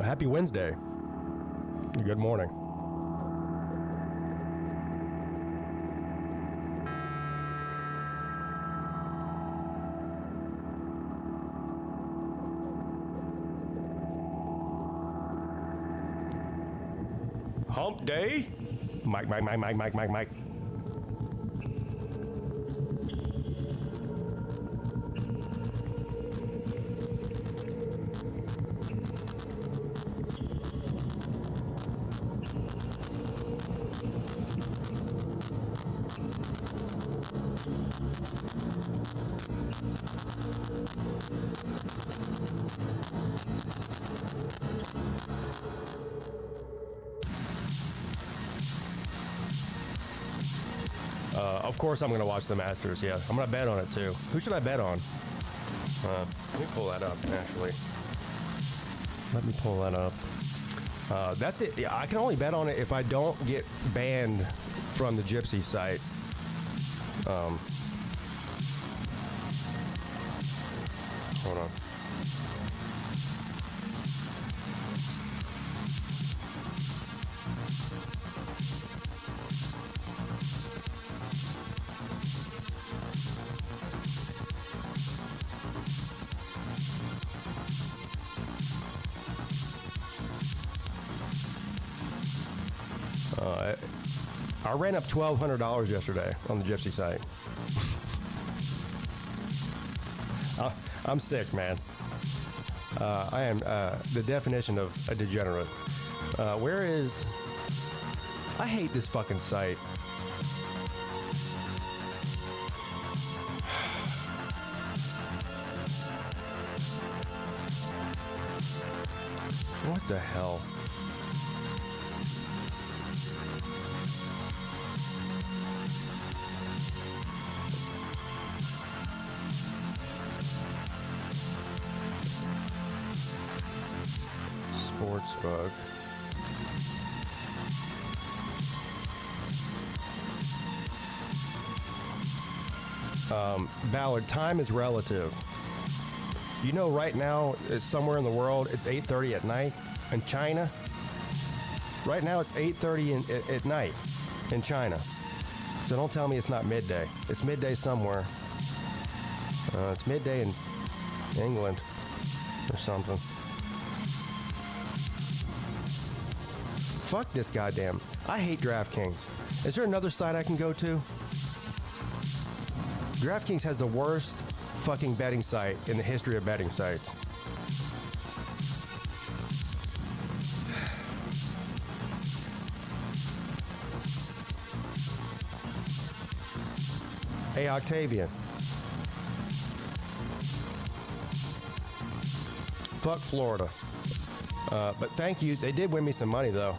Happy Wednesday. Good morning. Hump day. Mike. Of course I'm going to watch the Masters, yeah. I'm going to bet on it, too. Who should I bet on? Let me pull that up, actually. Let me pull that up. That's it. Yeah, I can only bet on it if I don't get banned from the Gypsy site. Hold on. I ran up $1,200 yesterday on the Gypsy site. I'm sick, man. I am the definition of a degenerate. Where is... I hate this fucking site. What the hell? Sportsbook. Ballard, time is relative. You know, right now, it's somewhere in the world, it's 8:30 at night. In China, right now it's 8:30 at night in China. So don't tell me it's not midday. It's midday somewhere. It's midday in England or something. Fuck this goddamn. I hate DraftKings. Is there another site I can go to? DraftKings has the worst fucking betting site in the history of betting sites. Hey, Octavian. Fuck Florida. But thank you. They did win me some money, though.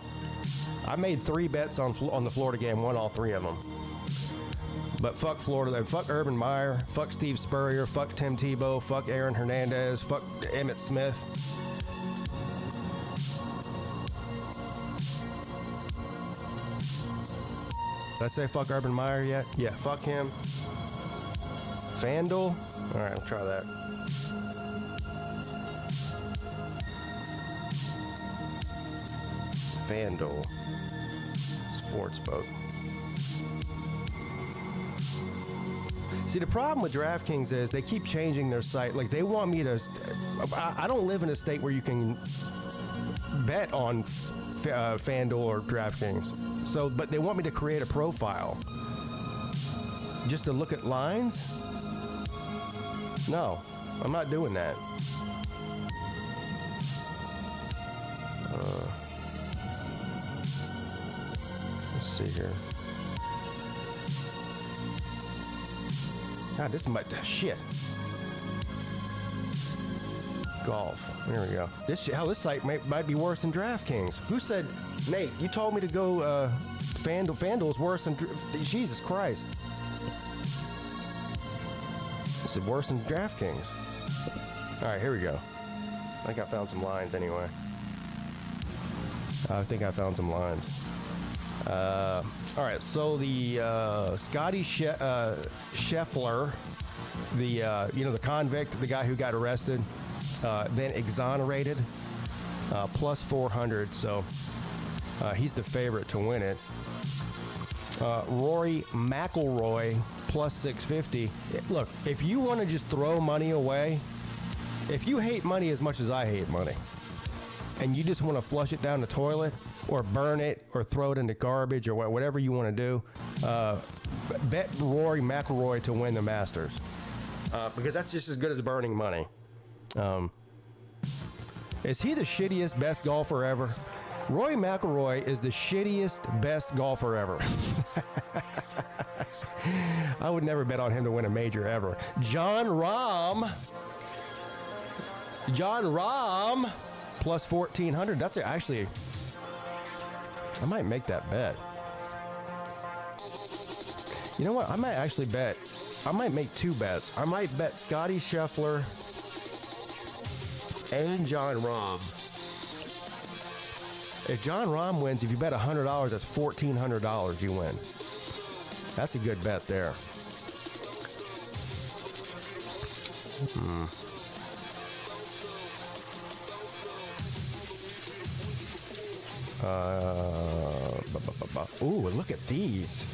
I made 3 bets on the Florida game, won all 3 of them. But fuck Florida. Fuck Urban Meyer. Fuck Steve Spurrier. Fuck Tim Tebow. Fuck Aaron Hernandez. Fuck Emmitt Smith. Did I say fuck Urban Meyer yet? Yeah, fuck him. FanDuel? All right, I'll try that. FanDuel Sportsbook. See, the problem with DraftKings is they keep changing their site. Like, they want me to... I don't live in a state where you can bet on FanDuel or DraftKings. So, but they want me to create a profile just to look at lines? No, I'm not doing that. Let's see here. God, this might... Shit. Golf. There we go. This site might be worse than DraftKings. Who said... Nate, you told me to go FanDuel. FanDuel is worse than... Jesus Christ. This is worse than DraftKings. All right, here we go. I think I found some lines anyway. All right, so the Scotty Scheffler, the convict, the guy who got arrested, then exonerated, plus 400. So he's the favorite to win it. Rory McIlroy, plus 650. Look, if you want to just throw money away, if you hate money as much as I hate money, and you just want to flush it down the toilet or burn it or throw it in the garbage or whatever you want to do, bet Rory McIlroy to win the Masters, because that's just as good as burning money. Is he the shittiest best golfer ever? Rory McIlroy is the shittiest best golfer ever. I would never bet on him to win a major ever. John Rahm, plus 1,400. That's actually... I might make that bet. You know what? I might actually bet. I might make two bets. I might bet Scotty Scheffler and John Rahm. If John Rahm wins, if you bet $100, that's $1,400 you win. That's a good bet there. Ooh, look at these.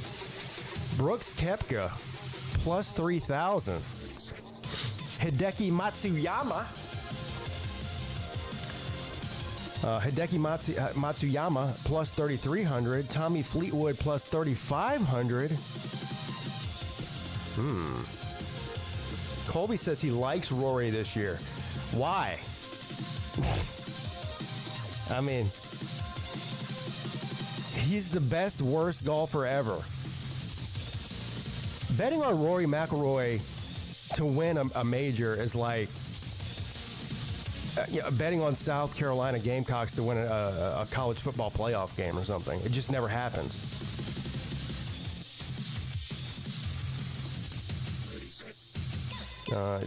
Brooks Koepka, plus 3,000. Hideki Matsuyama. Matsuyama, plus 3,300. Tommy Fleetwood, plus 3,500. Colby says he likes Rory this year. Why? I mean, he's the best, worst golfer ever. Betting on Rory McIlroy to win a major is like betting on South Carolina Gamecocks to win a college football playoff game or something. It just never happens.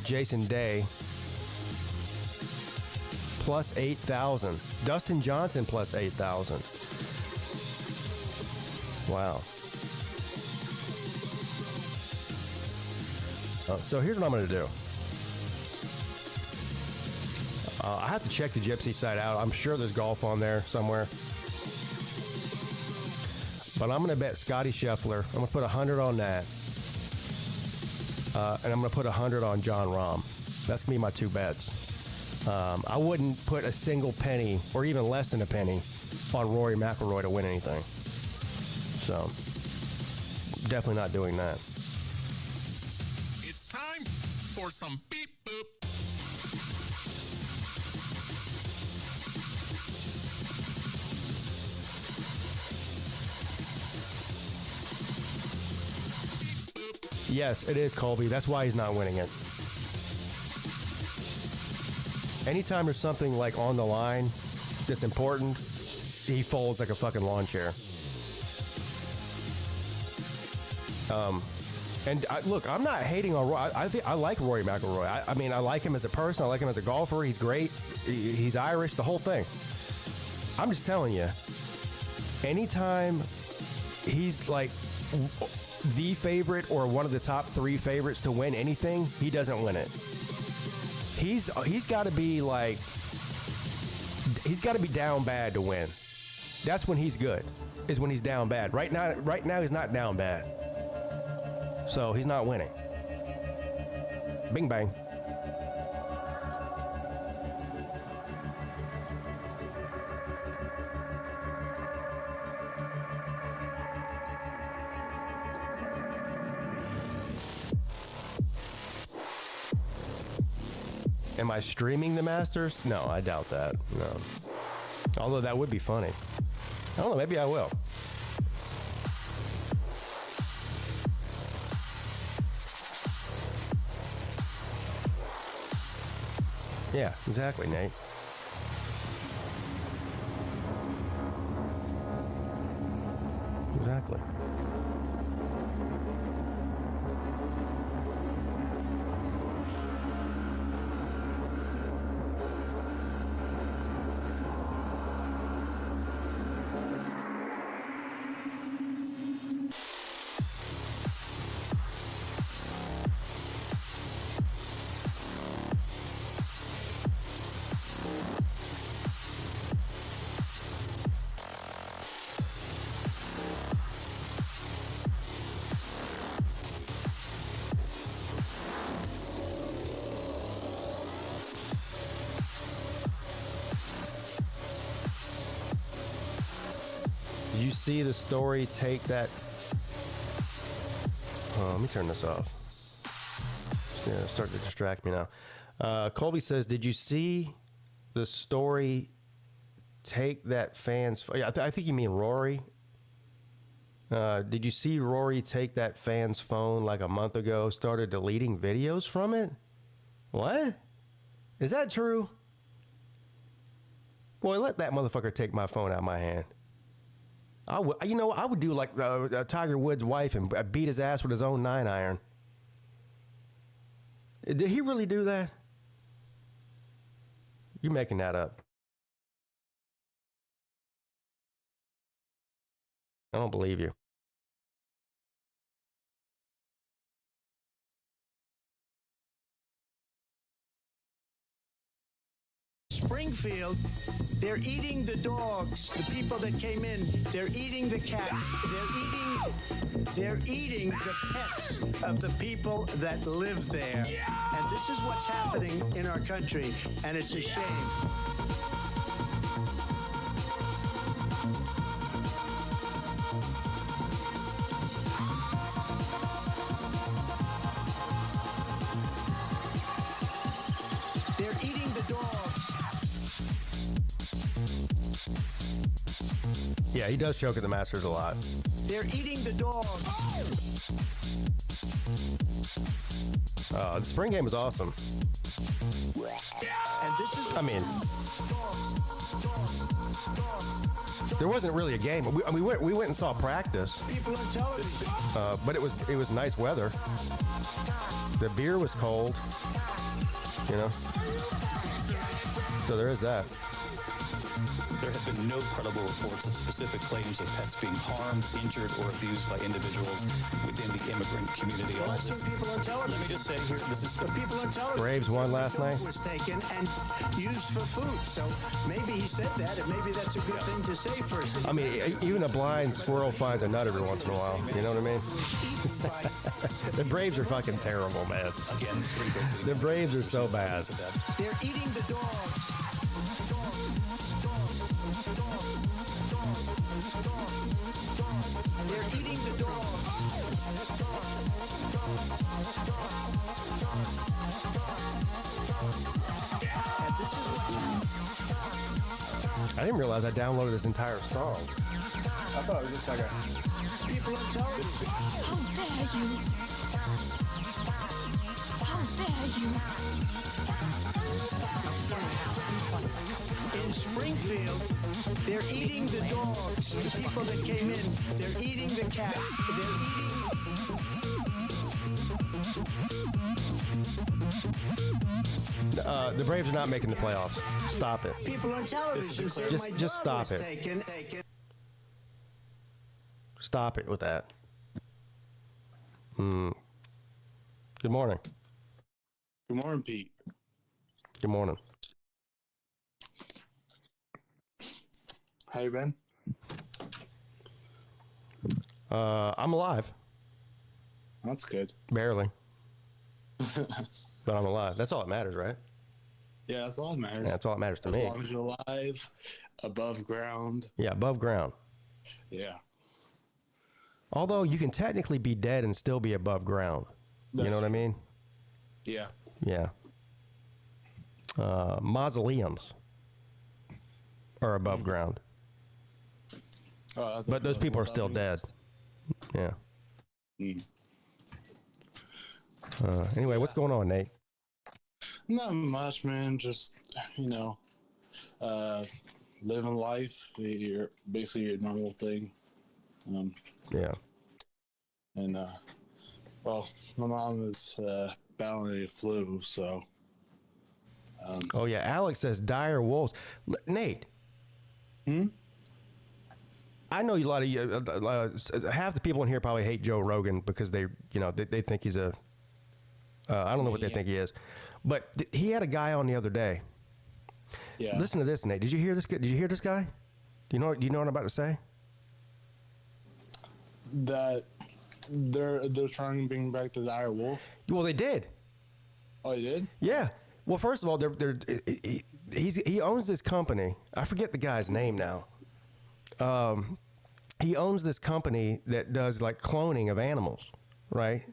Jason Day, plus 8,000. Dustin Johnson, plus 8,000. Wow. So here's what I'm going to do. I have to check the Gypsy site out. I'm sure there's golf on there somewhere. But I'm going to bet Scotty Scheffler. I'm going to put 100 on that. And I'm going to put 100 on John Rahm. That's going to be my two bets. I wouldn't put a single penny, or even less than a penny, on Rory McIlroy to win anything. So, definitely not doing that. It's time for some beep boop. Yes, it is Colby. That's why he's not winning it. Anytime there's something like on the line that's important, he folds like a fucking lawn chair. Look, I'm not hating on Rory. I like Rory McIlroy. I mean, I like him as a person. I like him as a golfer. He's great. He's Irish, the whole thing. I'm just telling you, anytime he's like the favorite or one of the top three favorites to win anything, he doesn't win it. He's got to be like, he's got to be down bad to win. That's when he's good. Is when he's down bad. Right now he's not down bad. So he's not winning. Bing bang. Am I streaming the Masters? No, I doubt that. No. Although that would be funny. I don't know, maybe I will. Yeah, exactly, Nate. Exactly. You see the story take that. Oh, let me turn this off. Yeah, start to distract me now. Colby says, "Did you see the story take that fan's?" Yeah, I think you mean Rory. Did you see Rory take that fan's phone like a month ago? Started deleting videos from it. What? Is that true? Boy, let that motherfucker take my phone out of my hand. I would do like Tiger Woods' wife and beat his ass with his own 9-iron. Did he really do that? You're making that up. I don't believe you. Springfield, they're eating the dogs, the people that came in. They're eating the cats. They're eating the pets of the people that live there. And this is what's happening in our country, and it's a shame. They're eating the dogs. Yeah, he does choke at the Masters a lot. They're eating the dogs. The spring game was awesome. And this is I mean, there wasn't really a game. We went and saw practice. people on television. But it was nice weather. The beer was cold. You know. So there is that. There have been no credible reports of specific claims of pets being harmed, injured, or abused by individuals within the immigrant community. All I've this, seen people on television. let me just say here, this is The people on television. Braves won said last the dog night. was taken and used for food. So maybe he said that, and maybe that's a good thing to say for us. I mean, even a blind squirrel finds a nut every once in a while. You know what I mean? The Braves are fucking terrible, man. again, Springfield City. The Braves are so bad. They're eating the dogs. They're eating the dogs. And this is what's I didn't realize I downloaded this entire song. I thought it was just like a. people on television. How dare you? How dare you? In Springfield, they're eating the dogs, the people that came in. They're eating the cats. They're eating. The Braves are not making the playoffs. Stop it. People on television say Just- my just dog stop was it. taken. Stop it with that. Good morning. Good morning, Pete. Good morning. How you been? I'm alive. That's good. Barely. But I'm alive. That's all that matters, right? Yeah, that's all that matters. Yeah, that's all that matters to as me. long as you're alive, above ground. Yeah, above ground. Yeah. Although you can technically be dead and still be above ground. You know what I mean? Yeah. Yeah. Mausoleums are above ground. But those people are still dead. Yeah. Mm. Anyway, what's going on, Nate? Not much, man. Just, living life. Basically your normal thing. Yeah. And, well, my mom is battling a flu, so. Oh, yeah. Alex says dire wolves. Nate. I know a lot of you, half the people in here probably hate Joe Rogan because they think he's a, I don't know what they think he is. But he had a guy on the other day. Yeah. Listen to this, Nate. Did you hear this? Did you hear this guy? Do you know what I'm about to say? That they're trying to bring back the dire wolf. Well, they did. Oh, they did? Yeah. Well, first of all, he owns this company. I forget the guy's name now. He owns this company that does like cloning of animals, right?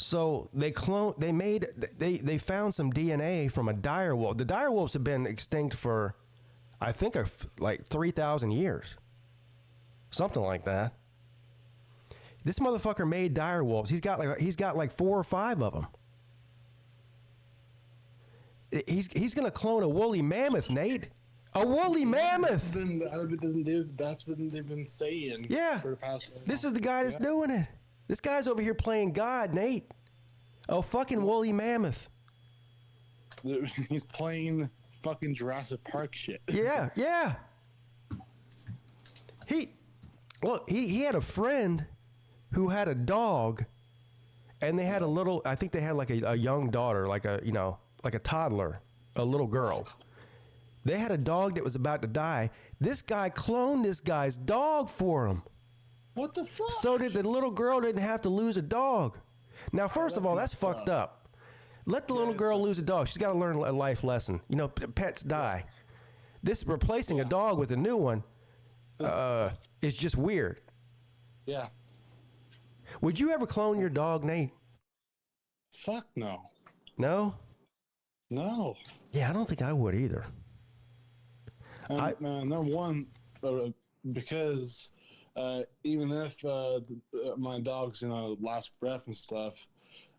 So they found some DNA from a dire wolf. The dire wolves have been extinct for, I think, like 3,000 years, something like that. This motherfucker made dire wolves. He's got like 4 or 5 of them. He's gonna clone a woolly mammoth, Nate. A woolly mammoth. That's what they've been saying. Yeah. For the past. This is the guy that's doing it. This guy's over here playing God, Nate. A fucking woolly mammoth. He's playing fucking Jurassic Park shit. Yeah, yeah. He had a friend who had a dog, and they had a little. I think they had like a young daughter, like a toddler, a little girl. They had a dog that was about to die. This guy cloned this guy's dog for him. What the fuck? So that the little girl didn't have to lose a dog. Now, first of all, that's fucked up. Let the little girl lose a dog. She's got to learn a life lesson. Pets die. This replacing a dog with a new one is just weird. Yeah. Would you ever clone your dog, Nate? Fuck no. No? No. Yeah, I don't think I would either. Number one, because even if my dog's last breath and stuff,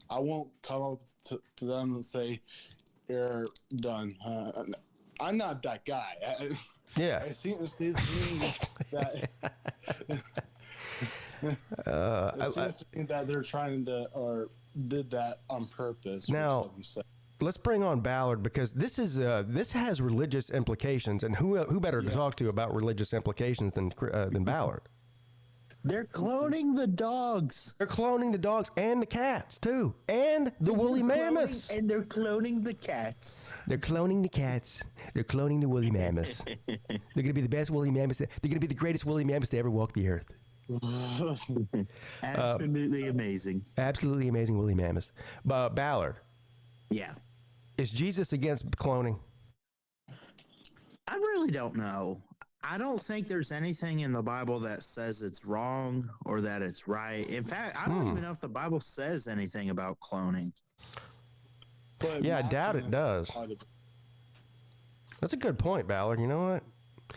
I won't come up to them and say, "You're done." I'm not that guy. Yeah. I seem that. It seems to me that they're trying to or did that on purpose. Now, let's bring on Ballard because this has religious implications, and who better to talk to about religious implications than Ballard? They're cloning the dogs. They're cloning the dogs and the cats too, and the woolly mammoths. And they're cloning the cats. They're cloning the cats. They're cloning the woolly mammoths. They're gonna be the best woolly mammoths. They're gonna be the greatest woolly mammoths to ever walk the earth. Absolutely amazing. Absolutely amazing woolly mammoths. Ballard. Yeah. Is Jesus against cloning? I really don't know. I don't think there's anything in the Bible that says it's wrong or that it's right. In fact, I don't even know if the Bible says anything about cloning. Yeah, I doubt it does. That's a good point, Ballard. You know what?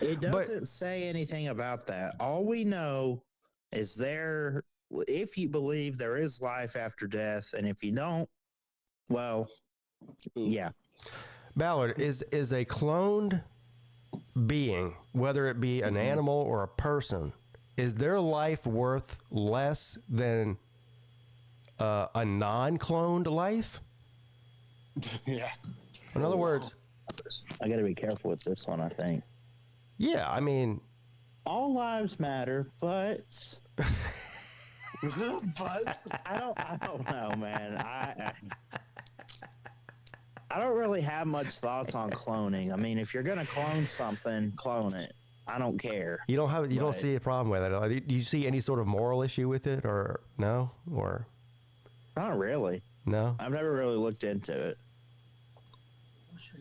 It doesn't say anything about that. All we know is if you believe there is life after death, and if you don't, well, yeah. Ballard, is a cloned being, whether it be an animal or a person, is their life worth less than a non-cloned life? Yeah. In other words, I got to be careful with this one, I think. Yeah, I mean, all lives matter, but I don't know, man. I don't really have much thoughts on cloning. I mean, if you're gonna clone something, clone it. I don't care. You don't see a problem with it. Do you see any sort of moral issue with it, or no, or Not really. no? I've never really looked into it.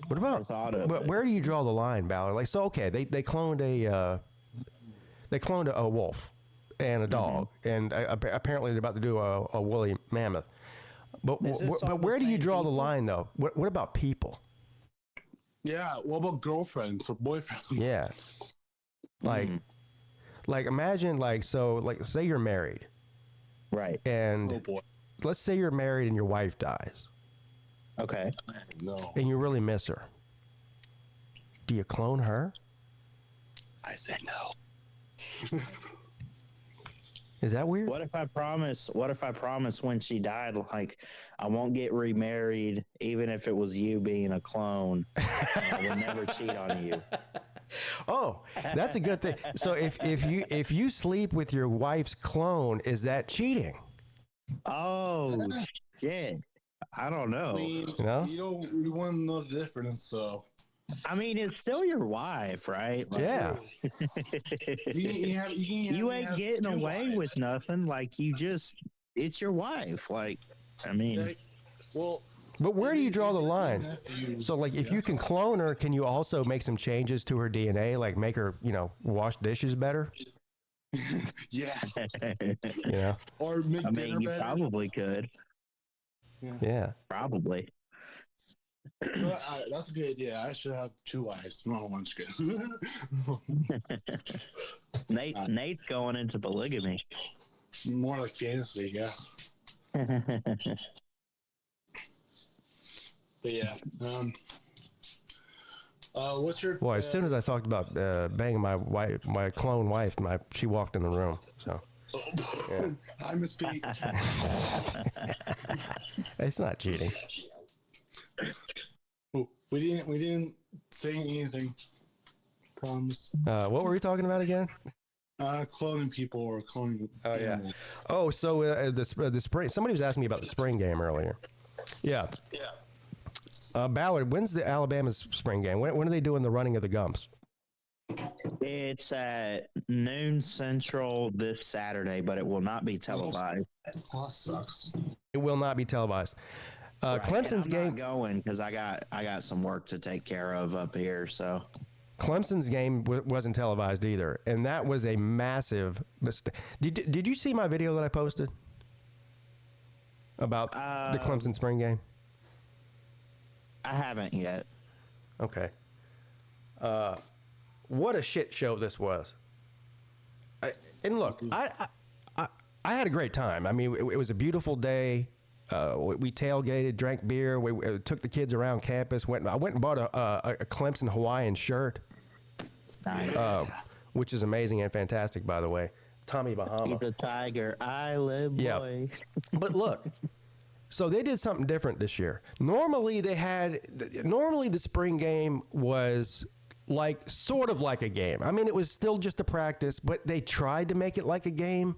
What about? But where do you draw the line, Ballard? Like, so okay, they cloned a wolf and a dog, and apparently they're about to do a woolly mammoth. But where do you draw the line, though? What about people? Yeah, what about girlfriends or boyfriends? Yeah, like imagine say you're married, right? And Oh boy. let's say you're married and your wife dies. Okay. No. And you really miss her. Do you clone her? I said no. Is that weird? What if I promise when she died, like, I won't get remarried, even if it was you being a clone? I will never cheat on you. Oh, that's a good thing. So if you sleep with your wife's clone, is that cheating? Oh shit! I don't know. I mean, you want to know the difference, so. I mean, it's still your wife, right? Like, Yeah. You ain't getting away with nothing. Like, it's your wife. Like, I mean, well. But where do you draw the line? So, like, if you can clone her, can you also make some changes to her DNA, like make her, wash dishes better? Yeah. I Or make dinner mean, you better. probably could. Yeah. Probably. That's a good idea. I should have 2 wives. No, I'm just kidding. Nate's going into polygamy. More like fantasy, yeah. But yeah. What's your? Well, as soon as I talked about banging my clone wife, she walked in the room. So. Yeah. I miss Pete. It's not cheating. We didn't say anything. Promise. What were we talking about again? Cloning people or cloning. Oh yeah. animals. Oh, so the spring. Somebody was asking me about the spring game earlier. Yeah. Ballard, when's the Alabama's spring game? When are they doing the running of the Gumps? It's at noon Central this Saturday, but it will not be televised. Oh, that sucks. It will not be televised. Right, Clemson's and I'm game not going because I got some work to take care of up here. So Clemson's game wasn't televised either, and that was a massive mistake. Did you see my video that I posted about the Clemson spring game? I haven't yet. Okay. What a shit show this was. And look, I had a great time. I mean, it was a beautiful day. We tailgated, drank beer. We took the kids around campus. I went and bought a Clemson Hawaiian shirt, which is amazing and fantastic, by the way. Tommy Bahama. He's a tiger island boy. But look, so they did something different this year. Normally the spring game was sort of like a game. I mean, it was still just a practice, but they tried to make it like a game.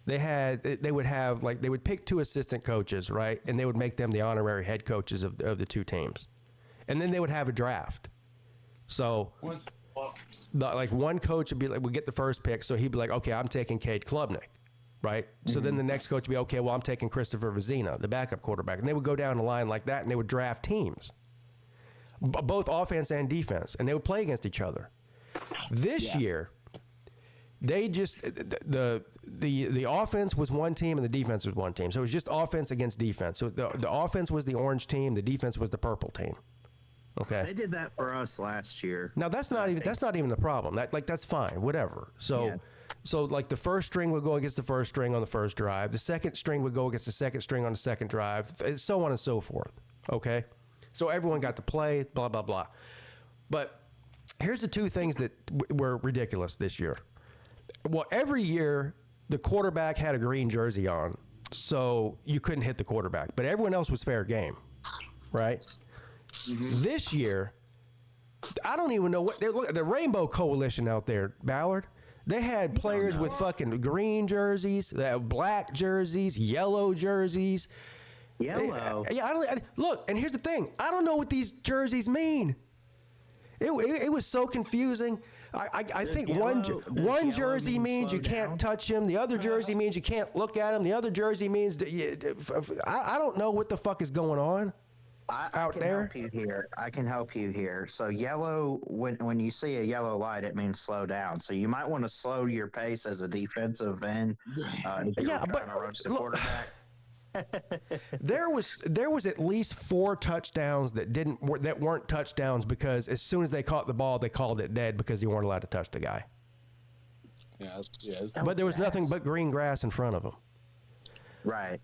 They would pick 2 assistant coaches, right? And they would make them the honorary head coaches of the 2 teams. And then they would have a draft. So one coach would get the first pick. So he'd be like, okay, I'm taking Cade Klubnik, right? Mm-hmm. So then the next coach would be, okay, well, I'm taking Christopher Vizina, the backup quarterback. And they would go down the line like that, and they would draft teams, both offense and defense, and they would play against each other. This year, they just the offense was one team and the defense was one team. So it was just offense against defense. So the offense was the orange team, the defense was the purple team. Okay. They did that for us last year. Now that's not even the problem. That's fine, whatever. So the first string would go against the first string on the first drive. The second string would go against the second string on the second drive, so on and so forth. Okay. So everyone got to play, blah blah blah. But here's the 2 things that were ridiculous this year. Well, every year the quarterback had a green jersey on, so you couldn't hit the quarterback. But everyone else was fair game, right? Mm-hmm. This year, I don't even know what the Rainbow Coalition out there, Ballard. They had players with fucking green jerseys, they had black jerseys, yellow jerseys. Yellow. Look, and here's the thing: I don't know what these jerseys mean. It was so confusing. I think yellow one jersey mean means you slow can't down? touch him. The other jersey means you can't look at him. The other jersey means that I don't know what the fuck is going on out can there. help you here. I can help you here. So yellow, when you see a yellow light, it means slow down. So you might want to slow your pace as a defensive end. If you're trying to rush the quarterback. There was at least 4 touchdowns that weren't touchdowns because as soon as they caught the ball, they called it dead because you weren't allowed to touch the guy. Yeah, But there was nothing but green grass in front of him. Right.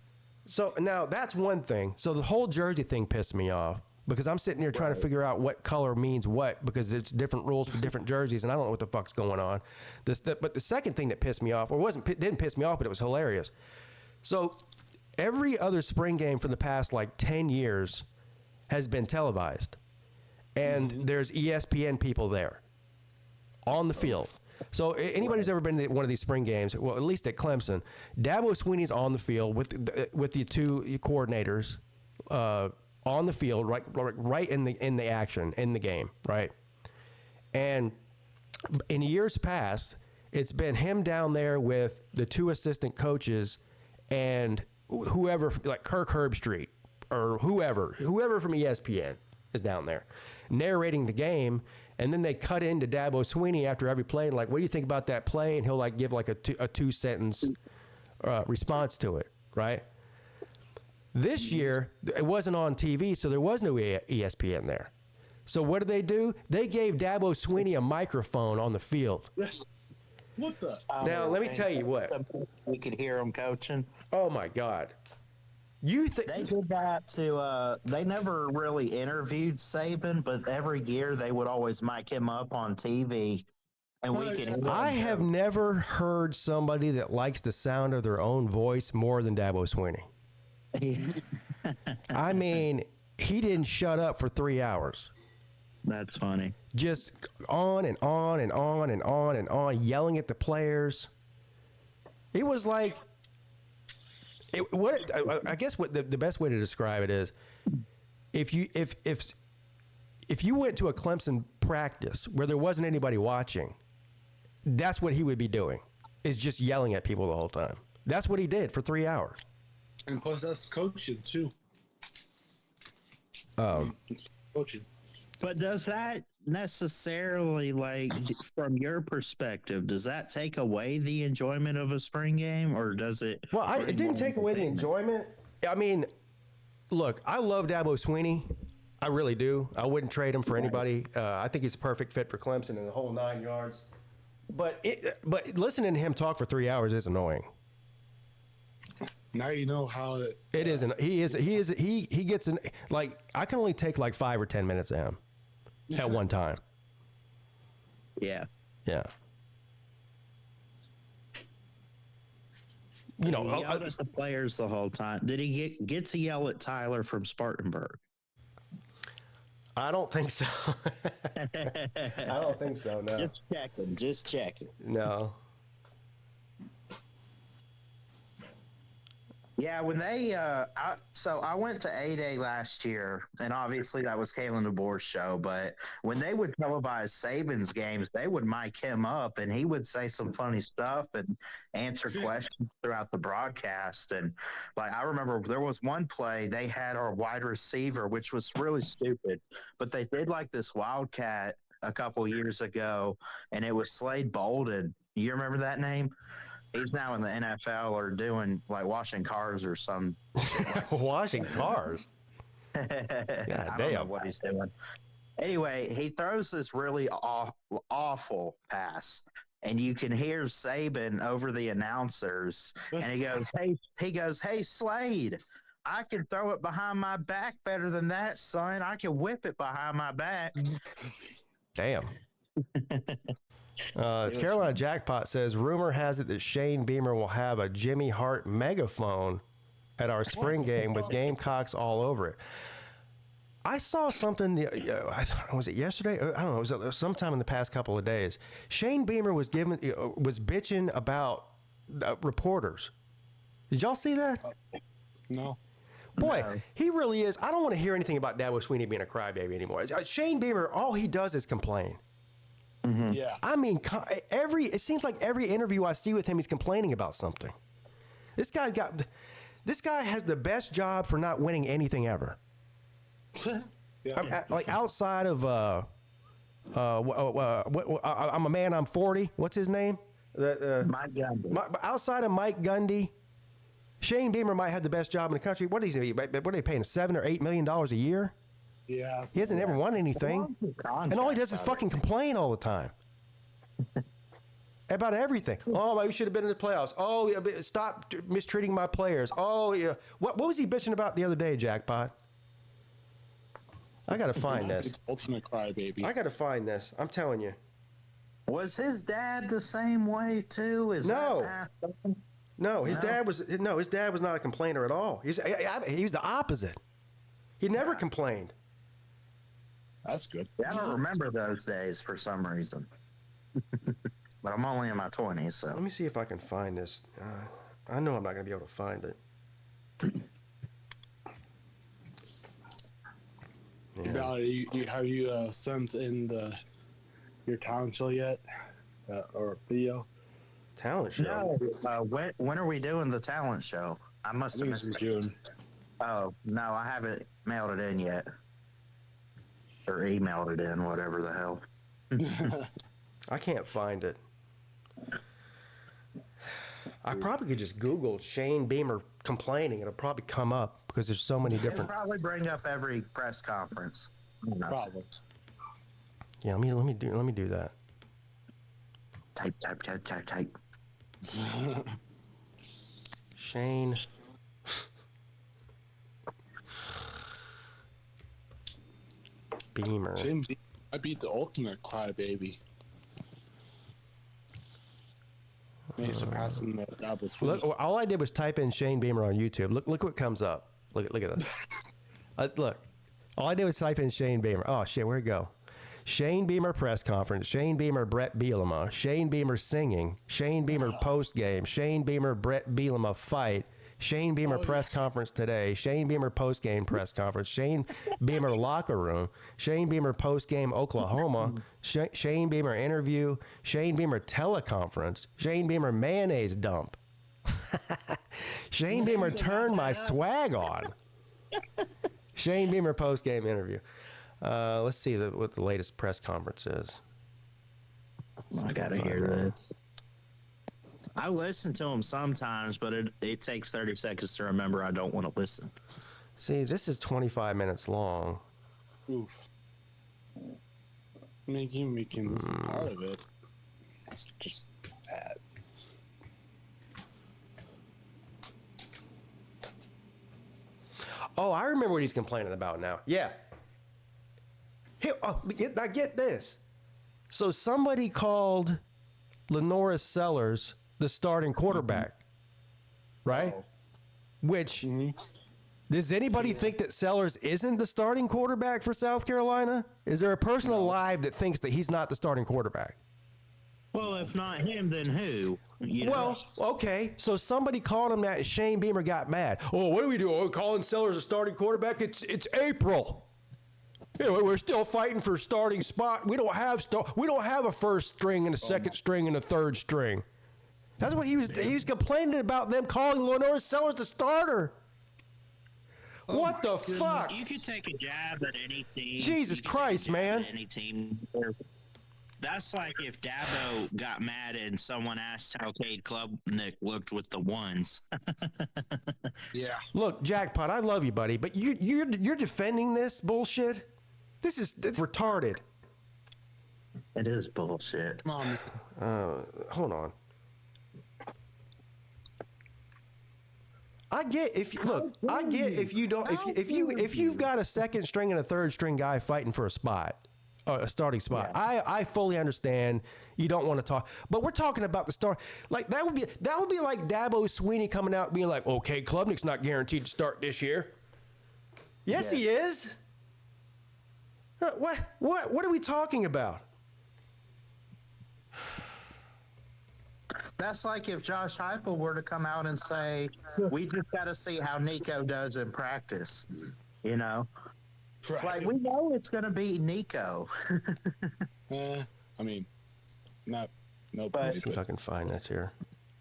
So now that's one thing. So the whole jersey thing pissed me off because I'm sitting here trying to figure out what color means what because it's different rules for different jerseys and I don't know what the fuck's going on. But the second thing that pissed me off, or didn't piss me off, but it was hilarious. So every other spring game for the past like 10 years has been televised. And there's ESPN people there on the field. So anybody who's ever been to one of these spring games, well, at least at Clemson, Dabo Swinney's on the field with the 2 coordinators on the field, right in the action, in the game, right? And in years past, it's been him down there with the 2 assistant coaches and whoever, like Kirk Herbstreit or whoever from ESPN is down there narrating the game. And then they cut into Dabo Swinney after every play and like, what do you think about that play? And he'll like give like a 2-sentence response to it, right? This year, it wasn't on TV, so there was no ESPN there. So what did they do? They gave Dabo Swinney a microphone on the field. What the? Now, let me tell you what. We could hear him coaching. Oh, my God. You think They did that to, they never really interviewed Saban, but every year they would always mic him up on TV. And we could hear him I have coach. never heard somebody that likes the sound of their own voice more than Dabo Swinney. I mean, he didn't shut up for 3 hours. That's funny. Just on and on and on and on and on, yelling at the players. It was like, I guess what the best way to describe it is, if you went to a Clemson practice where there wasn't anybody watching, that's what he would be doing, is just yelling at people the whole time. That's what he did for 3 hours. And plus, that's coaching too. Coaching. But does that necessarily, like, from your perspective, does that take away the enjoyment of a spring game, or does it? Well, it didn't take away the enjoyment. I mean, look, I love Dabo Swinney. I really do. I wouldn't trade him for anybody. I think he's a perfect fit for Clemson in the whole 9 yards. But listening to him talk for 3 hours is annoying. Now you know how It isn't. He gets in, like, I can only take like 5 or 10 minutes of him at one time. Yeah. Yeah. You know, He yelled at the players the whole time. Did he get to yell at Tyler from Spartanburg? I don't think so. I don't think so, no. Just checking. No. Yeah, when they, so I went to A-Day last year, and obviously that was Kalen DeBoer's show, but when they would televise Saban's games, they would mic him up, and he would say some funny stuff and answer questions throughout the broadcast. And, like, I remember there was one play, they had our wide receiver, which was really stupid, but they did, like, this Wildcat a couple years ago, and it was Slade Bolden. You remember that name? He's now in the NFL or doing like washing cars or some. Washing cars? I don't know what he's doing. Anyway, he throws this really awful pass, and you can hear Saban over the announcers, and he goes, "Hey, Slade, I can throw it behind my back better than that, son. I can whip it behind my back." Damn. Carolina Jackpot says, rumor has it that Shane Beamer will have a Jimmy Hart megaphone at our spring game with Gamecocks all over it. I saw something, was it yesterday? I don't know, it was sometime in the past couple of days. Shane Beamer was bitching about reporters. Did y'all see that? No. Boy, he really is. I don't want to hear anything about Dabo Swinney being a crybaby anymore. Shane Beamer, all he does is complain. Yeah. I mean, it seems like every interview I see with him, he's complaining about something. This guy has the best job for not winning anything ever. Yeah. Like outside of I'm a man. I'm 40. What's his name? Mike Gundy. Outside of Mike Gundy, Shane Beamer might have the best job in the country. What is he? What are they paying? $7 or $8 million a year? Yeah. He hasn't ever won anything, and all he does is fucking complain all the time about everything. Oh, we should have been in the playoffs. Oh, yeah, stop mistreating my players. Oh, yeah. What was he bitching about the other day, Jackpot? I gotta find this. Ultimate crybaby. I gotta find this. I'm telling you. Was his dad the same way too? No, his dad was not a complainer at all. He was the opposite. He never complained. That's good. I don't remember those days for some reason. But I'm only in my 20s, so. Let me see if I can find this. I know I'm not gonna be able to find it. Yeah. Valerie, have you sent in your talent show yet, or video? Talent show. No. When are we doing the talent show? I must have It's missed in it. June. Oh no, I haven't mailed it in yet, or emailed it in, whatever the hell. I can't find it. I probably could just Google Shane Beamer complaining. It'll probably come up because there's so many It'll different. probably bring up every press conference. You know. Probably. Yeah, let me do that. Type. Shane. Beamer. I beat the ultimate crybaby. Maybe surpassing the double sweep. Look, all I did was type in Shane Beamer on YouTube. Look what comes up. Look at this. Look, all I did was type in Shane Beamer. Oh shit, where'd it go? Shane Beamer press conference. Shane Beamer Brett Bielema. Shane Beamer singing. Shane Beamer post game. Shane Beamer Brett Bielema fight. Shane Beamer press conference today. Shane Beamer post game press conference. Shane Beamer locker room. Shane Beamer post game Oklahoma. Shane Beamer interview. Shane Beamer teleconference. Shane Beamer mayonnaise dump. Shane Beamer turned my swag on. Shane Beamer post game interview. Let's see what the latest press conference is. I gotta hear this. I listen to them sometimes, but it takes 30 seconds to remember I don't want to listen. See, this is 25 minutes long. Oof. Making this part of it. That's just bad. Oh, I remember what he's complaining about now. Yeah. Now get this. So somebody called Lenora Sellers the starting quarterback, right? Oh. Which, does anybody think that Sellers isn't the starting quarterback for South Carolina? Is there a person alive that thinks that he's not the starting quarterback? Well, if not him, then who? Well, okay. So somebody called him that, and Shane Beamer got mad. Oh, what do we do? Oh, calling Sellers a starting quarterback? It's April. Yeah, we're still fighting for starting spot. We don't have a first string and a second string and a third string. That's what he was complaining about, them calling Lenore Sellers the starter. What the fuck? You could take a jab at any team. Jesus Christ, man. Any team. That's like if Dabo got mad and someone asked how Cade Klubnik looked with the ones. Yeah. Look, Jackpot, I love you, buddy, but you're defending this bullshit. It's retarded. It is bullshit. Come on. Hold on. I get if you've got a second string and a third string guy fighting for a spot, a starting spot. Yeah. I fully understand you don't want to talk, but we're talking about the start. Like that would be like Dabo Swinney coming out and being like, "Okay, Klubnik's not guaranteed to start this year." Yes, he is. What are we talking about? That's like if Josh Heupel were to come out and say, "We just got to see how Nico does in practice." You know, Right. like we know it's going to be Nico. I I mean, no, But- See if I can find this here.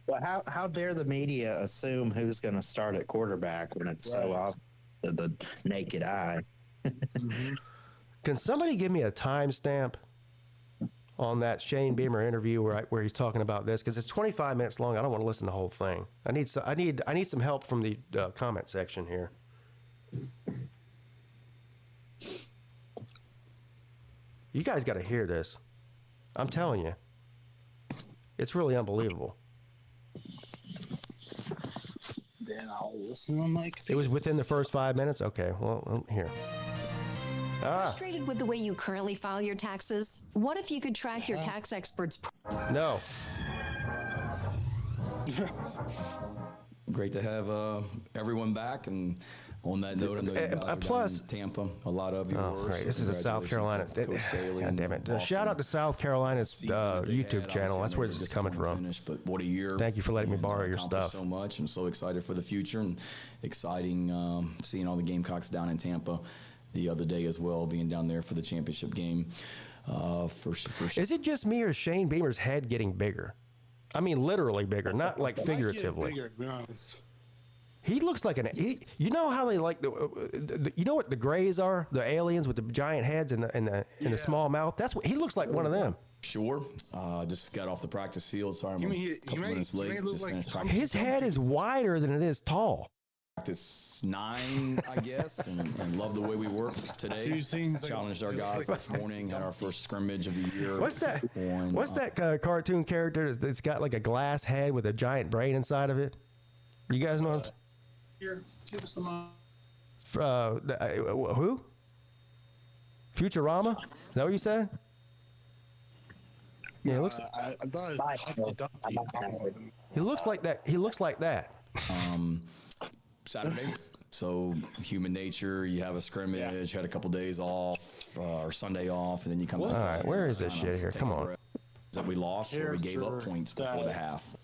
But how dare the media assume who's going to start at quarterback when it's so off to the naked eye? Can somebody give me a timestamp on that Shane Beamer interview where he's talking about this? Because it's 25 minutes long. I don't want to listen to the whole thing. I need some help from the comment section here. You guys got to hear this. I'm telling you, it's really unbelievable. Then I'll listen on like. It was within the first 5 minutes. Okay, well, here. Frustrated with the way you currently file your taxes? What if you could track your tax experts? No. Great to have everyone back. And on that note, I know you guys are plus- down in Tampa. A lot of you Oh, were. great. So This is a South Carolina. congratulations to Coach Daly God and damn it. awesome Shout out to South Carolina's season that they YouTube had. channel. Obviously, That's I where know this is they're coming disappointed from. finish, but what a year. Thank you for letting me And, borrow your accomplished stuff. so much. I'm so excited for the future and exciting seeing all the Gamecocks down in Tampa the other day as well, being down there for the championship game. For Is it just me or is Shane Beamer's head getting bigger? I mean, literally bigger, not like figuratively. Bigger, to be honest. He looks like you know how they like you know what the Greys are? The aliens with the giant heads and the small mouth. That's what he looks like. One of them. Sure. Just got off the practice field. Sorry, I'm a couple minutes late. look Just like finished Tom- practice. His head is wider than it is tall. Practice 9, I guess, and love the way we worked today. Few things like- Challenged our guys this morning. Had our first scrimmage of the year. What's that? on, What's that cartoon character that's got like a glass head with a giant brain inside of it? You guys know? Here, give us some. Who? Futurama? Is that what you said? Yeah, it looks. I thought it was Humpty Dumpty. He looks like that. He looks like that. Saturday. So human nature. You have a scrimmage. Had a couple days off or Sunday off, and then you come back. All right, where is this kinda shit here? take Come a on. breath. That we lost, where we gave up points before the half.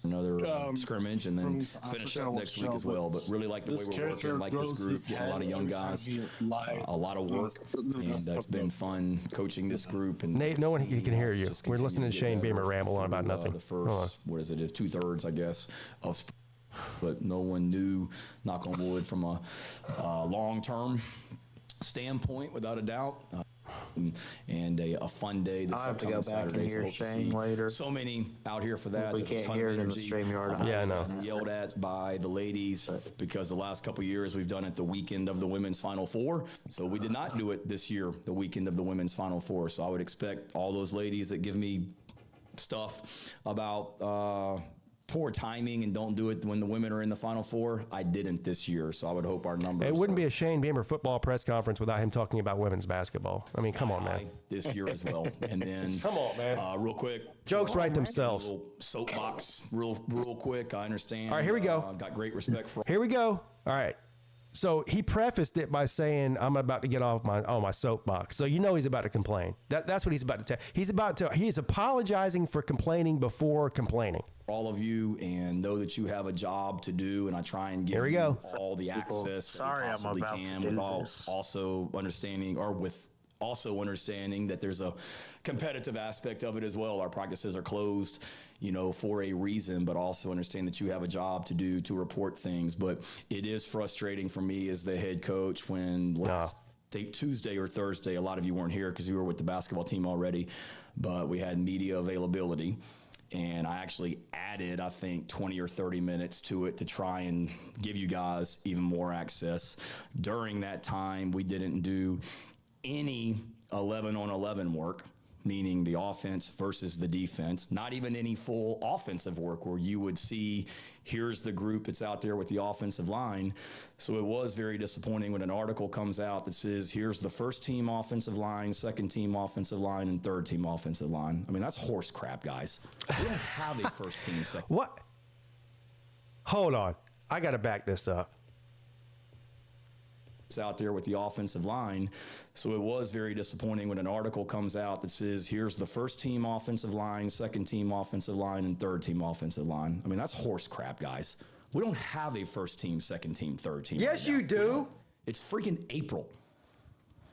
Another scrimmage, and then finish up next week as well. But really like the way we're working, like this group, getting a lot of young guys, a lot of work, and it's been fun coaching this group. And Nate, no one seeing can hear us you. just We're continue listening to get Shane better Beamer ramble on about through, nothing. The Hold on. first, what is it? Is 2/3, I guess, of. But no one knew, knock on wood, from a long-term standpoint, without a doubt. And a fun day this I'll have to upcoming go back and Saturday. hear hope to Shane see later. So many out here for that. We There's a can't ton hear of it in the energy. StreamYard. Yeah, I know. I'm yelled at by the ladies because the last couple of years we've done it the weekend of the women's Final Four. So we did not do it this year, the weekend of the women's Final Four. So I would expect all those ladies that give me stuff about poor timing and don't do it when the women are in the Final Four. I didn't this year, so I would hope our numbers. It wouldn't be a Shane Beamer football press conference without him talking about women's basketball. I mean, come on, man. This year as well, and then Come on, man. real quick. Jokes write themselves. Little soapbox, real quick. I understand. All right, here we go. Got great respect for. Here we go. All right. So he prefaced it by saying, "I'm about to get off my soapbox." So you know he's about to complain. That's what he's about to tell. He's apologizing for complaining before complaining. all of you, and know that you have a job to do, and I try and give Here we you go. all the access Sorry, that I'm we possibly about to can, do with all this. also understanding, or with also understanding that there's a competitive aspect of it as well. Our practices are closed, you know, for a reason, but also understand that you have a take to do to report things. But it is frustrating for me as the head coach when last Tuesday or Thursday, a lot of you weren't here because you were with the basketball team already, but we had media availability. And I actually added, I think, 20 or 30 minutes to it to try and give you guys even more access. During that time, we didn't do any 11-on-11 work, meaning the offense versus the defense, not even any full offensive work where you would see, here's the group that's out there with the offensive line. So it was very disappointing when an article comes out that says, here's the first team offensive line, second team offensive line, and third team offensive line. I mean, that's horse crap, guys. We don't have a first team, second. What? Hold on. I got to back this up. Out there with the offensive line. So it was very disappointing when an article comes out that says, here's the first team offensive line, second team offensive line, and third team offensive line. I mean, that's horse crap, guys. We don't have a first team, second team, third team. Yes, right now. you do. It's freaking April.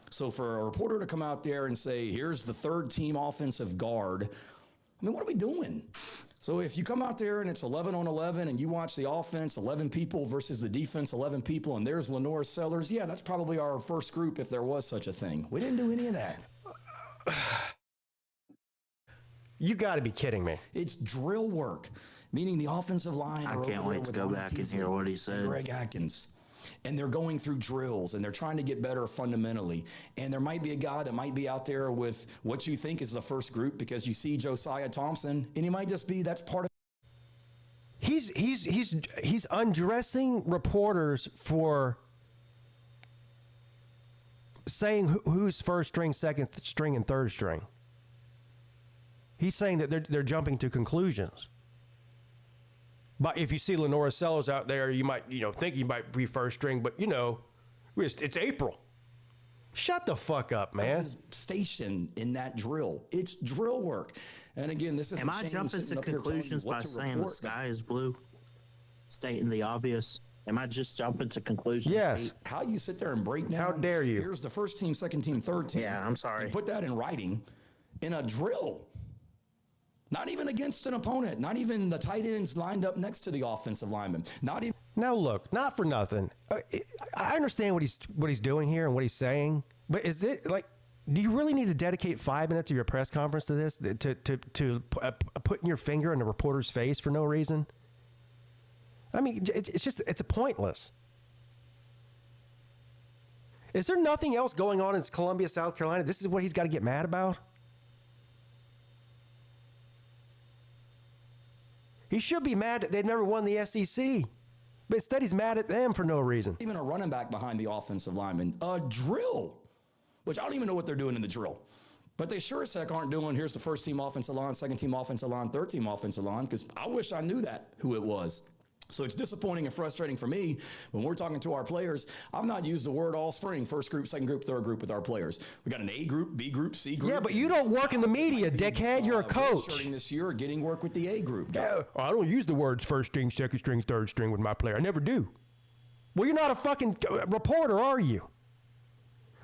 So for a reporter to come out there and say, here's the third team offensive guard, I mean, what are we doing? So if you come out there and it's 11 on 11 and you watch the offense, 11 people versus the defense, 11 people, and there's Lenore Sellers, yeah, that's probably our first group if there was such a thing. We didn't do any of that. You got to be kidding me. It's drill work, meaning the offensive line. I can't wait to go back and hear what he said. Greg Atkins. And they're going through drills, and they're trying to get better fundamentally. And there might be a guy that might be out there with what you think is the first group because you see Josiah Thompson, and he might just be that's part of. He's undressing reporters for saying who's first string, second string, and third string. He's saying that they're jumping to conclusions. But if you see Lenora Sellers out there, you might, think he might be first string, but it's April. Shut the fuck up, man. His station in that drill. It's drill work. And again, this is. Am I jumping to conclusions by saying the sky is blue? Stating the obvious. Am I just jumping to conclusions? Yes. How you sit there and break down. How dare you? Here's the first team, second team, third team. Yeah, I'm sorry. And put that in writing in a drill. Not even against an opponent. Not even the tight ends lined up next to the offensive lineman. Not even. Now look, not for nothing. I understand what he's doing here and what he's saying, but is it like? Do you really need to dedicate 5 minutes of your press conference to this to putting your finger in the reporter's face for no reason? I mean, it's pointless. Is there nothing else going on in Columbia, South Carolina? This is what he's got to get mad about? He should be mad that they've never won the SEC. But instead, he's mad at them for no reason. Even a running back behind the offensive lineman. A drill, which I don't even know what they're doing in the drill. But they sure as heck aren't doing, here's the first team offensive line, second team offensive line, third team offensive line, because I wish I knew that, who it was. So it's disappointing and frustrating for me when we're talking to our players. I've not used the word all spring, first group, second group, third group with our players. We got an A group, B group, C group. Yeah, but you don't work in the media, dickhead. You're a coach. This year, getting work with the A group. Yeah, I don't use the words first string, second string, third string with my player. I never do. Well, you're not a fucking reporter, are you?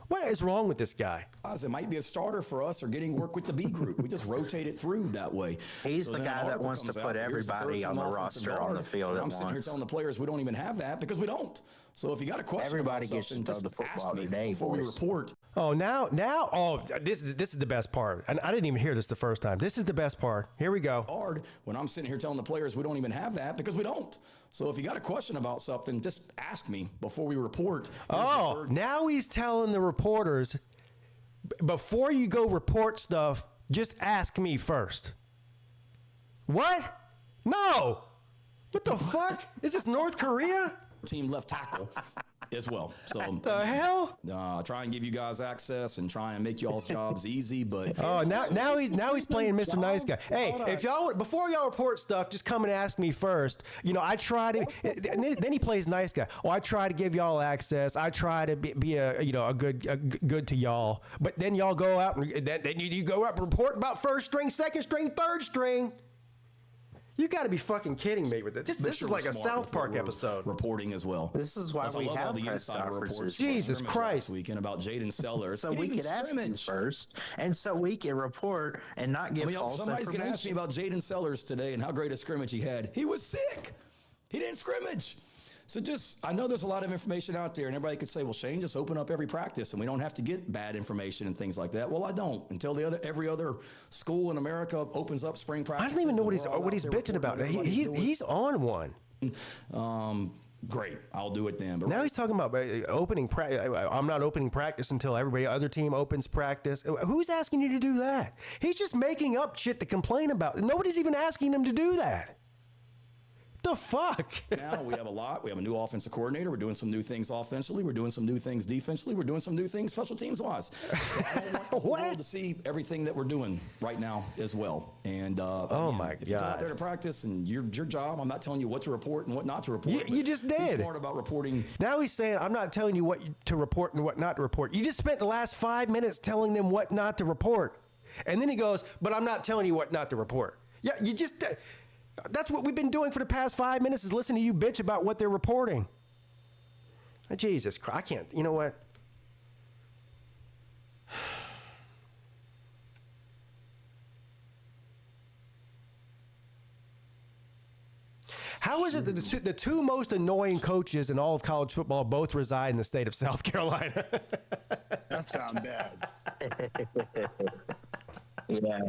What is wrong with this guy? It might be a starter for us or getting work with the B group. We just rotate it through that way. He's the guy that wants to put everybody on the roster on the field at once. I'm sitting here telling the players we don't even have that because we don't. So if you got a question, everybody gets to throw the football today before we report. Oh, this is the best part. And I didn't even hear this the first time. This is the best part. Here we go. Hard when I'm sitting here telling the players we don't even have that because we don't. So if you got a question about something, just ask me before we report. Oh, now he's telling the reporters, before you go report stuff, just ask me first. What? No. What the fuck? Is this North Korea? Team left tackle as well. So the hell? Try and give you guys access and try and make y'all's jobs easy. But now he's playing Mr. Nice Guy. Hey, if y'all before y'all report stuff, just come and ask me first. I try to. Then he plays nice guy. Oh, I try to give y'all access. I try to be a good to y'all. But then y'all go out and then you go up and report about first string, second string, third string. You got to be fucking kidding me with this. This is like a South Park episode. Reporting as well. This is why we have press conferences. Jesus Christ. Weekend about Jaden Sellers. So we could ask you first, and so we can report and not give false somebody's information. Somebody's going to ask me about Jaden Sellers today and how great a scrimmage he had. He was sick. He didn't scrimmage. So I know there's a lot of information out there, and everybody could say, well, Shane, just open up every practice, and we don't have to get bad information and things like that. Well, I don't. Until every other school in America opens up spring practice. I don't even know what he's bitching about. He's on one. Great, I'll do it then. But now he's talking about opening practice. I'm not opening practice until other team opens practice. Who's asking you to do that? He's just making up shit to complain about. Nobody's even asking him to do that. The fuck? Now we have a lot. We have a new offensive coordinator. We're doing some new things offensively. We're doing some new things defensively. We're doing some new things special teams wise. So I don't want the world to see everything that we're doing right now as well. And if you go out there to practice and your job, I'm not telling you what to report and what not to report. You just did. Be smart about reporting. Now he's saying I'm not telling you what to report and what not to report. You just spent the last 5 minutes telling them what not to report, and then he goes, "But I'm not telling you what not to report." Yeah, you just. That's what we've been doing for the past 5 minutes is listening to you bitch about what they're reporting. Jesus Christ, I can't. You know what? How is it that the two most annoying coaches in all of college football both reside in the state of South Carolina? That's not bad. Yeah.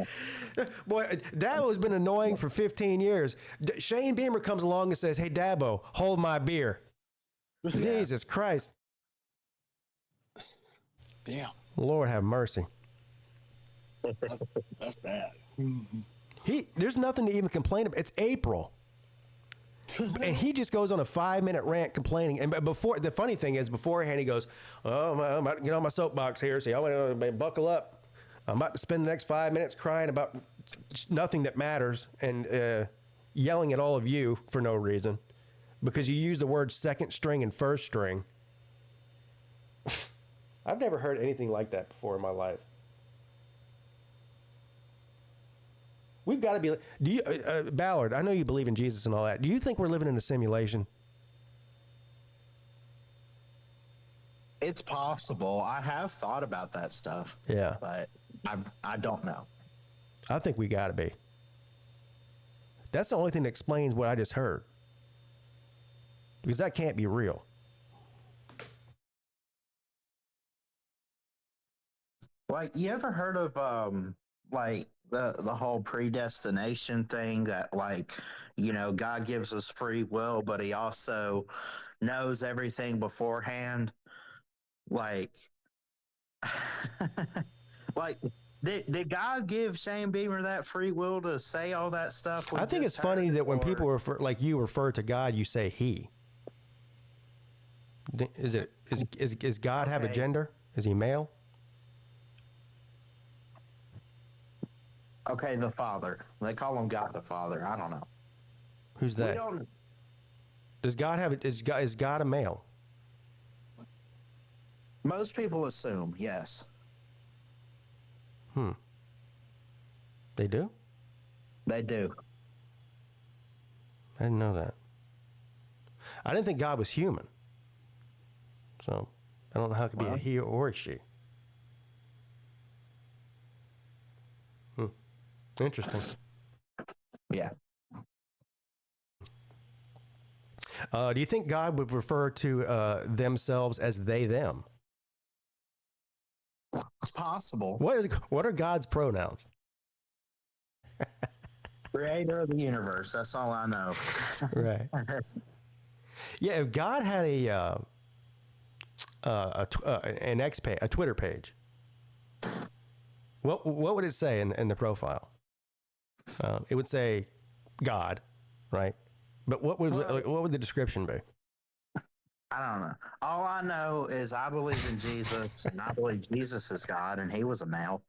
Boy, Dabo has been annoying for 15 years. Shane Beamer comes along and says, "Hey, Dabo, hold my beer." Jesus Christ. Damn. Lord have mercy. That's bad. There's nothing to even complain about. It's April. And he just goes on a 5-minute rant complaining. And before, the funny thing is, beforehand, he goes, "Oh, I'm about to get on my soapbox here. So y'all buckle up. I'm about to spend the next 5 minutes crying about nothing that matters and yelling at all of you for no reason because you use the word second string and first string." I've never heard anything like that before in my life. We've got to be. Do you, Ballard? I know you believe in Jesus and all that. Do you think we're living in a simulation? It's possible. I have thought about that stuff. Yeah, but I don't know. I think we got to be. That's the only thing that explains what I just heard. Because that can't be real. Like, you ever heard of like the whole predestination thing that, like, you know, God gives us free will, but he also knows everything beforehand? Like, like, did God give Shane Beamer that free will to say all that stuff? I think it's funny that when people refer, like you refer to God, you say he. Is God have a gender? Is he male? Okay, the Father. They call him God the Father. I don't know. Who's that? Does God have is God a male? Most people assume, yes. They do? They do. I didn't know that. I didn't think God was human. So I don't know how it could be a he or a she. Interesting. Yeah. Do you think God would refer to themselves as they, them? It's possible. What are God's pronouns? Creator of the universe. That's all I know. Right. Yeah, if God had a Twitter page, what would it say in the profile? It would say God, right? But what would the description be? I don't know. All I know is I believe in Jesus, and I believe Jesus is God, and he was a male.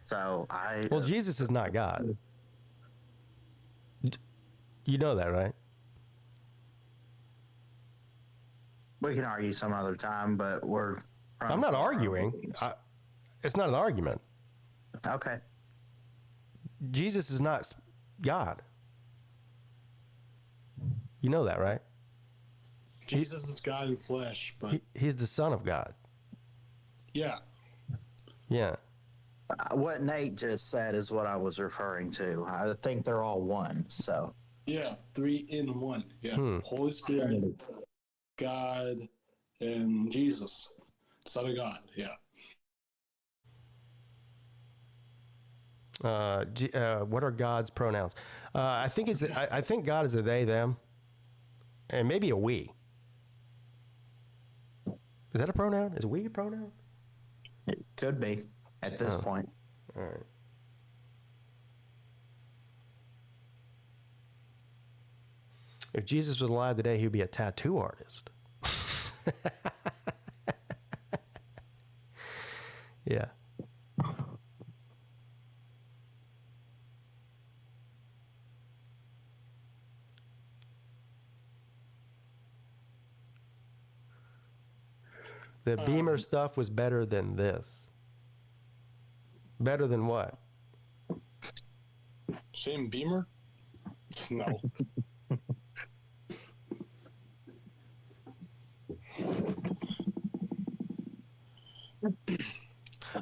So Well, Jesus is not God. You know that, right? We can argue some other time, but I'm not arguing. It's not an argument. Okay. Jesus is not God. You know that, right? Jesus is God in flesh, but he's the Son of God. Yeah. Yeah. What Nate just said is what I was referring to. I think they're all one. So. Yeah, 3 in 1. Yeah. Holy Spirit, God, and Jesus, Son of God. Yeah. What are God's pronouns? I think God is a they, them, and maybe a we. Is that a pronoun? Is we a pronoun? It could be at this point. All right. If Jesus was alive today, he'd be a tattoo artist. Yeah. The Beamer stuff was better than this. Better than what? Shane Beamer? No.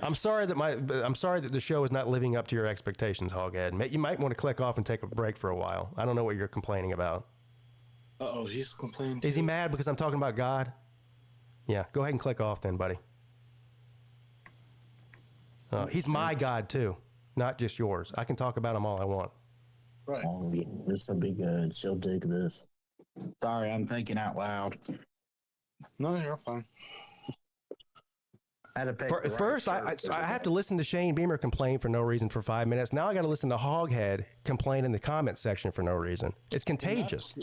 I'm sorry that the show is not living up to your expectations, Hoghead. You might want to click off and take a break for a while. I don't know what you're complaining about. Uh-oh, he's complaining. Is he mad because I'm talking about God? Yeah, go ahead and click off then, buddy. He's my God too, not just yours. I can talk about him all I want. Right. Oh, yeah, this will be good. She'll dig this. Sorry, I'm thinking out loud. No, you're fine. I had to pick First, I have to listen to Shane Beamer complain for no reason for 5 minutes. Now I got to listen to Hoghead complain in the comment section for no reason. It's contagious.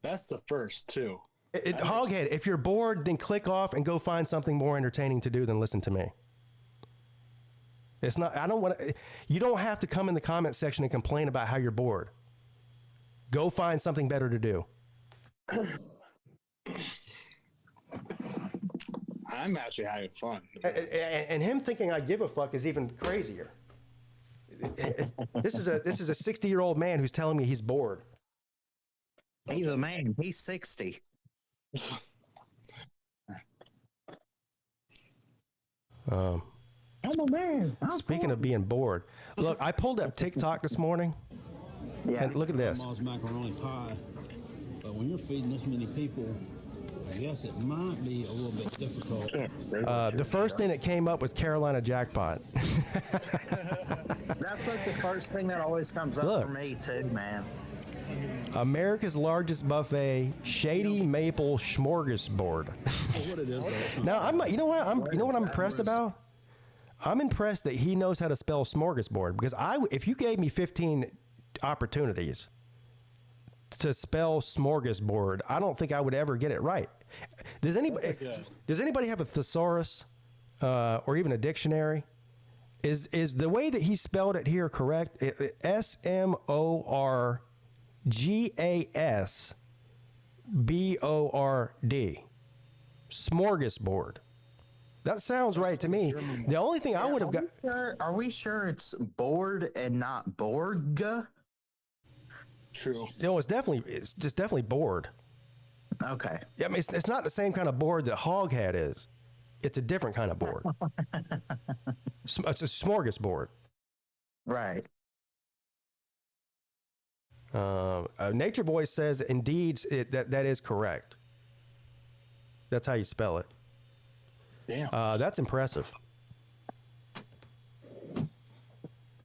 That's the first, too. Hoghead, if you're bored, then click off and go find something more entertaining to do than listen to me. It's not, I don't want to, you don't have to come in the comment section and complain about how you're bored. Go find something better to do. I'm actually having fun. And him thinking I give a fuck is even crazier. This is a 60-year-old man who's telling me he's bored. He's a man. He's 60. I'm a man. Speaking of being bored, look, I pulled up TikTok this morning. Yeah. And look at this. Grandma's macaroni pie. But when you're feeding this many people, I guess it might be a little bit difficult. The first thing that came up was Carolina Jackpot. That's like the first thing that always comes up for me too, man. America's largest buffet, Shady Maple Smorgasbord. Now, you know what I'm impressed about? I'm impressed that he knows how to spell smorgasbord, because if you gave me 15 opportunities to spell smorgasbord, I don't think I would ever get it right. Does anybody have a thesaurus or even a dictionary? Is the way that he spelled it here correct? SMORGASBORD. Smorgasbord. That sounds right to me. The only thing I would have got. Are we sure it's board and not Borg? True. No, it's just definitely board. Okay. Yeah, I mean, it's not the same kind of board that Hoghead is. It's a different kind of board. It's a smorgasbord. Right. Nature Boy says, indeed, that is correct. That's how you spell it. Damn. That's impressive.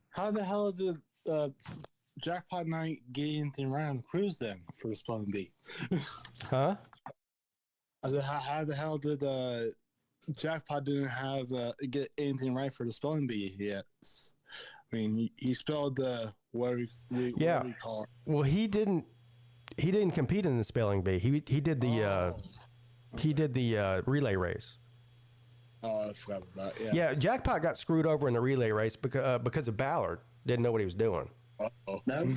How the hell did Jackpot Night get anything right on the cruise then for the spelling bee? Huh? I said, how the hell did Jackpot didn't have get anything right for the spelling bee yet? I mean, he spelled what we call it. Well, he didn't compete in the spelling bee. He did the relay race. Oh, I forgot about that. Yeah, Jackpot got screwed over in the relay race because of Ballard. Didn't know what he was doing. Uh-oh. No.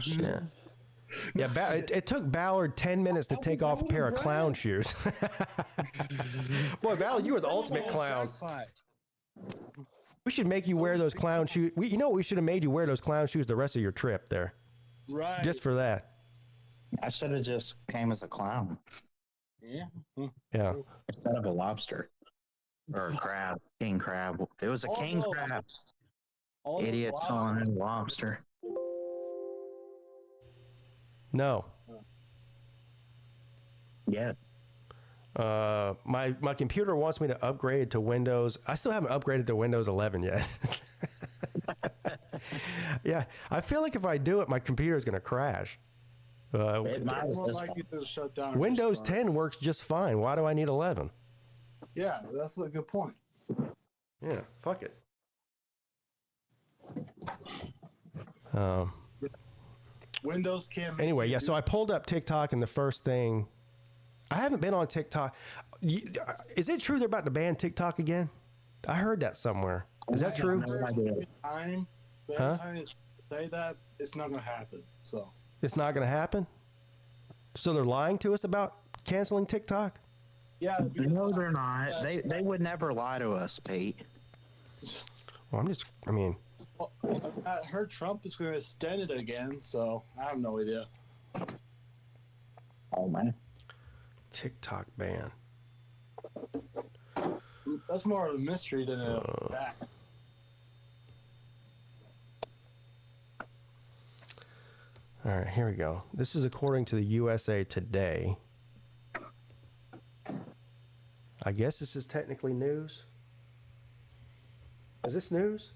Yeah, it took Ballard 10 minutes to take off a pair of clown shoes. Boy, Ballard, you were the ultimate clown. We should make you wear those clown shoes. You know what? We should have made you wear those clown shoes the rest of your trip there. Right. Just for that. I should have just came as a clown. Yeah. Yeah. Instead of a lobster. Or a crab. King crab. It was a king crab. Idiot calling it a lobster. No. Yeah. My computer wants me to upgrade to Windows. I still haven't upgraded to Windows 11 yet. Yeah, I feel like if I do it, my computer is going to crash. Windows 10 works just fine. Why do I need 11? Yeah, that's a good point. Yeah, fuck it. Windows can't. Anyway, yeah, so I pulled up TikTok, and the first thing, I haven't been on TikTok. Is it true they're about to ban TikTok again? I heard that somewhere. Is that true? Time you say that, it's not going to happen. So it's not going to happen? So they're lying to us about canceling TikTok? Yeah. No, they're not. They would never lie to us, Pete. Well, I heard Trump is going to extend it again, so I have no idea. Oh, man. TikTok ban. That's more of a mystery than a fact. All right, here we go. This is according to the USA Today. I guess this is technically news. Is this news?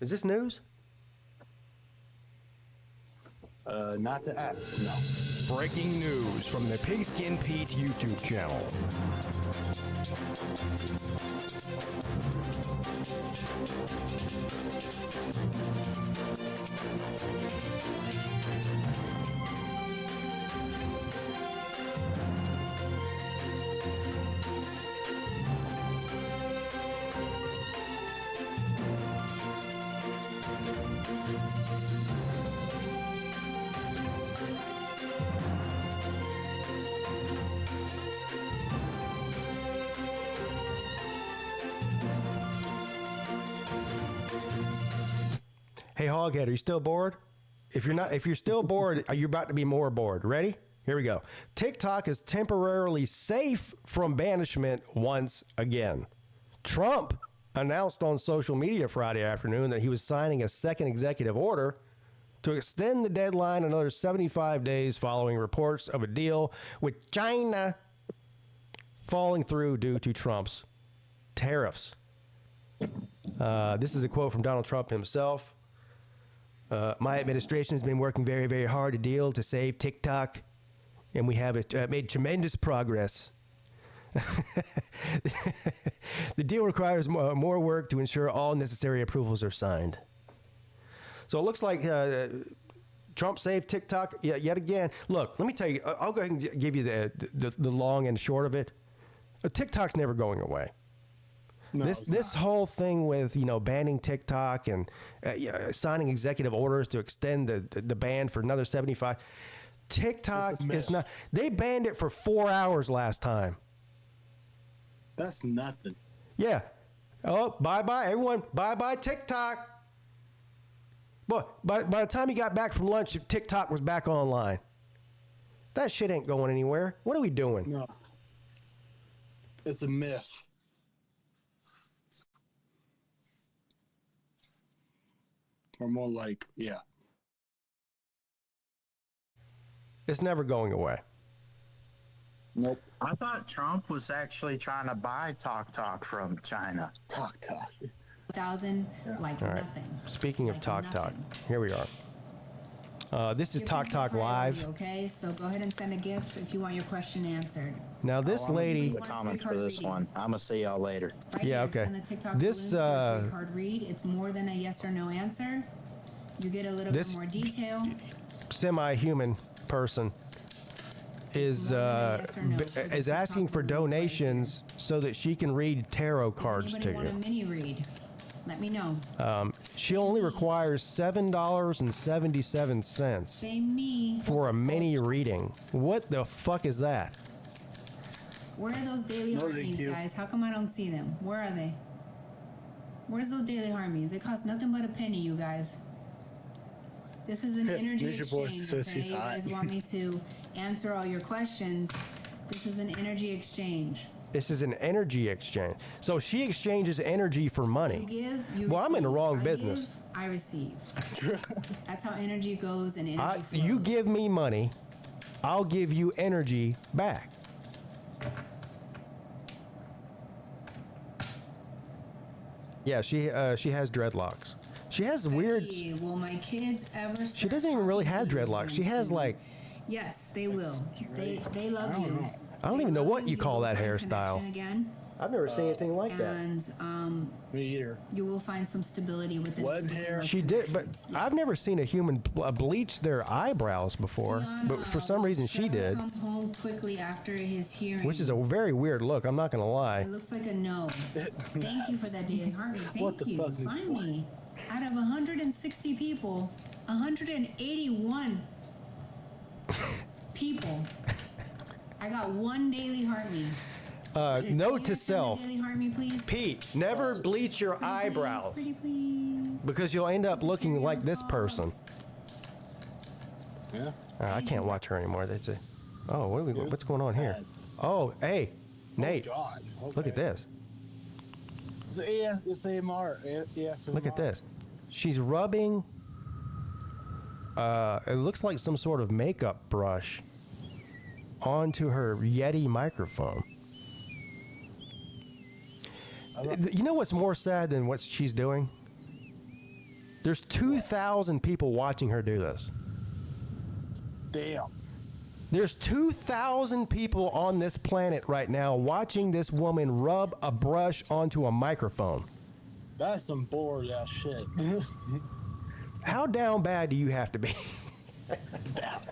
Is this news? Not the app, no. Breaking news from the Pigskin Pete YouTube channel. Hey, Hoghead, are you still bored? If you're still bored, you're about to be more bored. Ready? Here we go. TikTok is temporarily safe from banishment once again. Trump announced on social media Friday afternoon that he was signing a second executive order to extend the deadline another 75 days following reports of a deal with China falling through due to Trump's tariffs. This is a quote from Donald Trump himself. My administration has been working very, very hard to save TikTok, and we have made tremendous progress. The deal requires more work to ensure all necessary approvals are signed. So it looks like Trump saved TikTok yet again. Look, let me tell you, I'll go ahead and give you the long and short of it. TikTok's never going away. No, this whole thing with banning TikTok and signing executive orders to extend the ban for another 75. TikTok is not. They banned it for 4 hours last time. That's nothing. Yeah. Oh, bye everyone. Bye TikTok. But by the time he got back from lunch, TikTok was back online. That shit ain't going anywhere. What are we doing? No. It's a myth. Or more like, yeah. It's never going away. Nope. I thought Trump was actually trying to buy TokTok from China. TokTok. 1,000, like All right. nothing. Speaking of Like TokTok, nothing. here we are. This is Gift TokTok priority, Live. Okay, so go ahead and send a gift if you want your question answered. Now this lady. The comments for this one. I'm gonna see y'all later. Right Yeah, here, okay. send the TikTok This, balloons for a three-card read. It's more than a yes or no answer. You get a little bit This- more detail. Semi-human person is is asking for donations so that she can read tarot cards Does to anybody want a you. mini read? Let me know. She only requires $7.77 Say me. for a mini reading. What the fuck is that? Where are those daily No, thank harmonies, you. guys? How come I don't see them? Where are they? Where's those daily harmonies? It costs nothing but a penny, you guys. This is an energy Use your voice exchange. so Okay? she's You hot. guys want me to answer all your questions? This is an energy exchange. This is an energy exchange. So she exchanges energy for You money. give, you Well, I'm in the receive. wrong I business. give, I receive. That's how energy goes and energy flows. You give me money, I'll give you energy back. Yeah, she has dreadlocks. She has weird. Hey, will my kids ever? She doesn't even really have start talking dreadlocks. to She you has soon? like. Yes, they will. They love you. I don't even know what you call that Find hairstyle. connection again, I've never seen anything like that. and Me either. you will find some stability within. Web within hair. those She did, but connections. I've never seen a human bleach their eyebrows before. But for some reason, she Trevor did, Come home quickly after his hearing. which is a very weird look. I'm not gonna lie. It looks like a no. Thank you for that daily heartbeat. Thank What the you. fuck is- Finally, out of 160 people, 181 people. I got one daily heartbeat. Note to self: Daily heartbeat, please. Pete, never bleach your eyebrows Pretty please. because you'll end up looking like this person. Yeah. I can't watch her anymore. That's it. Oh, what's going on here? sad. Oh, hey, Nate, God. look at this. It's AMR. Yes. Look at this. She's rubbing it looks like some sort of makeup brush onto her Yeti microphone. You know what's more sad than what she's doing? There's 2,000 people watching her do this. Damn. There's 2,000 people on this planet right now watching this woman rub a brush onto a microphone. That's some bored ass shit. How down bad do you have to be?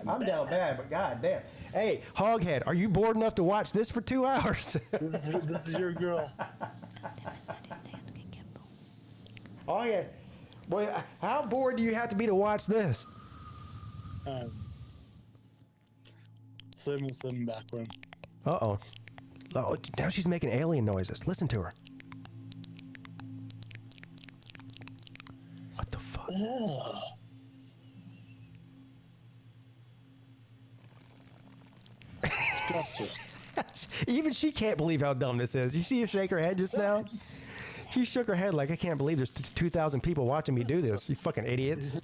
I'm down bad, but goddamn. Hey, Hoghead, are you bored enough to watch this for 2 hours? This is your girl. Hoghead, boy, how bored do you have to be to watch this? Slim backward. Uh-oh. Oh, now she's making alien noises. Listen to her. What the fuck? Even she can't believe how dumb this is. You see her shake her head just now? She shook her head like, I can't believe there's 2,000 people watching me do this. You fucking idiots.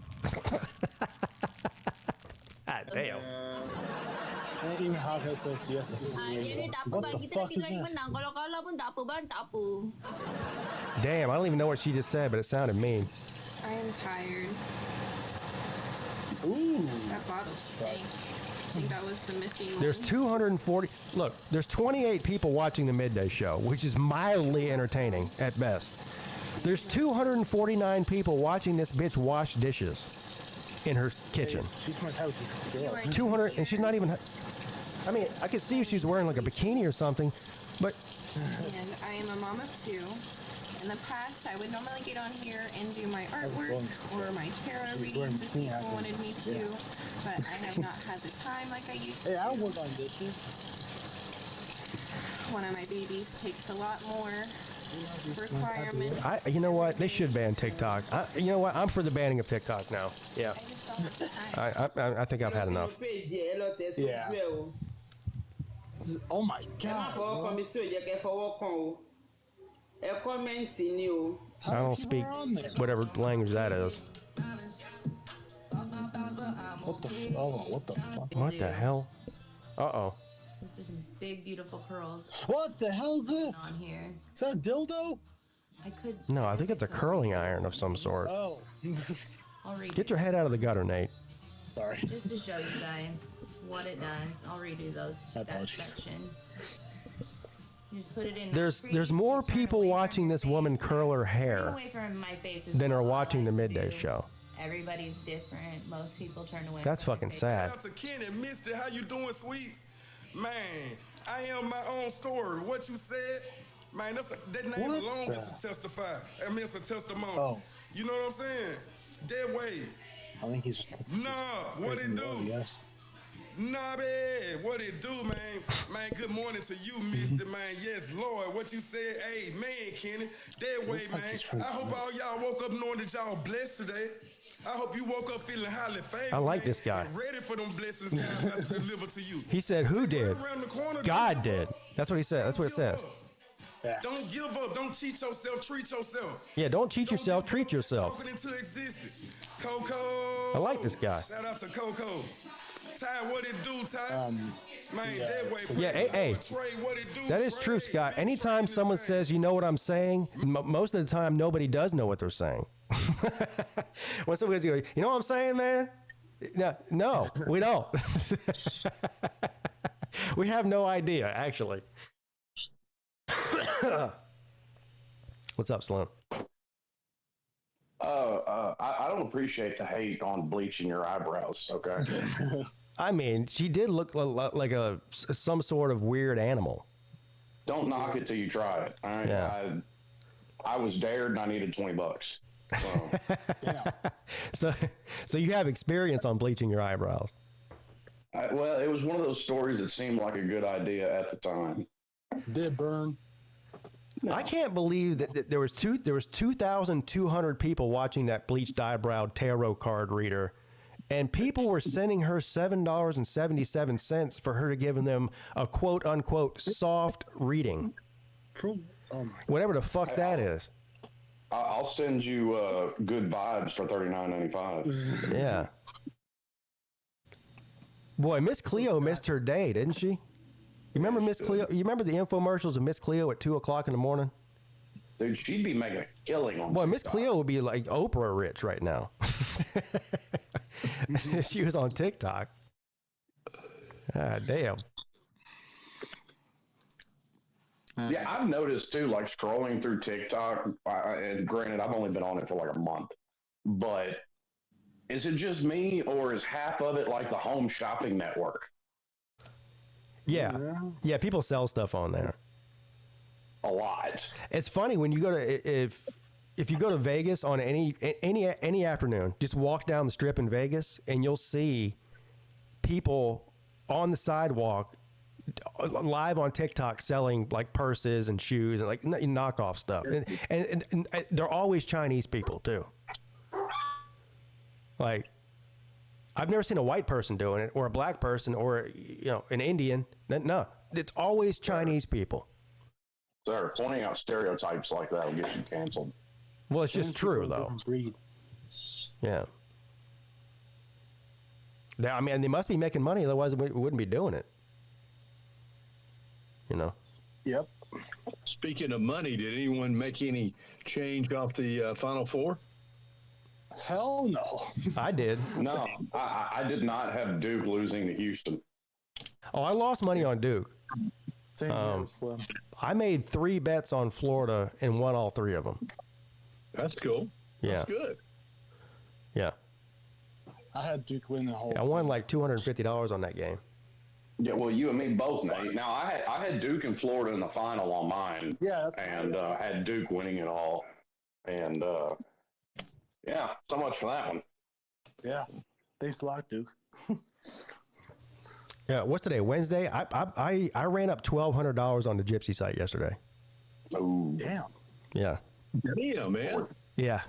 God damn. Even Hoghead says yes. What the fuck is this? Damn, I don't even know what she just said, but it sounded mean. I am tired. Ooh. That bottle stank. I think that was the missing one. There's 240. Look, there's 28 people watching the Midday Show, which is mildly entertaining at best. There's 249 people watching this bitch wash dishes in her kitchen. She's my house. 200, and she's not even. I mean, I could see if she's wearing like a bikini or something, but. And I am a mom of two. In the past, I would normally get on here and do my artwork or my tarot readings if people wanted me to, but I have not had the time like I used to. Hey, I work on dishes. One of my babies takes a lot more requirements. You know what? They should ban TikTok. You know what? I'm for the banning of TikTok now. Yeah. I think I've had enough. Yeah. Oh my God. I don't speak whatever language that is. What the fuck? What the hell? Uh-oh. This is some big, beautiful curls. What the hell is this? On here. Is that a dildo? I could. No, I think it's a curling iron of some sort. Oh. I'll read Get your head out of the gutter, Nate. Sorry. Just to show you guys what it does. I'll redo that section. You just put it in. There's more people watching this woman curl her hair away from my face than are watching the Midday Show. Everybody's different. Most people turn away. That's fucking sad. Shout out to Kenny, Misty, how you doing, sweets? Man, I am my own story. What you said, man, that name alone is to testify. I mean, it's a testimony. Oh. You know what I'm saying? That way. I think he's just. Nah, what it do? Yes. Nah, man, what it do, man? Man, good morning to you, Misty, man. Yes, Lord, what you said, hey, man, Kenny. That way, man. I hope all y'all woke up knowing that y'all blessed today. I hope you woke up feeling highly favored. I like this guy. Ready for them blessings God deliver to you. He said, who did? God did. That's what he said. That's what it says. Don't give up. Don't cheat yourself. Treat yourself. Yeah, don't cheat yourself. Treat yourself. Talking into existence. Coco. I like this guy. Shout out to Coco. Ty, what it do, Ty? Man, that way. Yeah, hey. That is true, Scott. Anytime someone says, you know what I'm saying, most of the time, nobody does know what they're saying. When somebody's going, you know what I'm saying, man? No, we don't. We have no idea, actually. What's up, Slim? I don't appreciate the hate on bleaching your eyebrows, okay? I mean, she did look like some sort of weird animal. Don't knock it till you try it. All right? Yeah. I was dared and I needed $20. So you have experience on bleaching your eyebrows. Well, it was one of those stories that seemed like a good idea at the time. Did burn. No. I can't believe that there was 2,200 people watching that bleached eyebrow tarot card reader, and people were sending her $7.77 for her to give them a quote unquote soft reading. Whatever the fuck that is. I'll send you good vibes for $39.95. Yeah. Boy, Miss Cleo missed her day, didn't she? You remember Miss Cleo? You remember the infomercials of Miss Cleo at 2:00 in the morning? Dude, she'd be making a killing on Boy, Miss Cleo would be like Oprah rich right now. She was on TikTok. Ah, damn. Yeah, I've noticed too, like scrolling through TikTok, and granted, I've only been on it for like a month, but is it just me or is half of it like the home shopping network? Yeah, people sell stuff on there. A lot. It's funny when you go to if you go to Vegas on any afternoon, just walk down the strip in Vegas and you'll see people on the sidewalk live on TikTok selling like purses and shoes and like knockoff stuff. And they're always Chinese people too. Like, I've never seen a white person doing it or a black person or, an Indian. No, it's always Chinese people. Sir, pointing out stereotypes like that will get you canceled. Well, it's just true, though. Yeah. I mean, they must be making money, otherwise we wouldn't be doing it. Yep. Speaking of money, did anyone make any change off the Final Four? Hell no. I did. No, I did not have Duke losing to Houston. Oh, I lost money on Duke. Same here, Slim. I made 3 bets on Florida and won all 3 of them. That's cool. Yeah. That's good. Yeah. I had Duke win the whole. I won like $250 on that game. Yeah, well, you and me both, Nate. Now, I had Duke and Florida in the final on mine. Yeah. And had Duke winning it all. And, yeah, so much for that one. Yeah. Thanks a lot, Duke. Yeah, what's today? Wednesday? I ran up $1,200 on the Gypsy site yesterday. Oh, damn. Yeah. Damn, man. Yeah.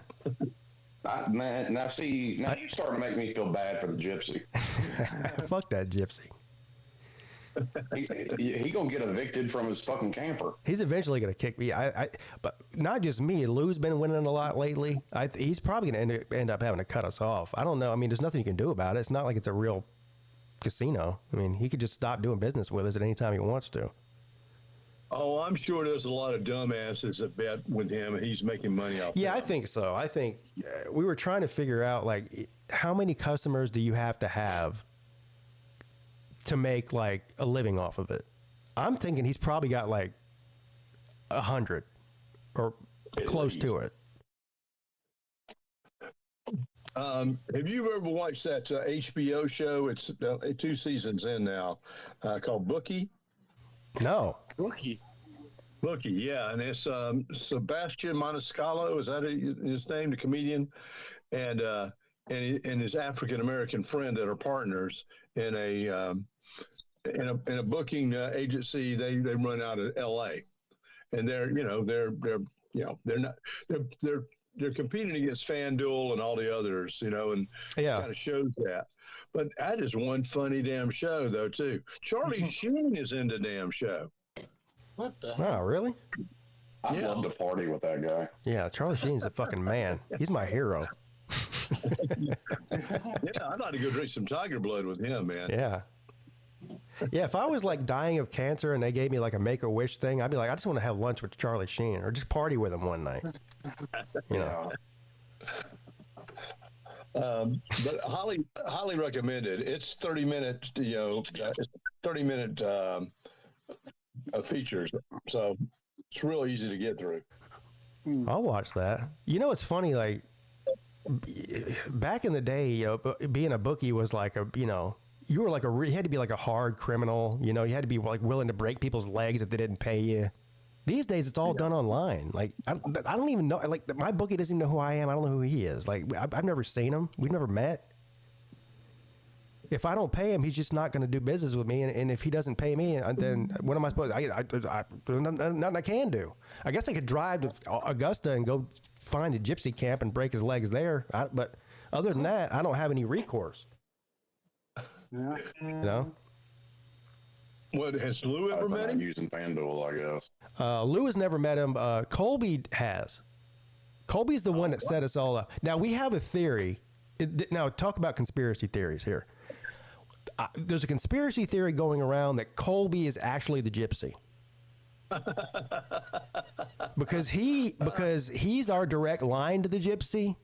Now you're starting to make me feel bad for the Gypsy. Fuck that Gypsy. He gonna get evicted from his fucking camper. He's eventually gonna kick me. But not just me. Lou's been winning a lot lately. He's probably gonna end up having to cut us off. I don't know. I mean, there's nothing you can do about it. It's not like it's a real casino. I mean, he could just stop doing business with us at any time he wants to. Oh, I'm sure there's a lot of dumbasses that bet with him, and he's making money off. Yeah, I think so. I think we were trying to figure out like how many customers do you have to make like a living off of it. I'm thinking he's probably got like 100 or close to it. Have you ever watched that HBO show? It's 2 seasons in now, called Bookie. No. Bookie, yeah, and it's Sebastian Maniscalco. Is that his name? The comedian, and his African American friend that are partners in a booking agency. They run out of L.A. and they're competing against FanDuel and all the others, and kind of shows that. But that is one funny damn show, though, too. Charlie Sheen is in the damn show. What the? Oh, really? I'd love to party with that guy. Yeah, Charlie Sheen's a fucking man. He's my hero. Yeah, I'd like to go drink some tiger blood with him, man. Yeah. Yeah, if I was like dying of cancer and they gave me like a Make-A-Wish thing, I'd be like, I just want to have lunch with Charlie Sheen or just party with him one night. But highly recommended. It's 30 minutes, 30 minute features. So it's real easy to get through. I'll watch that. It's funny, like back in the day, being a bookie was like you were like you had to be like a hard criminal, you had to be like willing to break people's legs if they didn't pay you. These days, it's all done online. Like, I don't even know. Like, my bookie doesn't even know who I am. I don't know who he is. Like, I've never seen him. We've never met. If I don't pay him, he's just not going to do business with me. And if he doesn't pay me, then what am I supposed to do? Nothing I can do. I guess I could drive to Augusta and go find a gypsy camp and break his legs there. But other than that, I don't have any recourse. Yeah. What, has Lou ever met him? Using FanDuel, I guess. Lou has never met him. Colby has. Colby's the one that set us all up. Now, we have a theory. Now, talk about conspiracy theories here. there's a conspiracy theory going around that Colby is actually the gypsy. because he's our direct line to the gypsy.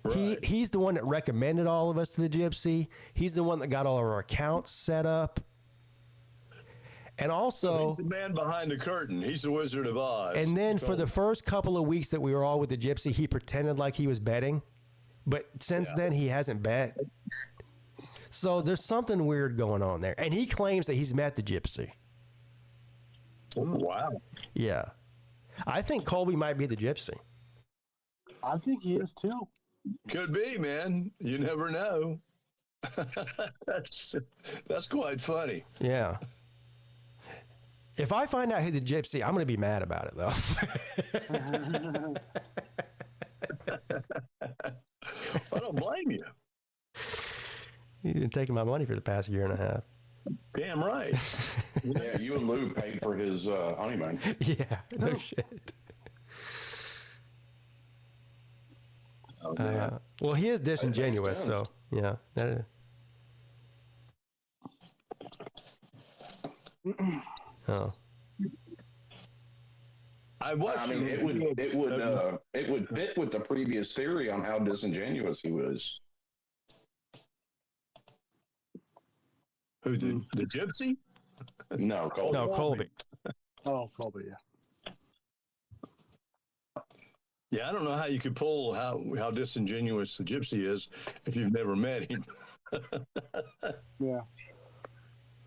Right. He's the one that recommended all of us to the gypsy. He's the one that got all of our accounts set up. And also, he's the man behind the curtain. He's the Wizard of Oz. And then for the first couple of weeks that we were all with the gypsy, he pretended like he was betting. But since then, he hasn't bet. So there's something weird going on there. And he claims that he's met the gypsy. Oh, wow. Yeah. I think Colby might be the gypsy. I think he is too. Could be, man. You never know. That's quite funny. Yeah. If I find out he's the gypsy, I'm going to be mad about it, though. I don't blame you. You've been taking my money for the past year and a half. Damn right. Yeah, you and Lou paid for his honeymoon. Yeah, no shit. Well, he is disingenuous, so yeah. Oh. I mean, it would fit with the previous theory on how disingenuous he was. Who did the gypsy? No, Colby. No, Colby. Oh, Colby, yeah. Yeah, I don't know how you could pull how disingenuous the gypsy is if you've never met him. Yeah.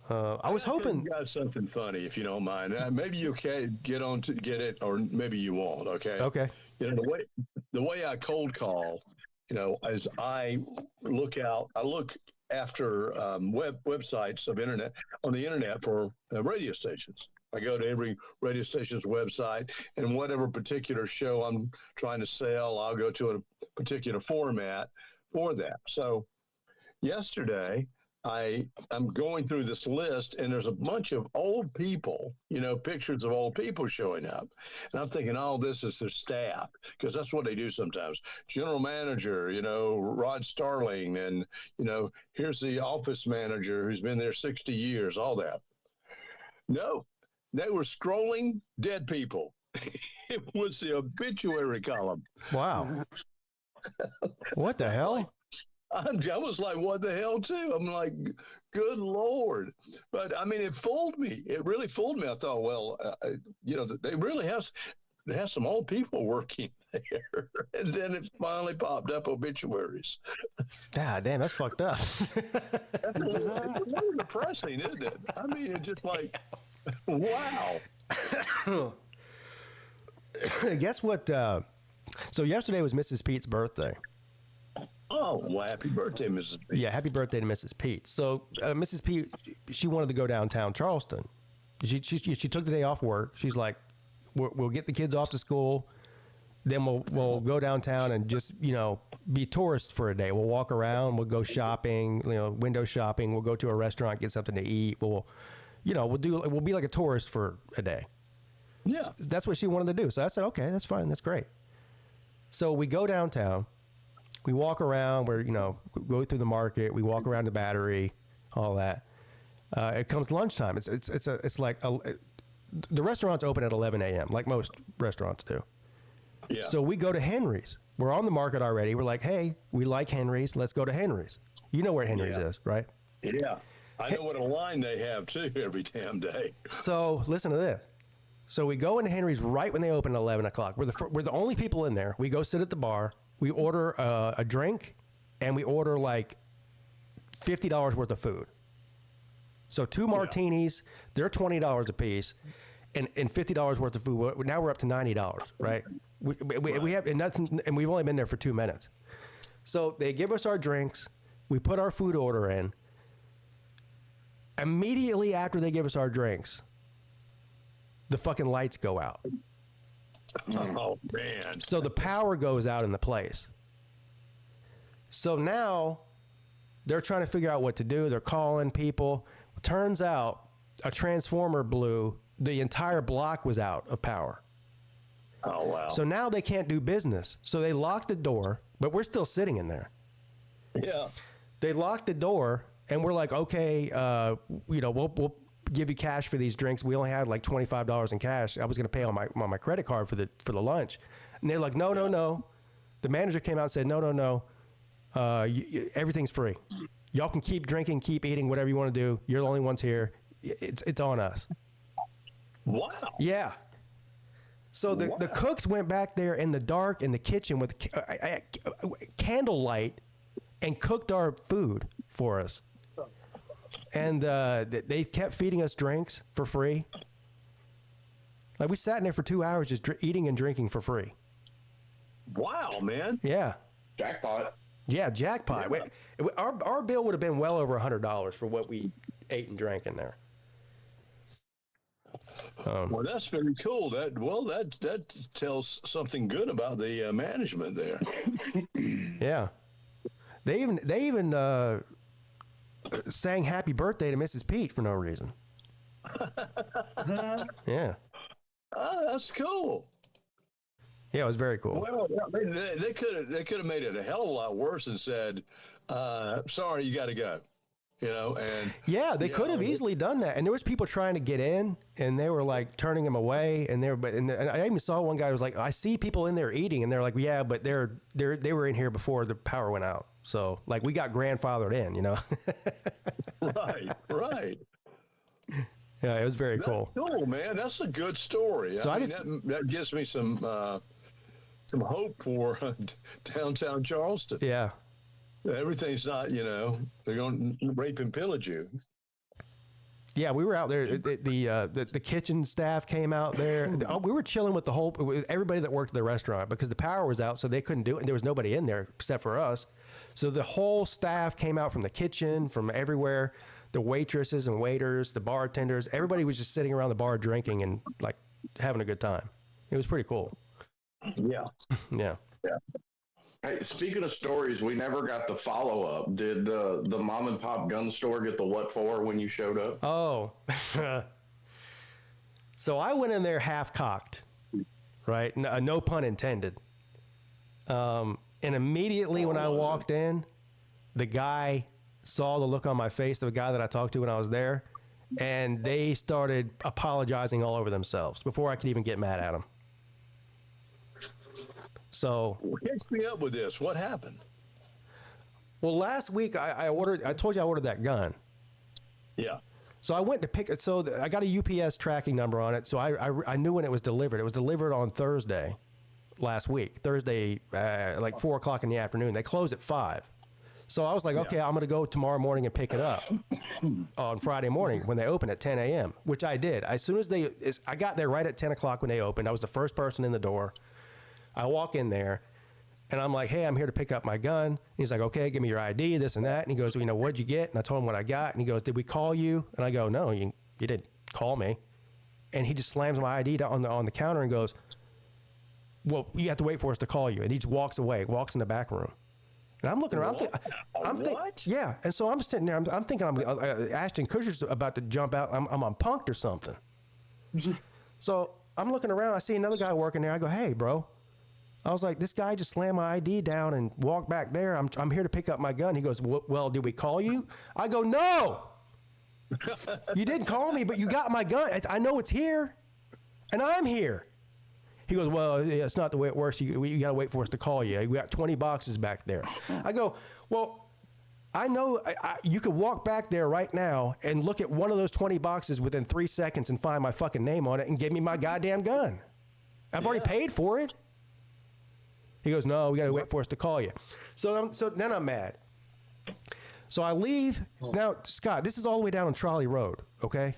I was hoping you got something funny, if you don't mind. Maybe you can get it, or maybe you won't. Okay. Okay. You know, the way I cold call, as I look after websites on the internet for radio stations. I go to every radio station's website, and whatever particular show I'm trying to sell, I'll go to a particular format for that. So yesterday, I'm going through this list, and there's a bunch of old people, pictures of old people showing up. And I'm thinking, oh, this is their staff, because that's what they do sometimes. General manager, Rod Starling, and, here's the office manager who's been there 60 years, all that. No, they were scrolling dead people. It was the obituary column. Wow. What the hell? I was like, what the hell, too? I'm like, good Lord. But, I mean, it fooled me. It really fooled me. I thought, well, they really have some old people working there. And then it finally popped up obituaries. God damn, that's fucked up. It's a little depressing, isn't it? I mean, it's just like, wow. Guess what? So yesterday was Mrs. Pete's birthday. Oh, well, happy birthday, Mrs. Peete. Yeah, happy birthday to Mrs. Peete. So Mrs. Peete, she wanted to go downtown Charleston. She took the day off work. She's like, we'll get the kids off to school, then we'll go downtown and just be tourists for a day. We'll walk around. We'll go shopping. Window shopping. We'll go to a restaurant, get something to eat. We'll be like a tourist for a day. Yeah, that's what she wanted to do. So I said, okay, that's fine. That's great. So we go downtown. We walk around, go through the market. We walk around the Battery, all that. It comes lunchtime. It's like the restaurants open at 11 a.m. like most restaurants do. Yeah. So we go to Henry's. We're on the market already. We're like, hey, we like Henry's. Let's go to Henry's. You know where Henry's is, right? Yeah. I know what a line they have, too, every damn day. So listen to this. So we go into Henry's right when they open at 11 o'clock. We're the only people in there. We go sit at the bar. We order a drink, and we order like $50 worth of food. So 2 martinis, they're $20 a piece, and $50 worth of food. Now we're up to $90, right? We have nothing, and we've only been there for 2 minutes. So they give us our drinks. We put our food order in. Immediately after they give us our drinks, the fucking lights go out. Oh, man. So the power goes out in the place. So now they're trying to figure out what to do. They're calling people. Turns out a transformer blew. The entire block was out of power. Oh, wow. So now they can't do business. So they lock the door, but we're still sitting in there. Yeah. They lock the door, And we're like, okay, we'll give you cash for these drinks. We only had like $25 in cash. I was going to pay on my credit card for the lunch. And they're like, no. The manager came out and said, no. Everything's free. Y'all can keep drinking, keep eating, whatever you want to do. You're the only ones here. It's on us. Wow. Yeah. So the cooks went back there in the dark in the kitchen with candlelight and cooked our food for us. And they kept feeding us drinks for free. Like we sat in there for 2 hours just eating and drinking for free. Wow, man. Yeah. Jackpot. Yeah, jackpot. Yeah. Our bill would have been well over $100 for what we ate and drank in there. Well, that's very cool. That tells something good about the management there. Yeah. They even sang happy birthday to Mrs. Peete for no reason. Yeah. That's cool. Yeah, it was very cool. Well, they could have made it a hell of a lot worse and said, "Sorry, you got to go." And yeah, they could have easily done that. And there was people trying to get in, and they were like turning them away. And and I even saw one guy who was like, "I see people in there eating," and they're like, "Yeah, but they were in here before the power went out, so like we got grandfathered in, Right. Yeah, it was very cool. Cool, man. That's a good story. So that gives me some hope for downtown Charleston. Yeah. Everything's not, they're going to rape and pillage you. Yeah, we were out there. The kitchen staff came out there. We were chilling with with everybody that worked at the restaurant because the power was out, so they couldn't do it. And there was nobody in there except for us. So the whole staff came out from the kitchen, from everywhere. The waitresses and waiters, the bartenders, everybody was just sitting around the bar drinking and like having a good time. It was pretty cool. Yeah. Yeah. Hey, speaking of stories, we never got the follow up. Did the mom and pop gun store get the what for when you showed up? Oh, so I went in there half cocked, right? No pun intended. And immediately when I walked in, the guy saw the look on my face, the guy that I talked to when I was there, and they started apologizing all over themselves before I could even get mad at them. So catch me up with this. What happened? Well, last week I told you I ordered that gun. Yeah. So I went to pick it. So I got a UPS tracking number on it. So I knew when it was delivered. It was delivered on Thursday last week. Thursday, like 4:00 in the afternoon. They close at 5. So I was like, okay, I'm going to go tomorrow morning and pick it up on Friday morning when they open at 10 a.m., which I did. As soon as I got there right at 10 o'clock when they opened. I was the first person in the door. I walk in there and I'm like, hey, I'm here to pick up my gun. And he's like, okay, give me your ID, this and that. And he goes, well, what'd you get? And I told him what I got. And he goes, did we call you? And I go, no, you didn't call me. And he just slams my ID down on the counter and goes, well, you have to wait for us to call you. And he just walks away, walks in the back room. And I'm looking around. Yeah. And so I'm sitting there. I'm thinking Ashton Kutcher's about to jump out. I'm on punked or something. So I'm looking around. I see another guy working there. I go, hey, bro. I was like, this guy just slammed my ID down and walked back there. I'm here to pick up my gun. He goes, well, did we call you? I go, no. You didn't call me, but you got my gun. I know it's here, and I'm here. He goes, well, it's not the way it works. You got to wait for us to call you. We got 20 boxes back there. I go, well, I know you could walk back there right now and look at one of those 20 boxes within 3 seconds and find my fucking name on it and give me my goddamn gun. I've already paid for it. He goes, no, we got to wait for us to call you. So then I'm mad. So I leave. Now, Scott, this is all the way down on Trolley Road, okay?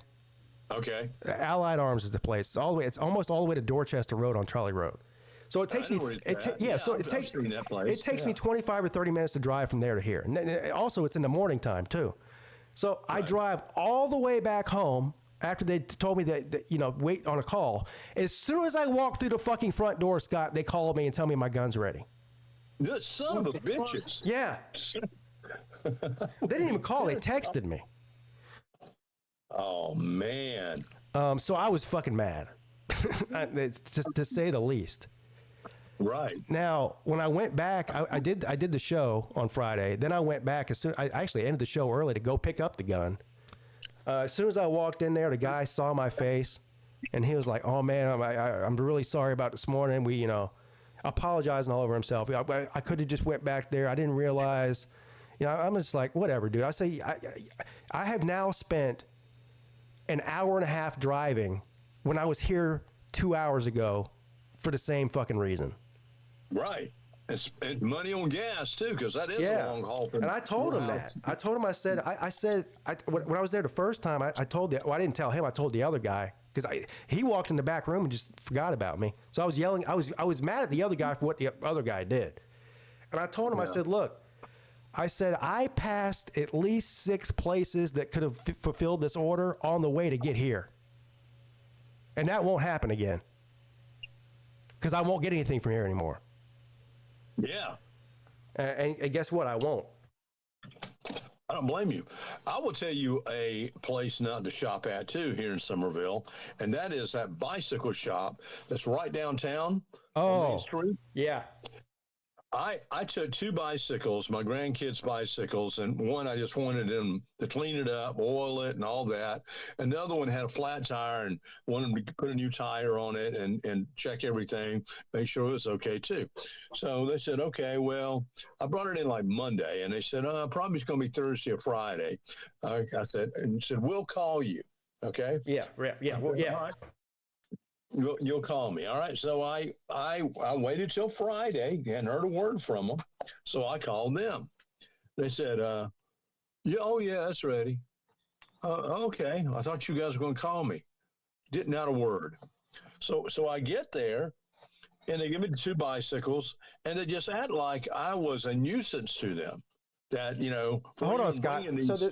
Okay. Allied Arms is the place. It's almost all the way to Dorchester Road on Trolley Road. So it takes me. It takes me 25 or 30 minutes to drive from there to here. And also, it's in the morning time too. So I drive all the way back home after they told me that wait on a call. As soon as I walk through the fucking front door, Scott, they call me and tell me my gun's ready. Good son of a bitches. Yeah. They didn't even call. They texted me. Oh, man. So I was fucking mad, to say the least. Right. Now, when I went back, I did the show on Friday. Then I went back I actually ended the show early to go pick up the gun. As soon as I walked in there, the guy saw my face, and he was like, "Oh man, I'm really sorry about this morning." We, apologizing all over himself. I could have just went back there. I didn't realize. I'm just like, whatever, dude. I have now spent an hour and a half driving when I was here 2 hours ago for the same fucking reason. Right. It's money on gas too, because that is a long haul. And I told him that. I told him, I said, when I was there the first time, I told I didn't tell him, I told the other guy, because he walked in the back room and just forgot about me. So I was yelling, I was mad at the other guy for what the other guy did. And I told him, I said, look, I passed at least 6 places that could have fulfilled this order on the way to get here. And that won't happen again. Because I won't get anything from here anymore. Yeah. And guess what? I won't. I don't blame you. I will tell you a place not to shop at, too, here in Somerville, and that is that bicycle shop that's right downtown on Main Street. Yeah. I took 2 bicycles, my grandkids' bicycles, and one I just wanted them to clean it up, oil it, and all that. And the other one had a flat tire and wanted them to put a new tire on it and check everything, make sure it was okay too. So they said, okay, well, I brought it in like Monday, and they said, probably it's going to be Thursday or Friday. I said, we'll call you. Okay. Yeah. Yeah. Well, yeah. All right. You'll call me. All right. So I waited till Friday, hadn't heard a word from them. So I called them. They said, yeah, that's ready. Okay. I thought you guys were going to call me. Didn't have a word. So I get there and they give me the 2 bicycles and they just act like I was a nuisance to them. That, hold on, Scott.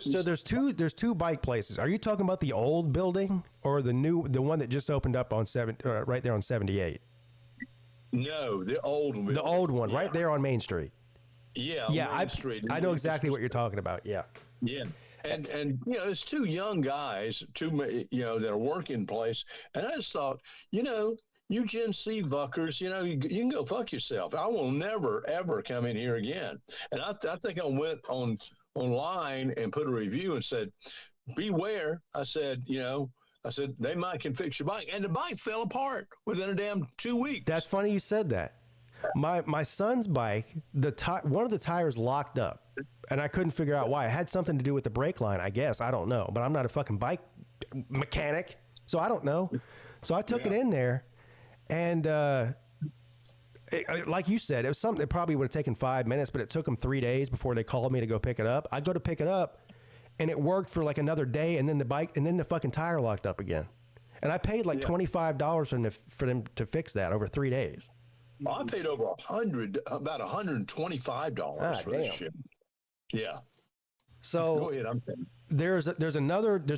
So there's two bike places. Are you talking about the old building or the one that just opened up on right there on 78? No, the old one. The old one, right there on Main Street. Yeah, Main Street. I know exactly what you're talking about. Yeah. Yeah. And it's 2 young guys, that are working place, and I just thought, you Gen Z fuckers, you can go fuck yourself. I will never, ever come in here again. And I think I went online and put a review and said, beware. I said, they might can fix your bike. And the bike fell apart within a damn 2 weeks. That's funny you said that. My son's bike, one of the tires locked up. And I couldn't figure out why. It had something to do with the brake line, I guess. I don't know. But I'm not a fucking bike mechanic, so I don't know. So I took it in there. And like you said, it was something that probably would have taken 5 minutes, but it took them 3 days before they called me to go pick it up. I go to pick it up, and it worked for like another day, and then the fucking tire locked up again. And I paid like $25 for them to fix that over 3 days. Well, I paid over about $125 for this shit. Yeah. So go ahead. there's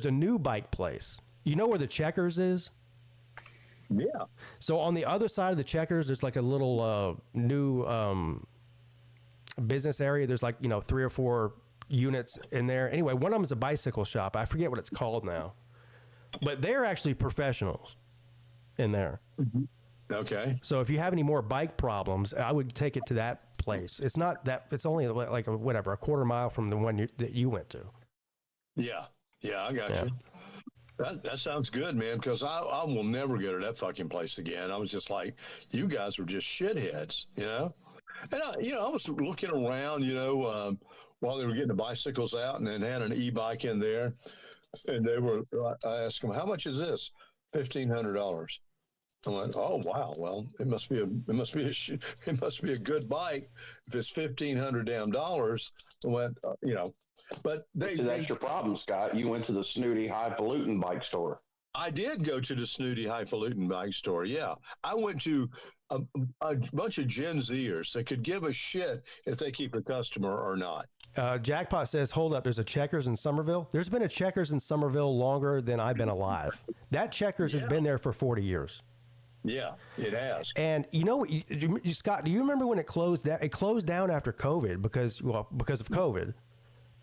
a new bike place. You know where the Checkers is? Yeah. So on the other side of the Checkers, there's like a little new business area. There's like 3 or 4 units in there. Anyway, one of them is a bicycle shop. I forget what it's called now, but they're actually professionals in there. Mm-hmm. Okay. So if you have any more bike problems, I would take it to that place. It's not that. It's only like a quarter mile from the one that you went to. Yeah. Yeah, I got you. That sounds good, man, because I will never go to that fucking place again. I was just like, you guys were just shitheads, And, I was looking around, while they were getting the bicycles out and then had an e-bike in there. And I asked them, how much is this? $1,500. I went, oh, wow. Well, it must be a good bike if it's $1,500 damn dollars. I went, But that's your problem, Scott. You went to the snooty, highfalutin bike store. I did go to the snooty, highfalutin bike store. Yeah, I went to a bunch of Gen Zers that could give a shit if they keep a customer or not. Jackpot says, hold up, there's a Checkers in Somerville. There's been a Checkers in Somerville longer than I've been alive. That Checkers has been there for 40 years. Yeah, it has. And Scott, do you remember when it closed down? It closed down after COVID because of COVID.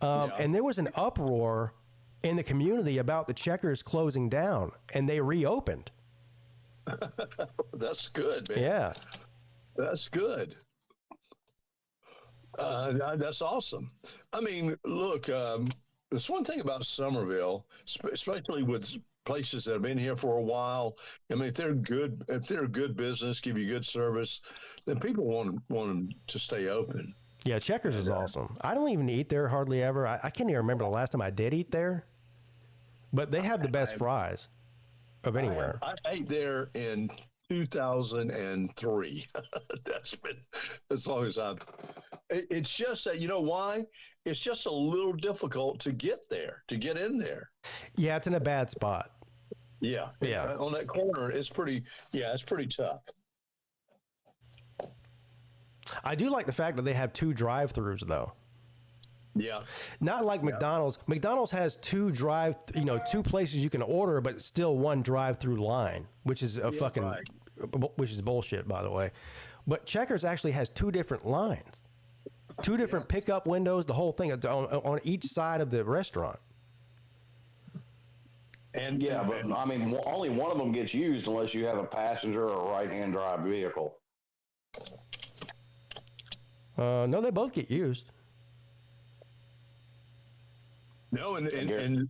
And there was an uproar in the community about the Checkers closing down, and they reopened. That's good, man. Yeah. That's good. That's awesome. I mean, look, there's one thing about Somerville, especially with places that have been here for a while. I mean, if they're a good business, give you good service, then people want them to stay open. Yeah, Checkers is awesome. I don't even eat there hardly ever. I can't even remember the last time I did eat there. But they have the best fries of anywhere. I ate there in 2003. That's been as long as I've. It's just that, you know why? It's just a little difficult to get there, to get in there. Yeah, it's in a bad spot. Yeah. Yeah. On that corner, it's pretty tough. I do like the fact that they have 2 drive-throughs, though. Yeah. Not like McDonald's. McDonald's has 2 2 places you can order, but still 1 drive-through line, which is which is bullshit, by the way. But Checkers actually has 2 different lines, 2 different pickup windows, the whole thing on each side of the restaurant. And but I mean, only one of them gets used unless you have a passenger or a right-hand drive vehicle. No, they both get used. No, and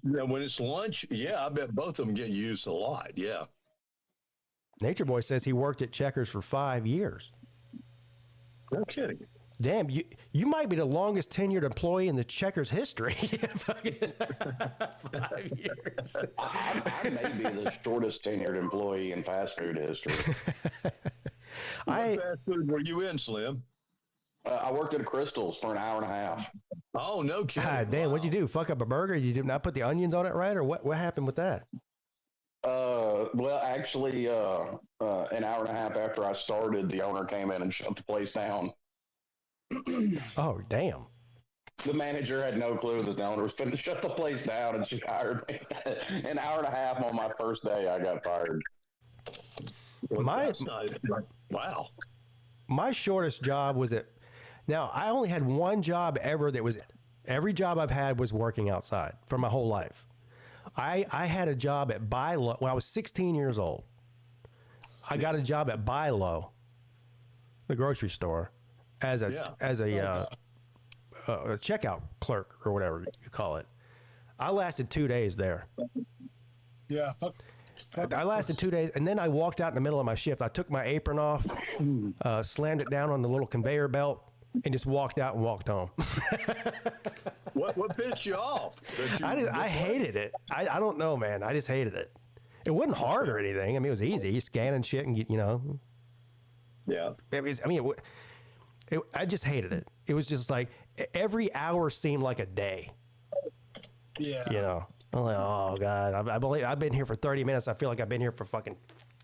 when it's lunch, I bet both of them get used a lot. Yeah. Nature Boy says he worked at Checkers for 5 years. No kidding. Damn, you might be the longest tenured employee in the Checkers history. 5 years. I may be the shortest tenured employee in fast food history. What fast food were you in, Slim? I worked at a Crystal's for an hour and a half. Oh, no kidding. God damn, what'd you do? Fuck up a burger? You did not put the onions on it right? Or what happened with that? Well, actually, an hour and a half after I started, the owner came in and shut the place down. Oh, damn. The manager had no clue that the owner was going to shut the place down, and she hired me. An hour and a half on my first day, I got fired. Wow. My shortest job was now, I only had one job ever that was, every job I've had was working outside for my whole life. I had a job at Buy Low when I was 16 years old. I got a job at Buy Low, the grocery store, as a checkout clerk or whatever you call it. I lasted 2 days there. Yeah, I lasted 2 days, and then I walked out in the middle of my shift. I took my apron off, slammed it down on the little conveyor belt, and just walked out and walked home. What pissed you off? I hated it. I don't know, man. I just hated it. It wasn't hard or anything. I mean, it was easy. Scanning shit and Yeah. It was. I mean, I just hated it. It was just like every hour seemed like a day. Yeah. I'm like, oh God, I've been here for 30 minutes. I feel like I've been here for fucking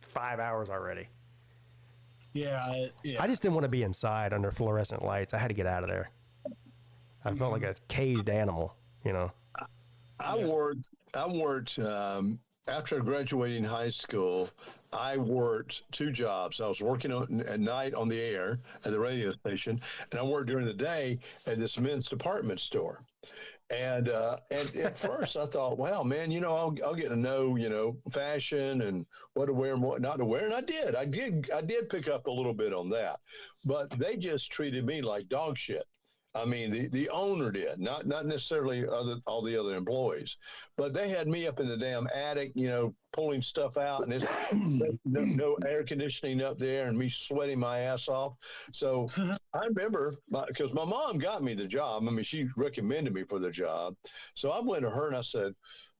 5 hours already. Yeah. I just didn't want to be inside under fluorescent lights. I had to get out of there. I felt like a caged animal, I worked after graduating high school. I worked 2 jobs. I was working at night on the air at the radio station, and I worked during the day at this men's department store. And at first I thought, wow, man, I'll get to know, fashion and what to wear and what not to wear. And I did pick up a little bit on that, but they just treated me like dog shit. I mean, the owner did, not necessarily all the other employees, but they had me up in the damn attic, pulling stuff out, and there's no air conditioning up there, and me sweating my ass off. So I remember, because my mom got me the job. I mean, she recommended me for the job. So I went to her and I said,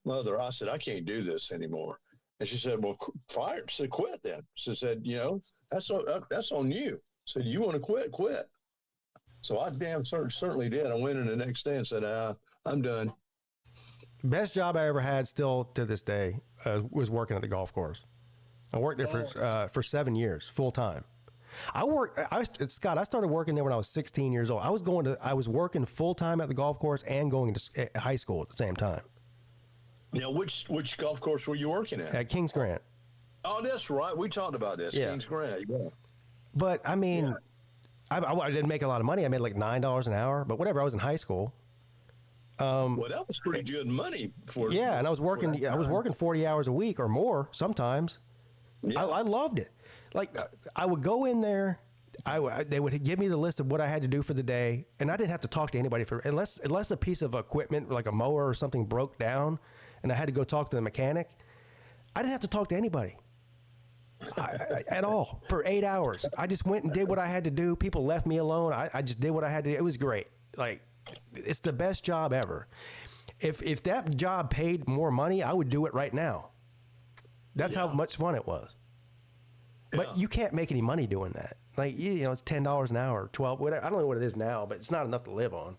Mother, I can't do this anymore. And she said, well, fire. She said, quit then. She said, that's on you. Said, you want to quit. So I certainly did. I went in the next day and said, I'm done. Best job I ever had still to this day was working at the golf course. I worked there for 7 years, full time. Scott, I started working there when I was 16 years old. I was working full time at the golf course and going to high school at the same time. Now, which golf course were you working at? At Kings Grant. Oh, that's right. We talked about this. Yeah. Kings Grant. Yeah. But I mean, I didn't make a lot of money. I made like $9 an hour, but whatever. I was in high school. Well, that was pretty good money for. Yeah, and I was working 40 hours a week or more sometimes. Yeah. I loved it. Like I would go in there. They would give me the list of what I had to do for the day, and I didn't have to talk to anybody unless a piece of equipment like a mower or something broke down, and I had to go talk to the mechanic. I didn't have to talk to anybody at all for 8 hours. I just went and did what I had to do. People left me alone. I just did what I had to do. It was great. Like, it's the best job ever. If that job paid more money, I would do it right now. That's how much fun it was. But you can't make any money doing that. Like, it's $10 an hour, 12, whatever. I don't know what it is now, but it's not enough to live on.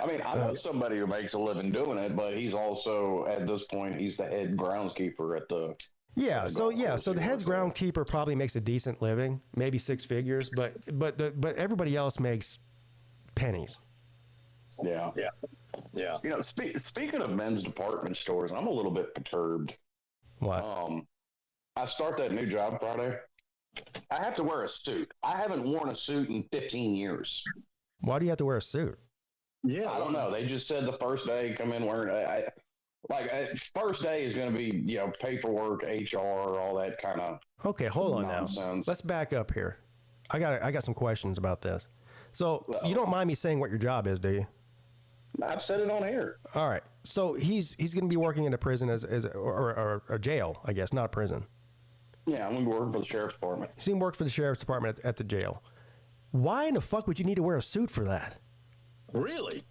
I mean, I know somebody who makes a living doing it, but he's also, at this point, he's the head groundskeeper at the... So the head groundskeeper probably makes a decent living, maybe 6 figures, but everybody else makes pennies. Yeah. Speaking of men's department stores, I'm a little bit perturbed. What? I start that new job Friday. I have to wear a suit. I haven't worn a suit in 15 years. Why do you have to wear a suit? Yeah, I don't know. They just said the first day, come in wearing. First day is going to be paperwork, HR, all that kind of. Okay, hold on nonsense. now. Let's back up here. I got some questions about this. So you don't mind me saying what your job is, do you? I've said it on air. All right. So he's going to be working in a prison or a jail, I guess, not a prison. Yeah, I'm going to be working for the sheriff's department. He's going to work for the sheriff's department at the jail. Why in the fuck would you need to wear a suit for that? Really?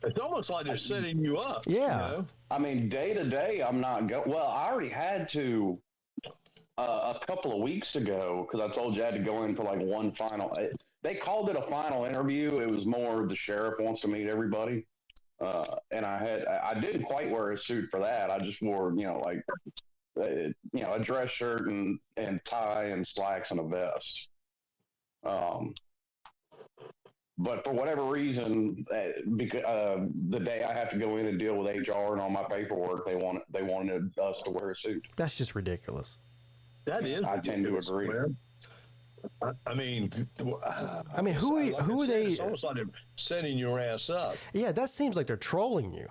It's almost like they're setting you up. Yeah. I mean, day to day, I'm not well, I already had to a couple of weeks ago because I told you I had to go in for like one final. They called it a final interview. It was more the sheriff wants to meet everybody. And I didn't quite wear a suit for that. I just wore, a dress shirt and tie and slacks and a vest. But for whatever reason, because the day I have to go in and deal with HR and all my paperwork, they wanted us to wear a suit. That's just ridiculous. That is. I tend to agree. I mean, who are they? It's almost like they're setting your ass up. Yeah, that seems like they're trolling you.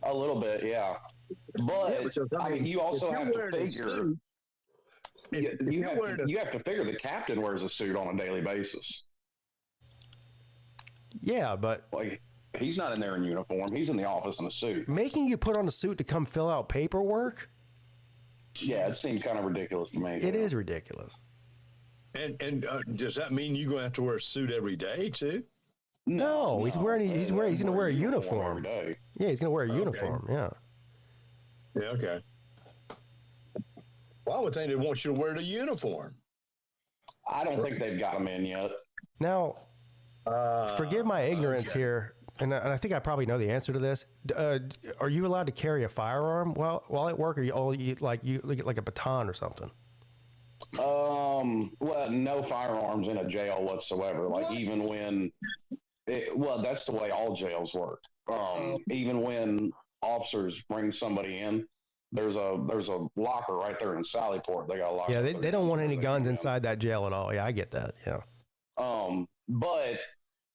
A little bit, yeah. But I mean, you also have to figure. You have to figure the captain wears a suit on a daily basis. Yeah, but he's not in there in uniform. He's in the office in a suit. Making you put on a suit to come fill out paperwork? Yeah, it seems kind of ridiculous to me. It is ridiculous. And does that mean you're going to have to wear a suit every day too? No, he's going to wear a uniform every day. Yeah, he's going to wear a uniform. Yeah. Yeah. Okay. Well, I would think they want you to wear the uniform. I don't think they've got them in yet. Now, forgive my ignorance here, and I think I probably know the answer to this. Are you allowed to carry a firearm while at work, or you get like a baton or something? Well, no firearms in a jail whatsoever. Like even when, that's the way all jails work. Even when officers bring somebody in, there's a locker right there in Sallyport. They got a locker. Yeah, they don't want any guns inside that jail at all. Yeah, I get that. Yeah. But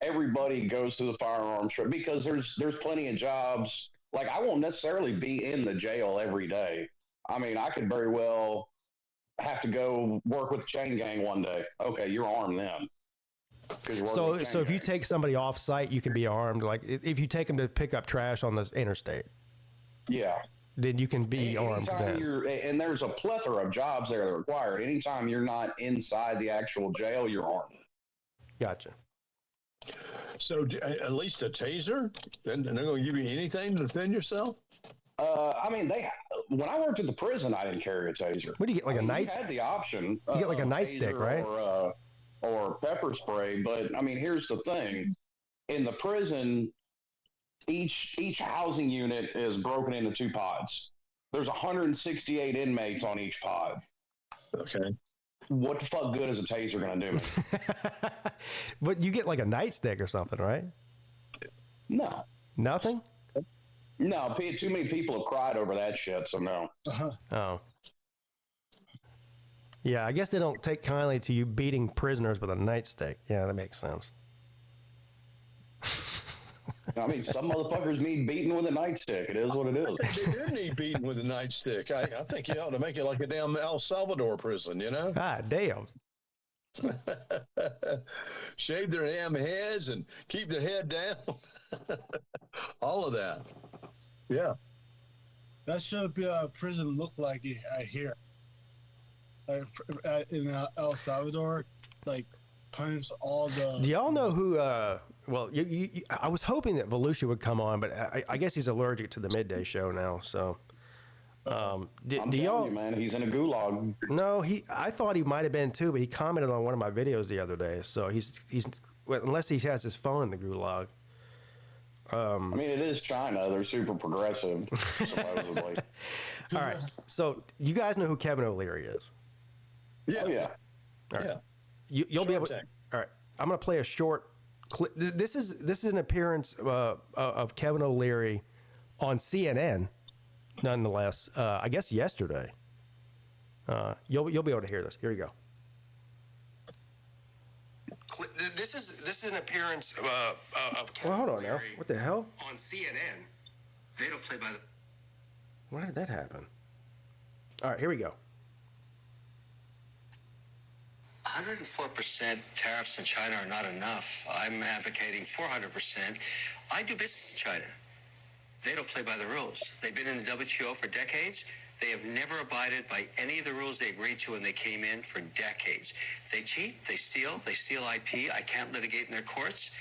everybody goes to the firearms show because there's plenty of jobs. Like I won't necessarily be in the jail every day. I mean, I could very well have to go work with the chain gang one day. Okay, you're armed then. So if you take somebody off site, you can be armed. Like if you take them to pick up trash on the interstate. Yeah. Then you can be armed then. And there's a plethora of jobs there that are required. Anytime you're not inside the actual jail, you're armed. Gotcha. So at least a taser? Then they're going to give you anything to defend yourself? I mean, when I worked at the prison, I didn't carry a taser. What do you get, like a night? You had the option. You get like a nightstick, right? Or pepper spray. But I mean, here's the thing: in the prison, each housing unit is broken into 2 pods. There's 168 inmates on each pod. Okay. What the fuck good is a taser going to do me? But you get like a nightstick or something, right? No. Nothing? No, too many people have cried over that shit, so no. Oh. Yeah, I guess they don't take kindly to you beating prisoners with a nightstick. Yeah, that makes sense. I mean, some motherfuckers need beating with a nightstick. It is what it is. I think they do need beating with a nightstick. I think you ought to make it like a damn El Salvador prison, you know? Ah, damn. Shave their damn heads and keep their head down. All of that. Yeah. That should be a prison look like I hear. Like in El Salvador, like punish all the. Do y'all know who? Well, I was hoping that Volusia would come on, but I guess he's allergic to the Midday show now. So, I'm do telling y'all? you, man, he's in a gulag. No, I thought he might have been too, but he commented on one of my videos the other day. So he's well, unless he has his phone in the gulag. I mean, it is China. They're super progressive, supposedly. All right. So you guys know who Kevin O'Leary is? Yeah. Oh, yeah. All right. Yeah. You'll be able. All right. I'm going to play a short clip. This is an appearance of Kevin O'Leary on CNN, nonetheless. I guess yesterday. You'll be able to hear this. Here you go. This is an appearance of Kevin Well, hold on now. O'Leary What the hell? on CNN. They don't play by the. Why did that happen? All right, here we go. 104% tariffs in China are not enough. I'm advocating 400%. I do business in China. They don't play by the rules. They've been in the WTO for decades. They have never abided by any of the rules they agreed to when they came in for decades. They cheat, they steal IP. I can't litigate in their courts.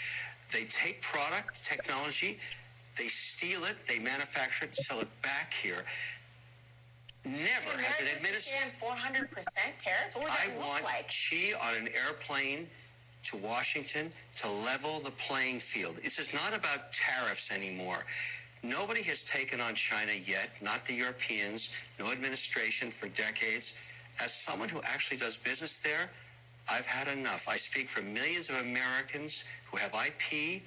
They take product, technology, they steal it, they manufacture it, sell it back here. Never has an administration 400% tariffs. What would that I look want like? Xi on an airplane to Washington to level the playing field. This is not about tariffs anymore. Nobody has taken on China yet, not the Europeans, no administration for decades. As someone who actually does business there, I've had enough. I speak for millions of Americans who have IP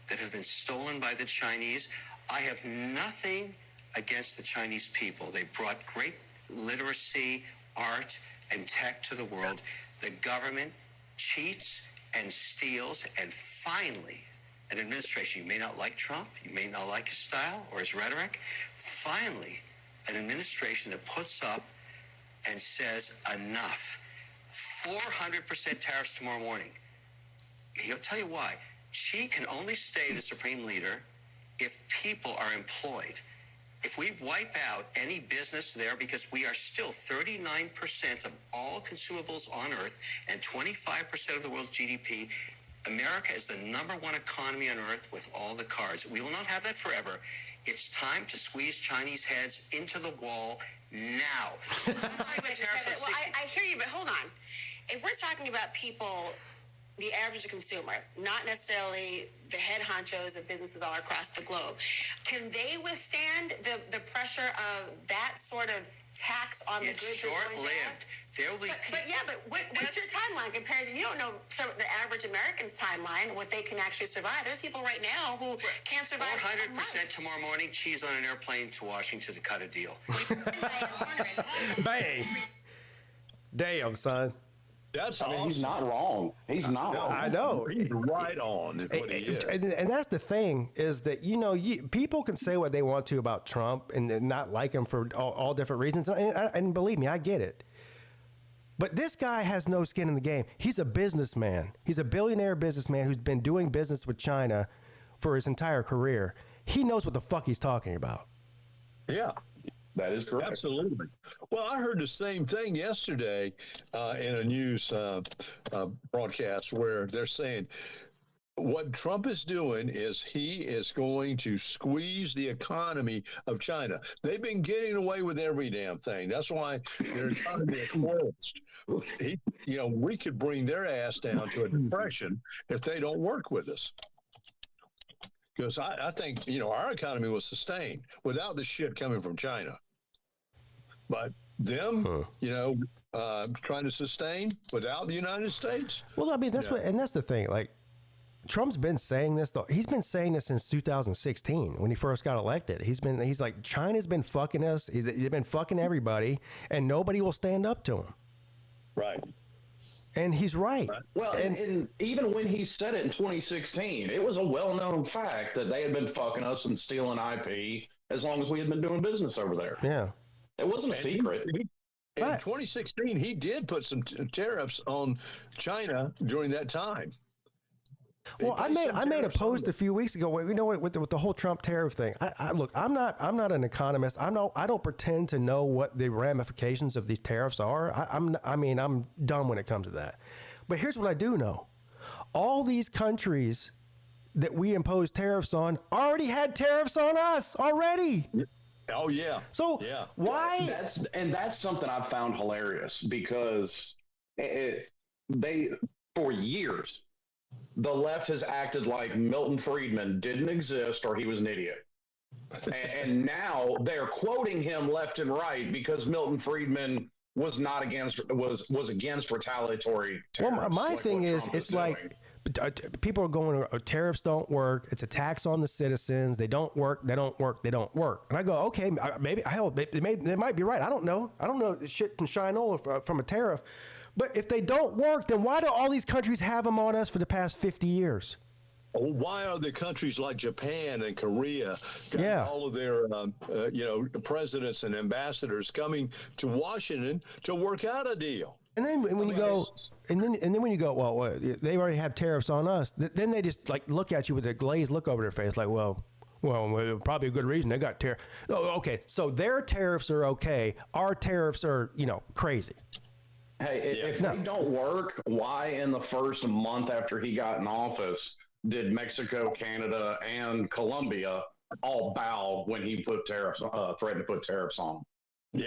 that have been stolen by the Chinese. I have nothing against the Chinese people. They brought great literacy, art, and tech to the world. The government cheats and steals, and finally, an administration, you may not like Trump, you may not like his style or his rhetoric, finally, an administration that puts up and says enough. 400% tariffs tomorrow morning. He'll tell you why. Xi can only stay the supreme leader if people are employed. If we wipe out any business there, because we are still 39% of all consumables on Earth and 25% of the world's GDP, America is the #1 economy on Earth with all the cards. We will not have that forever. It's time to squeeze Chinese heads into the wall now. Well, I hear you, but hold on. If we're talking about people, the average consumer, not necessarily the head honchos of businesses all across the globe, can they withstand the pressure of that sort of tax on the goods? It's short-lived. There will be but what's your timeline compared to, you don't know the average American's timeline, what they can actually survive. There's people right now who can't survive. 400% tomorrow morning, cheese on an airplane to Washington to cut a deal. Bang. Damn, son. That's awesome. He's not wrong. He's not wrong. I know. He's right on is what he is. And that's the thing is that, people can say what they want to about Trump and not like him for all different reasons. And believe me, I get it. But this guy has no skin in the game. He's a businessman. He's a billionaire businessman who's been doing business with China for his entire career. He knows what the fuck he's talking about. Yeah. That is correct. Absolutely. Well, I heard the same thing yesterday in a news broadcast where they're saying what Trump is doing is he is going to squeeze the economy of China. They've been getting away with every damn thing. That's why their economy is closed. We could bring their ass down to a depression if they don't work with us. Because I think, our economy was sustained without the shit coming from China. But them, trying to sustain without the United States. Well, I mean, that's that's the thing. Like, Trump's been saying this, though. He's been saying this since 2016 when he first got elected. He's like, China's been fucking us. They've been fucking everybody, and nobody will stand up to him. Right. And he's right. Well, and even when he said it in 2016, it was a well-known fact that they had been fucking us and stealing IP as long as we had been doing business over there. Yeah. It wasn't a secret. In 2016, he did put some tariffs on China during that time. Well, I made a post a few weeks ago. You know what, with the whole Trump tariff thing. Look, I'm not an economist. I don't pretend to know what the ramifications of these tariffs are. I'm dumb when it comes to that. But here's what I do know: all these countries that we impose tariffs on already had tariffs on us already. Oh yeah. So why? That's something I've found hilarious because they for years. The left has acted like Milton Friedman didn't exist or he was an idiot. and now they're quoting him left and right because Milton Friedman was not against retaliatory tariffs. Well, my thing is, it's like people are going, tariffs don't work. It's a tax on the citizens. They don't work. They don't work. They don't work. And I go, okay, maybe they might be right. I don't know. Shit can shine over from a tariff. But if they don't work, then why do all these countries have them on us for the past 50 years? Why are the countries like Japan and Korea, all of their, presidents and ambassadors coming to Washington to work out a deal? And then when you go, well, they already have tariffs on us. Then they just like look at you with a glazed look over their face, like, well, probably a good reason they got tariffs. Oh, okay, so their tariffs are okay. Our tariffs are, crazy. Hey, if they don't work, why in the first month after he got in office did Mexico, Canada, and Colombia all bow when he put threatened to put tariffs on them?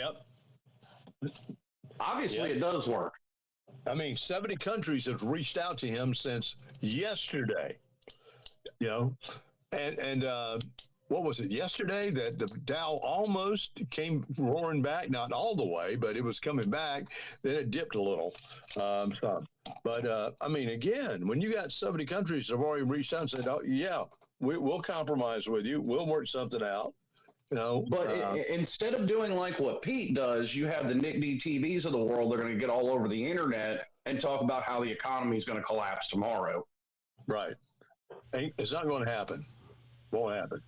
Yep. Obviously, it does work. I mean, 70 countries have reached out to him since yesterday. And what was it, yesterday that the Dow almost came roaring back, not all the way, but it was coming back. Then it dipped a little. But again, when you got 70 countries that have already reached out and said, oh, yeah, we'll compromise with you. We'll work something out. But instead of doing like what Peete does, you have the Nittany TVs of the world that are going to get all over the internet and talk about how the economy is going to collapse tomorrow. Right. It's not going to happen. Won't happen.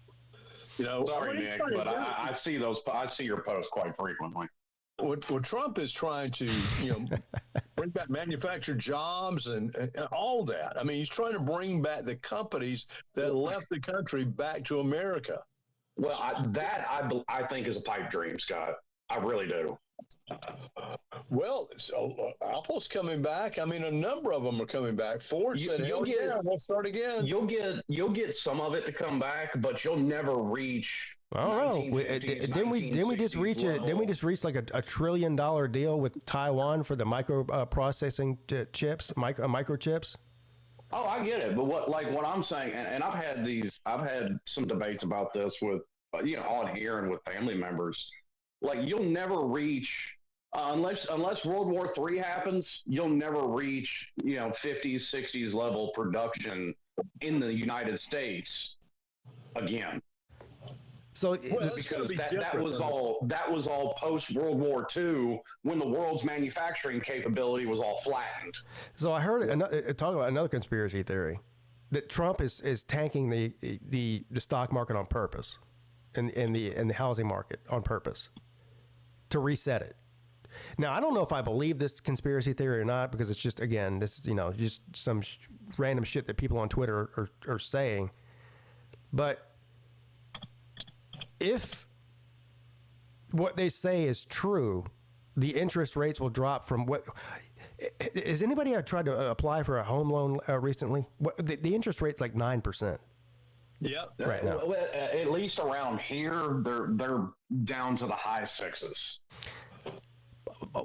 Sorry, Nick, but I see your posts quite frequently. What Trump is trying to, bring back manufactured jobs and all that. I mean, he's trying to bring back the companies that left the country back to America. Well, I think is a pipe dream, Scott. I really do. Well, so Apple's coming back. I mean, a number of them are coming back. Ford said, we'll start again. You'll get some of it to come back, but you'll never reach. I don't know. Didn't we just reach like a $1 trillion deal with Taiwan for the microprocessing chips, microchips? Oh, I get it, but what I'm saying, and I've had some debates about this with on here and with family members. Like, you'll never reach unless World War III happens, you'll never reach 50s, 60s level production in the United States again. So because that was all post World War II when the world's manufacturing capability was all flattened. So I heard talk about another conspiracy theory that Trump is tanking the stock market on purpose, and the housing market on purpose to reset it. Now, I don't know if I believe this conspiracy theory or not, because it's just, again, this is, just some random shit that people on Twitter are saying. But if what they say is true, the interest rates will drop from what... Has anybody tried to apply for a home loan recently? The interest rate's like 9%. Yep. Right now. At least around here, they're down to the high sixes.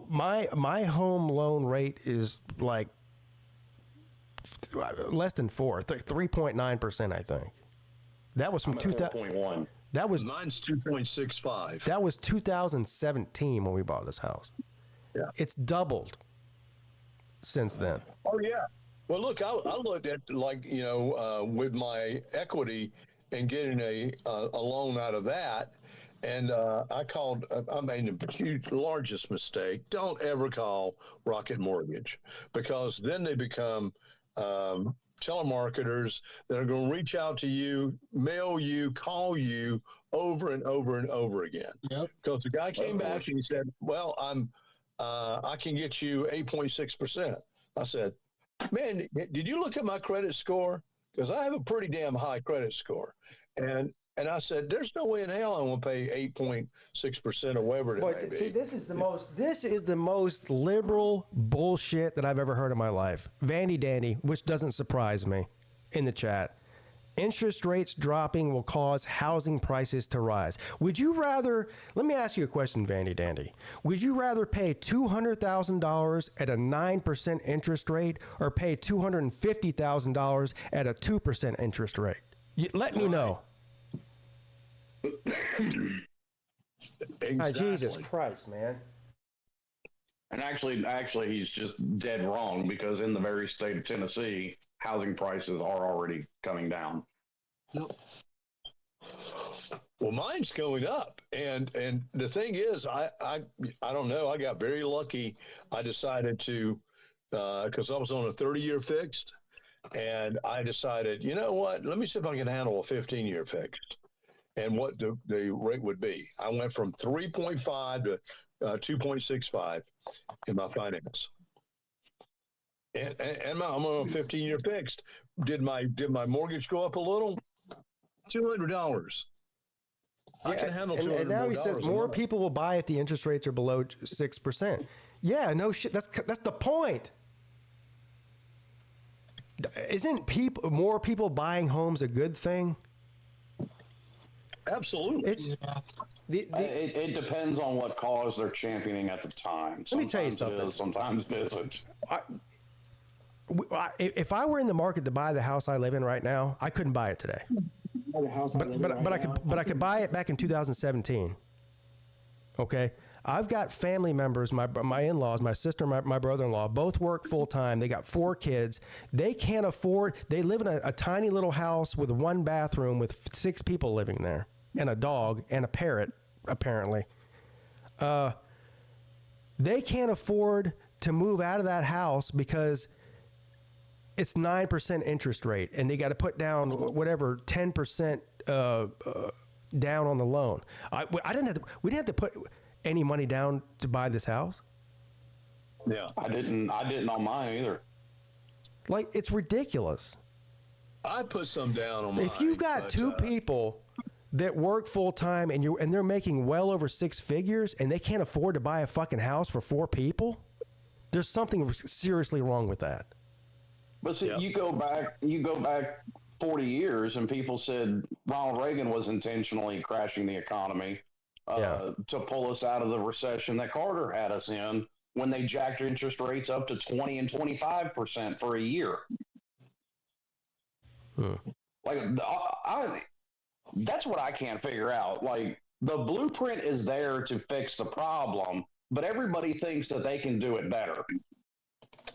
My home loan rate is like less than 3.9%, I think. That was from 4.1. That was mine's 2.65. That was 2017 when we bought this house. Yeah, it's doubled since then. Oh yeah. Well, look, I looked at with my equity and getting a loan out of that, And I made the huge, largest mistake. Don't ever call Rocket Mortgage, because then they become telemarketers that are going to reach out to you, mail you, call you over and over and over again. Yep. Because the guy came back and he said, well, I can get you 8.6%. I said, man, did you look at my credit score? Because I have a pretty damn high credit score. And I said, there's no way in hell I want to pay 8.6% or whatever it may be. See, this is the most liberal bullshit that I've ever heard in my life. Vandy Dandy, which doesn't surprise me, in the chat. Interest rates dropping will cause housing prices to rise. Would you rather, let me ask you a question, Vandy Dandy. Would you rather pay $200,000 at a 9% interest rate or pay $250,000 at a 2% interest rate? Let me know. Exactly. Jesus Christ, man. And actually, he's just dead wrong, because in the very state of Tennessee, housing prices are already coming down. Yep. Well, mine's going up, and the thing is, I don't know. I got very lucky. I decided to, because I was on a 30-year fixed, and I decided, you know what? Let me see if I can handle a 15-year fixed, and what the rate would be. I went from 3.5 to 2.65 in my finance. And I'm on a 15-year fixed. Did my mortgage go up a little? $200. I can handle $200. And now he says more people will buy if the interest rates are below 6%. Yeah, no shit. That's the point. Isn't more people buying homes a good thing? Absolutely. It depends on what cause they're championing at the time. Let me tell you something. Sometimes it isn't. If I were in the market to buy the house I live in right now, I couldn't buy it today. But I could buy it back in 2017. Okay, I've got family members, my in-laws, my sister, my brother-in-law, both work full time. They got 4 kids. They can't afford. They live in a tiny little house with 1 bathroom with 6 people living there, and a dog and a parrot, apparently. They can't afford to move out of that house because it's 9% interest rate, and they got to put down whatever 10% down on the loan. We didn't have to put any money down to buy this house. Yeah, I didn't on mine either. Like, it's ridiculous. I put some down on mine. If you've got 2 people that work full time and they're making well over 6 figures and they can't afford to buy a fucking house for 4 people, there's something seriously wrong with that. But see, you go back 40 years, and people said Ronald Reagan was intentionally crashing the economy to pull us out of the recession that Carter had us in, when they jacked interest rates up to 20 and 25% for a year. Like, that's what I can't figure out. Like, the blueprint is there to fix the problem, but everybody thinks that they can do it better.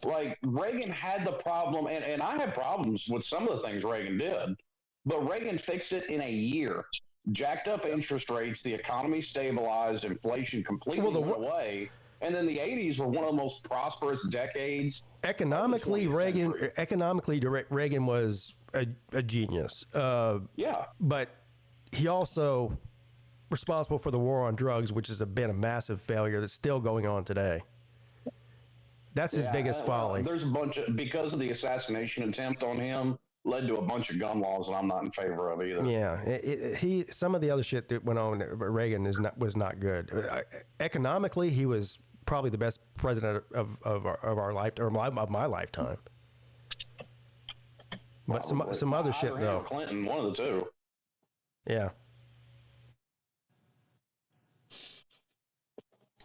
Like, Reagan had the problem, and I had problems with some of the things Reagan did, but Reagan fixed it in a year. Jacked up interest rates, the economy stabilized, inflation completely went away, and then the 80s were one of the most prosperous decades. Economically, Reagan was a genius. But he also responsible for the war on drugs, which has been a massive failure that's still going on today. That's his biggest folly. There's a bunch of, because of the assassination attempt on him, led to a bunch of gun laws that I'm not in favor of either. Yeah, some of the other shit that went on, Reagan was not good. Economically, he was probably the best president of our lifetime, or of my lifetime. But some other shit though. Clinton, one of the two. Yeah.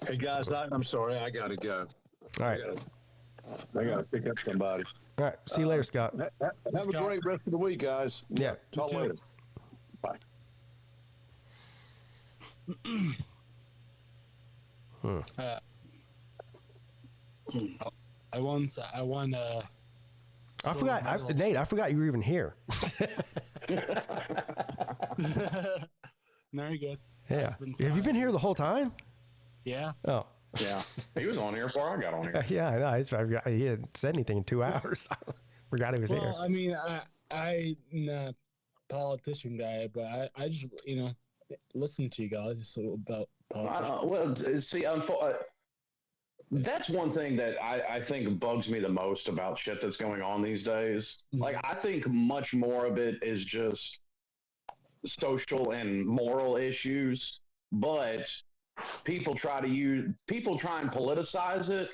Hey guys, I'm sorry, I gotta go. All right. I gotta pick up somebody. All right. See you later, Scott. Have a great rest of the week, guys. Yeah. Talk later. Bye. I won. I forgot, Nate. I forgot you were even here. No, you're good. Yeah. Have you been here the whole time? Yeah. Oh. Yeah. He was on here before I got on here. Yeah, I know. He hadn't said anything in 2 hours. Forgot he was here. Well, I mean, I'm not a politician guy, but I just, listen to you guys about politics. That's one thing that I think bugs me the most about shit that's going on these days. Like, I think much more of it is just social and moral issues, but people try and politicize it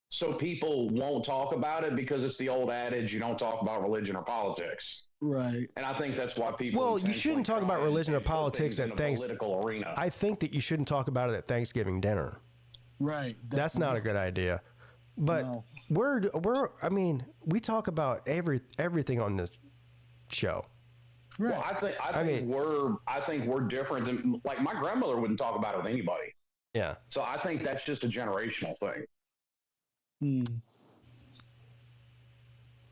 so people won't talk about it because it's the old adage, you don't talk about religion or politics. Right. And I think that's why people. Well, you shouldn't talk about religion or politics at political arena. I think that you shouldn't talk about it at Thanksgiving dinner. Right. That's not a good idea. But we talk about everything on this show. Right. Well, I think we're different than, like, my grandmother wouldn't talk about it with anybody. Yeah. So I think that's just a generational thing.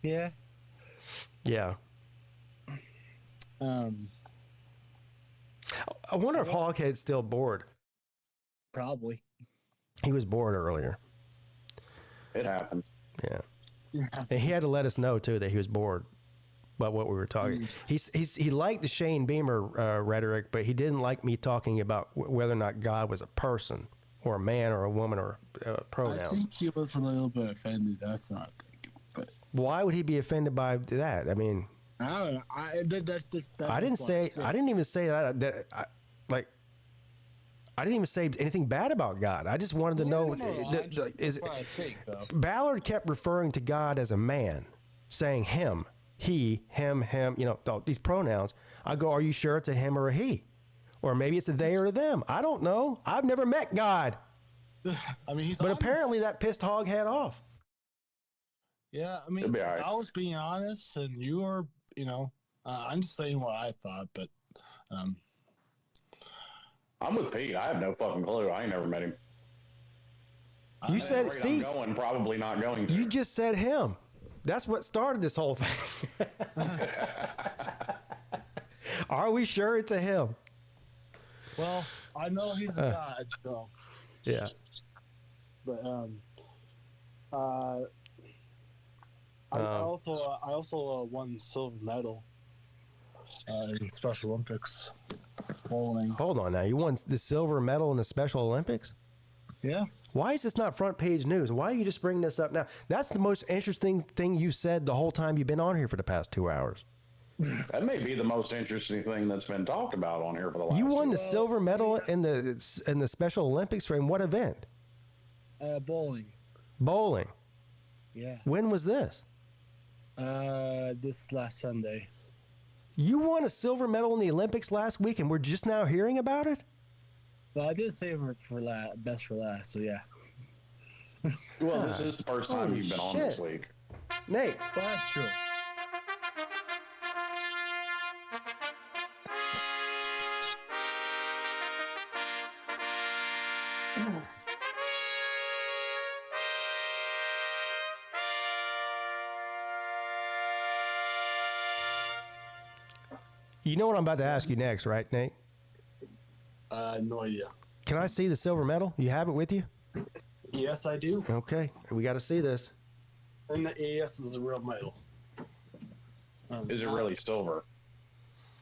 Yeah. Yeah. I wonder if Hoghead's still bored. Probably. He was bored earlier. It happens. Yeah. And he had to let us know too that he was bored about what we were talking. He liked the Shane Beamer rhetoric, but he didn't like me talking about whether or not God was a person or a man or a woman or a pronoun. I think he was a little bit offended. That's not. But why would he be offended by that? I mean, I don't know. I didn't even say that. I didn't even say anything bad about God. I just wanted to know. Ballard kept referring to God as a man, saying him, he, him, these pronouns. I go, are you sure it's a him or a he? Or maybe it's a they or a them. I don't know. I've never met God. I mean, but apparently that pissed Hoghead off. Yeah, I mean, I was being honest, and you were, I'm just saying what I thought, but I'm with Pete. I have no fucking clue. I ain't never met him. You said, see, I'm going, probably not going to. You just said him. That's what started this whole thing. Are we sure it's a him? Well, I know he's a god, so. Yeah. But I also won silver medal in Special Olympics bowling. Hold on now, you won the silver medal in the Special Olympics? Yeah. Why is this not front page news? Why are you just bringing this up now? That's the most interesting thing you said the whole time you've been on here for the past 2 hours. That may be the most interesting thing that's been talked about on here for the last. You won the silver medal in the Special Olympics for in what event? Bowling. Bowling. Yeah. When was this? This last Sunday. You won a silver medal in the Olympics last week, and we're just now hearing about it? Well, I did save it for best for last, so yeah. Well, this is the first time you've been on this week. Nate. Well, that's true. You know what I'm about to ask you next, right, Nate? No idea. Can I see the silver medal? You have it with you? Yes, I do. Okay, we got to see this. And the AS is a real medal. Is it really silver?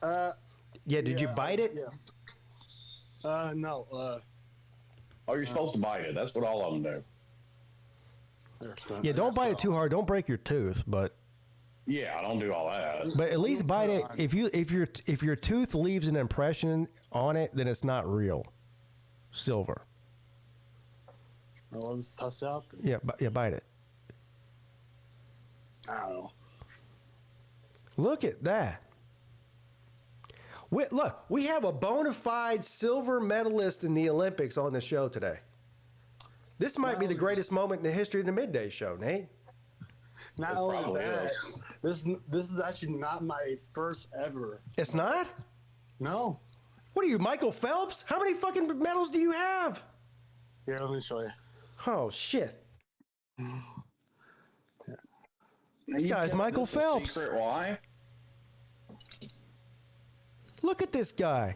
Yeah, did you bite it? Yes. No. Oh, you're supposed to bite it. That's what all of them do. Yeah, don't bite it too hard. Don't break your tooth, but. Yeah, I don't do all that. But at least bite it. If your tooth leaves an impression on it, then it's not real silver. Well, let's toss it out. Yeah, bite it. I don't know. Look at that. Look, we have a bona fide silver medalist in the Olympics on the show today. This might be the greatest moment in the history of the Midday Show, Nate. Not only that, this is actually not my first ever. It's not? No. What are you, Michael Phelps? How many fucking medals do you have? Here, let me show you. Oh, shit. This guy's Michael Phelps. Secret why? Look at this guy.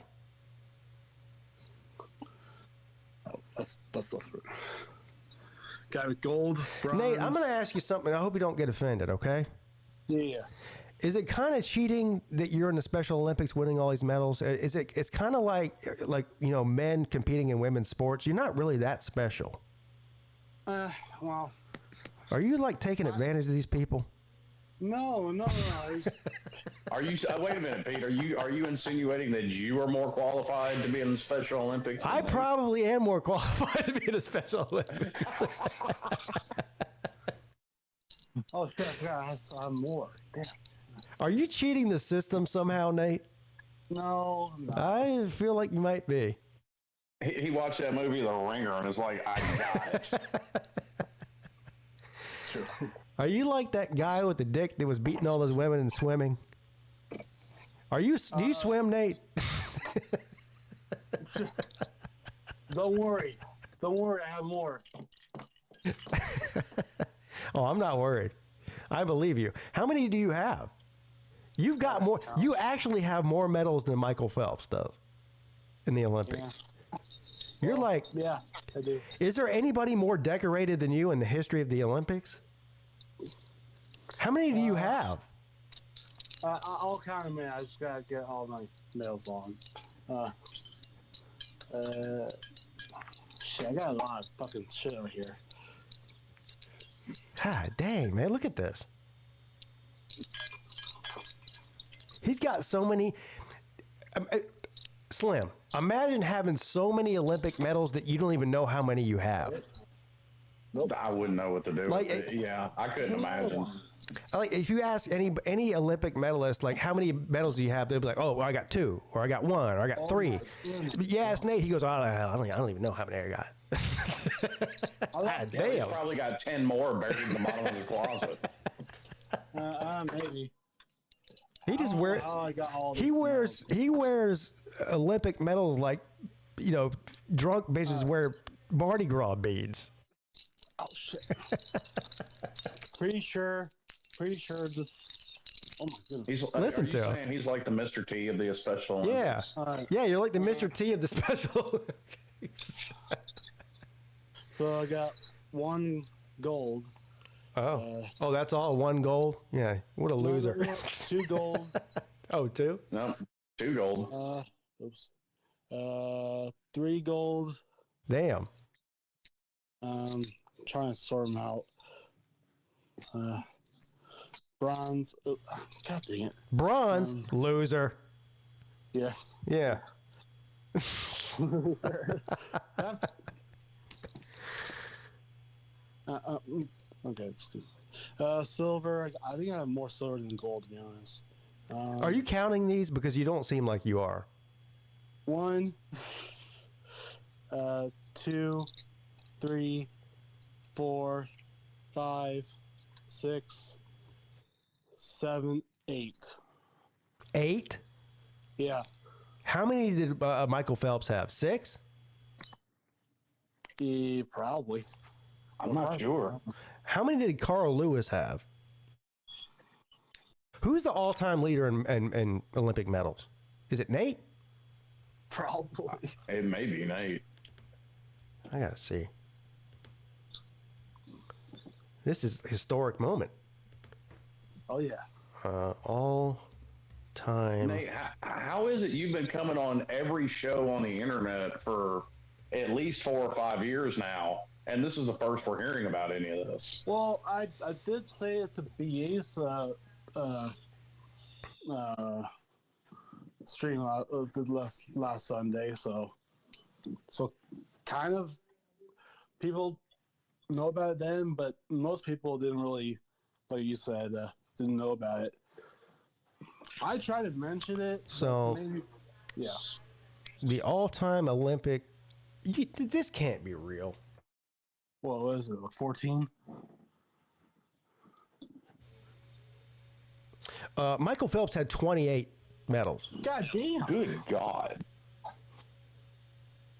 Got gold, bronze. Nate, I'm going to ask you something. I hope you don't get offended, okay? Yeah. Is it kind of cheating that you're in the Special Olympics winning all these medals? It's kind of like men competing in women's sports. You're not really that special. Well. Are you like taking advantage of these people? No. Are you? Wait a minute, Pete. Are you insinuating that you are more qualified to be in the Special Olympics? I probably am more qualified to be in the Special Olympics. Oh, shit. Yeah, I'm more. Damn. Are you cheating the system somehow, Nate? No. I feel like you might be. He watched that movie, The Ringer, and is like, I got it. Sure. Are you like that guy with the dick that was beating all those women in swimming? Do you swim, Nate? Don't worry. I have more. Oh, I'm not worried. I believe you. How many do you have? You've got more. You actually have more medals than Michael Phelps does in the Olympics. Yeah. You're like, yeah, I do. Is there anybody more decorated than you in the history of the Olympics? How many do you have? I'll count them in. I just gotta get all my medals on. Shit, I got a lot of fucking shit over here. God dang, man, look at this. He's got so many. Slim, imagine having so many Olympic medals that you don't even know how many you have. Nope. I wouldn't know what to do. Like, with it. Yeah, I couldn't imagine. Like, if you ask any Olympic medalist, like, how many medals do you have? They'll be like, oh, well, I got 2, or I got 1, or I got 3. But you ask Nate, he goes, I don't even know how many I got. God damn. He's probably got 10 more buried in the bottom of his closet. Maybe. He just wears. He wears Olympic medals like, drunk bitches wear Mardi Gras beads. Oh shit! Pretty sure this. Oh my goodness! Listen to him. He's like the Mr. T of the Special Olympics. Yeah, yeah, you're like the Mr. T of the Special Olympics. So I got 1 gold. Oh, that's all 1 gold? Yeah, what a loser. 2 gold. Oh, 2? No, 2 gold. Oops. 3 gold. Damn. Trying to sort them out. Bronze. Oh, God dang it. Bronze? Loser. Yeah. Yeah. Loser. Okay, it's good. Silver. I think I have more silver than gold, to be honest. Are you counting these? Because you don't seem like you are. 1, 2, 3, 4, 5, 6, 7, 8. 8? Yeah. How many did Michael Phelps have? 6? Probably. I'm not sure. How many did Carl Lewis have? Who's the all-time leader in Olympic medals? Is it Nate? Probably. It may be Nate. I gotta see. This is a historic moment. Oh yeah. All time. Nate, how is it you've been coming on every show on the internet for at least 4 or 5 years now, and this is the first we're hearing about any of this? Well, I did say it's a BA's stream last Sunday, so kind of people know about it then, but most people didn't really, like you said, didn't know about it. I tried to mention it. So, maybe, yeah. The all-time Olympic. This can't be real. What was it? 14? Michael Phelps had 28 medals. God damn. Good God.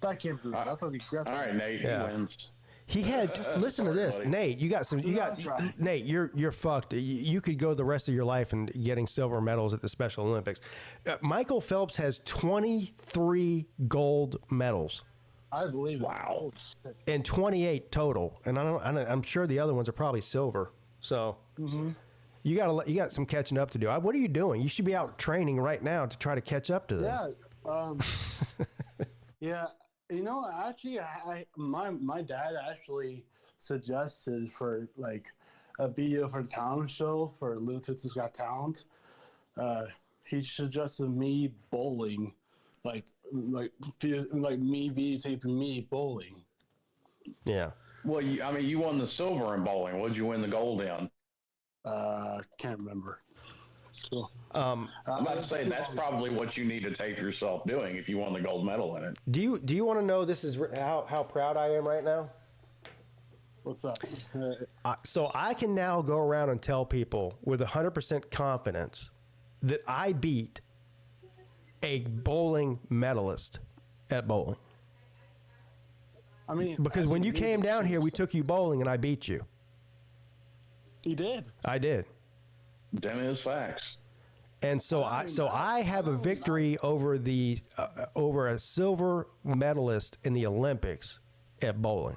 That can't be real. That's all right, Nate. Yeah. He wins. He had. Listen to this, buddy. Nate. Nate. You're fucked. You could go the rest of your life and getting silver medals at the Special Olympics. Michael Phelps has 23 gold medals. I believe it. Wow. And 28 total. And I'm sure the other ones are probably silver. So you got some catching up to do. What are you doing? You should be out training right now to try to catch up to them. Yeah. Yeah. You know, actually, my dad actually suggested for like a video for talent show for Luton's Got Talent. He suggested me bowling, like me videotaping me bowling. Yeah. Well, you won the silver in bowling. What'd you win the gold in? Can't remember. So, I'm about to say that's probably what you need to tape yourself doing if you won the gold medal in it. Do you want to know this is how proud I am right now? What's up? So I can now go around and tell people with 100% confidence that I beat a bowling medalist at bowling. I mean, because when you came down here, we took you bowling and I beat you. You did? I did. Them is facts. And so I have a victory over over a silver medalist in the Olympics at bowling.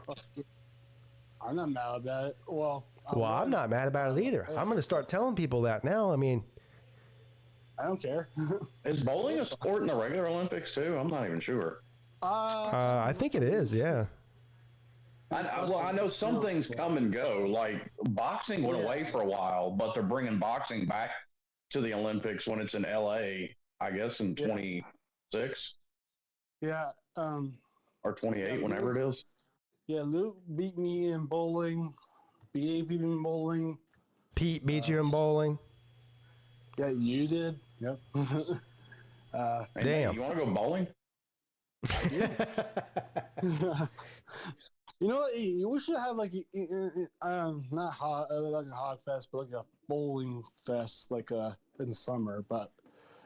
I'm not mad about it. Well, I'm not mad about it either. I'm going to start telling people that now. I mean, I don't care. Is bowling a sport in the regular Olympics too? I'm not even sure. I think it is. Yeah. I know some things come and go. Like boxing went away for a while, but they're bringing boxing back to the Olympics when it's in LA. I guess in 26. Yeah. Or 28, whenever it is. Yeah, Luke beat me in bowling. BA beat me in bowling. Pete beat you in bowling. Yeah, you did. Yep. Damn. You want to go bowling? I do. You know what? We should have like not like a hog fest, but like a bowling fest, like in the summer. But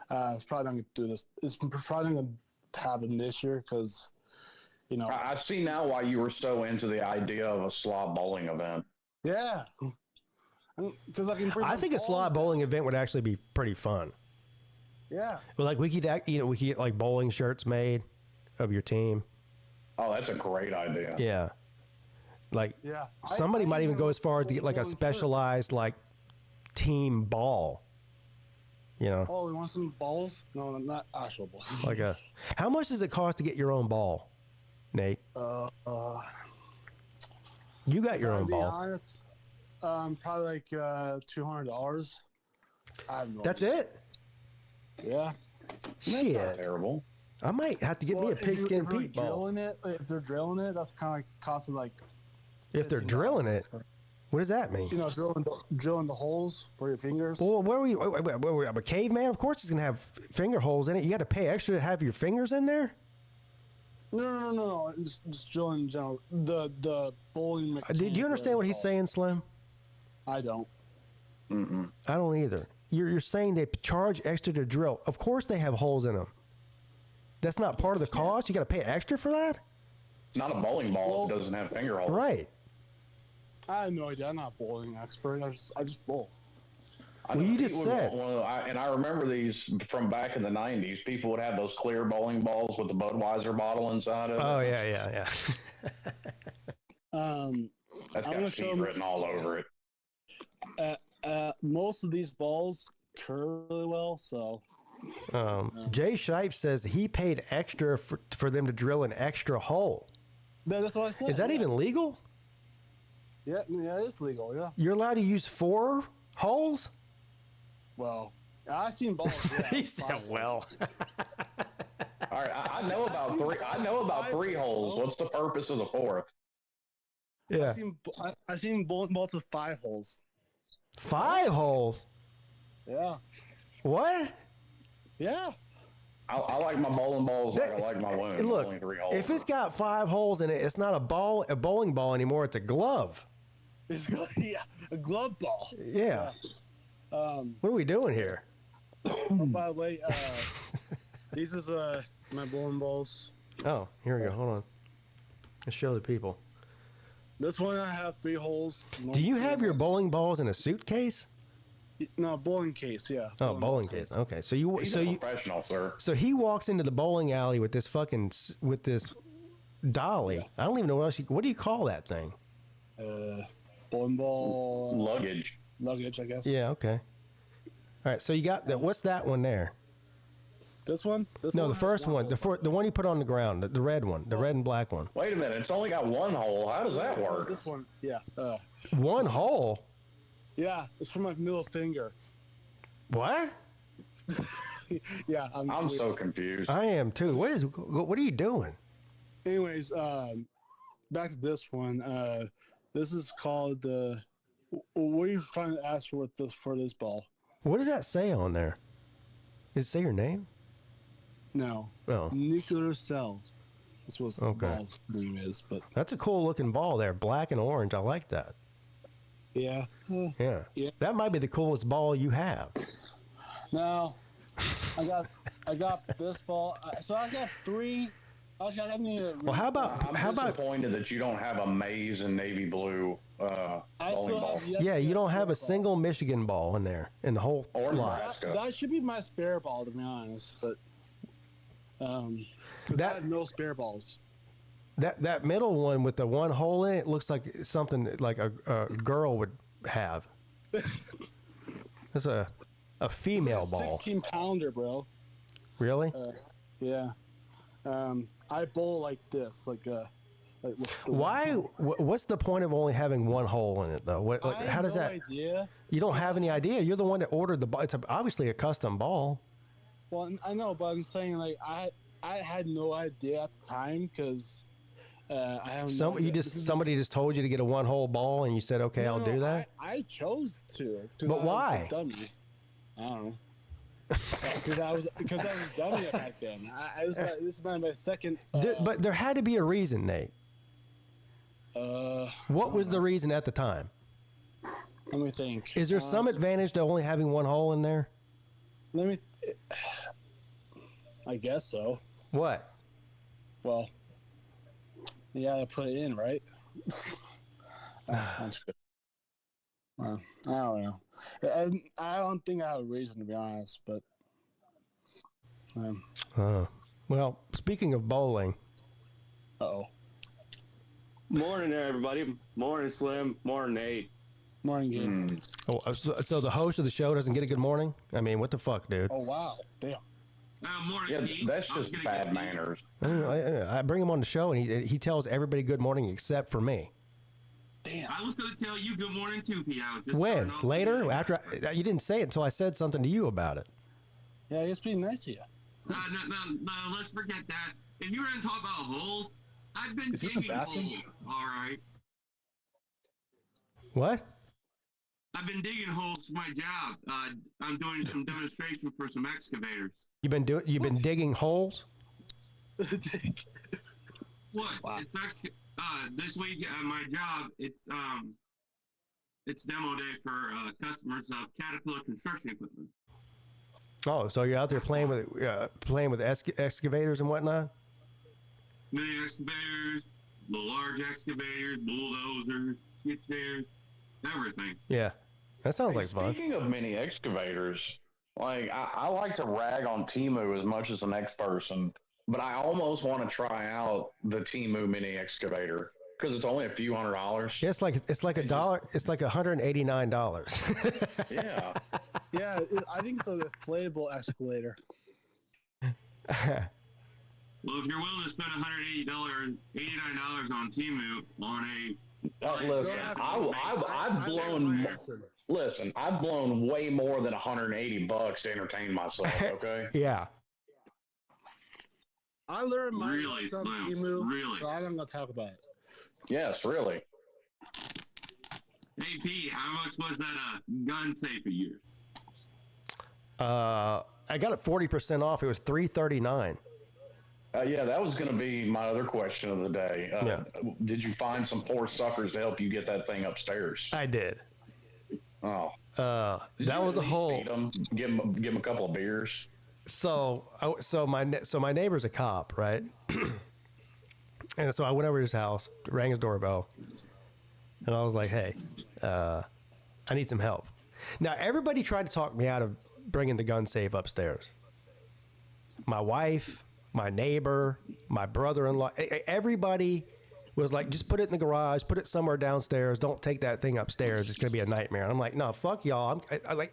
it's probably not going to do this. It's probably not going to happen this year because, you know. I see now why you were so into the idea of a slob bowling event. Yeah. Because I think a slot bowling event would actually be pretty fun. Yeah. Well, like we could get like bowling shirts made of your team. Oh, that's a great idea. Yeah. Like yeah. Somebody might even go as far as to get like a specialized like team ball. You know. Oh, you want some balls? No, not actual balls. Like how much does it cost to get your own ball, Nate? You got your own ball. To be honest, probably like $200. That's it? Yeah. Shit. That's not terrible. I might have to get me a pigskin Pete ball. If they're drilling it, that's kind of like costing like. If they're drilling it, what does that mean? You know, drilling the holes for your fingers. Well, where were you? I'm a caveman. Of course, it's gonna have finger holes in it. You got to pay extra to have your fingers in there. No. Just drilling in general. The bowling. Do you understand what he's saying, Slim? I don't. I don't either. You're saying they charge extra to drill. Of course, they have holes in them. That's not part of the cost. You got to pay extra for that. It's not a bowling ball. It doesn't have finger holes. Right. I have no idea. I'm not a bowling expert. I just bowl. Well, you just said. And I remember these from back in the 90s. People would have those clear bowling balls with the Budweiser bottle inside of it. Oh, yeah. That's got Pete written all over it. Most of these balls curve really well, so. Jay Shipe says he paid extra for them to drill an extra hole. Yeah, that's what I said. Is that even legal? Yeah, it's legal, yeah. You're allowed to use 4 holes? Well, I've seen balls. Yeah, he said, well. All right, I know about 3. I know about 3 holes. What's the purpose of the 4th? Yeah. I've seen bowling balls with 5 holes. 5 holes? Yeah. What? Yeah. I like my bowling balls like I like my wounds. Look, only 3 holes. if it's got 5 holes in it, it's not a bowling ball anymore. It's a glove. It's a glove ball. Yeah. What are we doing here? By the way, these is my bowling balls. Oh, here we go. Hold on. Let's show the people. This one I have 3 holes. Do you have your bowling balls in a suitcase? No, bowling case. Yeah. Oh, bowling case. Okay, so you He's a professional, sir. So he walks into the bowling alley with this Dolly. I don't even know what else. What do you call that thing? Bowling ball. Luggage. Luggage, I guess. Yeah. Okay. All right. So you got that. What's that one there? This one? No, the first one. The one you put on the ground. The red one. The red and black one. Wait a minute. It's only got one hole. How does that work? This one. Yeah. One hole. Yeah. It's for my middle finger. What? Yeah. I'm so confused. I am too. What are you doing? Anyways, back to this one. This is called the. What are you trying to ask for this ball? What does that say on there? Does it say your name? No. Oh. Nuclear cell. That's what the ball's name is. But that's a cool looking ball there, black and orange. I like that. Yeah. Yeah. That might be the coolest ball you have. No, I got this ball. So I got 3. Actually, I need Well, how about disappointed that you don't have a maize and navy blue bowling ball? Yeah, you don't have a single Michigan ball in there in the whole lot. That should be my spare ball, to be honest. But because I have no spare balls. That middle one with the one hole in it looks like something like a girl would have. It's a female it's ball. 16-pounder, bro. Really? Yeah. I bowl like this, Why? What's the point of only having one hole in it, though? How does that? Idea. You don't have any idea. You're the one that ordered the ball. It's obviously a custom ball. Well, I know, but I'm saying I had no idea at the time because I have. Somebody just told you to get a one hole ball, and you said, "Okay, I'll do that." I chose to. But why? Was a dummy. I don't know. Because I was dummy back then. This is my second. But there had to be a reason, Nate. What was the reason at the time? Let me think. Is there some advantage to only having one hole in there? I guess so. What? Well, you gotta put it in, right? That's good. Well, I don't know. I don't think I have a reason, to be honest, but. Well, speaking of bowling. Morning there, everybody. Morning, Slim. Morning, Nate. Morning, Gabe. Oh, so the host of the show doesn't get a good morning? I mean, what the fuck, dude? Oh, wow. Damn. Yeah, that's just bad manners. I bring him on the show, and he tells everybody good morning except for me. Damn. I was going to tell you good morning too, Pete. When? Later? After you didn't say it until I said something to you about it. Yeah, it's pretty nice to you. No, let's forget that. If you were going to talk about holes, I've been digging holes. All right. What? I've been digging holes for my job. I'm doing some demonstration for some excavators. You've been digging holes? What? Wow. It's actually this week at my job. It's demo day for customers of Caterpillar construction equipment. Oh, so you're out there playing with excavators and whatnot? Mini excavators, the large excavators, bulldozers, skid steers, everything. Yeah, that sounds like fun. Speaking of mini excavators, like I like to rag on Temu as much as the next person, but I almost want to try out the Temu mini excavator because it's only a few $100. Yeah, it's like $1. It's like $189. Yeah. Yeah, I think it's a inflatable escalator. Well, if you're willing to spend $89 on Temu on listen, I've blown way more than $180 to entertain myself. Okay. Yeah. I learned my really, from Slim, Temu, really. so I'm not gonna talk about it. Yes, really. Hey, Pete, how much was that gun safe of yours? I got it 40% off. It was $339. Yeah, that was going to be my other question of the day. Did you find some poor suckers to help you get that thing upstairs? I did. Oh. That was a whole. Give them a couple of beers. So my neighbor's a cop, right? And so I went over to his house, rang his doorbell, and I was like, "Hey, I need some help." Now everybody tried to talk me out of bringing the gun safe upstairs. My wife, my neighbor, my brother-in-law, everybody was like, just put it in the garage, put it somewhere downstairs. Don't take that thing upstairs. It's going to be a nightmare. And I'm like, no, fuck y'all.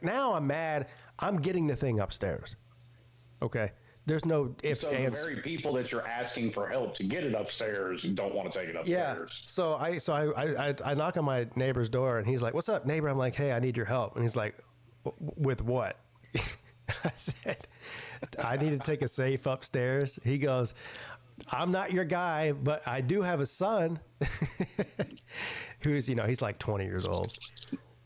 Now I'm mad. I'm getting the thing upstairs. Okay. There's no ifs, so ands. The very people that you're asking for help to get it upstairs don't want to take it upstairs. Yeah. So I knock on my neighbor's door and he's like, "What's up, neighbor?" I'm like, "Hey, I need your help." And he's like, "With what?" I said, "I need to take a safe upstairs." He goes, "I'm not your guy, but I do have a son who's, he's like 20 years old."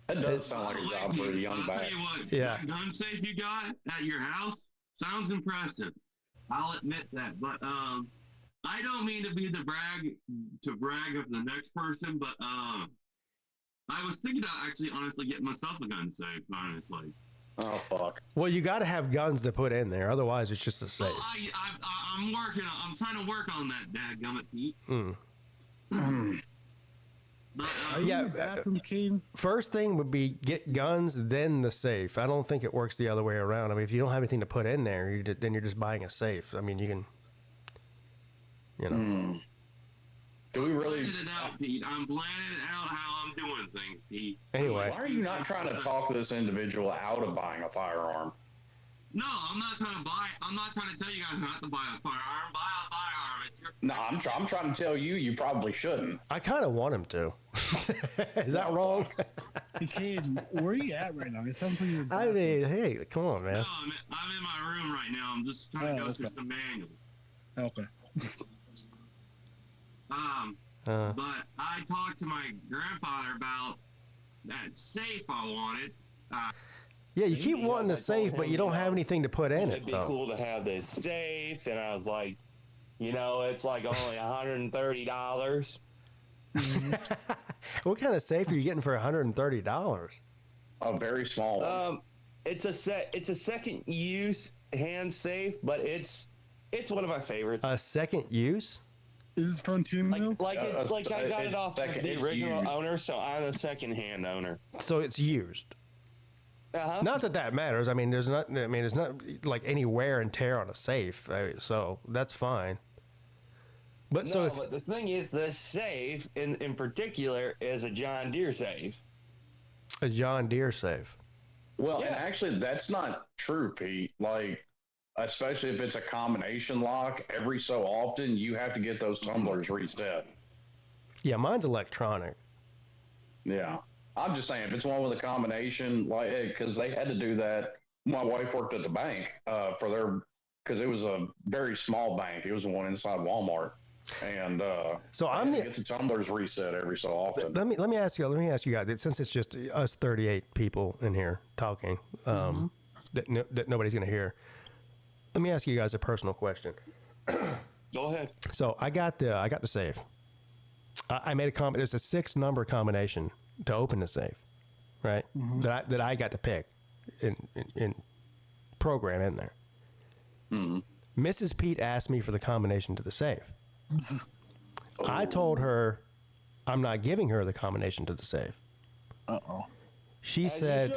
That does sound like a job for a young I'll back. tell you what, Yeah. that gun safe you got at your house sounds impressive. I'll admit that. But I don't mean to be brag of the next person, but I was thinking about actually honestly getting myself a gun safe, honestly. Oh, fuck. Well, you got to have guns to put in there. Otherwise, it's just a safe. Well, I'm trying to work on that, dadgummit, Pete. First thing would be get guns, then the safe. I don't think it works the other way around. I mean, if you don't have anything to put in there, then you're just buying a safe. I mean, you can, Do we really? I'm planning it out, Pete. I'm planning out how I'm doing things, Pete. Anyway. Why are you not trying to talk this individual out of buying a firearm? No, I'm not trying to tell you guys not to buy a firearm. Buy a firearm. It's your No, I'm trying to tell you, you probably shouldn't. I kind of want him to. Is that wrong? Caden, where are you at right now? It sounds like you're. I mean, hey, come on, man. No, I'm in my room right now. I'm just trying to go through some manuals. Okay. But I talked to my grandfather about that safe I wanted. Yeah, you keep wanting the safe, but you don't have anything to put in it, It'd be though. cool to have this safe, and I was like, it's like only $130. What kind of safe are you getting for $130? A very small one. It's a second use hand safe, but it's one of my favorites. A second use? Is this from Team Mill? I got it off the original owner, so I'm a second hand owner. So it's used. Not that matters. I mean, there's not like any wear and tear on a safe, so that's fine. But but the thing is, the safe in particular is a John Deere safe. A John Deere safe. Well, and actually, that's not true, Pete. Like, especially if it's a combination lock, every so often you have to get those tumblers reset. Yeah, mine's electronic. Yeah. I'm just saying, if it's one with a combination, because they had to do that. My wife worked at the bank because it was a very small bank. It was the one inside Walmart. And so get the tumblers reset every so often. Let me ask you guys, since it's just us 38 people in here talking, that nobody's going to hear. Let me ask you guys a personal question. Go ahead. So I got the safe. I made there's a 6-number combination to open the safe, right? That I got to pick in program in there. Mrs. Peete asked me for the combination to the safe. I told her I'm not giving her the combination to the safe. She said,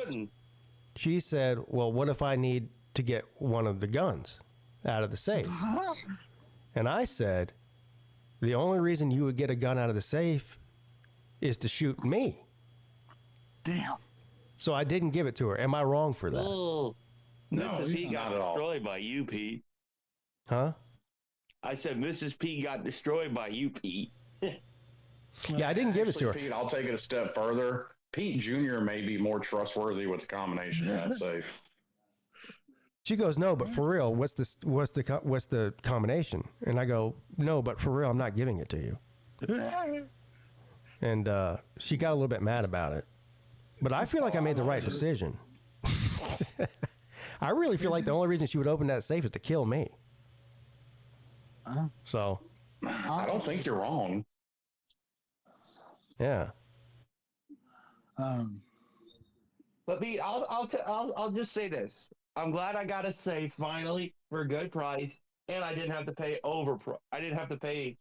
"Well, what if I need to get one of the guns out of the safe?" And I said, "The only reason you would get a gun out of the safe is to shoot me." Damn. So I didn't give it to her. Am I wrong for that? No, Mrs. P got not at all. destroyed by you, Pete. Huh? I said Mrs. P got destroyed by you, Pete. Yeah, I didn't give it to her. Pete, I'll take it a step further. Pete Jr. may be more trustworthy with the combination of that safe. She goes, "No, but for real, what's the combination?" And I go, "No, but for real, I'm not giving it to you." And she got a little bit mad about it. But I feel like I made the right decision. I really feel like the only reason she would open that safe is to kill me. So I don't think you're wrong. Yeah. But Pete, I'll just say this: I'm glad I got a safe finally for a good price, and I didn't have to pay over. I didn't have to pay,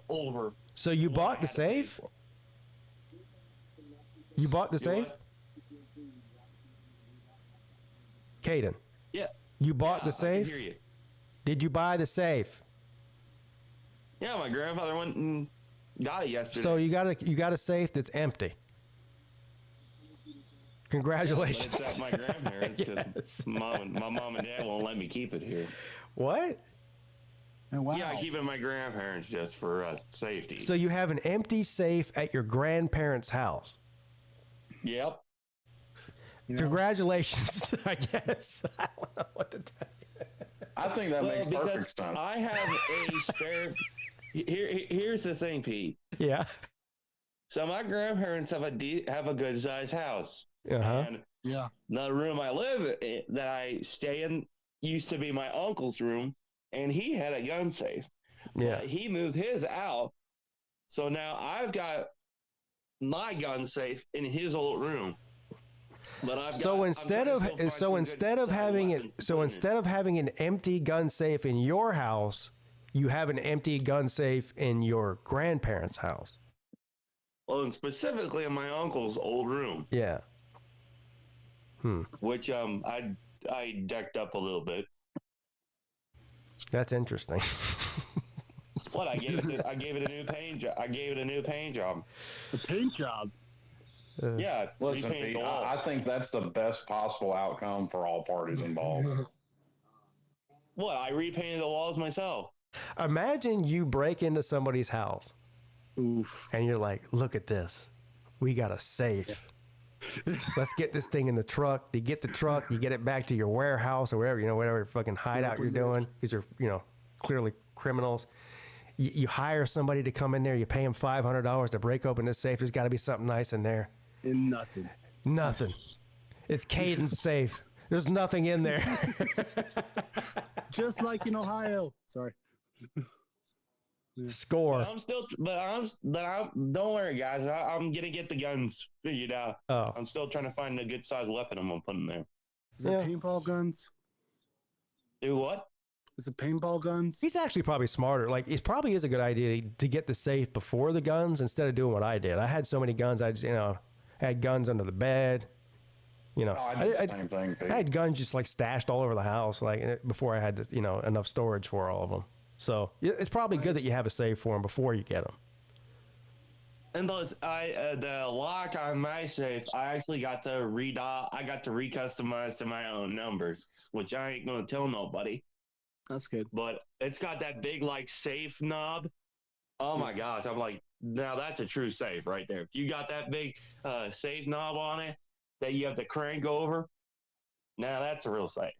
over. So you bought the safe? You bought the safe? Caden. Yeah. You bought the safe? I can hear you. Did you buy the safe? Yeah, my grandfather went and got it yesterday. So you got a safe that's empty. Congratulations. But it's at my grandparents because my mom and dad won't let me keep it here. What? Oh, wow. Yeah, I keep it at my grandparents just for safety. So you have an empty safe at your grandparents' house. Yep. Congratulations, I guess. I don't know what to tell you. I think that makes perfect sense. I have a spare. Here's the thing, Pete. Yeah. So my grandparents have a good sized house. And the room I live in, that I stay in used to be my uncle's room, and he had a gun safe. Yeah. But he moved his out, so now I've got my gun safe in his old room. But instead of having an empty gun safe in your house, you have an empty gun safe in your grandparents' house. Well, and specifically in my uncle's old room. Yeah. Which I decked up a little bit. That's interesting. What I gave it a new paint job. I gave it a new paint job. The paint job. Yeah. Listen, Pete, I think that's the best possible outcome for all parties involved. What? I repainted the walls myself. Imagine you break into somebody's house. Oof. And you're like, look at this. We got a safe. Let's get this thing in the truck. You get the truck, you get it back to your warehouse or wherever, whatever fucking hideout you're doing, because you're, clearly criminals. You hire somebody to come in there, you pay them $500 to break open this safe. There's got to be something nice in there. And nothing. Nothing. It's Caden's safe. There's nothing in there. Just like in Ohio. Sorry. Score. Don't worry, guys. I'm gonna get the guns figured out. Oh. I'm still trying to find a good size weapon I'm gonna put in there. Is it paintball guns? Do what? Is it paintball guns? He's actually probably smarter. Like, it probably is a good idea to get the safe before the guns instead of doing what I did. I had so many guns. I just, had guns under the bed. I did the same thing, Pete. I had guns just like stashed all over the house, like before I had, enough storage for all of them. So it's probably good that you have a safe for them before you get them. And the lock on my safe, I actually got to recustomize to my own numbers, which I ain't gonna tell nobody. That's good. But it's got that big safe knob. Oh my gosh! I'm like, now that's a true safe right there. If you got that big safe knob on it that you have to crank over, now that's a real safe.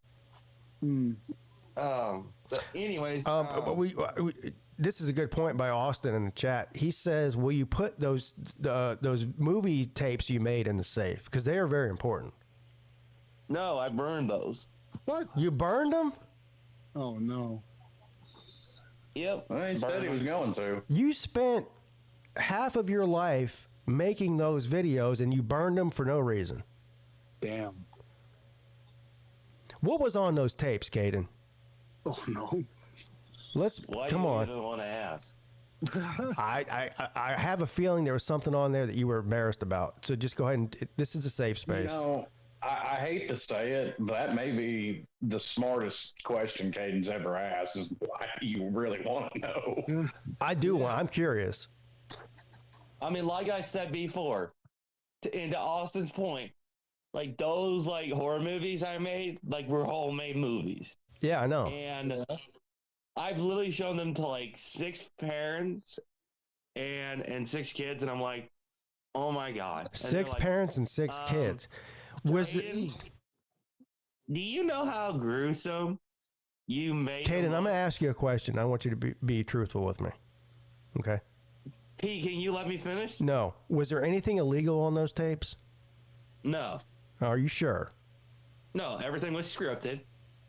But anyways, this is a good point by Austin in the chat. He says, "Will you put those movie tapes you made in the safe because they are very important?" No, I burned those. What? You burned them? Oh no. Yep. Well, he said he was going to. You spent half of your life making those videos and you burned them for no reason. Damn. What was on those tapes, Caden? Oh no. Come on. You don't want to ask? I have a feeling there was something on there that you were embarrassed about. So just go ahead and this is a safe space. I hate to say it, but that may be the smartest question Caden's ever asked is why do you really want to know? I do want. I'm curious. I mean, like I said before, to Austin's point, those horror movies I made, were homemade movies. Yeah, I know. And I've literally shown them to 6 parents and 6 kids, and I'm like, oh my God. And 6 parents and 6 kids. Do you know how gruesome you made Caden, I'm going to ask you a question. I want you to be truthful with me. Okay? Pete, can you let me finish? No. Was there anything illegal on those tapes? No. Are you sure? No, everything was scripted.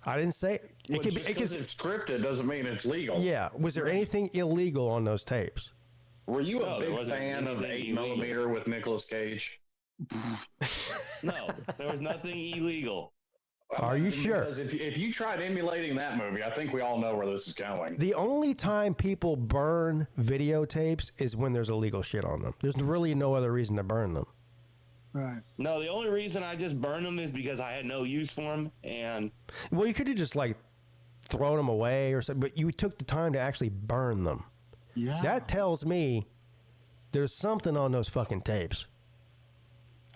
I didn't say it. Because it's scripted doesn't mean it's legal. Yeah. Was there anything illegal on those tapes? Were you a big fan of 8mm with Nicolas Cage? No, there was nothing illegal. Are you sure? Because if you tried emulating that movie, I think we all know where this is going. The only time people burn videotapes is when there's illegal shit on them. There's really no other reason to burn them. Right. No, the only reason I just burned them is because I had no use for them. And well, you could have just thrown them away or something, but you took the time to actually burn them. Yeah. That tells me there's something on those fucking tapes.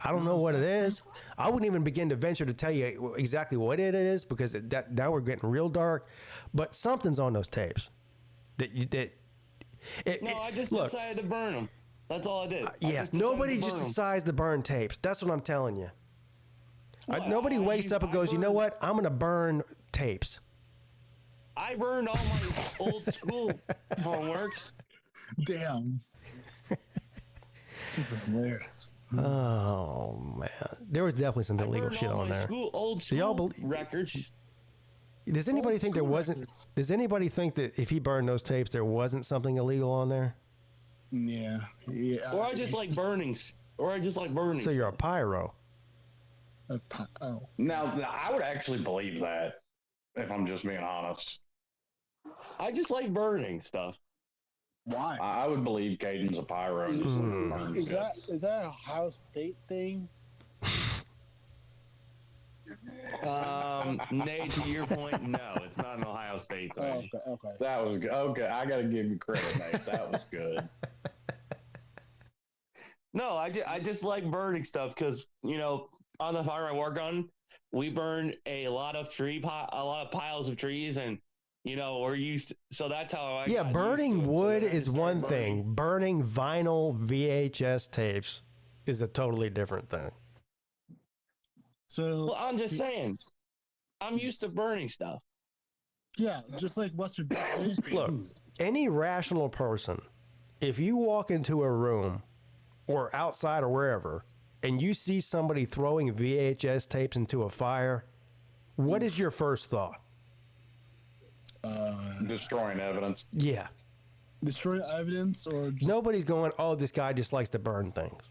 I don't know what it is. I wouldn't even begin to venture to tell you exactly what it is because now we're getting real dark. But something's on those tapes. I just decided to burn them. That's all I did. Nobody just decides to burn tapes. That's what I'm telling you. Nobody wakes up and goes, you know what? I'm going to burn tapes. I burned all my old school homeworks. Damn. This is hilarious. Oh man, there was definitely some illegal shit on there. Old school records. Does anybody think there wasn't? Does anybody think that if he burned those tapes, there wasn't something illegal on there? Yeah. Or I just like burning. So you're a pyro. Now, I would actually believe that, if I'm just being honest. I just like burning stuff. Why? I would believe Caden's a pyro. Is that a Ohio State thing? Nate, to your point, no, it's not an Ohio State thing. Okay. That was good. Okay, I got to give you credit, Nate. That was good. No, I just like burning stuff because, on the fire I work on, we burn a lot of piles of trees and, we're used to, so that's how I burning wood is one thing. Burning vinyl VHS tapes is a totally different thing. So well, I'm just saying, I'm used to burning stuff. Yeah, just like Western. Look, any rational person, if you walk into a room or outside or wherever, and you see somebody throwing VHS tapes into a fire, what is your first thought? Destroying evidence. Yeah. Destroying evidence or just... Nobody's going, oh, this guy just likes to burn things.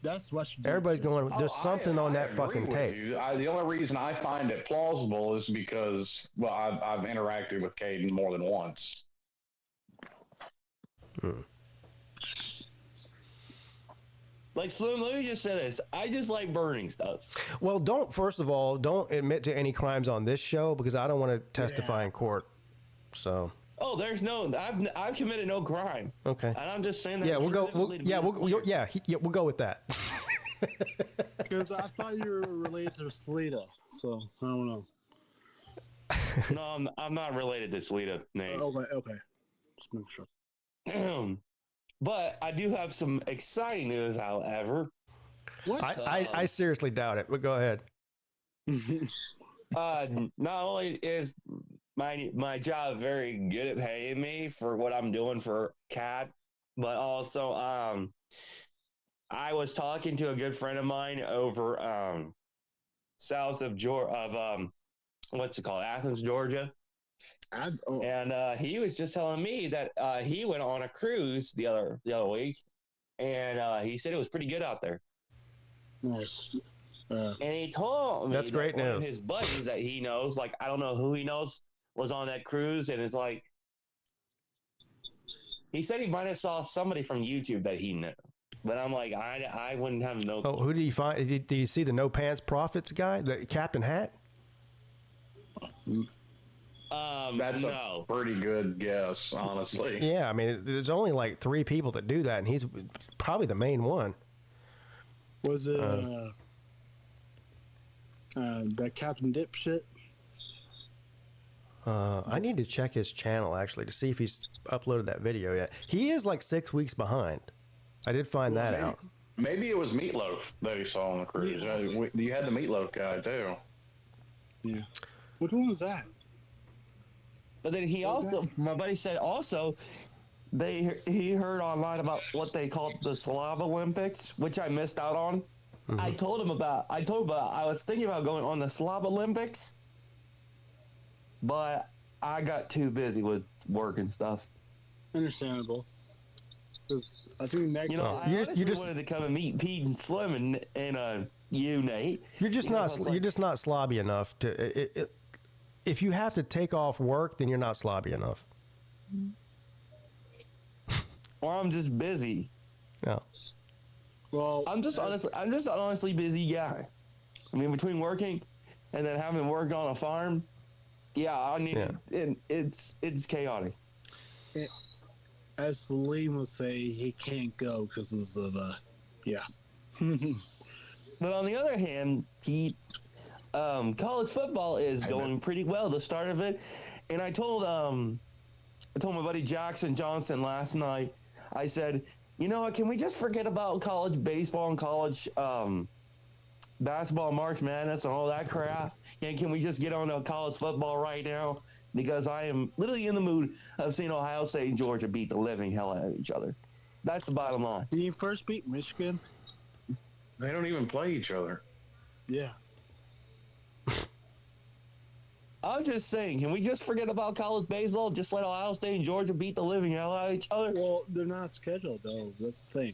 That's Western. Everybody's going, there's something on that fucking tape. The only reason I find it plausible is because, well, I've interacted with Caden more than once. Like, Slim, let me just say this. I just like burning stuff. Well, first of all, don't admit to any crimes on this show because I don't want to testify in court. So. Oh, there's I've committed no crime. Okay. And I'm just saying that. Yeah, we'll go with that. Because I thought you were related to Salida, so I don't know. No, I'm not related to Salida, Nate. Okay. Just make sure. But I do have some exciting news, however. What? I seriously doubt it, but go ahead. Not only is my job very good at paying me for what I'm doing for CAT, but also I was talking to a good friend of mine over south of Athens, Georgia. And he was just telling me that he went on a cruise the other week, and he said it was pretty good out there. Nice. And he told me that's great one news. of his buddies that he knows, like I don't know who he knows, was on that cruise, and it's like he said he might have saw somebody from YouTube that he knew, but I'm like I wouldn't have no. Oh, who did you find? Did you see the No Pants Profits guy, the Captain Hat? That's a pretty good guess, honestly. Yeah, I mean, there's only like 3 people that do that, and he's probably the main one. Was it that Captain Dip shit? I need to check his channel actually to see if he's uploaded that video yet. He is like 6 weeks behind. I did find that out. Maybe it was Meatloaf that he saw on the cruise. Yeah. You had the Meatloaf guy too. Yeah. Which one was that? But then my buddy said also, he heard online about what they called the Slav Olympics, which I missed out on. Mm-hmm. I told him about I was thinking about going on the Slav Olympics, but I got too busy with work and stuff. Understandable. Because I think next, I just wanted to come and meet Pete and Slim and you, Nate. You're just not slobby enough to. If you have to take off work, then you're not slobby enough. Or I'm just busy. No. Well, I'm just an honestly busy guy. I mean, between working and then having worked on a farm, Yeah, I mean, it's chaotic. As Salim would say, he can't go because of yeah. But on the other hand, college football is going pretty well. The start of it, and I told my buddy Jackson Johnson last night. I said, you know what? Can we just forget about college baseball and college basketball, March Madness, and all that crap? And can we just get on to college football right now? Because I am literally in the mood of seeing Ohio State and Georgia beat the living hell out of each other. That's the bottom line. Did you first beat Michigan? They don't even play each other. Yeah. I'm just saying, can we just forget about college baseball? Just let Ohio State and Georgia beat the living hell out of each other? Well, they're not scheduled, though. That's the thing.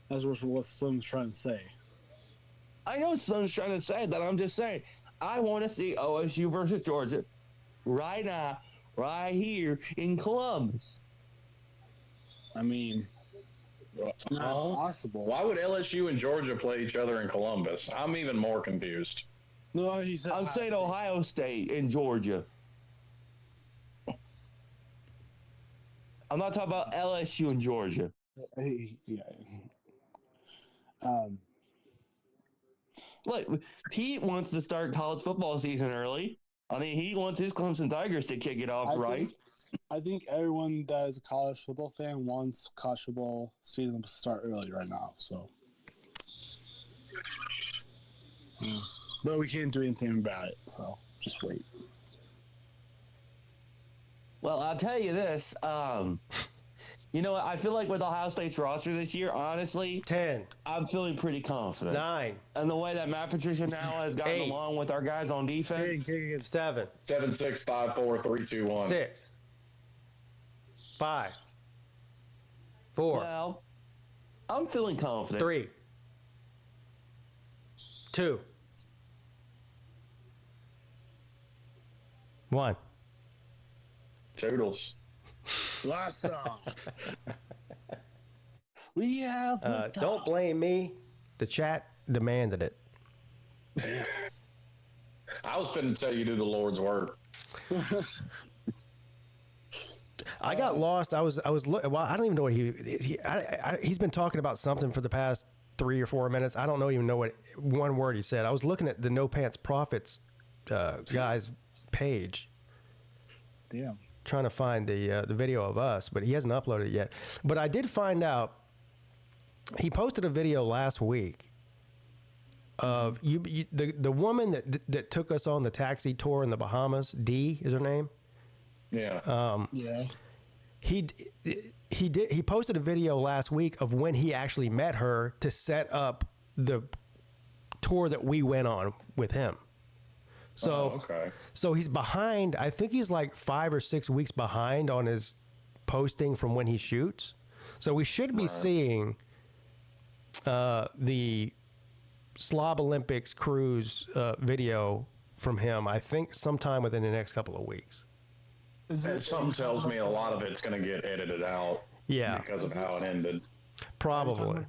That's what Slim's trying to say. I know what Slim's trying to say that. I'm just saying, I want to see OSU versus Georgia right now, right here in Columbus. I mean, it's not possible. Why would LSU and Georgia play each other in Columbus? I'm even more confused. No, he said I'm saying Ohio State and Georgia. I'm not talking about LSU and Georgia. Yeah. Look, Pete wants to start college football season early. I mean, he wants his Clemson Tigers to kick it off right. I think everyone that is a college football fan wants college football season to start early right now. So, but we can't do anything about it. So just wait. Well, I'll tell you this. You know what? I feel like with Ohio State's roster this year, honestly, 10. I'm feeling pretty confident. 9. And the way that Matt Patricia now has gotten 8. along with our guys on defense. 7. 7, 6, 5, 4, 3, 2, 1. 6. 5. 4. Well, I'm feeling confident. 3. 2. 1. Toodles. Blast off. We have. Don't blame me. The chat demanded it. I was finna tell you to do the Lord's work. I got lost. I was well, I don't even know what he's been talking about something for the past 3 or 4 minutes. I don't even know what one word he said. I was looking at the No Pants Profits guy's page. Damn. Trying to find the video of us, but he hasn't uploaded it yet. But I did find out he posted a video last week of the woman that took us on the taxi tour in the Bahamas. Dee is her name. Yeah. Yeah. He posted a video last week of when he actually met her to set up the tour that we went on with him. So, so he's behind. I think he's like 5 or 6 weeks behind on his posting from when he shoots. So we should be seeing the Slob Olympics cruise video from him, I think, sometime within the next couple of weeks. Something tells me a lot of it's going to get edited out. Yeah. Because of how it ended. Probably.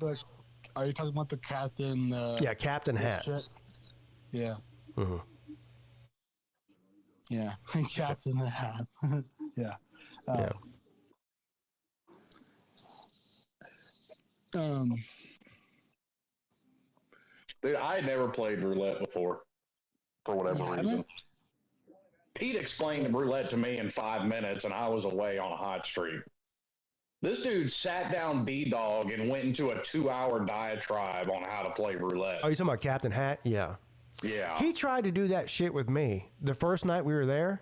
Are you talking about the captain? Yeah, Captain Hat. Shit? Yeah. Mm-hmm. Yeah. Cats in the hat. Yeah. Yeah. Dude, I had never played roulette before, for whatever reason. Pete explained roulette to me in 5 minutes, and I was away on a hot streak. This dude sat down B-Dog and went into a 2-hour diatribe on how to play roulette. Oh, you talking about Captain Hat? Yeah. Yeah. He tried to do that shit with me. The first night we were there,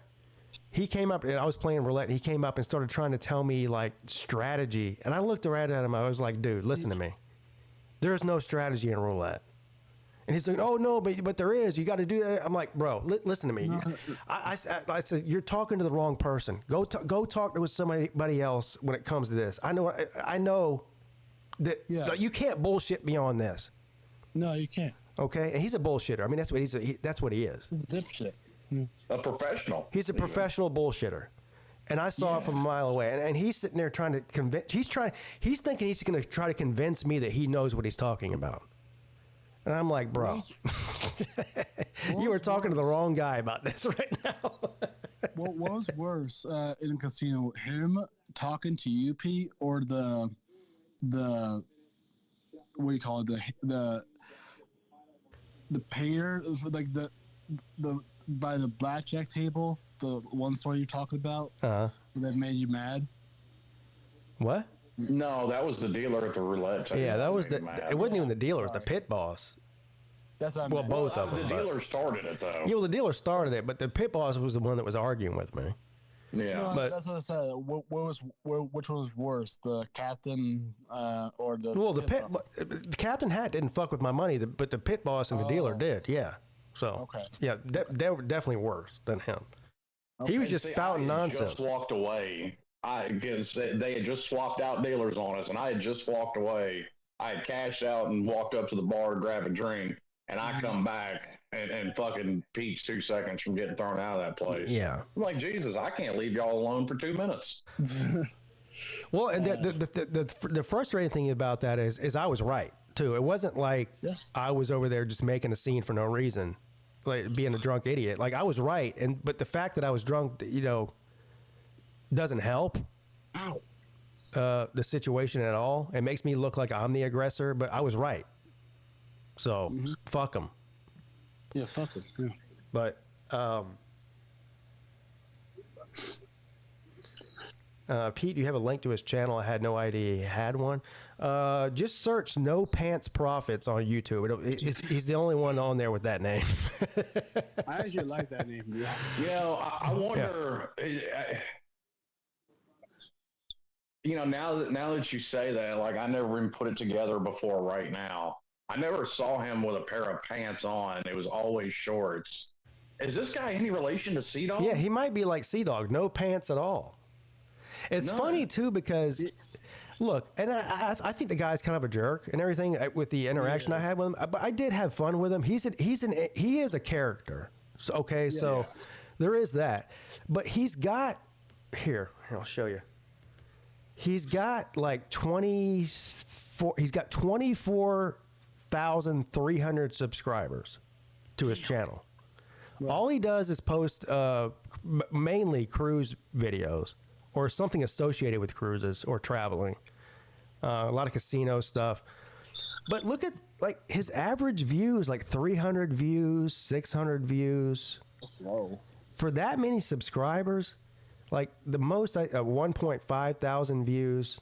he came up, and I was playing roulette, and he came up and started trying to tell me, like, strategy. And I looked around at him, I was like, dude, listen to me. There's no strategy in roulette. And he's like, oh, no, but there is. You got to do that. I'm like, bro, listen to me. No. I said, you're talking to the wrong person. Go talk to somebody else when it comes to this. I know that you can't bullshit me on this. No, you can't. Okay? And he's a bullshitter. I mean, that's what he is. He's a dipshit. A professional. He's a professional bullshitter. And I saw it from a mile away. And he's sitting there trying to convince. He's thinking he's going to try to convince me that he knows what he's talking about. And I'm like, bro, you were talking to the wrong guy about this right now. What was worse in a casino, him talking to you, Pete, or the what do you call it, the payer, like the by the blackjack table, the one story you talked about that made you mad? What? No, that was the dealer at the roulette table. Yeah, that was the. It wasn't even the dealer; it was the pit boss. That's what I well, meant. both of them. The dealer started it though. Yeah, well, the dealer started it, but the pit boss was the one that was arguing with me. Yeah, No, but that's what I said. Which one was worse, the captain or the? well, the captain hat didn't fuck with my money, but the pit boss and the dealer did. Yeah, so okay, yeah, they were definitely worse than him. He was just spouting nonsense. Just walked away. Because they had just swapped out dealers on us, and I had just walked away. I had cashed out and walked up to the bar to grab a drink, and I come back and fucking Pete's 2 seconds from getting thrown out of that place. Yeah. I'm like, Jesus, I can't leave y'all alone for 2 minutes. Well, and the frustrating thing about that is I was right too. It wasn't like I was over there just making a scene for no reason, like being a drunk idiot. Like I was right, but the fact that I was drunk, doesn't help the situation at all. It makes me look like I'm the aggressor, but I was right. So fuck them. Yeah, fuck them. Yeah. But Pete, you have a link to his channel. I had no idea he had one. Just search No Pants Profits on YouTube. He's the only one on there with that name. I actually like that name. Yeah, I wonder. Now that you say that, like I never even put it together before. Right now, I never saw him with a pair of pants on. It was always shorts. Is this guy any relation to Sea Dog? Yeah, he might be like Sea Dog, no pants at all. It's funny too because, look, and I think the guy's kind of a jerk and everything with the interaction I had with him. But I did have fun with him. He is a character. So, so there is that. But he's got here. I'll show you. He's got like 24,300 subscribers to his channel. Right. All he does is post mainly cruise videos or something associated with cruises or traveling. A lot of casino stuff. But look at like his average views, like 300 views, 600 views. Whoa. For that many subscribers, like the most 1.5 thousand views.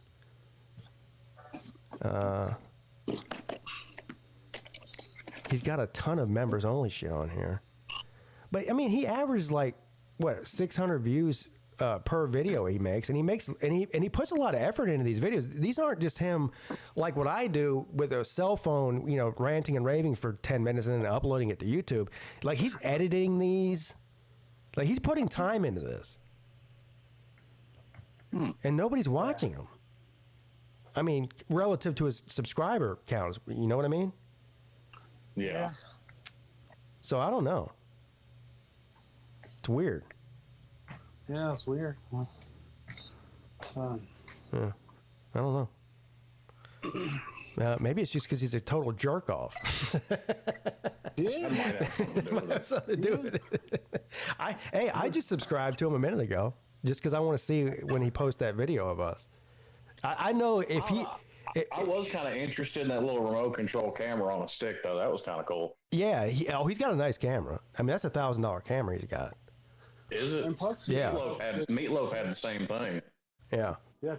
He's got a ton of members only shit on here. But I mean, he averages like what 600 views per video he makes, and he puts a lot of effort into these videos. These aren't just him like what I do with a cell phone, ranting and raving for 10 minutes and then uploading it to YouTube. Like he's editing these, like he's putting time into this. And nobody's watching him. I mean, relative to his subscriber counts, you know what I mean? Yeah. So I don't know. It's weird. Yeah, it's weird. Yeah, I don't know. Maybe it's just because he's a total jerk off. Yeah. That might have something to do with it. Might have something to do with it. I just subscribed to him a minute ago just because I want to see when he posts that video of us. I know if he... I was kind of interested in that little remote control camera on a stick, though. That was kind of cool. Yeah. He's got a nice camera. I mean, that's $1,000 camera he's got. Is it? And plus, Yeah. Meatloaf had the same thing. Yeah. Yeah.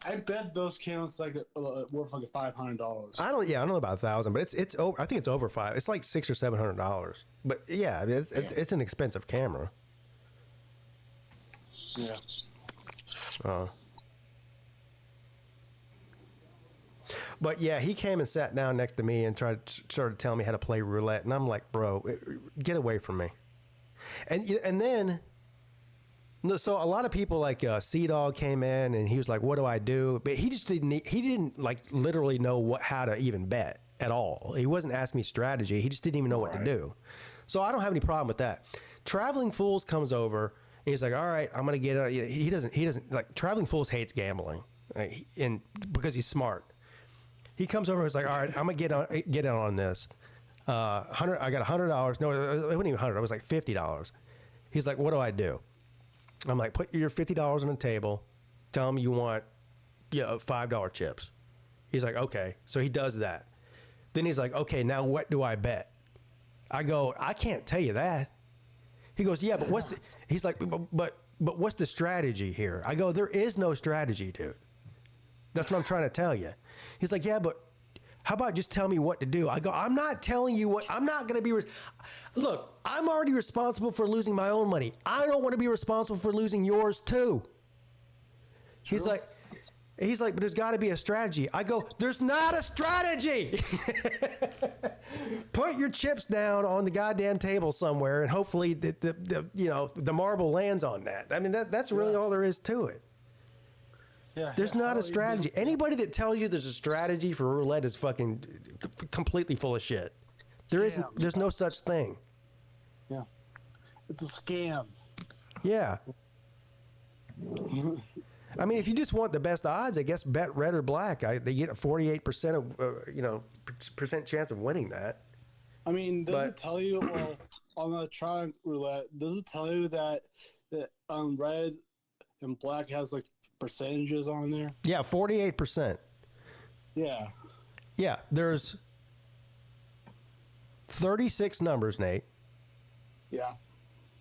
I bet those cameras like worth like $500. I don't know about 1,000, but it's over. I think it's over $500. It's like $600 or $700. But yeah, it's an expensive camera. Yeah. But yeah, he came and sat down next to me and started telling me how to play roulette, and I'm like, bro, get away from me. And then, so a lot of people like Sea Dog came in and he was like, what do I do? But he just didn't like literally know how to even bet at all. He wasn't asking me strategy. He just didn't even know what to do. So I don't have any problem with that. Traveling Fools comes over and he's like, all right, I'm going to get it. He doesn't like Traveling Fools hates gambling, and because he's smart. He comes over. He's like, all right, I'm gonna get in on this. I got $100. No, it wasn't even $100. It was like $50. He's like, what do I do? I'm like, put your $50 on the table. Tell him you want, $5 chips. He's like, okay. So he does that. Then he's like, okay, now what do I bet? I go, I can't tell you that. He goes, yeah, but he's like, but what's the strategy here? I go, there is no strategy, dude. That's what I'm trying to tell you. He's like, yeah, but how about just tell me what to do? I go, I'm not telling you what, I'm not going to be, look, I'm already responsible for losing my own money. I don't want to be responsible for losing yours too. True. He's like, but there's got to be a strategy. I go, there's not a strategy. Put your chips down on the goddamn table somewhere, and hopefully the marble lands on that. I mean, that's really all there is to it. Yeah, there's not a strategy. Anybody that tells you there's a strategy for roulette is fucking completely full of shit. There's no such thing. Yeah. It's a scam. Yeah. I mean, if you just want the best odds, I guess bet red or black. They get a 48% of percent chance of winning that. I mean, does it tell you on the try roulette? Does it tell you that red and black has like percentages on there? Yeah, 48%. Yeah. Yeah, there's 36 numbers, Nate. Yeah.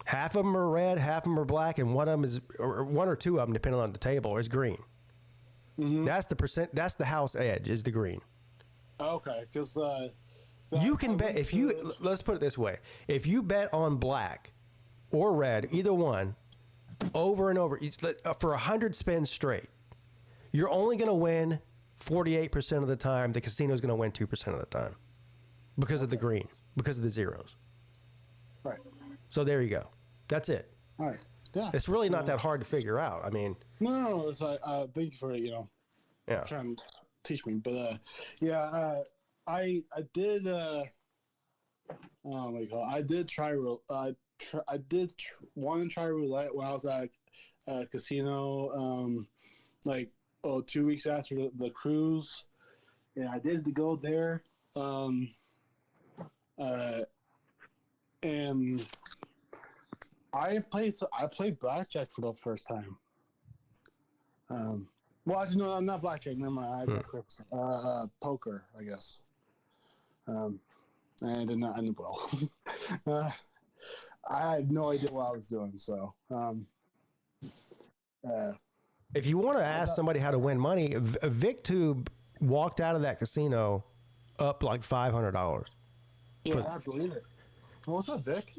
Half of them are red, half of them are black, and one of them is, or one or two of them, depending on the table, is green. Mm-hmm. That's the percent. That's the house edge. Is the green. Okay, because you can bet if you. Let's put it this way: if you bet on black or red, either one, over and over for 100 spins straight, you're only going to win 48% of the time. The casino is going to win 2% of the time because of the green, because of the zeros. Right. So there you go. That's it. All right. Yeah. It's really not that hard to figure out. I mean. No, it's thank you for trying to teach me. But I did. I did try. I did want to try roulette when I was at a casino. 2 weeks after the cruise, and I did go there. And I played blackjack for the first time. Well, actually, no, not blackjack. Never mind. Poker, I guess. And I did not end well. I had no idea what I was doing. So, if you want to ask somebody how to win money, VicTube walked out of that casino up like $500. Yeah, I believe it. What's up, Vic?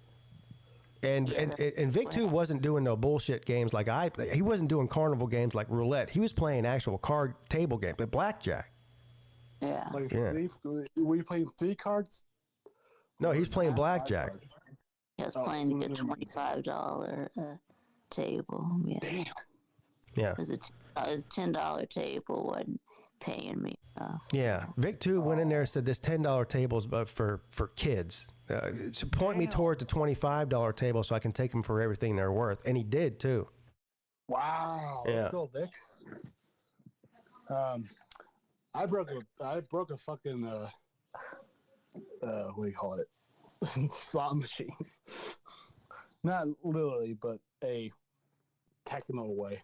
And VicTube wasn't doing no bullshit games like he wasn't doing carnival games like roulette. He was playing actual card table games, but blackjack. Yeah. Were you playing 3 cards? No, he's playing blackjack. He was playing a $25 table. Yeah. Damn. Yeah. It was a $10 table, wasn't paying me enough. So. Yeah. VicTube went in there and said this $10 table is for kids. So point me towards the $25 table so I can take them for everything they're worth. And he did too. Wow. Yeah. Let's go, Vic. I broke a fucking what do you call it? Slot machine. Not literally, but a technical way.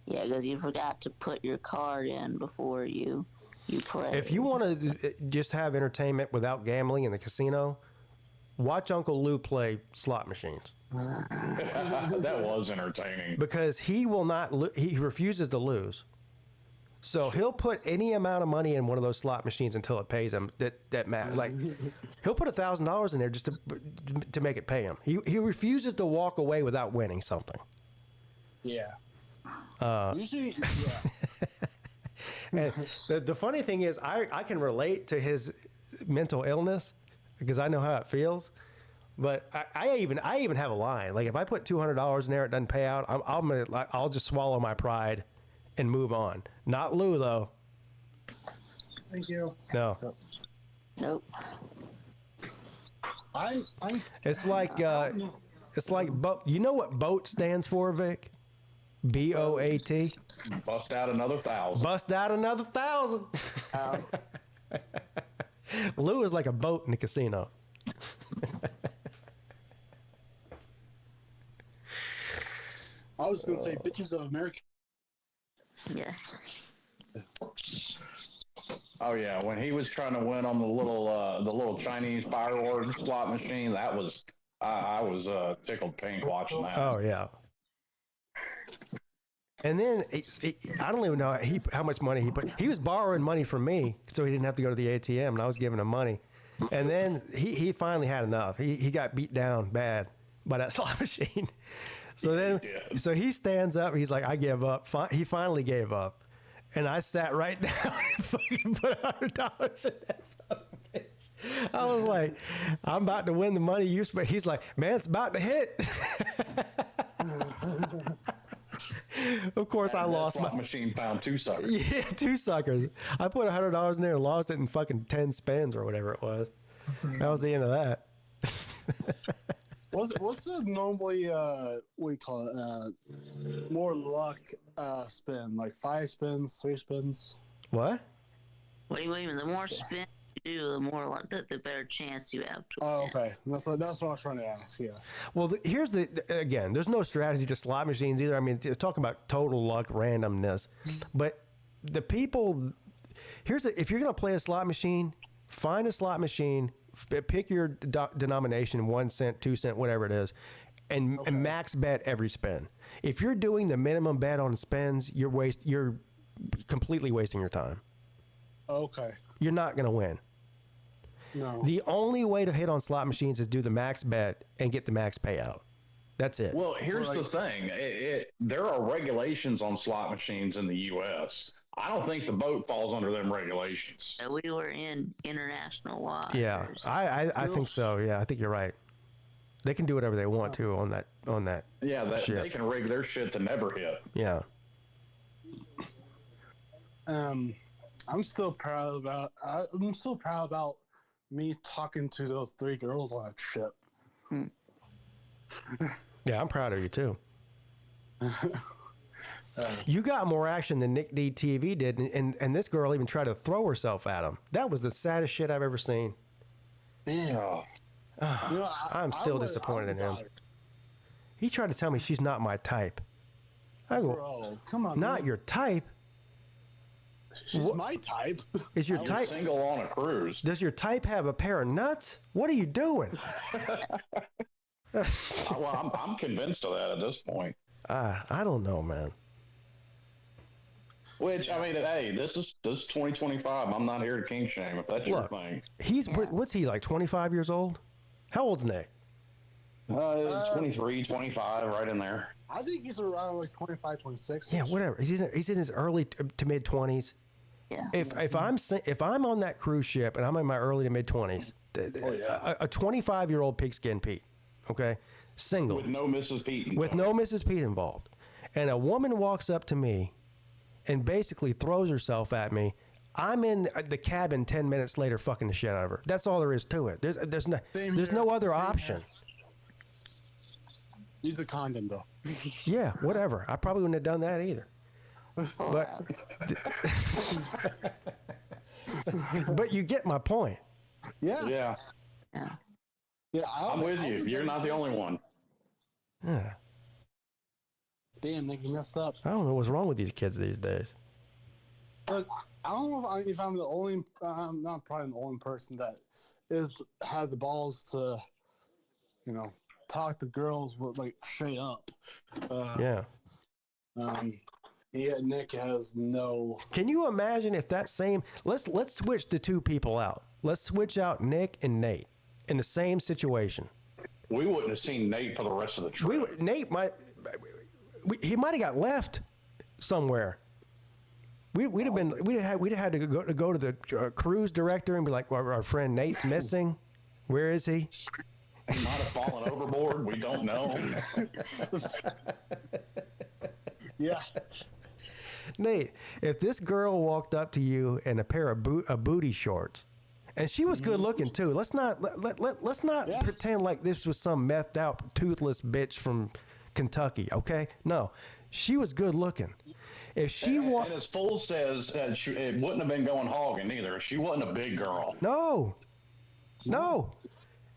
Yeah, because you forgot to put your card in before you play. If you want to just have entertainment without gambling in the casino, watch Uncle Lou play slot machines. That was entertaining. Because he will not. He refuses to lose. So he'll put any amount of money in one of those slot machines until it pays him. Like he'll put $1,000 in there just to make it pay him. He refuses to walk away without winning something. Yeah. Usually, yeah. And the funny thing is, I can relate to his mental illness because I know how it feels. But I even have a line. Like if I put $200 in there, it doesn't pay out. I'll just swallow my pride and move on. Not Lou though. Thank you. No. Nope. It's like boat. You know what BOAT stands for, Vic? BOAT. Bust out another 1,000. Bust out another 1,000. Lou is like a boat in the casino. I was gonna say bitches of America. Yeah. Oh yeah, when he was trying to win on the little Chinese fireworks slot machine, that was I was tickled pink watching that. Oh yeah. And then I don't even know how much money he put. He was borrowing money from me, so he didn't have to go to the ATM, and I was giving him money. And then he finally had enough. He got beat down bad by that slot machine. So then, so he stands up. He's like, "I give up." He finally gave up, and I sat right down and fucking put $100 in that son of a bitch. I was like, "I'm about to win the money you spent." He's like, "Man, it's about to hit." Of course, I lost. My machine found 2 suckers. Yeah, 2 suckers. I put $100 in there and lost it in fucking 10 spins or whatever it was. That was the end of that. What's the normally what do you call it? More luck spin, like 5 spins, 3 spins. What? Wait a minute. The more spin you do, the more the better chance you have. Oh, okay. That's what I was trying to ask. Yeah. Well, here's again. There's no strategy to slot machines either. I mean, talking about total luck, randomness, but the people. If you're gonna play a slot machine, find a slot machine. Pick your denomination, 1 cent, 2 cent, whatever it is, and max bet every spin. If you're doing the minimum bet on spins, you're completely wasting your time. Okay. You're not going to win. No. The only way to hit on slot machines is do the max bet and get the max payout. That's it. Well, here's the thing. There are regulations on slot machines in the U.S. I don't think the boat falls under them regulations. We were in international waters. Yeah, I think so. Yeah, I think you're right. They can do whatever they want to on that. Yeah, they can rig their shit to never hit. Yeah. I'm still proud about me talking to those 3 girls on a trip. Yeah, I'm proud of you too. You got more action than Nick D TV did, and this girl even tried to throw herself at him. That was the saddest shit I've ever seen. Yeah. I'm still disappointed in him. He tried to tell me she's not my type. I go, bro, come on, not man. your type. She's my type. Is your type single on a cruise? Does your type have a pair of nuts? What are you doing? Well, I'm convinced of that at this point. I don't know, man. Which, I mean, hey, this is 2025. I'm not here to kink shame if that's your thing. What's he, like 25 years old? How old's Nick? 23, 25, right in there. I think he's around like 25, 26. Yeah, whatever. He's in his early to mid 20s. Yeah. If I'm on that cruise ship and I'm in my early to mid 20s, a 25-year-old pigskin Pete, okay, single, with no Mrs. Peete, involved, and a woman walks up to me and basically throws herself at me, I'm in the cabin 10 minutes later fucking the shit out of her. That's all there is to it. There's no other option. Use a condom, though. Yeah, whatever. I probably wouldn't have done that either. But you get my point. Yeah. Yeah, I'm with you. You're not the only one. Yeah. Damn, they messed up. I don't know what's wrong with these kids these days. Look, I don't know if I'm the only, I'm not probably the only person that had the balls to, talk to girls with like straight up. Yeah. Yeah, Nick has no. Can you imagine if that same? Let's switch the 2 people out. Let's switch out Nick and Nate in the same situation. We wouldn't have seen Nate for the rest of the trip. Nate might. He might have got left somewhere. We'd have had to go to the cruise director and be like, our friend Nate's missing. Where is he? He might have fallen overboard. We don't know. Yeah. Nate, if this girl walked up to you in a pair of booty shorts, and she was good looking too. Let's not pretend like this was some methed out toothless bitch from Kentucky, okay? No, she was good looking. If she and as Fool says, it wouldn't have been going hogging either. She wasn't a big girl. No.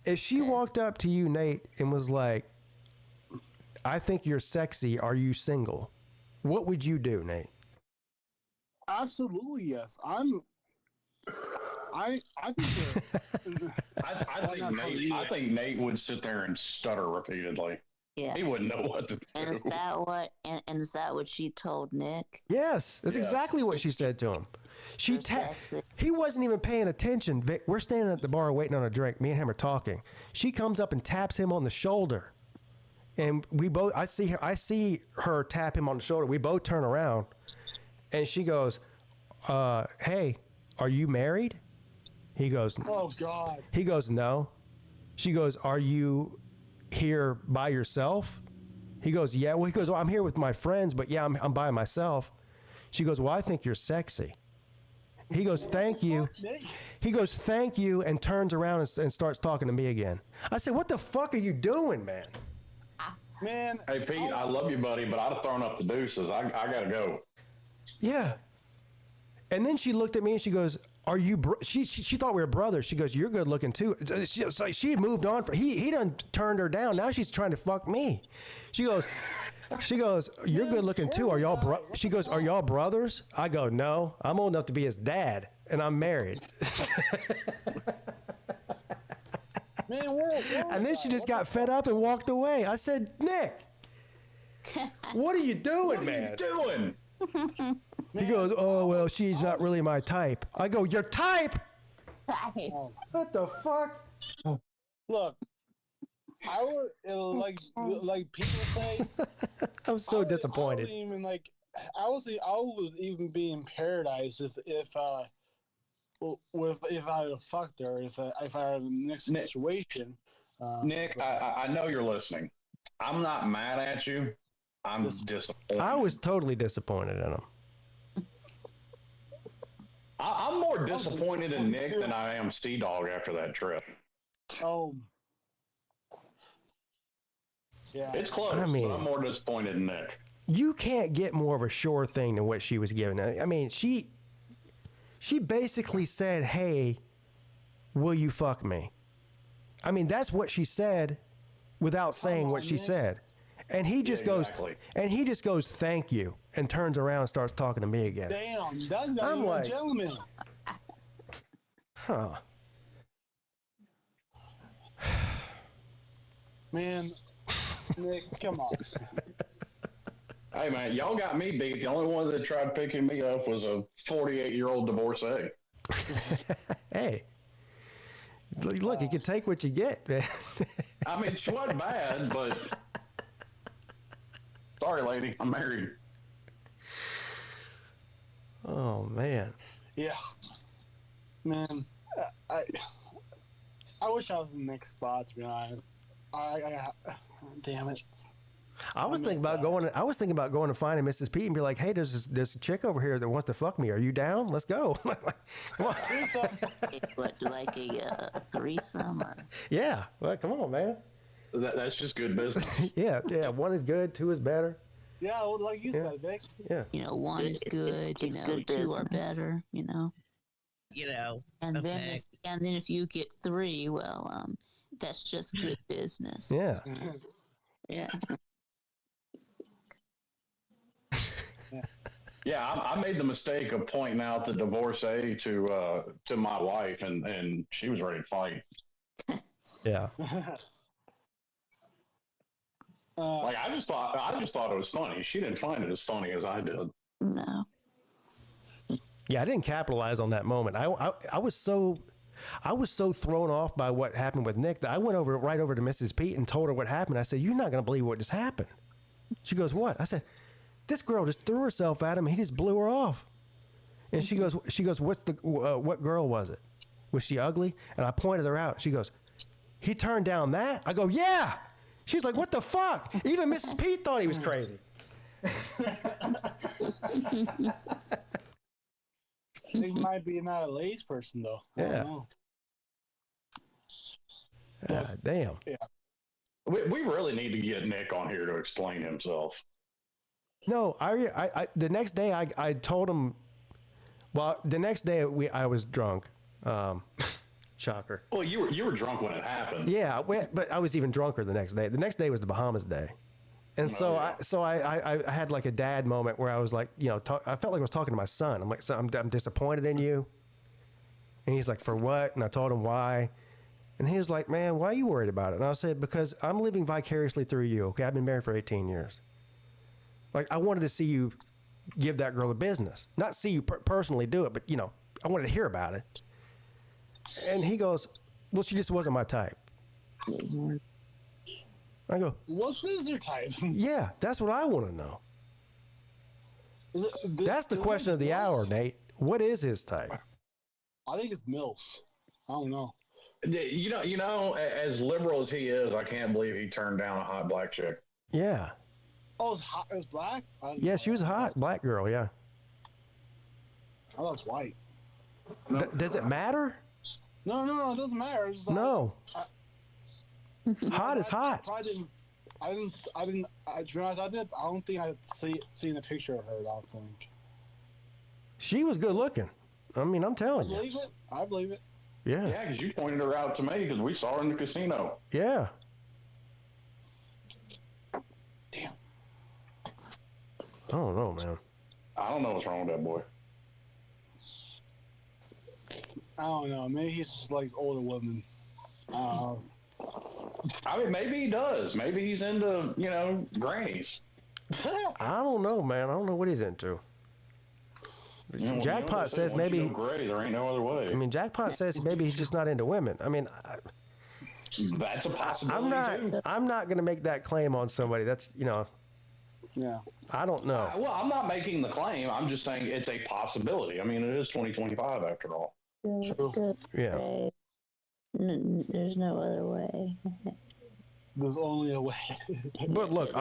If she walked up to you, Nate, and was like, I think you're sexy, are you single? What would you do, Nate? Absolutely, yes. I think I think Nate would sit there and stutter repeatedly. Yeah. He wouldn't know what to do. And is that what she told Nick? Yes, that's exactly what she said to him. He wasn't even paying attention. Vic, we're standing at the bar waiting on a drink. Me and him are talking. She comes up and taps him on the shoulder, and we both. I see her tap him on the shoulder. We both turn around, and she goes, "Hey, are you married?" He goes, "Oh God." He goes, "No." She goes, "Are you here by yourself?" He goes, "Yeah." Well, he goes, "Well, I'm here with my friends, but yeah, I'm by myself." She goes, "Well, I think you're sexy." He goes, "Thank you." He goes, "Thank you," and turns around and starts talking to me again. I said, "What the fuck are you doing, man?" Man. Hey, Pete, I love you, buddy, but I'd have thrown up the deuces. I got to go. Yeah. And then she looked at me and she goes, "Are you?" She thought we were brothers. She goes, "You're good looking too." She had moved on. He done turned her down. Now she's trying to fuck me. She goes, "You're good looking too. Are y'all?" She goes, "Are y'all brothers?" I go, "No, I'm old enough to be his dad, and I'm married." Man, and then she just got fed up and walked away. I said, "Nick, what are you doing, man?" What are you doing? He goes, "Oh, well, she's not really my type." I go, "Your type?" What the fuck? Look, I would like people say. I'm so disappointed. I would even be in paradise if I fucked her, if I had the next situation. Nick, I know you're listening. I'm not mad at you. I'm disappointed. I was totally disappointed in him. I'm more disappointed in Nick than I am Sea-Dog after that trip. Oh. Yeah. It's close, I mean, but I'm more disappointed in Nick. You can't get more of a sure thing than what she was giving. I mean, she basically said, "Hey, will you fuck me?" I mean, that's what she said without saying what she said. And he just goes, "Thank you," and turns around and starts talking to me again. Damn, that's not I'm even like, a gentleman. Huh. Man, Nick, come on. Hey, man, y'all got me beat. The only one that tried picking me up was a 48-year-old divorcee. Hey, look, you can take what you get, man. I mean, she wasn't bad, but sorry, lady, I'm married. Oh, man. Yeah. Man, I wish I was in the next spot, to be honest. Damn it. I was thinking about going to find Mrs. Peete and be like, "Hey, there's a chick over here that wants to fuck me. Are you down? Let's go." Come on. What, like a threesome? Or? Yeah. Well, come on, man. That's just good business. Yeah. One is good, two is better. Yeah, well, like you said, Vic. Yeah. One is good. It's good two are better. And okay. then if you get three, well, that's just good business. Yeah. Yeah. Yeah, I made the mistake of pointing out the divorcee to my wife, and she was ready to fight. Yeah. Like I just thought it was funny. She didn't find it as funny as I did. No. Yeah, I didn't capitalize on that moment. I was so thrown off by what happened with Nick that I went right over to Mrs. Peete and told her what happened. I said, "You're not going to believe what just happened." She goes, "What?" I said, "This girl just threw herself at him. He just blew her off." And she goes, what girl was it? Was she ugly? And I pointed her out. She goes, "He turned down that?" I go, "Yeah." She's like, "What the fuck?" Even Mrs. Peete thought he was crazy. He might be not a ladies person though. Yeah. Damn. Yeah. We really need to get Nick on here to explain himself. No, I the next day I told him. Well, the next day I was drunk. Shocker. Well, you were drunk when it happened. Yeah, but I was even drunker the next day. The next day was the Bahamas day, and I had like a dad moment where I was like, I felt like I was talking to my son. I'm like, son, I'm disappointed in you. And he's like, for what? And I told him why. And he was like, man, why are you worried about it? And I said, because I'm living vicariously through you. Okay, I've been married for 18 years. Like, I wanted to see you give that girl a business, not see you personally do it, but I wanted to hear about it. And he goes, well, she just wasn't my type. I go, what is your type? Yeah, that's what I want to know. That's the question of the hour, Nate. What is his type? I think it's MILFs. I don't know. As liberal as he is, I can't believe he turned down a hot black chick. Yeah. Oh, it was black? Yeah, she was a hot black girl, yeah. I thought it was white. Does it matter? No, it doesn't matter. It's just no. Hot is hot. I to be honest, I don't think I had seen a picture of her, I don't think. She was good looking. I mean, I'm telling you. I believe it. Yeah. Yeah, because you pointed her out to me because we saw her in the casino. Yeah. Damn. I don't know, man. I don't know what's wrong with that boy. I don't know. Maybe he's just like older women. I mean, maybe he does. Maybe he's into, grannies. I don't know, man. I don't know what he's into. Jackpot says maybe. Gray, there ain't no other way. I mean, Jackpot says maybe he's just not into women. I mean, that's a possibility. I'm not going to make that claim on somebody. That's Yeah. I don't know. Well, I'm not making the claim. I'm just saying it's a possibility. I mean, it is 2025 after all. Good. Yeah. There's no other way. There's only a way. But look,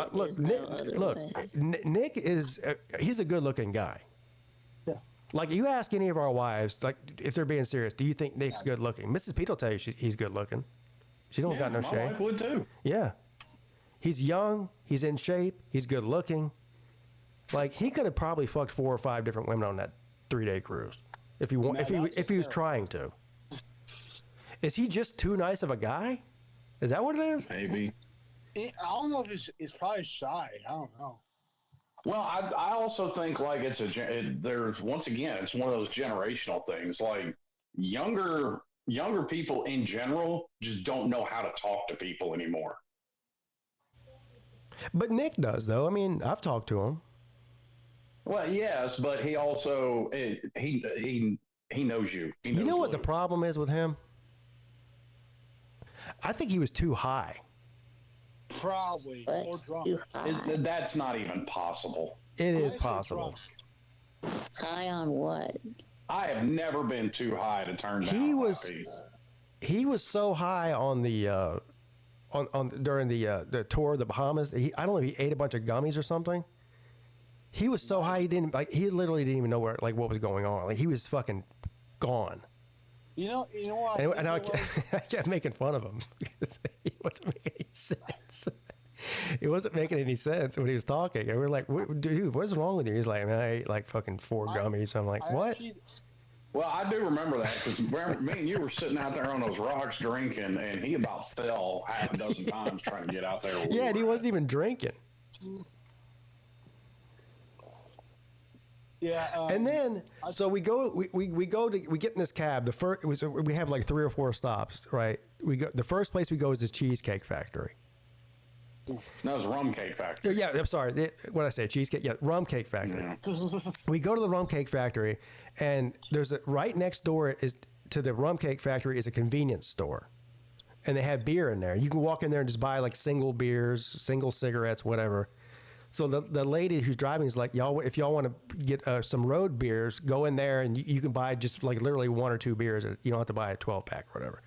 Nick is he's a good-looking guy. Yeah. Like, you ask any of our wives, like, if they're being serious, do you think Nick's good-looking? Mrs. Peete will tell you he's good-looking. She don't got no shame. My wife would too. Yeah. He's young. He's in shape. He's good-looking. Like, he could have probably fucked 4 or 5 different women on that 3-day cruise if he was trying to. Is he just too nice of a guy? Is that what it is? Maybe. I don't know if he's probably shy. I don't know. Well, I also think like there's once again, it's one of those generational things. Like younger people in general just don't know how to talk to people anymore. But Nick does, though. I mean, I've talked to him. Well, yes, but he also he knows you. You know what the problem is with him? I think he was too high. Probably. Or drunk. That's not even possible. It is possible. High on what? I have never been too high to turn down. He was so high on the during the tour of the Bahamas. I don't know if he ate a bunch of gummies or something. He was so high he literally didn't even know what was going on. Like, he was fucking gone. You know what? And I kept making fun of him because he wasn't making any sense. It wasn't making any sense when he was talking. And we're like, dude, what's wrong with you? He's like, man, I ate like fucking 4 gummies. I'm like, what? Well, I do remember that because me and you were sitting out there on those rocks drinking, and he about fell half a dozen times trying to get out there. Yeah, and he wasn't even drinking. Yeah. And then, so we get in this cab. We have like 3 or 4 stops, right? The first place we go is the Cheesecake Factory. No, it's Rum Cake Factory. Yeah, I'm sorry. What did I say? Cheesecake? Yeah, Rum Cake Factory. Yeah. We go to the Rum Cake Factory, and there's right next door to the Rum Cake Factory is a convenience store, and they have beer in there. You can walk in there and just buy like single beers, single cigarettes, whatever. So the lady who's driving is like, if y'all want to get some road beers, go in there and you can buy just like literally 1 or 2 beers. You don't have to buy a 12-pack or whatever.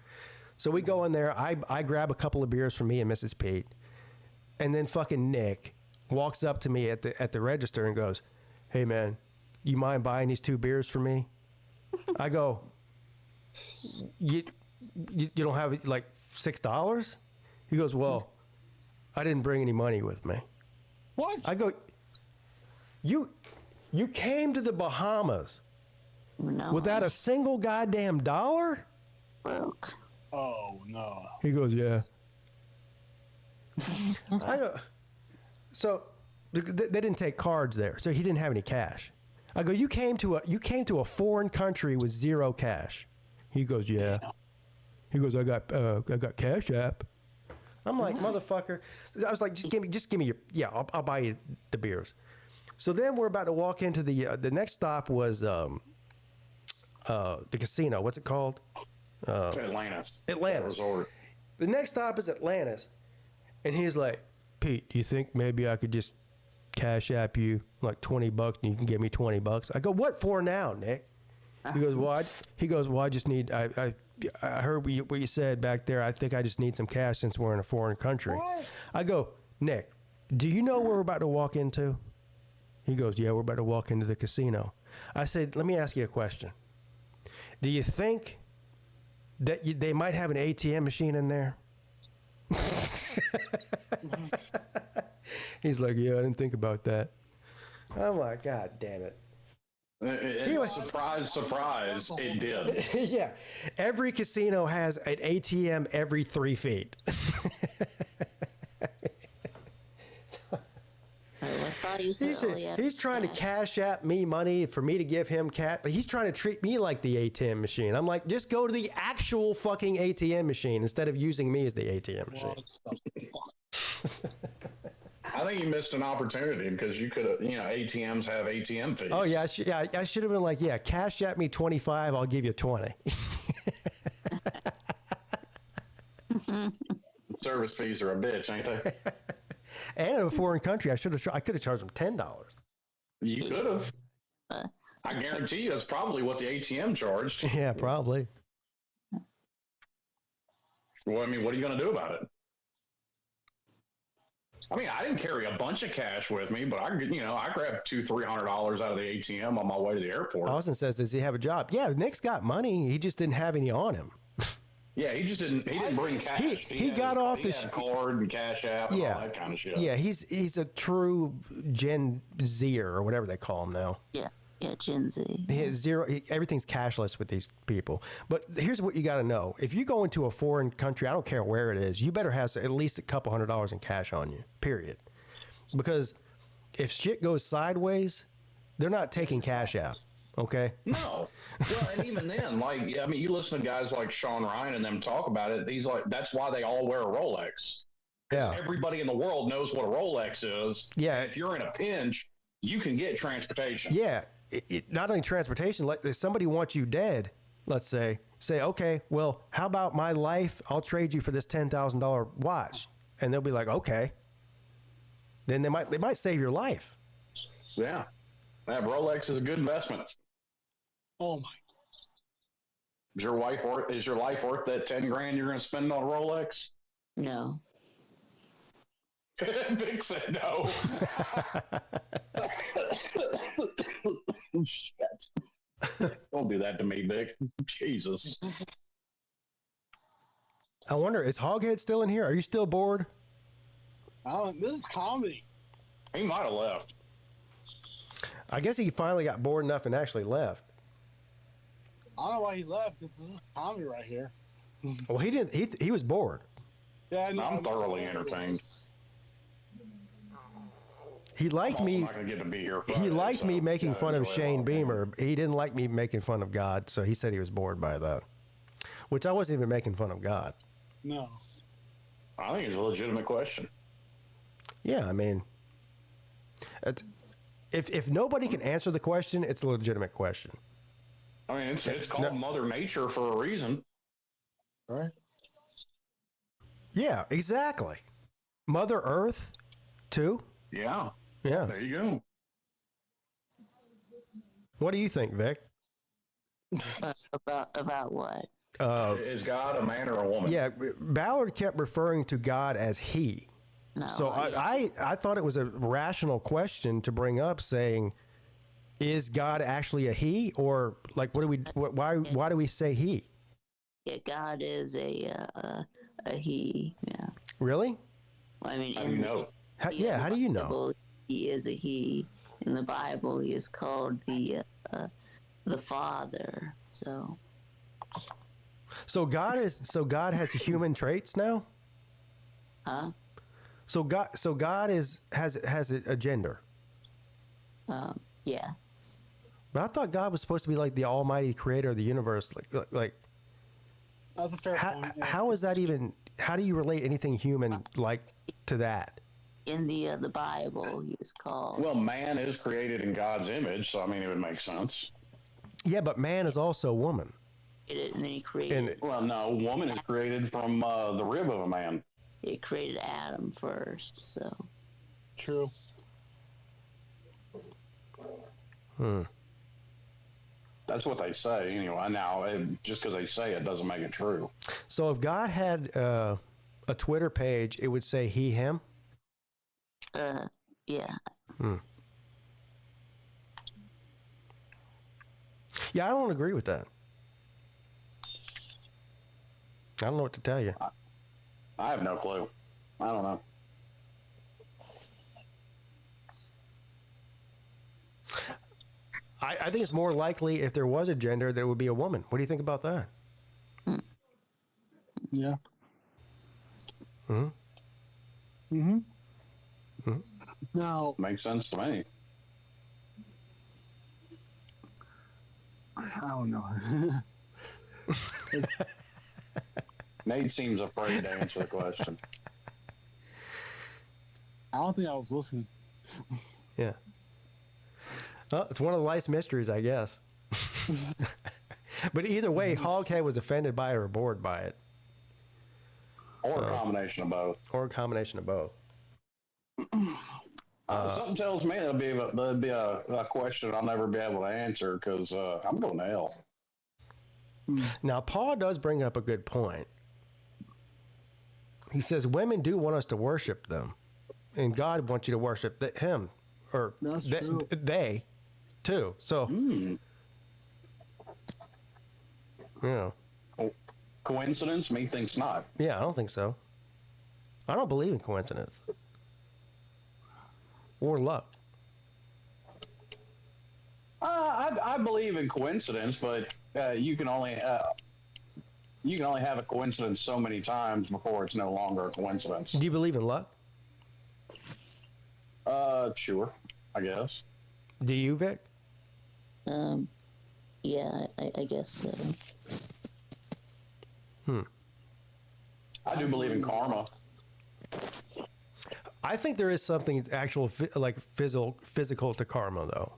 So we go in there. I grab a couple of beers for me and Mrs. Peete. And then fucking Nick walks up to me at the register and goes, hey, man, you mind buying these 2 beers for me? I go, you don't have like $6? He goes, well, I didn't bring any money with me. What? I go, you came to the Bahamas without a single goddamn dollar? Broke. Oh, no. He goes, yeah. I go, so they didn't take cards there, so he didn't have any cash. I go, you came to a foreign country with zero cash. He goes, yeah. He goes, I got Cash App. I'm like, motherfucker. I was like, just give me your, I'll buy you the beers. So then we're about to walk into the next stop was the casino. What's it called? Atlantis. The next stop is Atlantis. And he's like, Pete, do you think maybe I could just Cash App you like $20 and you can give me $20? I go, what for now, Nick? He goes, well, I just need, I heard what you said back there. I think I just need some cash since we're in a foreign country. What? I go, Nick, do you know where we're about to walk into? He goes, yeah, we're about to walk into the casino. I said, let me ask you a question. Do you think that they might have an ATM machine in there? He's like, yeah, I didn't think about that. I'm like, God damn it. Surprise, surprise, it did. Yeah. Every casino has an ATM every 3 feet. He's trying to Cash App me money for me to give him cash. He's trying to treat me like the ATM machine. I'm like, just go to the actual fucking ATM machine instead of using me as the ATM machine. I think you missed an opportunity because you could have, ATMs have ATM fees. Oh, yeah. I should have been like, yeah, Cash App me 25, I'll give you 20. Service fees are a bitch, ain't they? And in a foreign country, I could have charged them $10. You could have. I guarantee you that's probably what the ATM charged. Yeah, probably. Well, I mean, what are you going to do about it? I mean, I didn't carry a bunch of cash with me, but I grabbed $200-$300 out of the ATM on my way to the airport. Austin says, does he have a job? Yeah, Nick's got money. He just didn't have any on him. Yeah, he just didn't. He didn't bring cash. He got off the card and Cash App and all that kind of shit. Yeah, he's a true Gen Zer or whatever they call him now. Yeah, Gen Z. He has zero. Everything's cashless with these people. But here's what you got to know: if you go into a foreign country, I don't care where it is, you better have at least a couple $100 in cash on you. Period. Because if shit goes sideways, they're not taking Cash App. Okay. No. Well, and even then, you listen to guys like Sean Ryan and them talk about it. He's like, that's why they all wear a Rolex. Yeah. Everybody in the world knows what a Rolex is. Yeah. If you're in a pinch, you can get transportation. Yeah. Not only transportation, like if somebody wants you dead, let's say, okay, well, how about my life? I'll trade you for this $10,000 watch. And they'll be like, okay. Then they might save your life. Yeah. That Rolex is a good investment. Oh my! Is your life worth that $10,000 you're going to spend on a Rolex? No. Big said no. Shit! Don't do that to me, Vic. Jesus. I wonder, is Hoghead still in here? Are you still bored? This is comedy. He might have left. I guess he finally got bored enough and actually left. I don't know why he left. This is comedy right here. Well, he didn't. He was bored. Yeah, I'm thoroughly entertained. He liked me. Not gonna get to be here Friday, he liked me making fun of Shane Beamer. He didn't like me making fun of God, so he said he was bored by that. Which I wasn't even making fun of God. No. I think it's a legitimate question. Yeah, I mean, if nobody can answer the question, it's a legitimate question. I mean, it's called Mother Nature for a reason. Right? Yeah, exactly. Mother Earth, too? Yeah. Yeah. There you go. What do you think, Vic? About what? Is God a man or a woman? Yeah, Ballard kept referring to God as he. No, so I thought it was a rational question to bring up, saying, is God actually a he, or like why do we say he? Yeah, God is a he. Yeah. Really? I mean, How do you know? How do you know? Bible, he is a he. In the Bible, he is called the Father. So God has human traits now? Huh? So God has a gender. Yeah. But I thought God was supposed to be like the almighty creator of the universe. Like That's a fair point. Yeah. how is that even? How do you relate anything human like to that? In the Bible, he is called. Well, man is created in God's image, so I mean, it would make sense. Yeah, but man is also a woman. And then he created. Well, no, woman is created from the rib of a man. He created Adam first, so. True. That's what they say anyway. Now, just because they say it doesn't make it true. So if God had a Twitter page, it would say he, him? Yeah. Yeah, I don't agree with that. I don't know what to tell you. I have no clue. I don't know. I think it's more likely if there was a gender, there would be a woman. What do you think about that? Yeah. Now, makes sense to me. I don't know. Nate seems afraid to answer the question. I don't think I was listening. Yeah. Well, it's one of the life's mysteries, I guess. But either way, Hoghead was offended by it or bored by it. Or a combination of both. Or a combination of both. Something tells me there'll be a question I'll never be able to answer because I'm going to hell. Now, Paul does bring up a good point. He says women do want us to worship them, and God wants you to worship him, or they, too. So, yeah. Coincidence? Me thinks not. Yeah, I don't think so. I don't believe in coincidence or luck. I believe in coincidence, but you can only have a coincidence so many times before it's no longer a coincidence. Do you believe in luck? Sure, I guess. Do you, Vic? Yeah, I guess so. I do believe in karma. I think there is something actual, like physical to karma, though.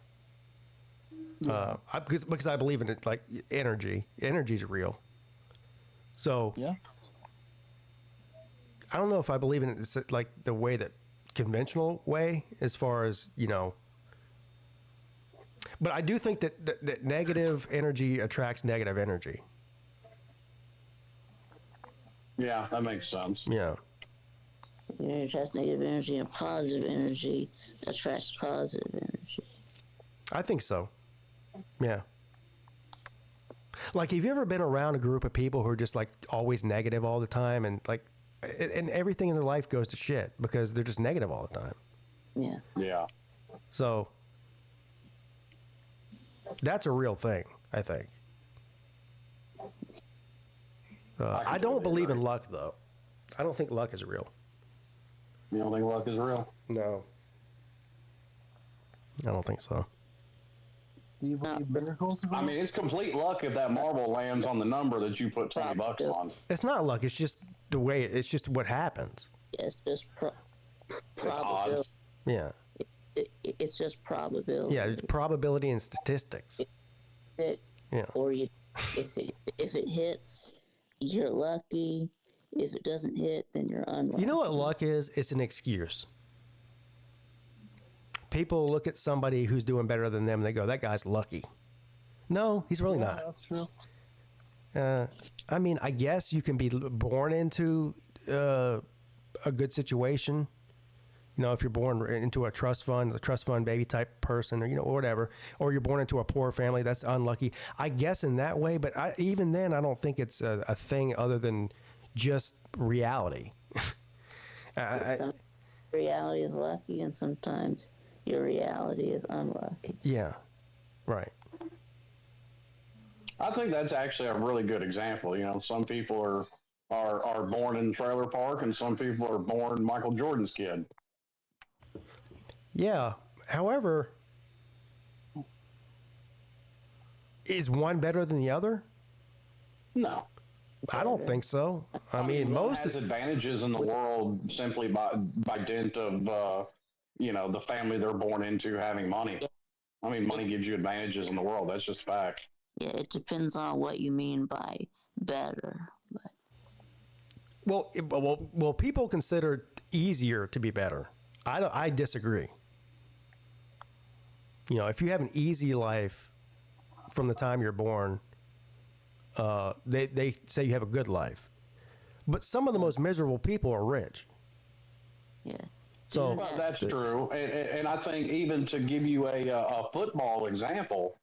Because I believe in it, like energy. Energy's real. So yeah, I don't know if I believe in it like the way that conventional way, as far as but I do think that negative energy attracts negative energy. Yeah, that makes sense. Yeah. It attracts negative energy, and positive energy attracts positive energy. I think so. Yeah. Like, have you ever been around a group of people who are just like always negative all the time, and like, and everything in their life goes to shit because they're just negative all the time? Yeah. Yeah. So that's a real thing, I think. I don't believe in luck, though. I don't think luck is real. You don't think luck is real? No. I don't think so. Do you believe miracles? I mean, it's complete luck if that marble lands on the number that you put $20 on. It's not luck. It's just the way. It's just what happens. Yeah, it's just probability. Yeah. It's just probability. Yeah, it's probability and statistics. Yeah. Or if it hits, you're lucky. If it doesn't hit, then you're unlucky. You know what luck is? It's an excuse. People look at somebody who's doing better than them and they go, that guy's lucky. No, he's really not. That's true. I mean, I guess you can be born into a good situation. You know, if you're born into a trust fund baby type person, or, whatever, or you're born into a poor family, that's unlucky. I guess in that way, but even then, I don't think it's a thing other than just reality. Some reality is lucky, and sometimes your reality is unlucky. Yeah, right. I think that's actually a really good example. You know, some people are born in trailer park, and some people are born Michael Jordan's kid. Yeah. However, is one better than the other? No. I don't think so. I mean, most has advantages in the world simply by dint of the family they're born into having money. I mean, money gives you advantages in the world. That's just fact. Yeah, it depends on what you mean by better. But Well, people consider it easier to be better. I disagree. You know, if you have an easy life from the time you're born, they say you have a good life. But some of the most miserable people are rich. Yeah. So well, that's true, and I think even to give you a football example,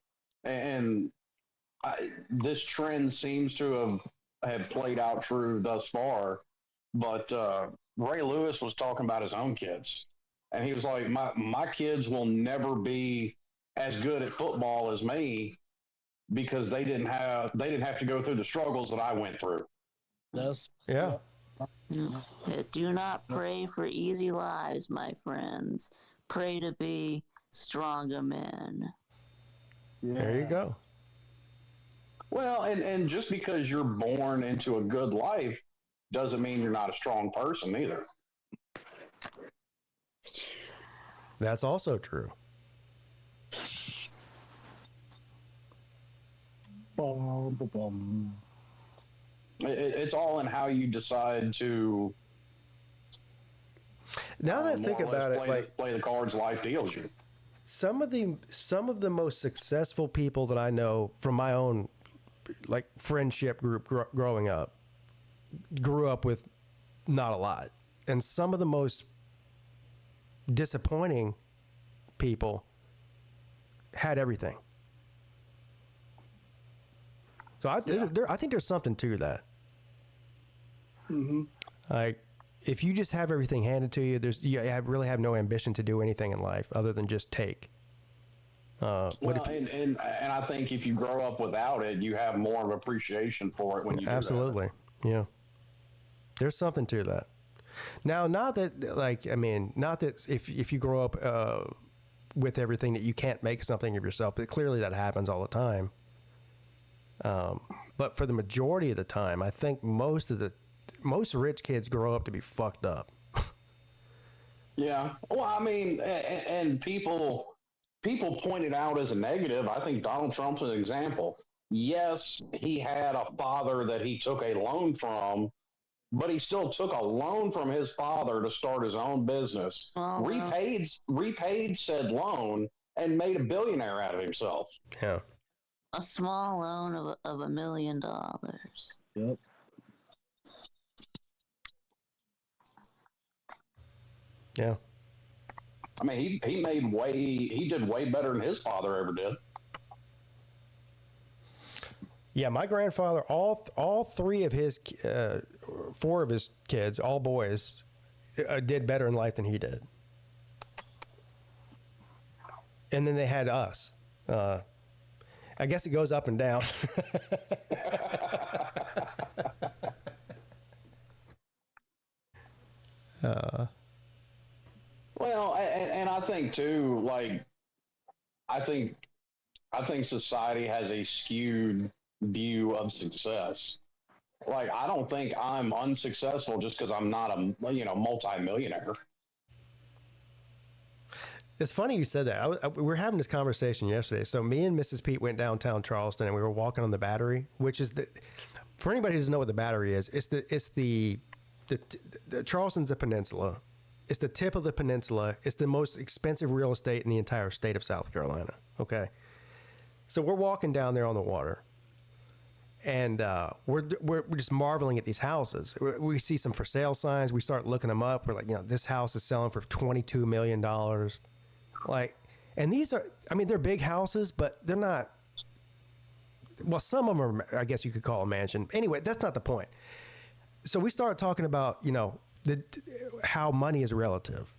this trend seems to have played out true thus far. But Ray Lewis was talking about his own kids, and he was like, "My kids will never be as good at football as me because they didn't have to go through the struggles that I went through." Yes. Yeah. Do not pray for easy lives, my friends. Pray to be stronger men. Yeah. There you go. Well, and just because you're born into a good life doesn't mean you're not a strong person either. That's also true. It's all in how you decide to. Now that I think about it, play the cards life deals you. Some of the most successful people that I know from my own friendship group growing up grew up with not a lot, and some of the most disappointing people had everything. So I think there's something to that. Mm-hmm. Like, if you just have everything handed to you, you really have no ambition to do anything in life other than just take. And I think if you grow up without it, you have more of appreciation for it when you absolutely do that. Yeah. There's something to that. Now, not that if you grow up with everything that you can't make something of yourself, but clearly that happens all the time. But for the majority of the time, I think most rich kids grow up to be fucked up. Yeah. Well, I mean, and people point it out as a negative. I think Donald Trump's an example. Yes, he had a father that he took a loan from, but he still took a loan from his father to start his own business, repaid said loan, and made a billionaire out of himself. Yeah. A small loan of $1 million. Yep. Yeah. I mean, he did way better than his father ever did. Yeah, my grandfather, all three of his, 4 of his kids, all boys, did better in life than he did. And then they had us. I guess it goes up and down. Well, and I think too, I think society has a skewed view of success. I don't think I'm unsuccessful just because I'm not a multi-millionaire. It's funny you said that. We were having this conversation yesterday. So me and Mrs. Peete went downtown Charleston, and we were walking on the Battery, which is for anybody who doesn't know what the Battery is, it's the Charleston's a peninsula. It's the tip of the peninsula. It's the most expensive real estate in the entire state of South Carolina. Okay, so we're walking down there on the water, and we're just marveling at these houses. We see some for sale signs. We start looking them up. We're like, this house is selling for $22 million. And these are, they're big houses, but they're not. Well, some of them are, I guess you could call a mansion. Anyway, that's not the point. So we started talking about, how money is relative.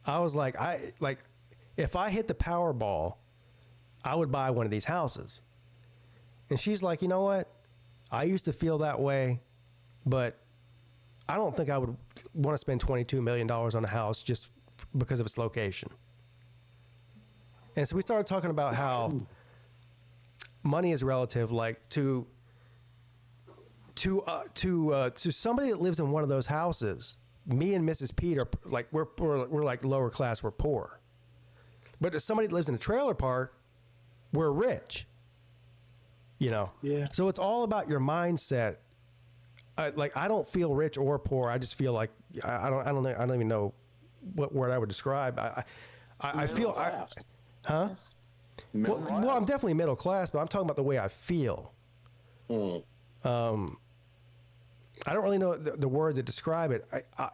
I was like, if I hit the Powerball, I would buy one of these houses. And she's like, you know what? I used to feel that way, but I don't think I would want to spend $22 million on a house just because of its location. And so we started talking about how money is relative, like to somebody that lives in one of those houses. Me and Mrs. Peete are like we're like lower class, we're poor. But if somebody that lives in a trailer park, we're rich. You know. Yeah. So it's all about your mindset. I don't feel rich or poor. I just feel like I don't even know what word I would describe. I feel huh? Well, I'm definitely middle class, but I'm talking about the way I feel. I don't really know the word to describe it.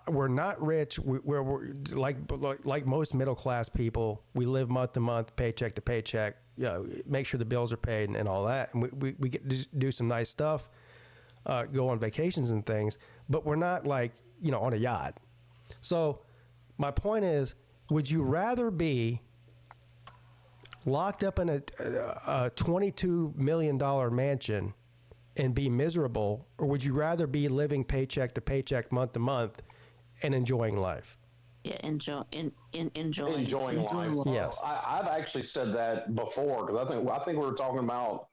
We're not rich. We're like most middle class people. We live month to month, paycheck to paycheck. You know, make sure the bills are paid and all that. And we get to do some nice stuff, go on vacations and things. But we're not like, you know, on a yacht. So my point is, would you rather be locked up in a $22 million mansion and be miserable, or would you rather be living paycheck to paycheck, month to month, and enjoying life? Yeah, enjoying life. Yes. I've actually said that before, because I think we were talking about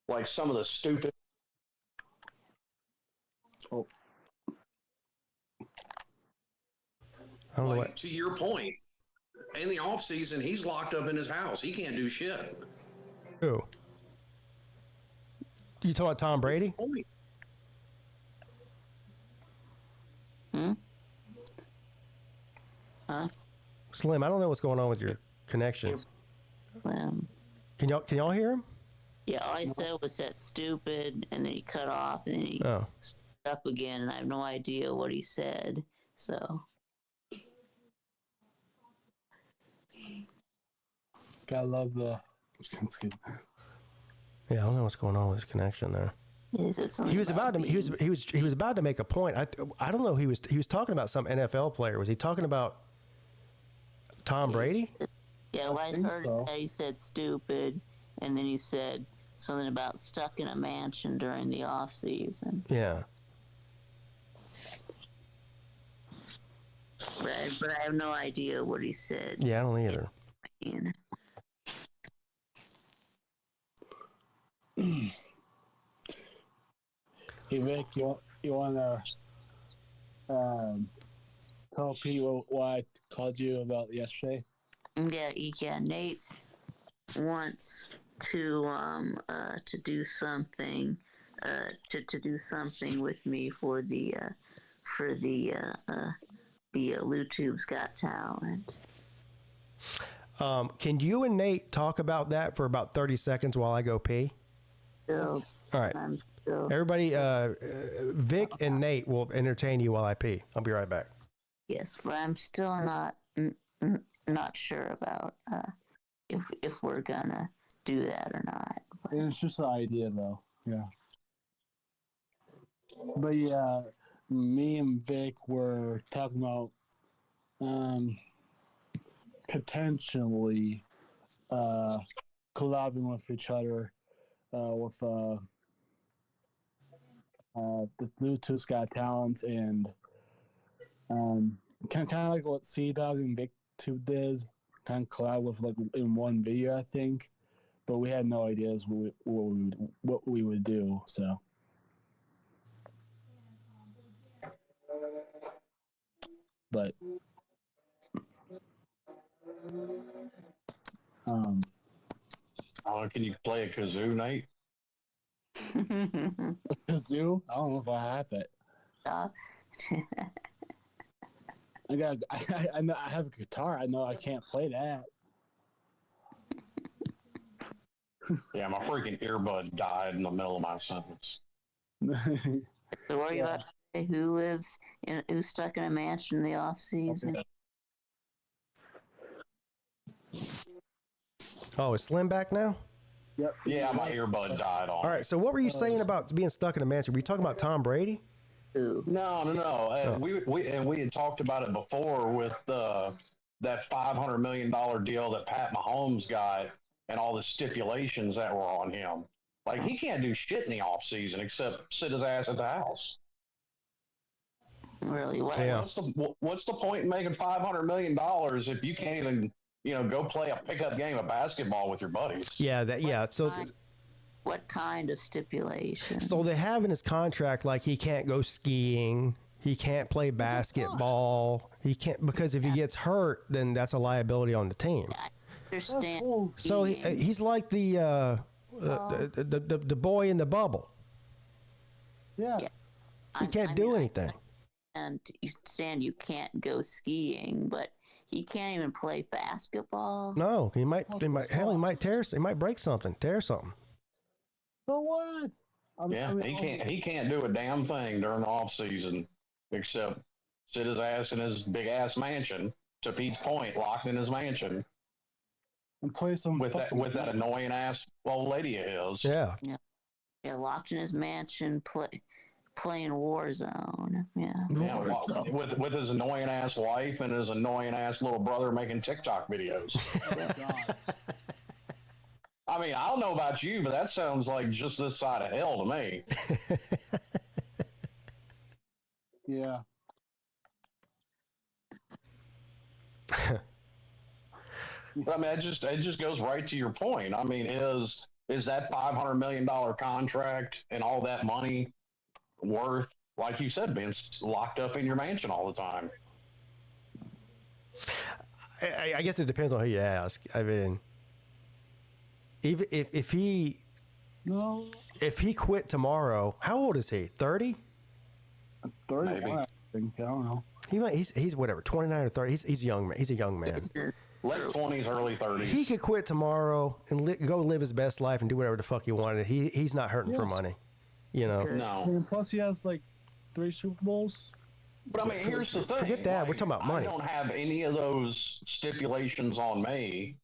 like some of the stupid. I don't know what. To your point, in the off season, he's locked up in his house. He can't do shit. Who? You talking about Tom Brady? Huh? Slim, I don't know what's going on with your connection. Slim. Can y'all hear him? Yeah, all I said was that stupid, and then he cut off, and then he stood up again, and I have no idea what he said. So. Gotta love the. Yeah, I don't know what's going on with his connection there. Is it something He was about to make a point. I don't know. He was talking about some NFL player. Was he talking about Tom Brady? Yeah, well, I heard that he said stupid, and then he said something about stuck in a mansion during the off season. Yeah. But I have no idea what he said. Yeah, I don't either. Hey Vic, you want to tell people what I called you about yesterday? Yeah. Nate wants to do something to do something with me for the YouTube's Got Talent. Can you and Nate talk about that for about 30 seconds while I go pee? Still. All right. Everybody, Vic and Nate will entertain you while I pee. I'll be right back. Yes, but I'm still not sure about if we're gonna do that or not. But. It's just an idea, though. Yeah. But yeah, me and Vic were talking about potentially collabing with each other with the Bluetooth Got Talent and kind of like what C-Dog and Vic 2 did, kind of collab with like in one video, I think. But we had no ideas what we would do, so. But can you play a kazoo, Nate? A kazoo? I don't know if I have it. I have a guitar. I know I can't play that. Yeah, my freaking earbud died in the middle of my sentence. So what are you about to say? Who's stuck in a mansion in the off season? Oh, is Slim back now? Yep. Yeah, my earbud died on. All right. So what were you saying about being stuck in a mansion? Were you talking about Tom Brady? No. We had talked about it before with that $500 million deal that Pat Mahomes got and all the stipulations that were on him. Like, he can't do shit in the off season except sit his ass at the house. Really? What? Yeah. What's the point in making $500 million if you can't even, go play a pickup game of basketball with your buddies? Yeah. So, What kind of stipulation? so they have in his contract like he can't go skiing, he can't play basketball, he can't, because if he gets hurt, then that's a liability on the team. I understand. So he's like the boy in the bubble. Yeah. He can't do anything. And you saying you can't go skiing, but he can't even play basketball. No, he might break something, tear something. So what? He can't do a damn thing during the off season except sit his ass in his big ass mansion. To Pete's point, locked in his mansion and play some with that annoying ass old lady of his. Yeah, locked in his mansion, playing Warzone. With his annoying ass wife and his annoying ass little brother making TikTok videos. I mean, I don't know about you, but that sounds like just this side of hell to me. Yeah. I mean, it just goes right to your point. I mean, is that $500 million contract and all that money worth, like you said, being locked up in your mansion all the time? I guess it depends on who you ask. I mean, even if he quit tomorrow, how old is he? 30? 31, I think. I don't know. He's whatever, 29 or 30. He's young man. He's a young man. Late 20s, early 30s. He could quit tomorrow and go live his best life and do whatever the fuck he wanted. He's not hurting for money, No. And plus, he has like 3 Super Bowls. But I mean, here's the thing. Forget that. We're talking about money. I don't have any of those stipulations on me.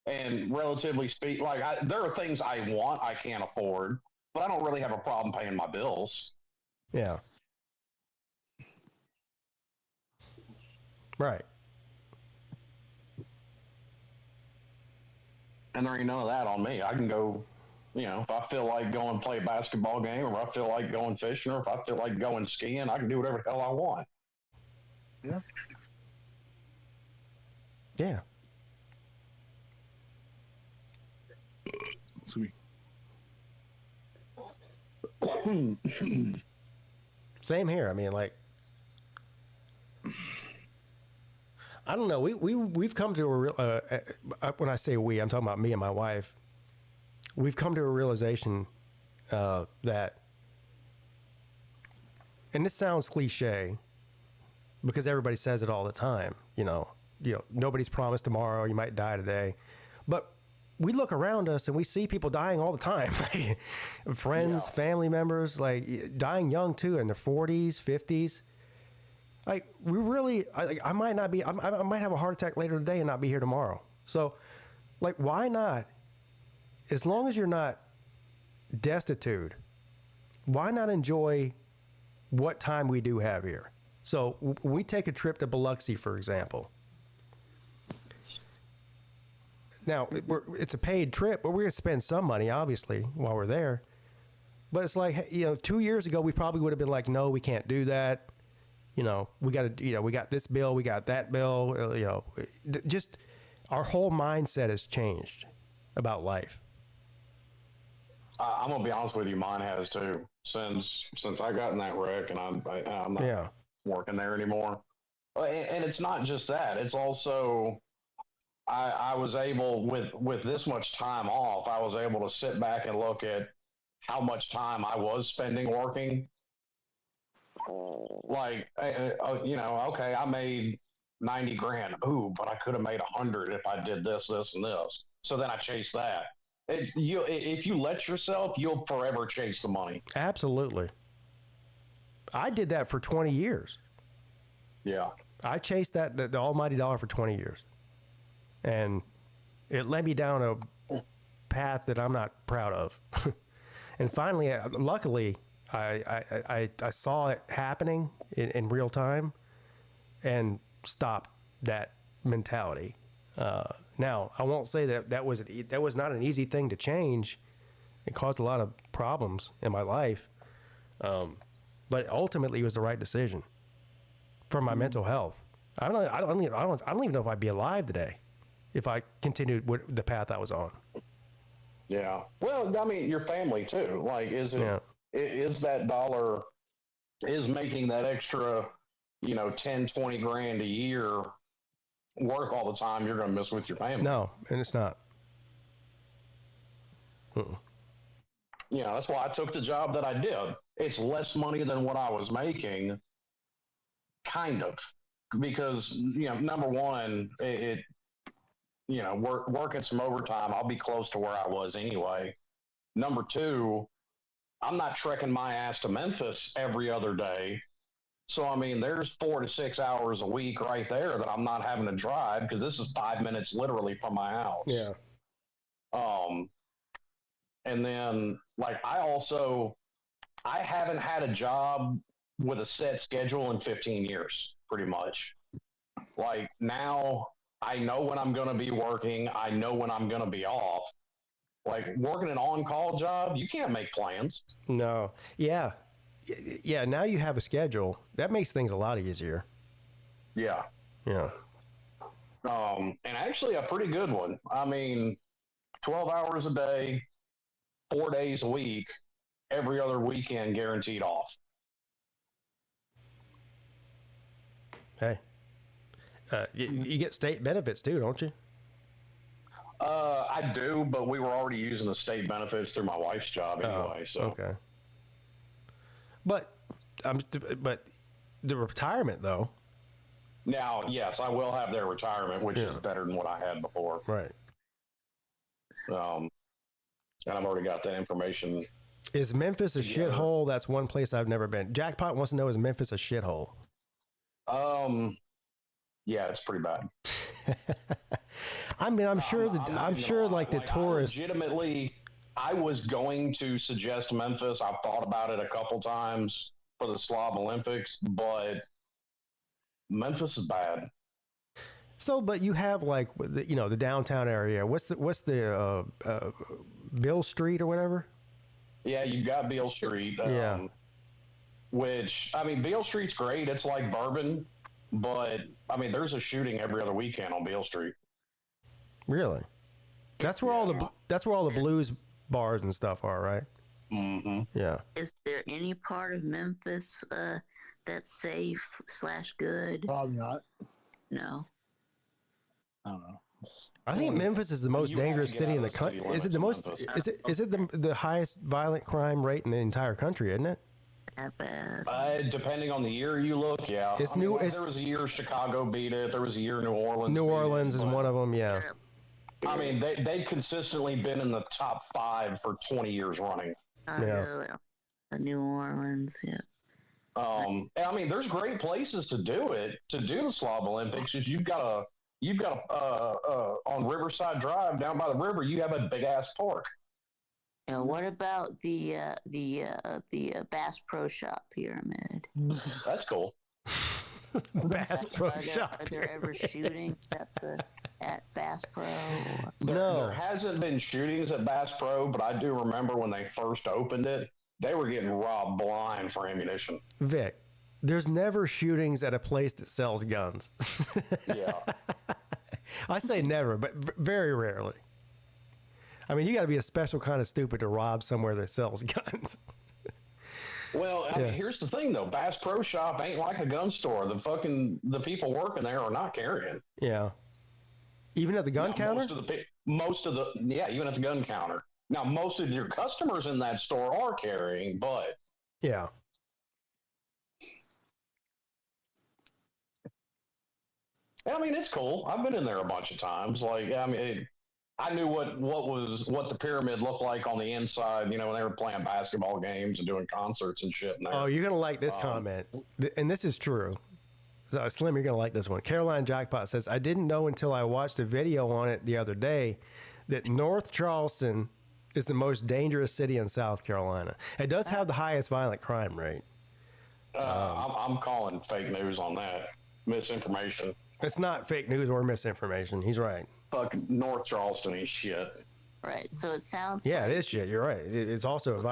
And relatively speaking, there are things I want I can't afford, but I don't really have a problem paying my bills. Yeah. Right. And there ain't none of that on me. I can go, if I feel like going play a basketball game, or if I feel like going fishing, or if I feel like going skiing, I can do whatever the hell I want. Yeah. Yeah. Sweet. Same here. I mean, I don't know. We've come to a real. When I say we, I'm talking about me and my wife. We've come to a realization that, and this sounds cliche, because everybody says it all the time. Nobody's promised tomorrow. You might die today, but we look around us and we see people dying all the time. Friends, family members, dying young too, in their 40s, 50s. We really, I might not be, I might have a heart attack later today and not be here tomorrow. So, why not? As long as you're not destitute, why not enjoy what time we do have here? So, when we take a trip to Biloxi, for example. Now, it's a paid trip, but we're going to spend some money, obviously, while we're there. But it's 2 years ago, we probably would have been like, no, we can't do that. We got to, we got this bill, we got that bill. Just our whole mindset has changed about life. I'm gonna be honest with you, mine has too. Since I got in that wreck, and I'm not working there anymore. And it's not just that; it's also I was able with this much time off, I was able to sit back and look at how much time I was spending working. Okay, I made 90 grand. Ooh, but I could have made 100 if I did this, this, and this. So then I chase that. If you let yourself, you'll forever chase the money. Absolutely. I did that for 20 years. Yeah. I chased the almighty dollar for 20 years. And it led me down a path that I'm not proud of. And finally, luckily, I saw it happening in real time and stopped that mentality. Now, I won't say that was not an easy thing to change. It caused a lot of problems in my life, but ultimately it was the right decision for my mental health. I don't even know if I'd be alive today if I continued with the path I was on. Yeah. Well, I mean, your family too. Like, is that dollar is making that extra, 10, 20 grand a year work all the time you're going to miss with your family? No, and it's not. That's why I took the job that I did. It's less money than what I was making, kind of, because, number one, working some overtime, I'll be close to where I was anyway. Number two, I'm not trekking my ass to Memphis every other day. So, I mean, there's 4 to 6 hours a week right there that I'm not having to drive because this is 5 minutes literally from my house. Yeah. And then, like, I haven't had a job with a set schedule in 15 years, pretty much. Like, now I know when I'm going to be working. I know when I'm going to be off. Like, working an on-call job, you can't make plans. No. Yeah. Yeah, now you have a schedule. That makes things a lot easier. Yeah. Yeah. And actually a pretty good one. I mean, 12 hours a day, 4 days a week, every other weekend guaranteed off. Hey. You get state benefits too, don't you? I do, but we were already using the state benefits through my wife's job anyway. So okay. But the retirement though. Now, yes, I will have their retirement, which is better than what I had before. Right. And I've already got that information. Is Memphis a shithole? That's one place I've never been. Jackpot wants to know, is Memphis a shithole? Yeah, it's pretty bad. I mean, I'm sure the tourists. Legitimately, I was going to suggest Memphis. I've thought about it a couple times for the Slav Olympics, but Memphis is bad. So, but you have like the downtown area. What's the Bill Street or whatever? Yeah, you've got Beale Street. Which, I mean, Beale Street's great. It's like Bourbon, but I mean, there's a shooting every other weekend on Beale Street. Really? That's where all the blues bars and stuff are, right? Mm-hmm. Yeah. Is there any part of Memphis that's safe / good? Probably not. No. I don't know. I think Memphis is the most dangerous city in the country. Is it the most? Is it the highest violent crime rate in the entire country? Isn't it? Depending on the year you look, yeah. There was a year Chicago beat it. There was a year New Orleans. New Orleans is one of them. Yeah. I mean, they've consistently been in the top 5 for 20 years running. New Orleans, yeah. And I mean, there's great places to do it. To do the Slav Olympics, is you've got on Riverside Drive down by the river, you have a big ass park. And what about the Bass Pro Shop Pyramid? That's cool. Bass Pro Shop. Are there ever shootings at Bass Pro? There hasn't been shootings at Bass Pro, but I do remember when they first opened it, they were getting robbed blind for ammunition. Vic, there's never shootings at a place that sells guns. Yeah. I say never, but very rarely. I mean, you got to be a special kind of stupid to rob somewhere that sells guns. Well, I mean, here's the thing, though. Bass Pro Shop ain't like a gun store. The people working there are not carrying. Yeah. Even at the gun counter? Even at the gun counter. Now, most of your customers in that store are carrying, but... Yeah. I mean, it's cool. I've been in there a bunch of times. Like, I mean, I knew what the pyramid looked like on the inside, when they were playing basketball games and doing concerts and shit in there. Oh, you're going to like this comment. And this is true. So, Slim, you're going to like this one. Caroline Jackpot says, I didn't know until I watched a video on it the other day that North Charleston is the most dangerous city in South Carolina. It does have the highest violent crime rate. I'm calling fake news on that. Misinformation. It's not fake news or misinformation. He's right. Fuck North Charleston is shit. Right. So it sounds. Yeah, it is shit. You're right. It's also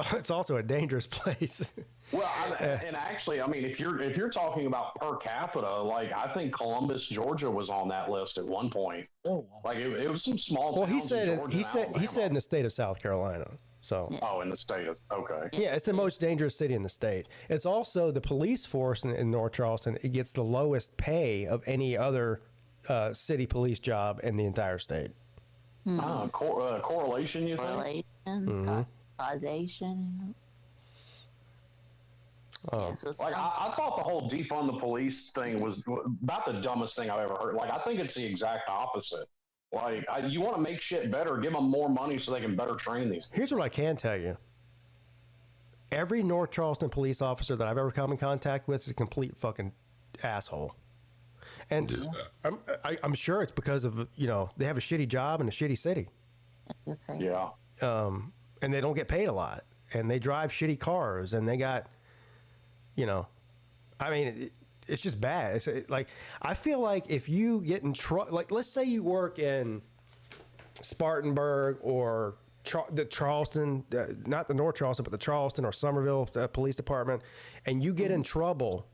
it's also a dangerous place. Well, and actually, I mean, if you're talking about per capita, like I think Columbus, Georgia, was on that list at one point. Oh, like it was some small. Well, towns he said in the state of South Carolina. So. Oh, in the state of okay. Yeah, it's the most dangerous city in the state. It's also the police force in North Charleston. It gets the lowest pay of any other city police job in the entire state. Correlation, you think? Correlation, causation. Oh. Yeah, so like I thought the whole defund the police thing was about the dumbest thing I've ever heard. Like I think it's the exact opposite. Like you want to make shit better, give them more money so they can better train these. Here's what I can tell you. Every North Charleston police officer that I've ever come in contact with is a complete fucking asshole. And I'm sure it's because of, they have a shitty job in a shitty city. Yeah. And they don't get paid a lot. And they drive shitty cars. And they got, I mean, it's just bad. It's like, I feel like if you get in trouble, like, let's say you work in Spartanburg or the Charleston, not the North Charleston, but the Charleston or Somerville Police Department, and you get in trouble,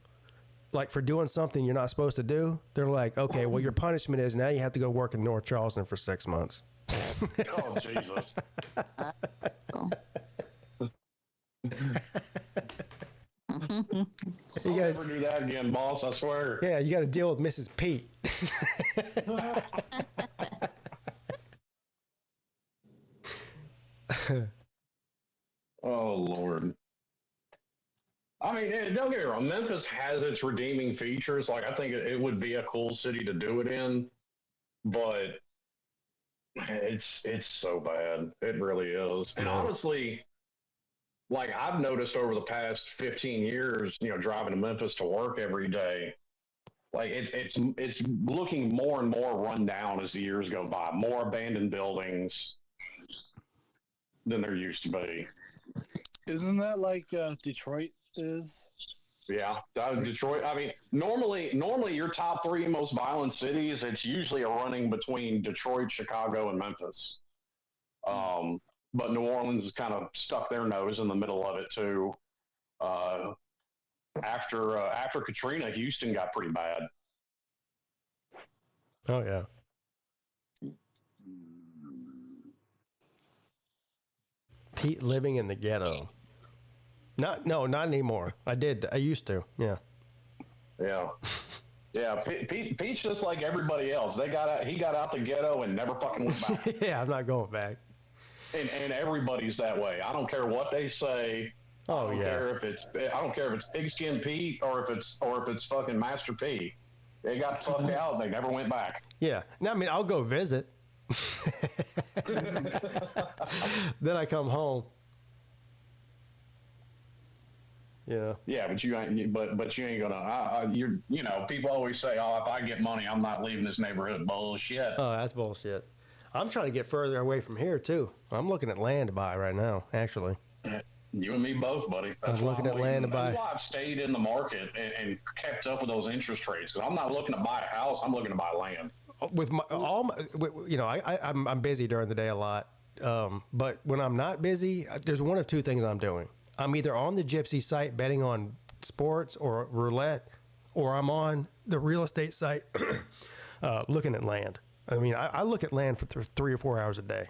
like for doing something you're not supposed to do, they're like, okay, well, your punishment is now you have to go work in North Charleston for 6 months. Oh, Jesus. You gotta never do that again, boss, I swear. Yeah, you got to deal with Mrs. Peete. Oh, Lord. I mean, don't get me wrong. Memphis has its redeeming features. Like, I think it would be a cool city to do it in, but it's so bad. It really is. And honestly, like I've noticed over the past 15 years, driving to Memphis to work every day, like it's looking more and more run down as the years go by. More abandoned buildings than there used to be. Isn't that like Detroit is? Yeah, Detroit. I mean, normally your top three most violent cities, it's usually a running between Detroit, Chicago, and Memphis. But New Orleans has kind of stuck their nose in the middle of it too. After Katrina, Houston got pretty bad. Oh yeah. Pete living in the ghetto. Not anymore. I used to. Yeah. Yeah. Yeah, Pete's just like everybody else. He got out the ghetto and never fucking went back. Yeah, I'm not going back. And everybody's that way. I don't care what they say. Oh, I don't care if it's Pigskin Pete or if it's fucking Master P. They got fucked out and they never went back. Yeah. No, I mean, I'll go visit. Then I come home. Yeah. Yeah, but you ain't. But you ain't gonna. People always say, "Oh, if I get money, I'm not leaving this neighborhood." Bullshit. Oh, that's bullshit. I'm trying to get further away from here too. I'm looking at land to buy right now. Actually. You and me both, buddy. I'm looking at land to buy. That's why I've stayed in the market and kept up with those interest rates. Because I'm not looking to buy a house. I'm looking to buy land. I'm busy during the day a lot. But when I'm not busy, there's one of two things I'm doing. I'm either on the Gypsy site betting on sports or roulette, or I'm on the real estate site looking at land. I mean, I look at land for 3 or 4 hours a day.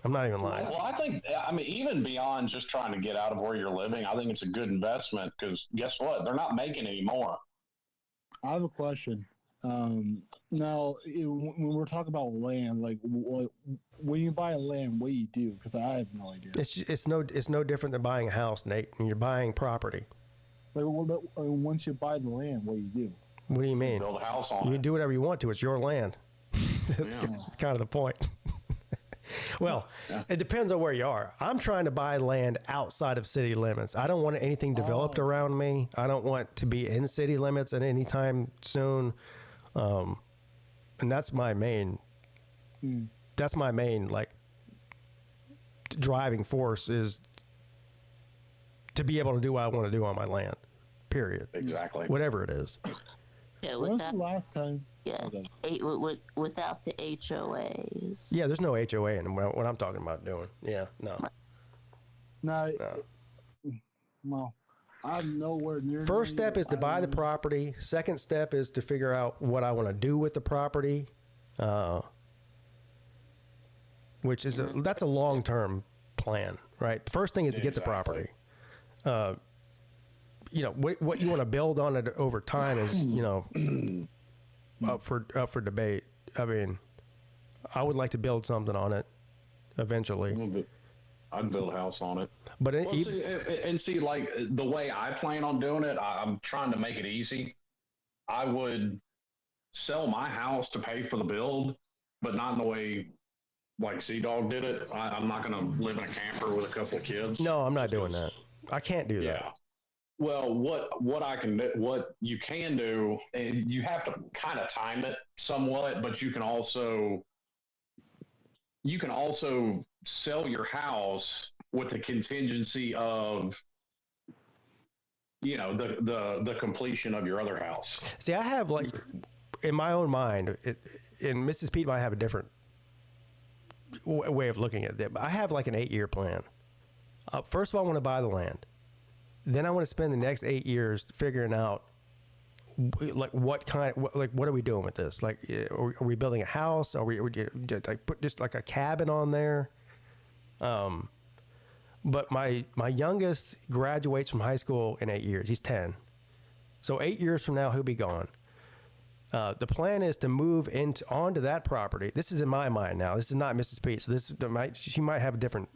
I'm not even lying. Well, I mean, even beyond just trying to get out of where you're living, I think it's a good investment because guess what? They're not making any more. I have a question. Now, when we're talking about land, like when you buy land, what do you do? Because I have no idea. It's no different than buying a house, Nate. And you're buying property. Like, once you buy the land, what do you do? What do you mean? Build a house on it. You can do whatever you want to. It's your land. That's kind of the point. Well, It depends on where you are. I'm trying to buy land outside of city limits. I don't want anything developed around me. I don't want to be in city limits at any time soon. And that's my main, like, driving force is to be able to do what I want to do on my land. Period. Exactly. Whatever it is. Yeah, When was the last time? Yeah, without the HOAs. Yeah, there's no HOA in what I'm talking about doing. Yeah, no. No. Well, I'm nowhere near. First step is to buy the property. Second step is to figure out what I want to do with the property, which is that's a long-term plan, right? First thing is to get the property. You know, what you want to build on it over time is, you know, up for debate. I mean, I would like to build something on it eventually. I'd build a house on it. But see, like the way I plan on doing it, I'm trying to make it easy. I would sell my house to pay for the build, but not in the way like Sea Dog did it. I'm not going to live in a camper with a couple of kids. No, I'm not doing that. I can't do that. Yeah. Well, what you can do, and you have to kind of time it somewhat, but you can also sell your house with the contingency of, you know, the completion of your other house. See, I have, like, in my own mind, and Mrs. Peete might have a different way of looking at it, but I have like an 8-year plan. First of all, I want to buy the land. Then I want to spend the next 8 years figuring out, like, what are we doing with this? Like, are we building a house? Are we like put just like a cabin on there? But my youngest graduates from high school in 8 years. He's 10. So 8 years from now, he'll be gone. The plan is to move onto that property. This is in my mind now. This is not Mrs. Peete. So she might have a different.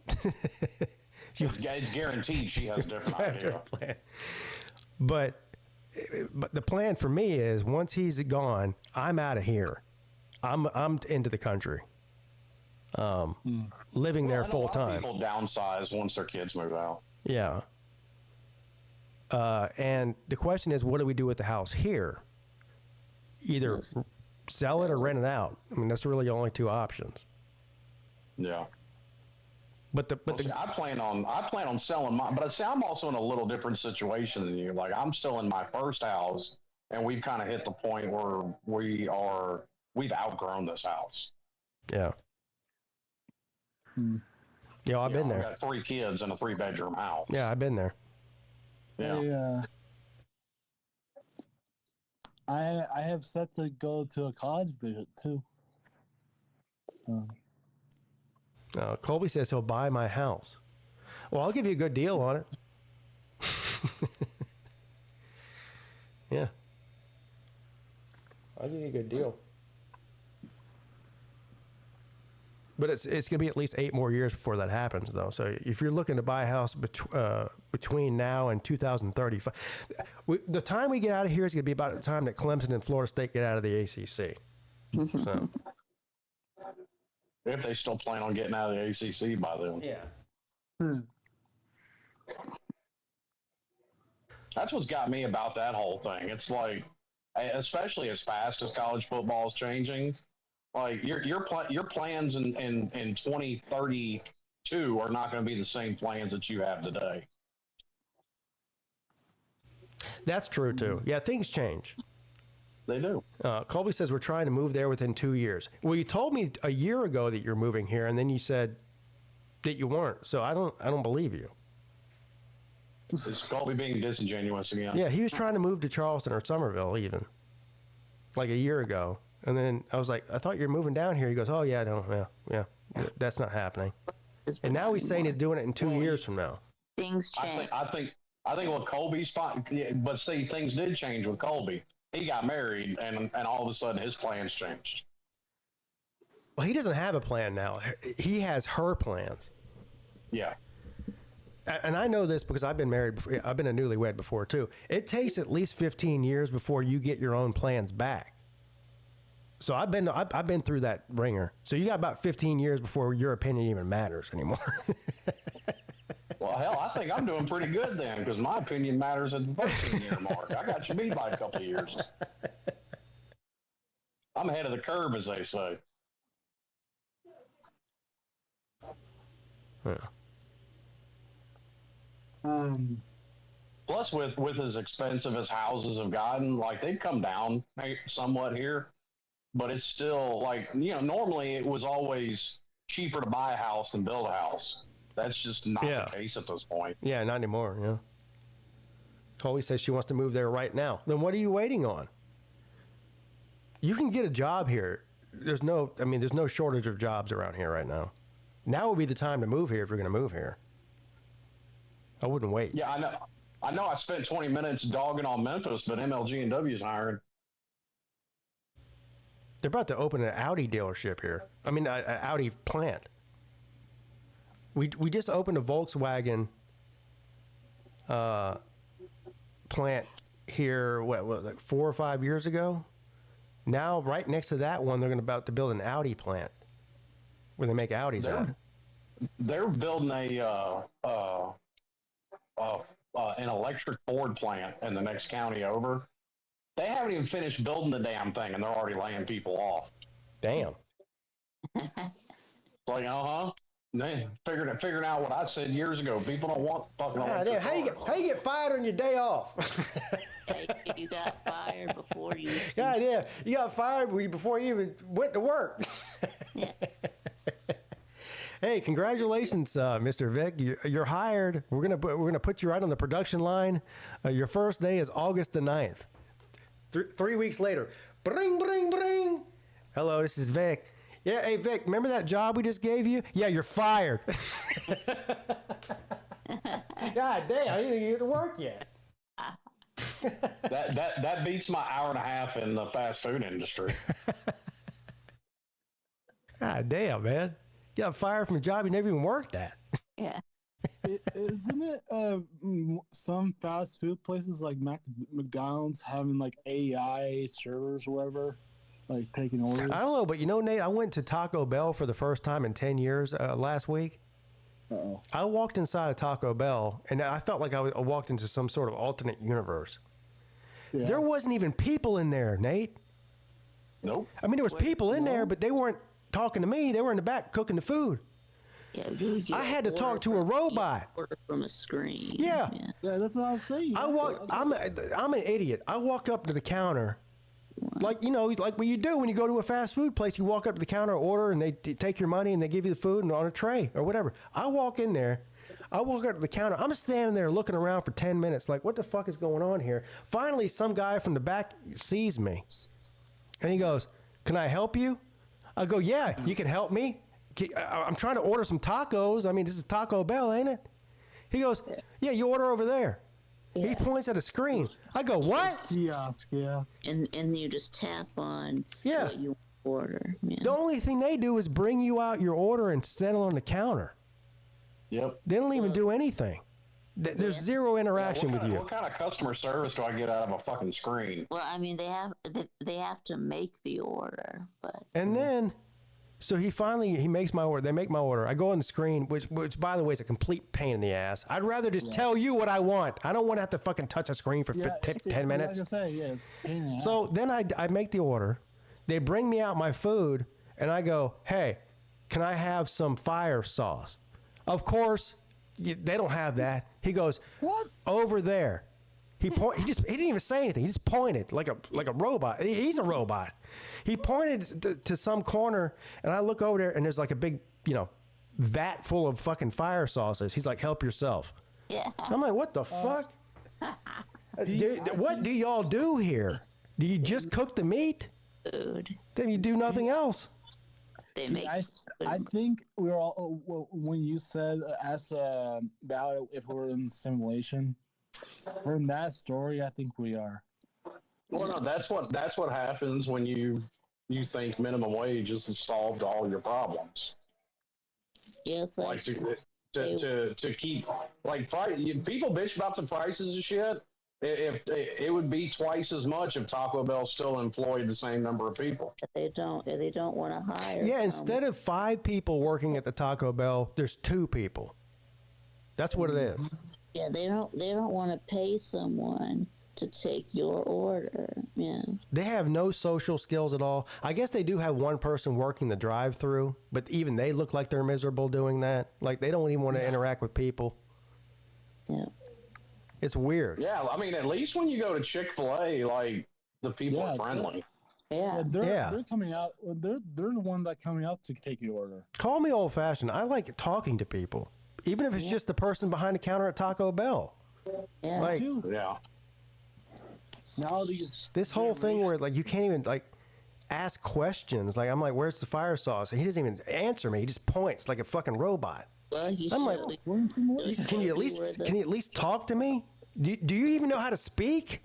It's guaranteed she has a different idea. Plan. But the plan for me is once he's gone, I'm out of here. I'm into the country. Living there full time. People downsize once their kids move out. Yeah. And the question is, what do we do with the house here? Either sell it or rent it out. I mean, that's really the only two options. Yeah. But I plan on selling mine. But I'm also in a little different situation than you. Like, I'm still in my first house, and we've kind of hit the point where we've outgrown this house. Yeah. Yeah, I've been there. I've got 3 kids in a 3-bedroom house. Yeah, I've been there. Yeah. I have set to go to a college visit too. Colby says he'll buy my house. Well, I'll give you a good deal on it. Yeah. I'll give you a good deal. But it's going to be at least 8 more years before that happens, though. So if you're looking to buy a house between now and 2035, the time we get out of here is going to be about the time that Clemson and Florida State get out of the ACC. So. If they still plan on getting out of the ACC by then. Yeah. That's what's got me about that whole thing. It's like, especially as fast as college football is changing, like your plans in 2032 are not going to be the same plans that you have today. That's true too. Yeah, things change. They do. Colby says we're trying to move there within 2 years. Well, you told me a year ago that you're moving here, and then you said that you weren't. So I don't believe you. Is Colby being disingenuous again? Yeah, he was trying to move to Charleston or Somerville even, like a year ago. And then I was like, I thought you were moving down here. He goes, oh yeah, no, yeah, that's not happening. And now he's saying he's doing it in 2 years from now. Things change. I think what Colby's fine, but see, things did change with Colby. He got married, and all of a sudden his plans changed. Well, he doesn't have a plan now. He has her plans. Yeah. And I know this because I've been married before. I've been a newlywed before too. It takes at least 15 years before you get your own plans back. So I've been through that ringer. So you got about 15 years before your opinion even matters anymore. Well, hell, I think I'm doing pretty good then, because my opinion matters at the 15-year mark. I got you beat by a couple of years. I'm ahead of the curve, as they say. Yeah. Plus, with as expensive as houses have gotten, like they've come down somewhat here, but it's still like, normally it was always cheaper to buy a house than build a house. That's just not the case at this point. Yeah, not anymore. Yeah. Chloe says she wants to move there right now. Then what are you waiting on? You can get a job here. There's no shortage of jobs around here right now. Now would be the time to move here if you're going to move here. I wouldn't wait. Yeah, I know. I spent 20 minutes dogging on Memphis, but MLG&W is hiring. They're about to open an Audi dealership here. I mean, an Audi plant. We just opened a Volkswagen plant here, like 4 or 5 years ago? Now, right next to that one, they're about to build an Audi plant where they make Audis out. They're building an electric Ford plant in the next county over. They haven't even finished building the damn thing, and they're already laying people off. Damn. It's like, They figuring out what I said years ago. People don't want fucking electric cars. How you get fired on your day off? You got fired before you. God, yeah, you got fired before you even went to work. Yeah. Hey, congratulations, Mr. Vic. You're hired. We're gonna put you right on the production line. Your first day is August the 9th. 3 weeks later, bring, bring, bring. Hello, this is Vic. Yeah, hey Vic, remember that job we just gave you? Yeah, you're fired. God damn, I didn't even get to work yet. That beats my hour and a half in the fast food industry. God damn, man. You got fired from a job you never even worked at. Yeah. Isn't it some fast food places like McDonald's having like AI servers or whatever, like taking orders? I don't know, but Nate, I went to Taco Bell for the first time in 10 years last week. Uh-oh. I walked inside a Taco Bell, and I felt like I walked into some sort of alternate universe. Yeah. There wasn't even people in there, Nate. Nope. I mean, there was people in there, but they weren't talking to me. They were in the back cooking the food. Yeah, I had to talk to a robot. Order from a screen. Yeah. Yeah, that's what I was saying. I'm an idiot. I walk up to the counter, like what you do when you go to a fast food place. You walk up to the counter, order, and they take your money and they give you the food and on a tray or whatever. I walk in there. I walk up to the counter. I'm standing there looking around for 10 minutes, like, what the fuck is going on here? Finally, some guy from the back sees me, and he goes, "Can I help you?" I go, "Yeah, you can help me. I'm trying to order some tacos. I mean, this is Taco Bell, ain't it?" He goes, "Yeah, you order over there." Yeah. He points at a screen. I go, "What?" Kiosk, yeah. And you just tap on what you order. Yeah. The only thing they do is bring you out your order and settle on the counter. Yep. They don't even do anything. There's zero interaction with you. What kind of customer service do I get out of a fucking screen? Well, I mean, they have to make the order, but. And then, so he makes my order. They make my order. I go on the screen, which by the way is a complete pain in the ass. I'd rather just tell you what I want. I don't want to have to fucking touch a screen for 10 minutes. Like I say, yes. So then I make the order. They bring me out my food, and I go, "Hey, can I have some fire sauce?" Of course, they don't have that. He goes, "What? Over there." He didn't even say anything. He just pointed like a robot. He's a robot. He pointed to some corner, and I look over there, and there's like a big, vat full of fucking fire sauces. He's like, "Help yourself." Yeah. I'm like, "What the fuck? What do y'all do here? Do you just cook the meat? Food. Then you do nothing else?" They make. I think we're all when you said ask about if we're in simulation. From that story, I think we are. Well, no, that's what happens when you think minimum wage has solved all your problems. Yes, like to keep people bitch about the prices and shit. If it would be twice as much if Taco Bell still employed the same number of people. They don't want to hire. Yeah, instead of 5 people working at the Taco Bell, there's 2 people. That's what it is. Yeah, they don't want to pay someone to take your order. Yeah. They have no social skills at all. I guess they do have one person working the drive-through, but even they look like they're miserable doing that. Like they don't even want to interact with people. Yeah. It's weird. Yeah, I mean, at least when you go to Chick-fil-A, like the people are friendly. They're coming out. They're the one that coming out to take your order. Call me old fashioned. I like talking to people, even if it's just the person behind the counter at Taco Bell. Yeah. Like, yeah. Now these this whole thing where like you can't even like ask questions. Like I'm like, where's the fire sauce? And he doesn't even answer me. He just points like a fucking robot. Well, I'm like, can you at least talk to me? Do you even know how to speak?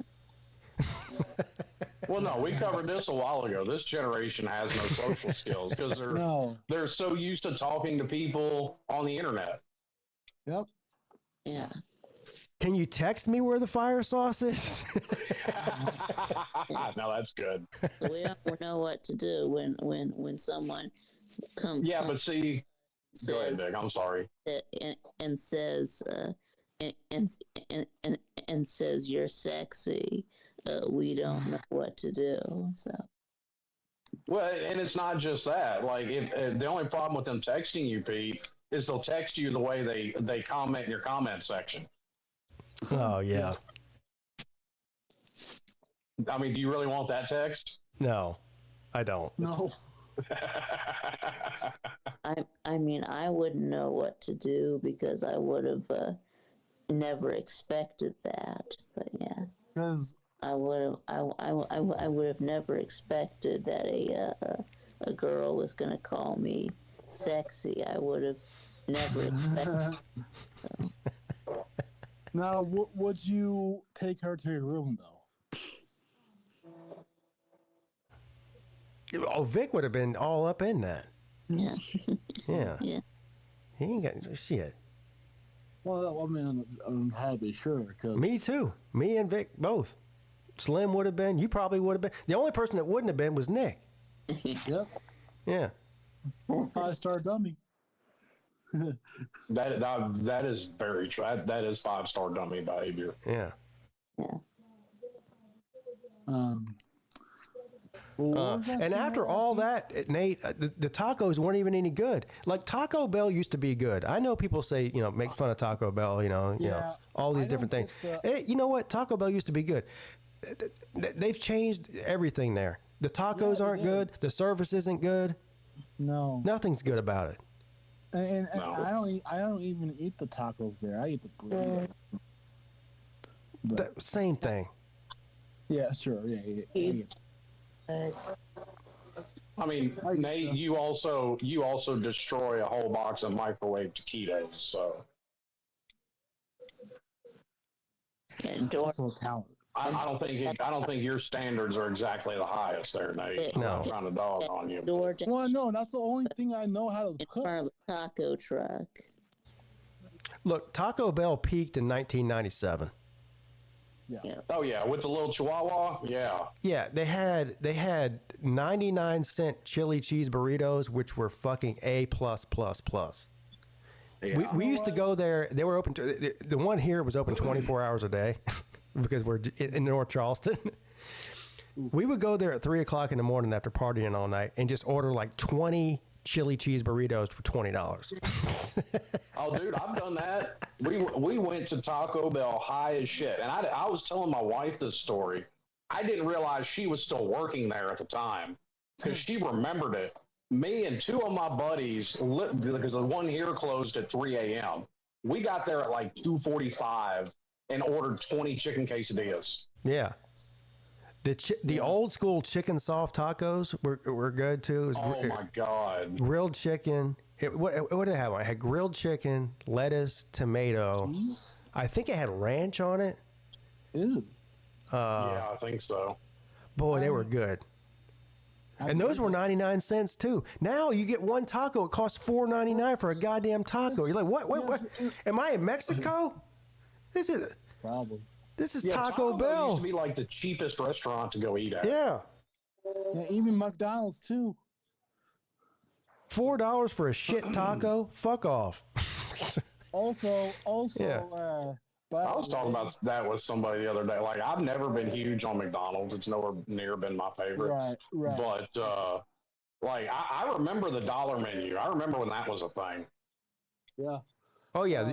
Well, no, we covered this a while ago. This generation has no social skills because they're so used to talking to people on the internet. Yep. Yeah. Can you text me where the fire sauce is? No, that's good. We don't know what to do when someone comes. Yeah, but see, go ahead, Nick. I'm sorry. And says and says you're sexy. We don't know what to do. So. Well, and it's not just that. Like, the only problem with them texting you, Pete, is they'll text you the way they comment in your comment section. Oh yeah. I mean, do you really want that text? No, I don't. No. I mean, I wouldn't know what to do because I would have never expected that. But yeah, because I would have never expected that a girl was going to call me sexy. I would have never expected. So. Now, would you take her to your room though? Oh, Vic would have been all up in that. Yeah. Yeah. Yeah. He ain't got shit. Well, I mean, I'm happy, sure. Cause... Me too. Me and Vic both. Slim would have been. You probably would have been. The only person that wouldn't have been was Nick. Yep. Yeah. 5-star dummy. that is very true. That is 5-star dummy behavior. Yeah. Yeah. And after all that, Nate, the tacos weren't even any good. Like Taco Bell used to be good. I know people say, make fun of Taco Bell, you know, all these different things. You know what? Taco Bell used to be good. They've changed everything there. The tacos aren't good. The service isn't good. No. Nothing's good about it. And I don't even eat the tacos there. I eat the burrito. Same thing. Yeah, sure. Yeah. I mean, Nate, you also destroy a whole box of microwave taquitos. So, also talent. I don't think your standards are exactly the highest there, Nate. I'm not trying to dog on you. Well, no, that's the only thing I know how to cook. Front of a taco truck. Look, Taco Bell peaked in 1997. Yeah. Oh yeah, with the little Chihuahua. Yeah. Yeah, they had 99-cent chili cheese burritos, which were fucking A+++. Yeah. We used to go there. They were open to the one here was open 24 hours a day because we're in North Charleston. We would go there at 3:00 in the morning after partying all night and just order like 20 chili cheese burritos for $20. Oh, dude, I've done that. We went to Taco Bell high as shit, and I was telling my wife this story. I didn't realize she was still working there at the time because she remembered it. Me and two of my buddies, because the one here closed at 3 a.m. We got there at like 2:45 and ordered 20 chicken quesadillas. Yeah. The old school chicken soft tacos were good too. Oh my god! Grilled chicken. What did it have? I had grilled chicken, lettuce, tomato. Cheese? I think it had ranch on it. Ew. Yeah, I think so. Boy, they were good. And those were 99 cents too. Now you get one taco, it costs $4.99 for a goddamn taco. You're like, what? Am I in Mexico? This is problem. This is Taco Bell. Used to be like the cheapest restaurant to go eat at. Yeah. Yeah, even McDonald's too. $4 for a shit taco? Fuck off. Also, yeah. I was talking about that with somebody the other day. Like, I've never been huge on McDonald's. It's nowhere near been my favorite. Right. But, like, I remember the dollar menu. I remember when that was a thing. Yeah. Oh, yeah.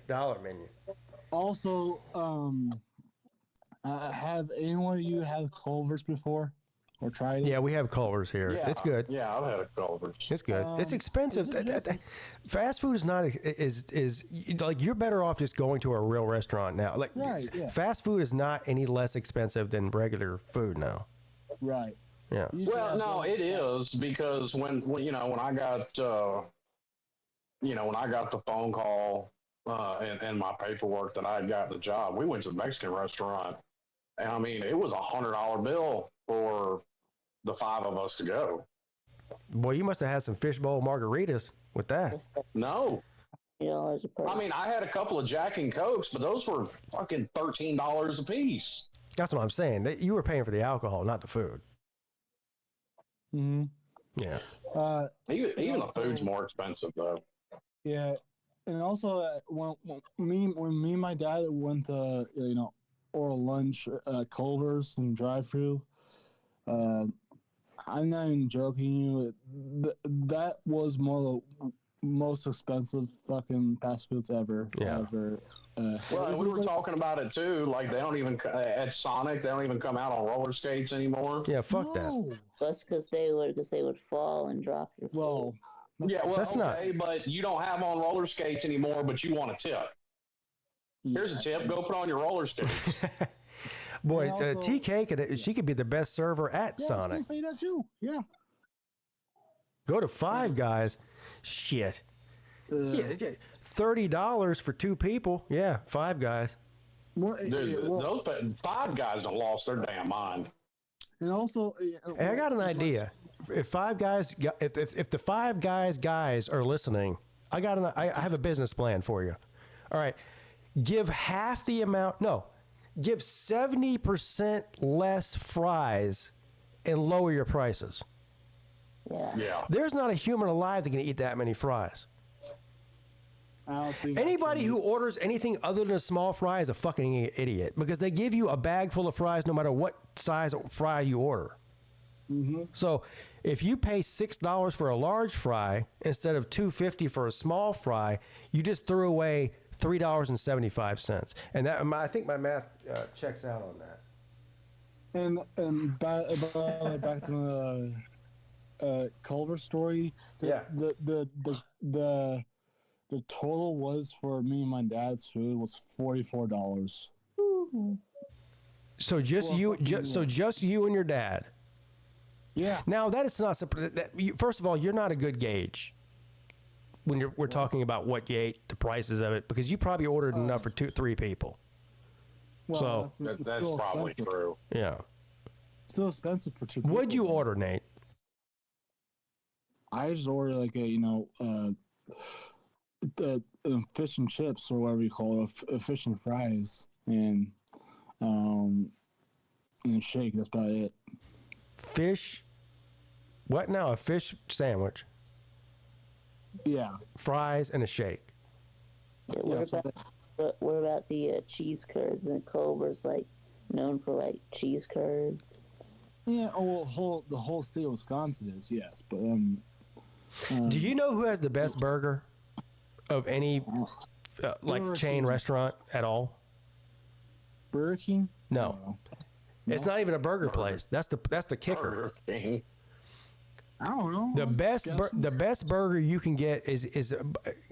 dollar menu. Also, have anyone of you had Culver's before or tried it? Yeah, we have Culver's here. Yeah, It's good. Yeah, I've had a Culver's. It's good. It's expensive. is it just- Fast food is not is like you're better off just going to a real restaurant now. Like Right, yeah. fast food is not any less expensive than regular food now. Right. Yeah. Well, no, it is because when when I got when I got the phone call and my paperwork that I had gotten the job, we went to the Mexican restaurant, and I mean it was $100 bill for the 5 of us to go. Boy, you must have had some fishbowl margaritas with that. No. Yeah, I mean, I had a couple of Jack and Cokes, but those were fucking $13 a piece. That's what I'm saying. You were paying for the alcohol, not the food. Mm-hmm. Yeah. Even the food's more expensive though. Yeah, and also when me and my dad went to oral lunch at Culver's and drive-through, I'm not even joking you. That was one of the most expensive fucking fast foods ever. Yeah. Ever. Well, we were talking about it too. Like they don't even at Sonic. They don't even come out on roller skates anymore. Yeah, fuck that. That's because they would fall and drop your food. Yeah, well, That's not- okay, but you don't have on roller skates anymore. But you want a tip. Here's a tip. Go put on your roller skates. Boy, And also- TK she could be the best server at Yeah, I Sonic. was gonna say that too. Yeah. Go to Five Guys. Shit. Yeah, $30 for 2 people. Yeah, Five Guys. Dude, those 5 guys have lost their damn mind. And also, Hey, I got an idea. If Five Guys, if the Five Guys are listening, I have a business plan for you. All right, give half the amount. No, give 70% less fries, and lower your prices. Yeah. There's not a human alive that can eat that many fries. I don't think Anybody who orders anything other than a small fry is a fucking idiot because they give you a bag full of fries no matter what size fry you order. Mm-hmm. So if you pay $6 for a large fry instead of $2.50 for a small fry, you just threw away $3.75, and that I think my math checks out on that. And back to the Culver story. Yeah. The total was for me and my dad's food was $44. So just you and your dad. Yeah. Now that is not first of all, you're not a good gauge when we're talking about what you ate, the prices of it, because you probably ordered enough for 2-3 people. Well, So that's That's probably expensive. true. yeah. Still expensive for 2 people. What'd you order, Nate? I just ordered like the fish and chips or whatever you call it, fish and fries, and shake. That's about it. Fish. What now? A fish sandwich, Yeah. fries, and a shake. Yeah, what about the cheese curds and Culver's like known for like cheese curds? Yeah. Oh, well, the whole state of Wisconsin is, yes, but Do you know who has the best burger of any like Burger chain King. restaurant at all? Burger King? No. It's not even a burger place. That's the kicker. Burger King. I don't know. The best burger you can get is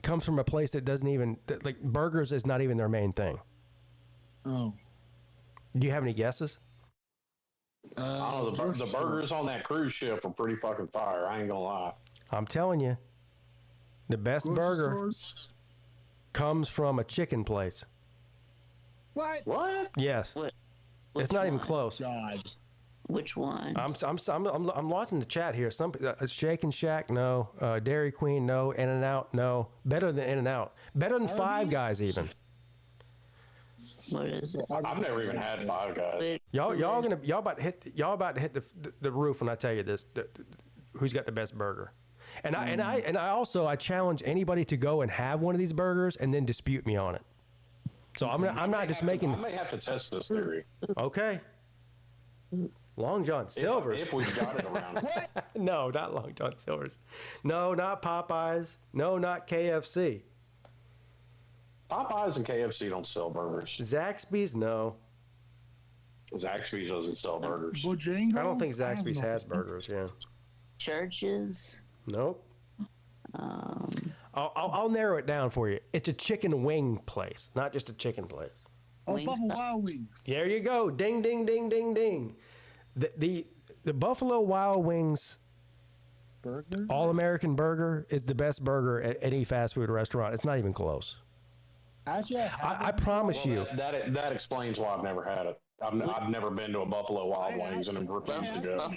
comes from a place that doesn't even like burgers is not even their main thing. Oh. Do you have any guesses? I don't know, the burgers on that cruise ship are pretty fucking fire. I ain't gonna lie. I'm telling you, the best burger comes from a chicken place. What? What? Yes. It's not even close. God. Which one? I'm watching the chat here. Some Shake and Shack, no. Dairy Queen, no. In-N-Out, no. Better than In-N-Out. Better than Five Guys, even. What is it? I've never even had Five Guys. Y'all about to hit the roof when I tell you this. Who's got the best burger? And I also challenge anybody to go and have one of these burgers and then dispute me on it. So I'm not just making. I may have to test this theory. Okay. Long John Silver's. If we've got it around. No, not Long John Silver's. No, not Popeyes. No, not KFC. Popeyes and KFC don't sell burgers. Zaxby's, no. Zaxby's doesn't sell burgers. Bojangles? I don't think Zaxby's has burgers. Yeah. Churches. Nope. I'll narrow it down for you. It's a chicken wing place, not just a chicken place. Oh, Buffalo Wild Wings. There you go. Ding, ding, ding, ding, ding. The Buffalo Wild Wings burger, All-American burger, is the best burger at any fast food restaurant. It's not even close. Actually, I promise you. That explains why I've never had it. I've never been to a Buffalo Wild Wings and refused to go.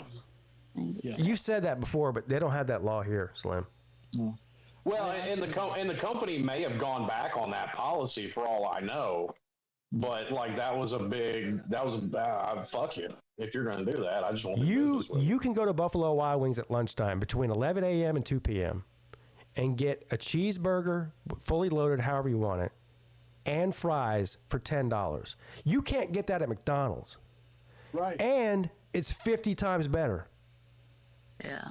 You've said that before, but they don't have that law here, Slim. No. Well, and the company may have gone back on that policy for all I know, but like fuck you if you're going to do that. I just want you can go to Buffalo Wild Wings at lunchtime between 11 a.m. and 2 p.m. and get a cheeseburger, fully loaded, however you want it, and fries for $10. You can't get that at McDonald's. Right. And it's 50 times better. Yeah.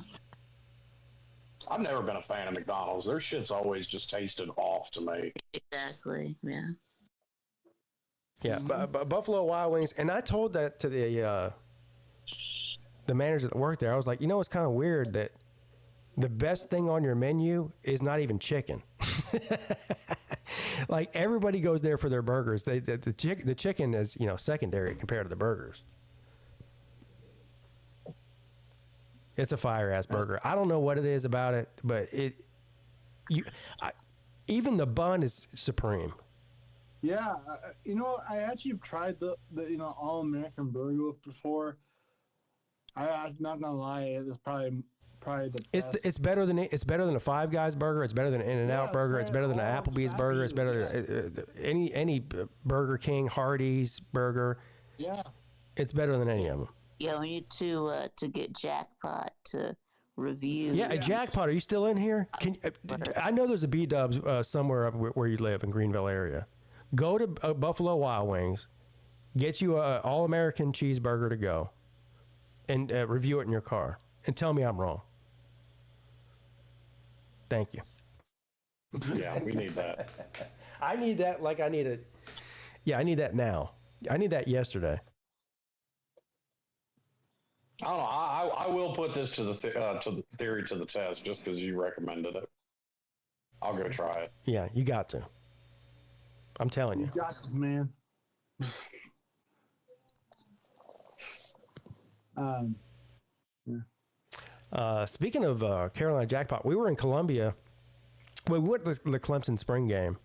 I've never been a fan of McDonald's. Their shit's always just tasted off to me. Exactly. Yeah. Yeah, Buffalo Wild Wings, and I told that to the manager that worked there. I was like, it's kind of weird that the best thing on your menu is not even chicken. Like everybody goes there for their burgers. The chicken is secondary compared to the burgers. It's a fire ass burger. I don't know what it is about it, but even the bun is supreme. Yeah, I actually tried the All American burger before. I'm not gonna lie, it's probably the best. It's better than a Five Guys burger. It's better than an In-N-Out burger. It's better than an Applebee's burger. It's better than any Burger King, Hardee's burger. Yeah, it's better than any of them. Yeah, we need to get Jackpot to review. Yeah, Jackpot, are you still in here? I know there's a B-Dubs somewhere up where you live in Greenville area. Go to Buffalo Wild Wings, get you a All-American cheeseburger to go, and review it in your car, and tell me I'm wrong. Thank you. Yeah, we need that. I need that like I need it. Yeah, I need that now. I need that yesterday. I don't know. I will put this to the theory to the test just because you recommended it. I'll go try it. Yeah, you got to. I'm telling you. You got this, man. Speaking of Carolina Jackpot, we were in Columbia. We went to the Clemson spring game,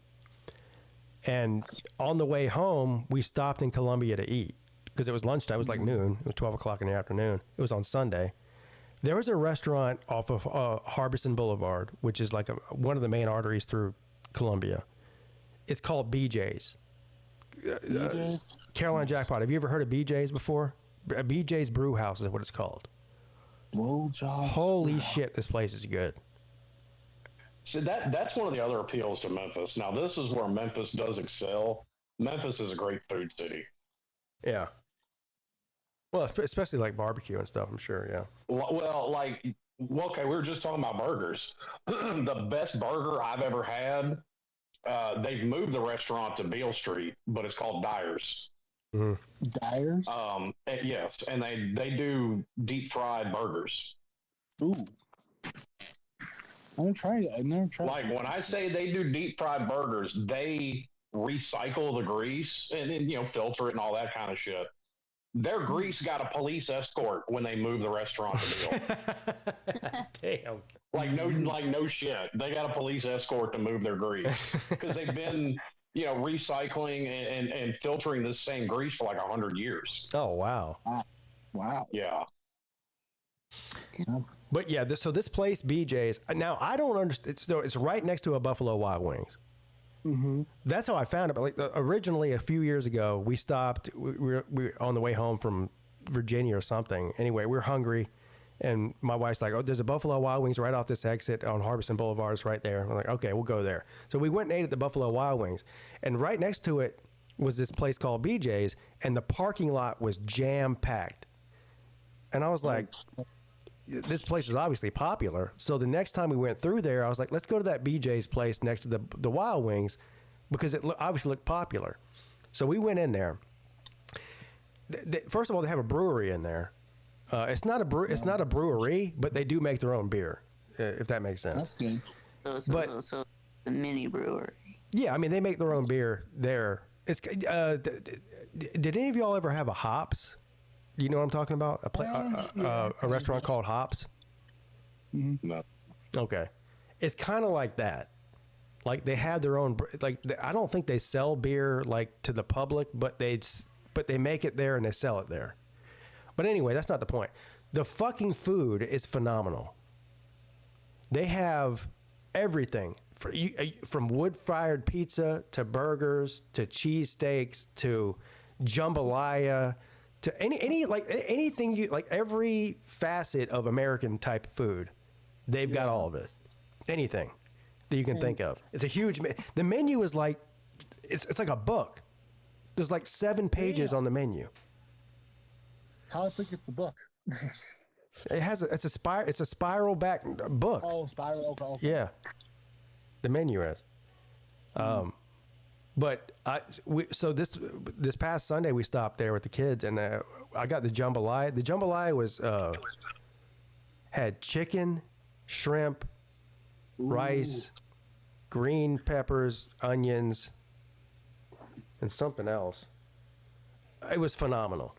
and on the way home, we stopped in Columbia to eat because it was lunchtime. It was like noon. It was 12 o'clock in the afternoon. It was on Sunday. There was a restaurant off of Harbison Boulevard, which is like one of the main arteries through Columbia. It's called BJ's. BJ's? Carolina Jackpot. Have you ever heard of BJ's before? BJ's Brew House is what it's called. Holy shit, this place is good. So that's one of the other appeals to Memphis. Now, this is where Memphis does excel. Memphis is a great food city. Yeah. Well, especially like barbecue and stuff, I'm sure, yeah. Well, okay, we were just talking about burgers. The best burger I've ever had, they've moved the restaurant to Beale Street, but it's called Dyer's. Mm-hmm. Dyer's? Yes, and they do deep fried burgers. Ooh. I never tried. Like when I say they do deep fried burgers, they recycle the grease and filter it and all that kind of shit. Their grease got a police escort when they moved the restaurant to Beale. Damn. Like no shit. They got a police escort to move their grease because they've been recycling and filtering this same grease for like 100 years. Oh wow. Wow. Yeah. But yeah, so this place BJ's. Now I don't understand. It's right next to a Buffalo Wild Wings. Mm-hmm. That's how I found it. But originally, a few years ago, we stopped. We were on the way home from Virginia or something. Anyway, we were hungry, and my wife's like, "Oh, there's a Buffalo Wild Wings right off this exit on Harbison Boulevard. It's right there." I'm like, "Okay, we'll go there." So we went and ate at the Buffalo Wild Wings, and right next to it was this place called BJ's, and the parking lot was jam packed. And I was like, this place is obviously popular. So the next time we went through there, I was like, let's go to that BJ's place next to the Wild Wings. because it obviously looked popular. So we went in there. First of all, they have a brewery in there. It's not a brewery, but they do make their own beer, if that makes sense. That's good. So the mini brewery. Yeah, I mean, they make their own beer there. It's did any of y'all ever have a Hops? Do you know what I'm talking about? A restaurant called Hops? No. Okay. It's kind of like that. Like they have their own, I don't think they sell beer like to the public, but they make it there and they sell it there. But anyway, that's not the point. The fucking food is phenomenal. They have everything from wood-fired pizza to burgers to cheesesteaks to jambalaya to anything you like, every facet of American type food. They've got all of it. Anything that you can think of. It's a huge. The menu is like it's like a book. There's like 7 pages on the menu. How I think it's a book. It's a spiral back book. Oh, spiral. Okay. Yeah, the menu is. But so this past Sunday we stopped there with the kids and I got the jambalaya. The jambalaya was had chicken, shrimp, rice, green peppers, onions, and something else. It was phenomenal.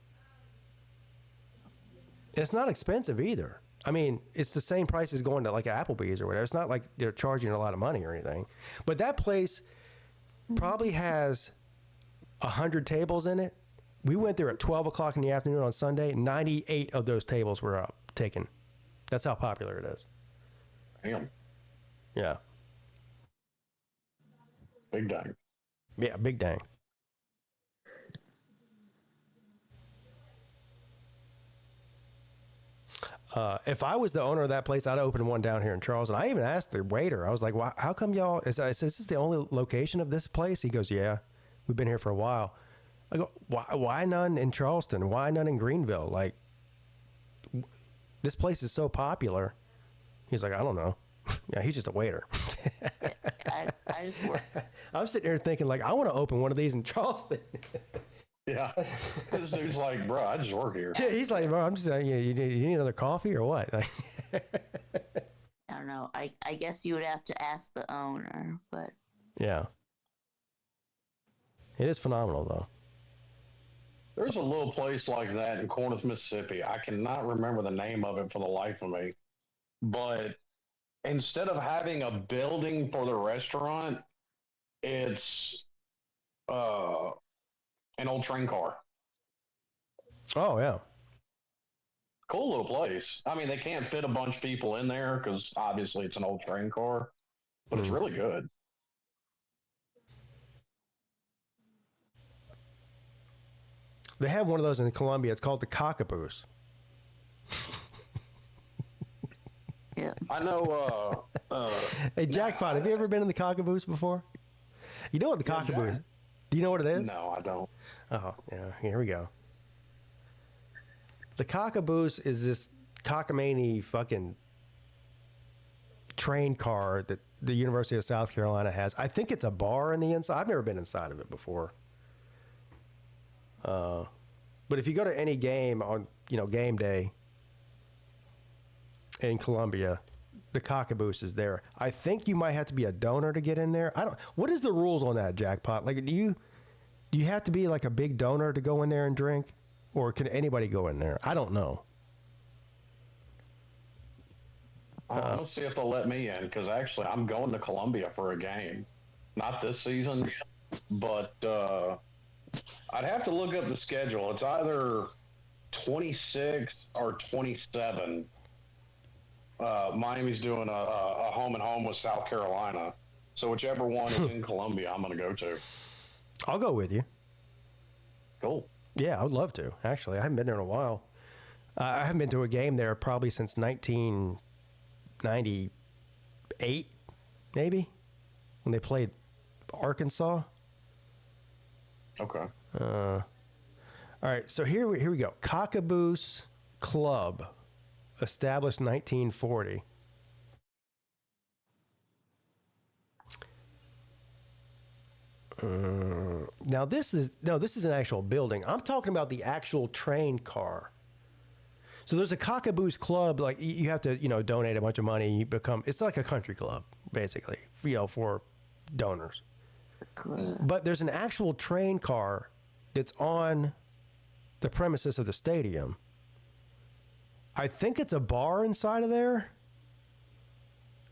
It's not expensive either. I mean, it's the same price as going to like Applebee's or whatever. It's not like they're charging a lot of money or anything. But that place probably has 100 tables in it. We went there at 12 o'clock in the afternoon on Sunday. 98 of those tables were taken. That's how popular it is. Damn. Yeah. Big dang. Yeah, big dang. If I was the owner of that place, I'd open one down here in Charleston. I even asked the waiter. I was like, "Why? How come y'all?" I said, "Is this the only location of this place?" He goes, "Yeah, we've been here for a while." I go, "Why none in Charleston? Why none in Greenville? Like, this place is so popular." He's like, "I don't know." Yeah, he's just a waiter. I just work. I'm sitting here thinking, like, I want to open one of these in Charleston. Yeah. This dude's like, bro, I just work here. He's like, bro, I'm just saying, you need another coffee or what? I don't know. I guess you would have to ask the owner, but yeah. It is phenomenal, though. There's a little place like that in Corinth, Mississippi. I cannot remember the name of it for the life of me. But instead of having a building for the restaurant, it's an old train car. Oh, yeah. Cool little place. I mean, they can't fit a bunch of people in there because obviously it's an old train car, but it's really good. They have one of those in Columbia. It's called the Cockaboose. Yeah. I know. Hey, Jackpot, have you ever been in the Cockaboose before? You know what the Cockaboose is? Do you know what it is? No, I don't. Oh, yeah. Here we go. The Cockaboose is this cockamamie fucking train car that the University of South Carolina has. I think it's a bar in the inside. I've never been inside of it before. But if you go to any game on, game day in Columbia, the Cockaboose is there. I think you might have to be a donor to get in there. What is the rules on that, Jackpot? Like, do you have to be like a big donor to go in there and drink, or can anybody go in there? I don't know. Let's see if they'll let me in, because actually I'm going to Columbia for a game. Not this season, but I'd have to look up the schedule. It's either 26 or 27. Miami's doing a home and home with South Carolina. So whichever one is in Columbia, I'm going to go to. I'll go with you. Cool. Yeah, I would love to. Actually, I haven't been there in a while. I haven't been to a game there probably since 1998, maybe, when they played Arkansas. Okay. All right, so here we go. Cockaboose Club, established 1940. Now this is an actual building. I'm talking about the actual train car. So there's a Cockaboose Club. Like you have to, donate a bunch of money. You become. It's like a country club, basically. For donors. But there's an actual train car that's on the premises of the stadium. I think it's a bar inside of there.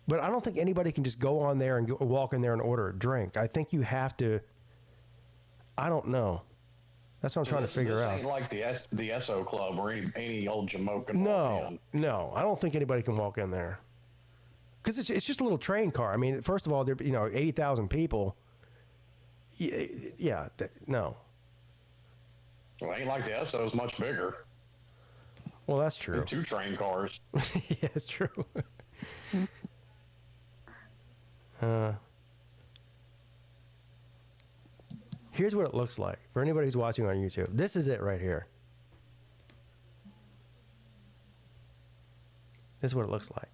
But I don't think anybody can just go on there and walk in there and order a drink. I think you have to. I don't know. That's what I'm trying to figure out. Ain't like the SO Club or any old Jamoke can No, walk in. no, I don't think anybody can walk in there. Because it's just a little train car. I mean, first of all, there 80,000 people. Yeah, no. Well, it ain't like the SO is much bigger. Well, that's true. 2 train cars. Yeah, it's true. Here's what it looks like for anybody who's watching on YouTube. This is it right here. This is what it looks like.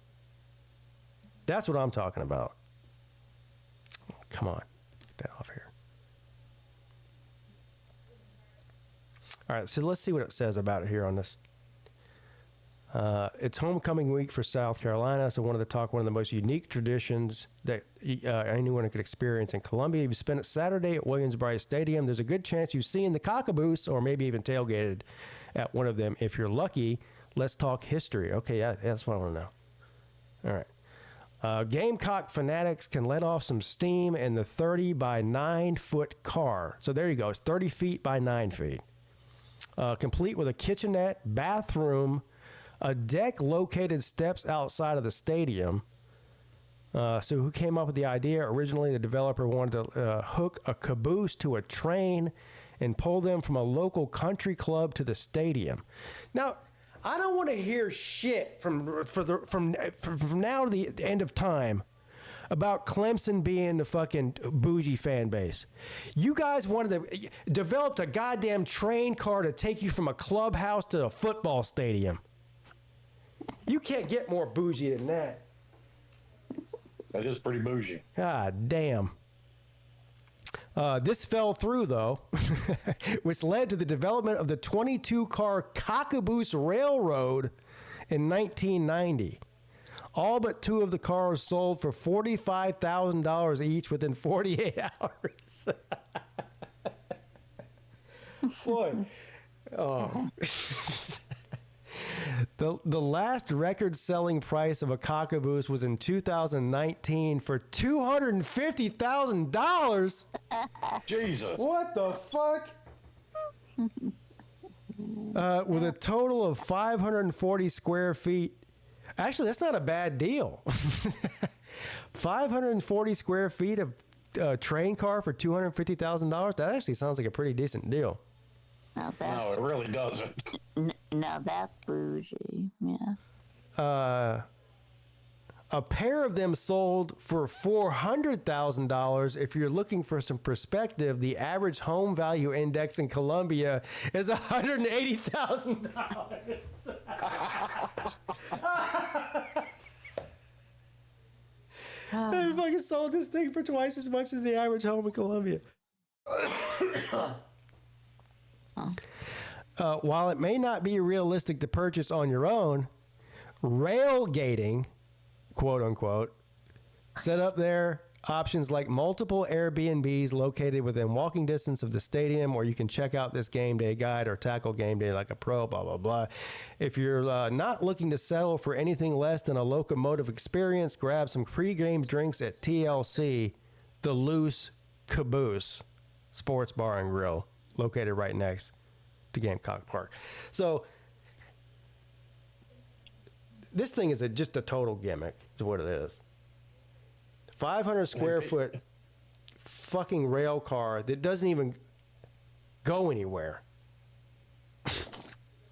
That's what I'm talking about. Come on, get that off here. All right, so let's see what it says about it here on this. It's homecoming week for South Carolina, so I wanted to talk one of the most unique traditions that anyone could experience in Columbia. If you spent it Saturday at Williams-Brice Stadium, there's a good chance you've seen the Cockaboose or maybe even tailgated at one of them. If you're lucky, let's talk history. Okay, yeah, that's what I want to know. All right. Gamecock fanatics can let off some steam in the 30 by 9 foot car. So there you go. It's 30 feet by 9 feet. Complete with a kitchenette, bathroom, a deck located steps outside of the stadium. So who came up with the idea? Originally, the developer wanted to hook a caboose to a train and pull them from a local country club to the stadium. Now, I don't want to hear shit from now to the end of time about Clemson being the fucking bougie fan base. You guys wanted to developed a goddamn train car to take you from a clubhouse to a football stadium. You can't get more bougie than that. That is pretty bougie. God damn. This fell through, though, which led to the development of the 22-car Cockaboose Railroad in 1990. All but 2 of the cars sold for $45,000 each within 48 hours. Boy. Oh. The last record-selling price of a Cockaboose was in 2019 for $250,000. Jesus. What the fuck? With a total of 540 square feet. Actually, that's not a bad deal. 540 square feet of train car for $250,000. That actually sounds like a pretty decent deal. No, it really doesn't. Now that's bougie. Yeah. A pair of them sold for $400,000. If you're looking for some perspective, the average home value index in Columbia is $180,000. They fucking sold this thing for twice as much as the average home in Columbia. While it may not be realistic to purchase on your own, railgating, quote unquote, set up there options like multiple Airbnbs located within walking distance of the stadium, or you can check out this game day guide or tackle game day like a pro, blah, blah, blah. If you're not looking to settle for anything less than a locomotive experience, grab some pre-game drinks at TLC, the Loose Caboose Sports Bar and Grill, located right next to Gamecock Park. So this thing is just a total gimmick, is what it is. 500 square foot fucking rail car that doesn't even go anywhere.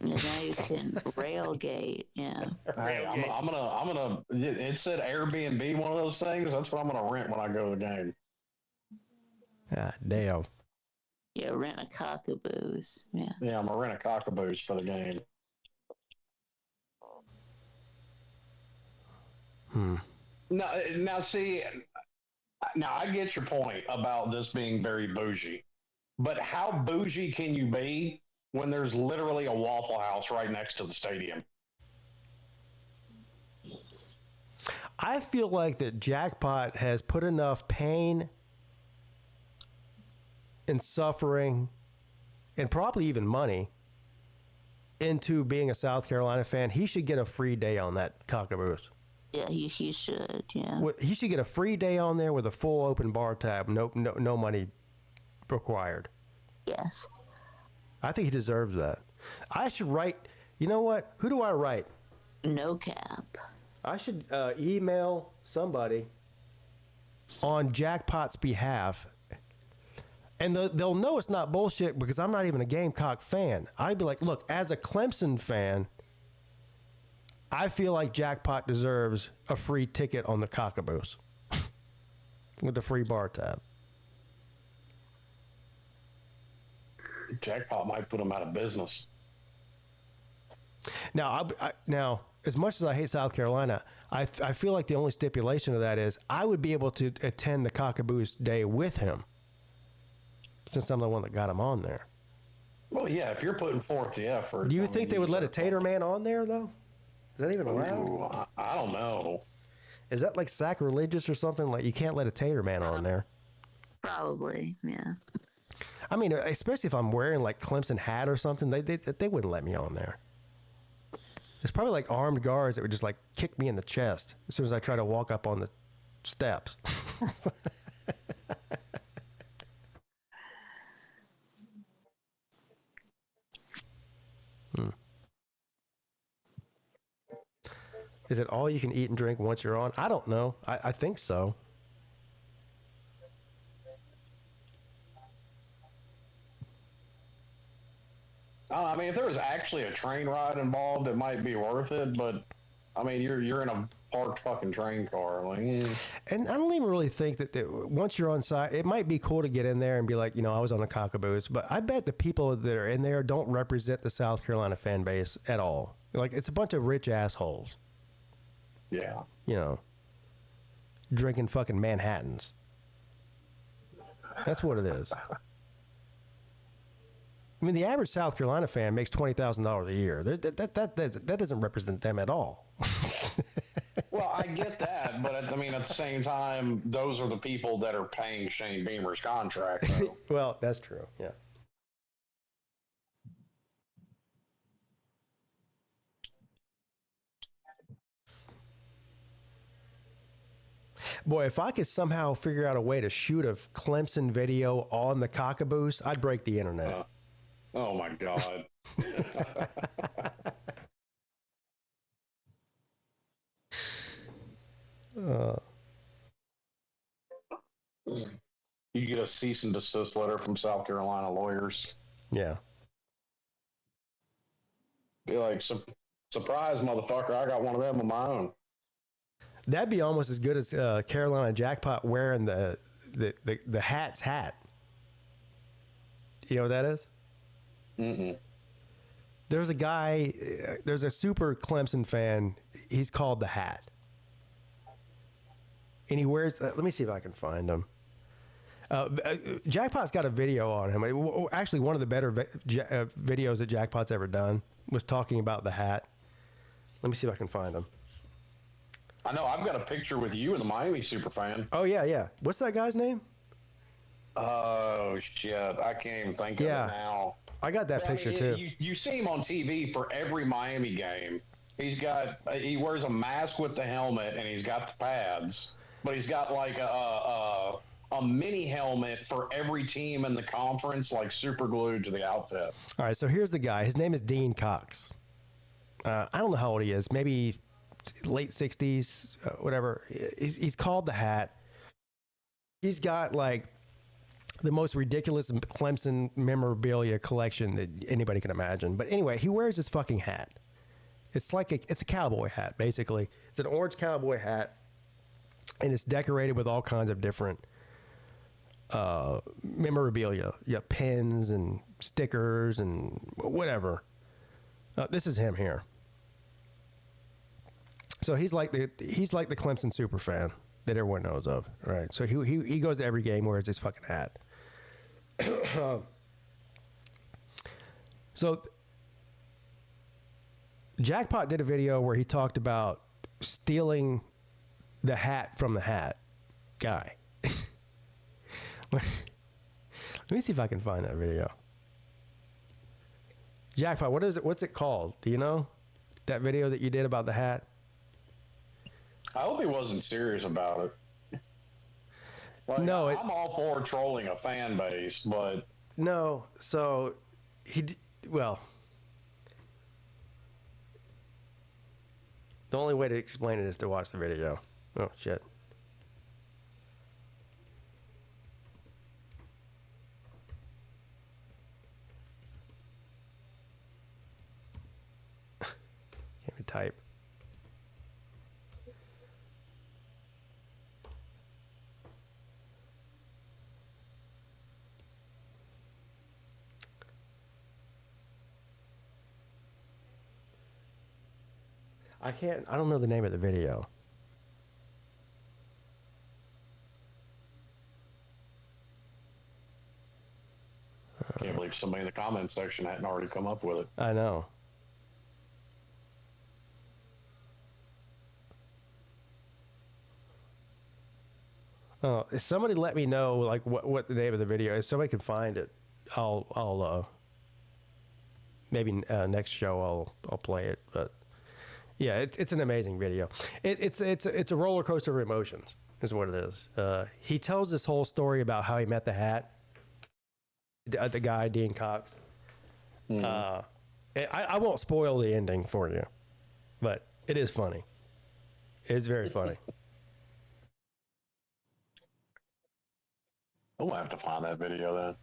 Now you can railgate, yeah. Hey, I'm gonna. It said Airbnb, one of those things. That's what I'm gonna rent when I go to the game. Ah, damn. Yeah, rent a Cockaboose. Yeah. Yeah, I'm gonna rent a Cockaboose for the game. Now, see, Now, I get your point about this being very bougie, but how bougie can you be when there's literally a Waffle House right next to the stadium? I feel like that Jackpot has put enough pain and suffering and probably even money into being a South Carolina fan. He should get a free day on that cockaboose. Yeah, he should. Yeah. He should get a free day on there with a full open bar tab. No money required. Yes. I think he deserves that. I should write. You know what? Who do I write? No cap. I should email somebody on Jackpot's behalf, and they'll know it's not bullshit because I'm not even a Gamecock fan. I'd be like, look, as a Clemson fan, I feel like Jackpot deserves a free ticket on the cockaboose with the free bar tab. Jackpot might put him out of business. Now, now, as much as I hate South Carolina, I feel like the only stipulation of that is I would be able to attend the cockaboose day with him, since I'm the one that got him on there. Well, yeah, if you're putting forth the effort. Do you think they would let a Tater Man on there, though? Is that even allowed? Ooh, I don't know. Is that like sacrilegious or something? Like you can't let a Tater Man on there? Probably, yeah. I mean, especially if I'm wearing like Clemson hat or something, they wouldn't let me on there. It's probably like armed guards that would just like kick me in the chest as soon as I try to walk up on the steps. Is it all you can eat and drink once you're on? I don't know. I think so. I mean, if there was actually a train ride involved, it might be worth it. But I mean, you're in a parked fucking train car. Like, And I don't even really think that once you're on site, it might be cool to get in there and be like, I was on the cockaboose. But I bet the people that are in there don't represent the South Carolina fan base at all. Like, it's a bunch of rich assholes. Yeah. Drinking fucking Manhattans. That's what it is. I mean, the average South Carolina fan makes $20,000 a year. That doesn't represent them at all. Well, I get that, but at the same time, those are the people that are paying Shane Beamer's contract. So. Well, that's true. Yeah. Boy, if I could somehow figure out a way to shoot a Clemson video on the cockaboose, I'd break the internet. Oh my God. You get a cease and desist letter from South Carolina lawyers. Yeah. Be like, surprise, motherfucker, I got one of them on my own. That'd be almost as good as Carolina Jackpot wearing the hat's hat. You know what that is? Mm-mm. There's a guy, there's a super Clemson fan. He's called the Hat. And he wears, let me see if I can find him. Jackpot's got a video on him. Actually, one of the better videos that Jackpot's ever done was talking about the hat. Let me see if I can find him. I know, I've got a picture with you and the Miami Superfan. Oh, yeah. What's that guy's name? Oh, shit. I can't even think of it now. I got that picture, too. You see him on TV for every Miami game. He wears a mask with the helmet, and he's got the pads. But he's got, like, a mini helmet for every team in the conference, like, super glued to the outfit. All right, so here's the guy. His name is Dean Cox. I don't know how old he is. Maybe late 60s, whatever. He's called the Hat. He's got like the most ridiculous Clemson memorabilia collection that anybody can imagine. But anyway, he wears this fucking hat. It's like it's a cowboy hat, basically. It's an orange cowboy hat, and it's decorated with all kinds of different memorabilia. You have pins and stickers and whatever. This is him here. So he's like the Clemson super fan. that everyone knows of, right? So he goes to every game, wears his fucking hat. So Jackpot did a video where he talked about stealing the hat from the hat guy. Let me see if I can find that video. Jackpot, what is it? What's it called? Do you know that video that you did about the hat? I hope he wasn't serious about it. Like, No, I'm all for trolling a fan base, but no. So well, the only way to explain it is to watch the video. Oh shit. Can't even type. I don't know the name of the video. can't believe somebody in the comments section hadn't already come up with it. I know. Oh, if somebody let me know like what the name of the video is. If somebody can find it, I'll maybe next show I'll play it. But yeah, it's an amazing video. It's a roller coaster of emotions is what it is. He tells this whole story about how he met the hat, the guy Dean Cox. I won't spoil the ending for you, but it is funny. It's very funny. We'll have to find that video then.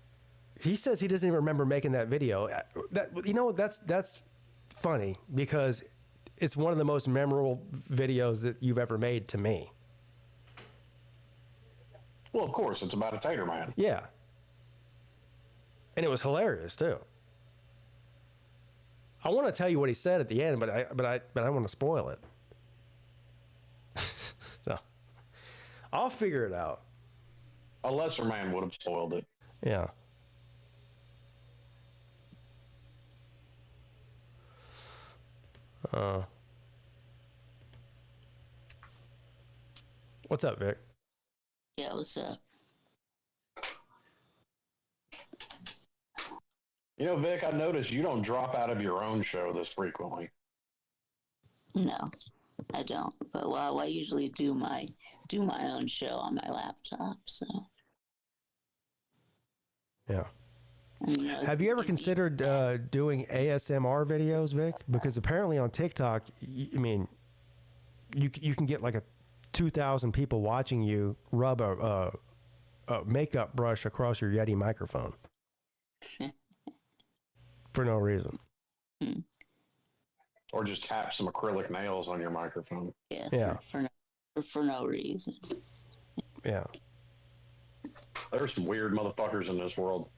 He says he doesn't even remember making that video. That's funny because it's one of the most memorable videos that you've ever made to me. Well, of course, it's about a tater man. Yeah. And it was hilarious too. I want to tell you what he said at the end, but I want to spoil it. So I'll figure it out. A lesser man would have spoiled it. Yeah. What's up, Vic? Yeah, what's up? You know, Vic, I noticed you don't drop out of your own show this frequently. No, I don't. But I usually do my own show on my laptop. So. Yeah. Have you ever considered doing ASMR videos, Vic? Because apparently on TikTok, I mean, you can get like 2,000 people watching you rub a makeup brush across your Yeti microphone for no reason. Or just tap some acrylic nails on your microphone. Yeah. For no reason. Yeah. There's some weird motherfuckers in this world.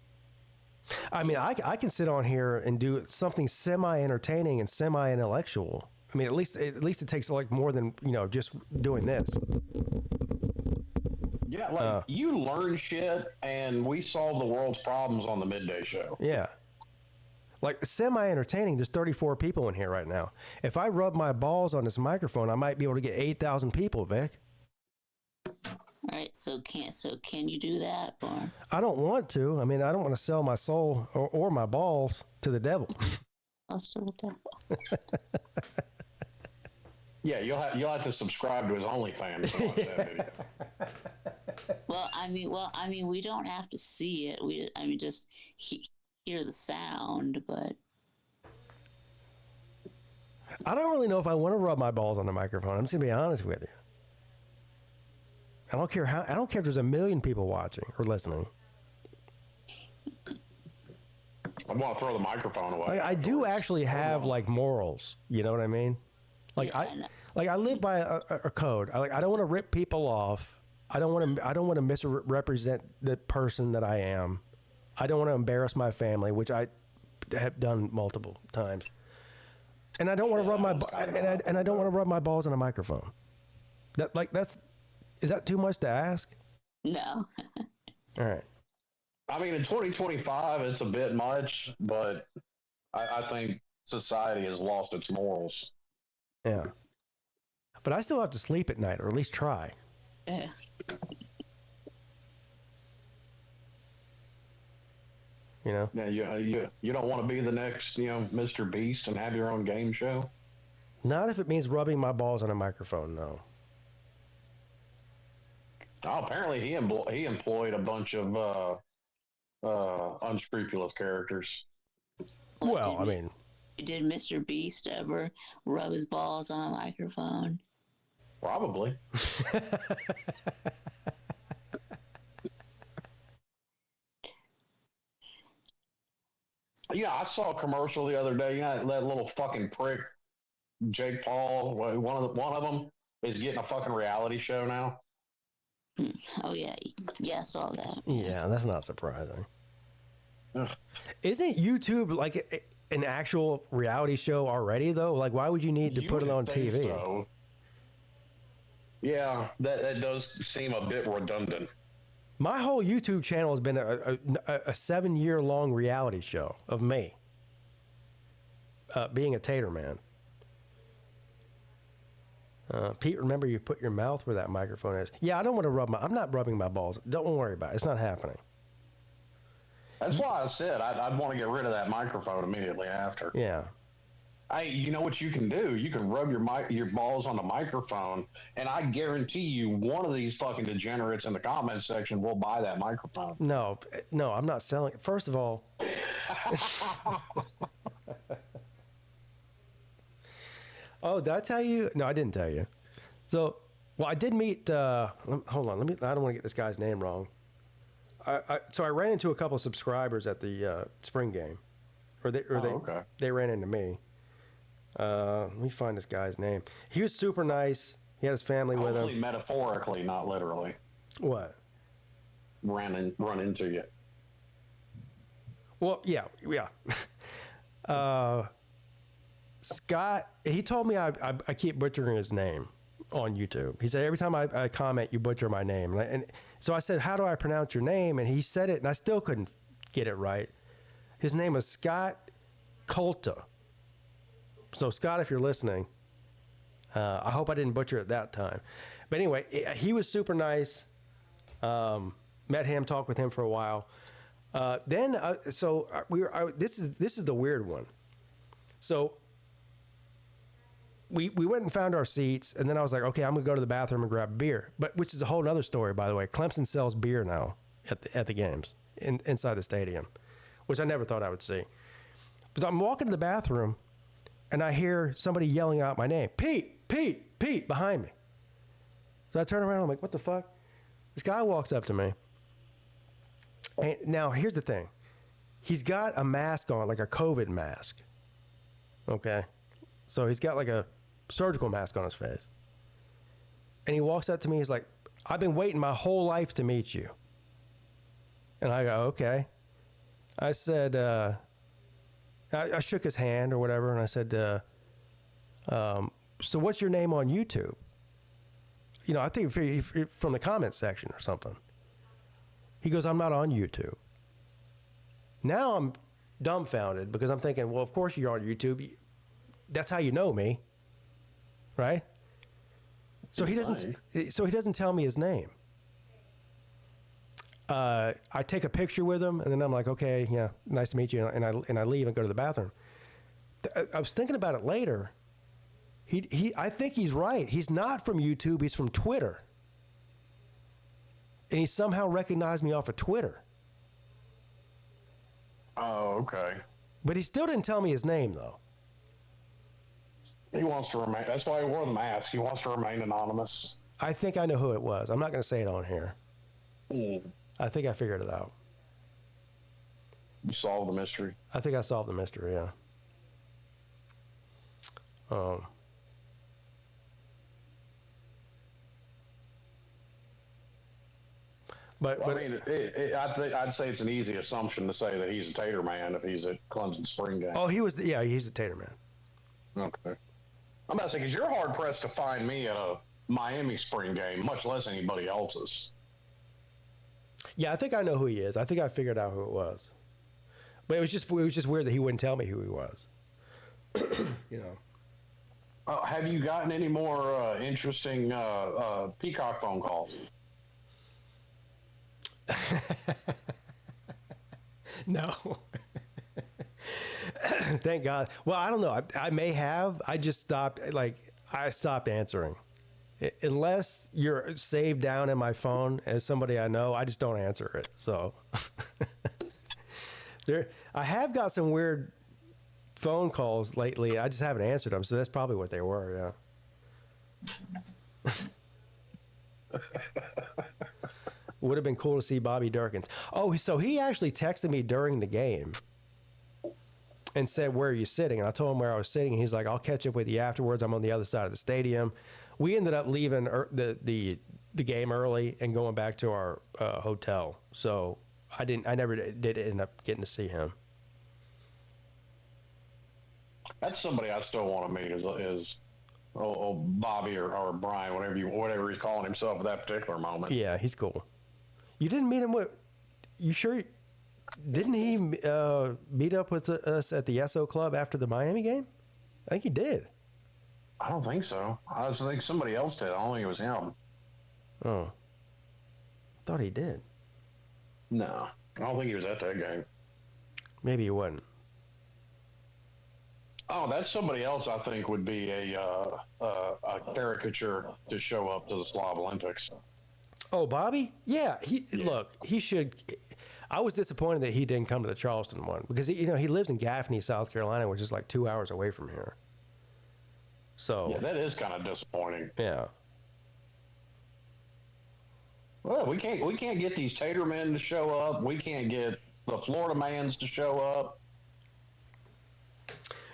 I mean, I can sit on here and do something semi-entertaining and semi-intellectual. I mean, at least it takes like more than, just doing this. Yeah, like you learn shit and we solve the world's problems on the Midday show. Yeah. Like semi-entertaining, there's 34 people in here right now. If I rub my balls on this microphone, I might be able to get 8,000 people, Vic. All right, so can you do that? Or? I don't want to. I mean, I don't want to sell my soul or my balls to the devil. To the devil. Yeah, you'll have to subscribe to his OnlyFans to watch that video. Well, I mean, we don't have to see it. Just hear the sound, but I don't really know if I want to rub my balls on the microphone. I'm just gonna be honest with you. I don't care if there's 1 million people watching or listening. I want to throw the microphone away. I do actually have like morals. You know what I mean? Like I live by a code. I don't want to rip people off. I don't want to misrepresent the person that I am. I don't want to embarrass my family, which I have done multiple times. And I don't want to rub my balls on a microphone. Is that too much to ask? No. All right. I mean, in 2025, it's a bit much, but I think society has lost its morals. Yeah. But I still have to sleep at night, or at least try. Yeah. You know? Yeah, you don't want to be the next, Mr. Beast and have your own game show? Not if it means rubbing my balls on a microphone, no. Oh, apparently he employed a bunch of unscrupulous characters. Well, I mean... Did Mr. Beast ever rub his balls on a microphone? Probably. Yeah, I saw a commercial the other day. That little fucking prick, Jake Paul. One of them is getting a fucking reality show now. Oh yeah, I saw that. Yeah, that's not surprising. Ugh. Isn't YouTube like an actual reality show already, though? Like, why would you need to put it on TV? So. Yeah, that does seem a bit redundant. My whole YouTube channel has been a 7-year-long reality show of me being a tater man. Pete, remember you put your mouth where that microphone is. Yeah, I don't want to I'm not rubbing my balls. Don't worry about it. It's not happening. That's why I said I'd want to get rid of that microphone immediately after. Yeah. Hey, you know what you can do? You can rub your balls on the microphone, and I guarantee you one of these fucking degenerates in the comments section will buy that microphone. No, I'm not selling it. First of all... Oh, did I tell you? No, I didn't tell you. So, well, I did meet, hold on, I don't want to get this guy's name wrong. So I ran into a couple of subscribers at the spring game. Okay. They ran into me. Let me find this guy's name. He was super nice. He had his family with him. Hopefully metaphorically, not literally. What? Run into you. Well, yeah. Scott, he told me I keep butchering his name on YouTube. He said, every time I comment, you butcher my name. And so I said, how do I pronounce your name? And he said it, and I still couldn't get it right. His name is Scott Colta. So, Scott, if you're listening, I hope I didn't butcher it that time. But anyway, he was super nice. Met him, talked with him for a while. This is the weird one. So we went and found our seats, and then I was like, okay, I'm gonna go to the bathroom and grab beer. But which is a whole other story, by the way. Clemson sells beer now at the games inside the stadium, which I never thought I would see. But I'm walking to the bathroom, and I hear somebody yelling out my name, Pete, Pete, Pete, behind me. So I turn around, I'm like, what the fuck? This guy walks up to me. And now here's the thing. He's got a mask on, like a COVID mask. Okay. So he's got like a surgical mask on his face. And he walks up to me, he's like, I've been waiting my whole life to meet you. And I go, okay. I said, I shook his hand or whatever, and I said, so what's your name on YouTube? You know, I think from the comments section or something. He goes, I'm not on YouTube. Now I'm dumbfounded because I'm thinking, well, of course you're on YouTube. That's how you know me, right? So he doesn't tell me his name. I take a picture with him, and then I'm like, okay, yeah, nice to meet you, and I leave and go to the bathroom. I was thinking about it later. I think he's right. He's not from YouTube. He's from Twitter. And he somehow recognized me off of Twitter. Oh, okay. But he still didn't tell me his name, though. He wants to remain. That's why he wore the mask. He wants to remain anonymous. I think I know who it was. I'm not going to say it on here. I think I figured it out. You solved the mystery. I think I solved the mystery, yeah. I mean, I'd say it's an easy assumption to say that he's a tater man if he's at Clemson spring game. Oh, he's a tater man. Okay. I'm about to say, because you're hard pressed to find me at Miami spring game, much less anybody else's. Yeah, I think I know who he is. I think I figured out who it was. But it was just weird that he wouldn't tell me who he was. You know. Have you gotten any more interesting Peacock phone calls? No. Thank God. Well, I don't know. I may have. I just stopped. I stopped answering. Unless you're saved down in my phone as somebody I know, I just don't answer it. So I have got some weird phone calls lately. I just haven't answered them. So that's probably what they were. Yeah. Would have been cool to see Bobby Durkins. Oh, so he actually texted me during the game and said, "Where are you sitting?" And I told him where I was sitting. And he's like, "I'll catch up with you afterwards. I'm on the other side of the stadium." We ended up leaving the game early and going back to our hotel. So I never did end up getting to see him. That's somebody I still want to meet is Bobby or Brian, whatever he's calling himself at that particular moment. Yeah, he's cool. You didn't meet him with? You sure? Didn't he meet up with us at the SO Club after the Miami game? I think he did. I don't think so. I think somebody else did. I don't think it was him. Oh. I thought he did. No. I don't think he was at that game. Maybe he wasn't. Oh, that's somebody else I think would be a caricature to show up to the Slav Olympics. Oh, Bobby? Yeah. Look, he should. I was disappointed that he didn't come to the Charleston one because he lives in Gaffney, South Carolina, which is like 2 hours away from here. So yeah, that is kind of disappointing. Yeah. Well, we can't get these Tater men to show up. We can't get the Florida mans to show up.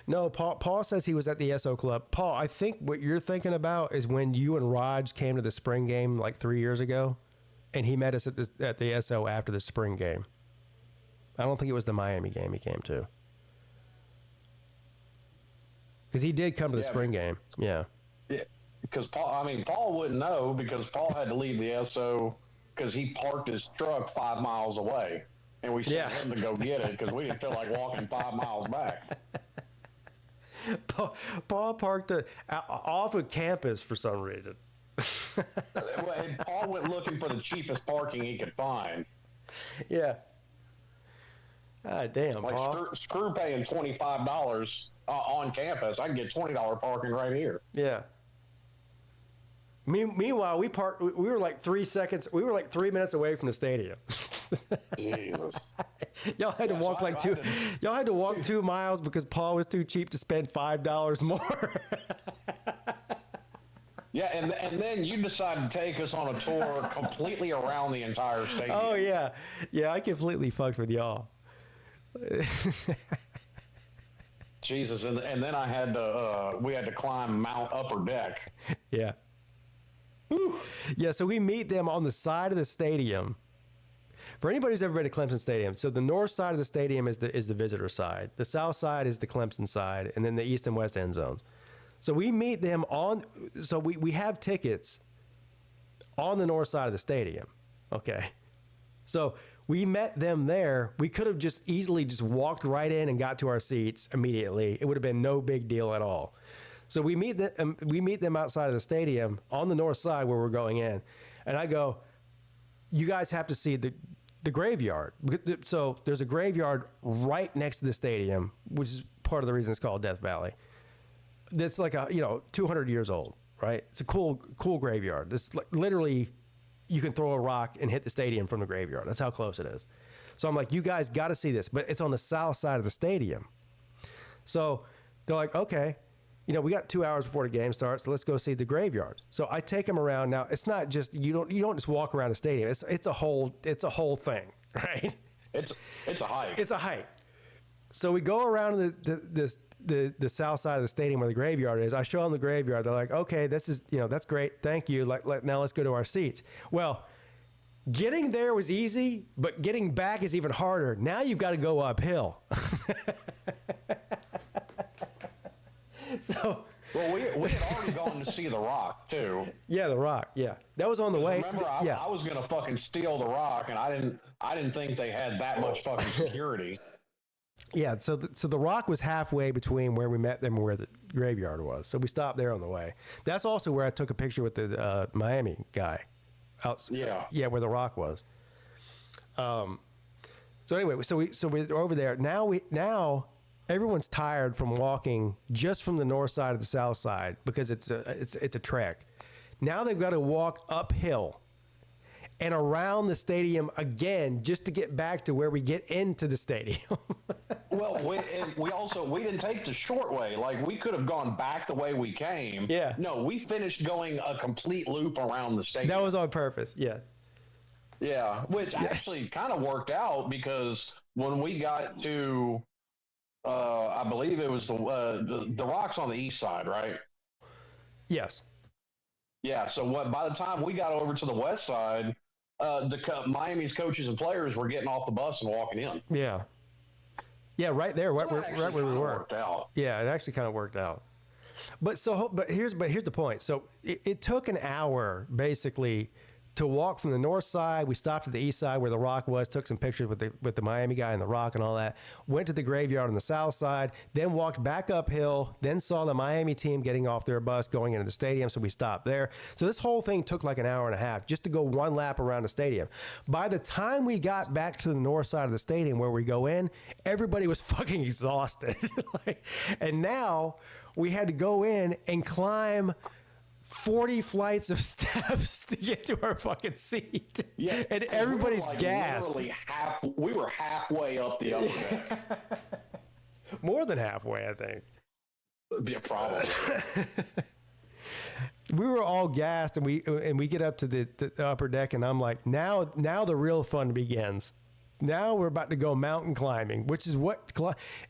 No, Paul says he was at the SO Club. Paul, I think what you're thinking about is when you and Raj came to the spring game like 3 years ago, and he met us at the SO after the spring game. I don't think it was the Miami game he came to. Because he did come to the spring game. Yeah. Yeah. Because Paul wouldn't know because Paul had to leave the SO because he parked his truck 5 miles away. And we sent him to go get it because we didn't feel like walking 5 miles back. Paul parked off of campus for some reason. And Paul went looking for the cheapest parking he could find. Yeah. God damn, like Paul. Screw paying $25 on campus. I can get $20 parking right here. Yeah. Meanwhile, we were like 3 seconds. We were like 3 minutes away from the stadium. Jesus. Y'all had to walk Y'all had to walk 2 miles because Paul was too cheap to spend $5 more. Yeah, and then you decided to take us on a tour completely around the entire stadium. Oh yeah, yeah. I completely fucked with y'all. Jesus, and then we had to climb Mount Upper Deck. Yeah. Whew. Yeah, so we meet them on the side of the stadium. For anybody who's ever been to Clemson Stadium, so the north side of the stadium is the visitor side. The south side is the Clemson side, and then the east and west end zones. So we meet them so we have tickets on the north side of the stadium. Okay. So we met them there. We could have just easily walked right in and got to our seats immediately. It would have been no big deal at all. So we meet them outside of the stadium on the north side where we're going in. And I go, you guys have to see the graveyard. So there's a graveyard right next to the stadium, which is part of the reason it's called Death Valley. That's like 200 years old, right? It's a cool graveyard. It's like literally you can throw a rock and hit the stadium from the graveyard. That's how close it is. So I'm like, you guys got to see this, but it's on the south side of the stadium. So they're like, okay, we got 2 hours before the game starts, so let's go see the graveyard. So I take them around. Now it's not just you don't just walk around the stadium. It's a whole thing, right? It's a hike. It's a hike. So we go around the south side of the stadium where the graveyard is. I show them the graveyard. They're like, okay, this is, that's great. Thank you. Now let's go to our seats. Well, getting there was easy, but getting back is even harder. Now you've got to go uphill. Well, we had already gone to see The Rock too. Yeah, The Rock. Yeah, that was on the way. Remember, I was gonna fucking steal The Rock, and I didn't think they had that much fucking security. Yeah, so the Rock was halfway between where we met them and where the graveyard was. So we stopped there on the way. That's also where I took a picture with the Miami guy. Yeah, where the Rock was. So anyway, so we're over there now. Everyone's tired from walking just from the north side to the south side because it's a trek. Now they've got to walk uphill and around the stadium again just to get back to where we get into the stadium. Well, we didn't take the short way. Like, we could have gone back the way we came. Yeah. No, we finished going a complete loop around the stadium. That was on purpose. Yeah. Yeah, which actually kind of worked out because when we got to, I believe it was the Rock's on the east side, right? Yes. Yeah. So by the time we got over to the west side, Miami's coaches and players were getting off the bus and walking in. Yeah. Yeah, right there, right where we were. Worked out. Yeah, it actually kind of worked out. But here's the point. So it took an hour basically to walk from the north side. We stopped at the east side where the Rock was, took some pictures with the Miami guy and the Rock and all that. Went to the graveyard on the south side, then walked back uphill, then saw the Miami team getting off their bus going into the stadium, so we stopped there. So this whole thing took like an hour and a half just to go one lap around the stadium. By the time we got back to the north side of the stadium where we go in, everybody was fucking exhausted. And now we had to go in and climb 40 flights of steps to get to our fucking seat. Yeah, and everybody's gassed. We were halfway up the upper deck. More than halfway, I think. Yeah, probably. We were all gassed, and we get up to the upper deck, and I'm like, now the real fun begins. Now we're about to go mountain climbing, which is what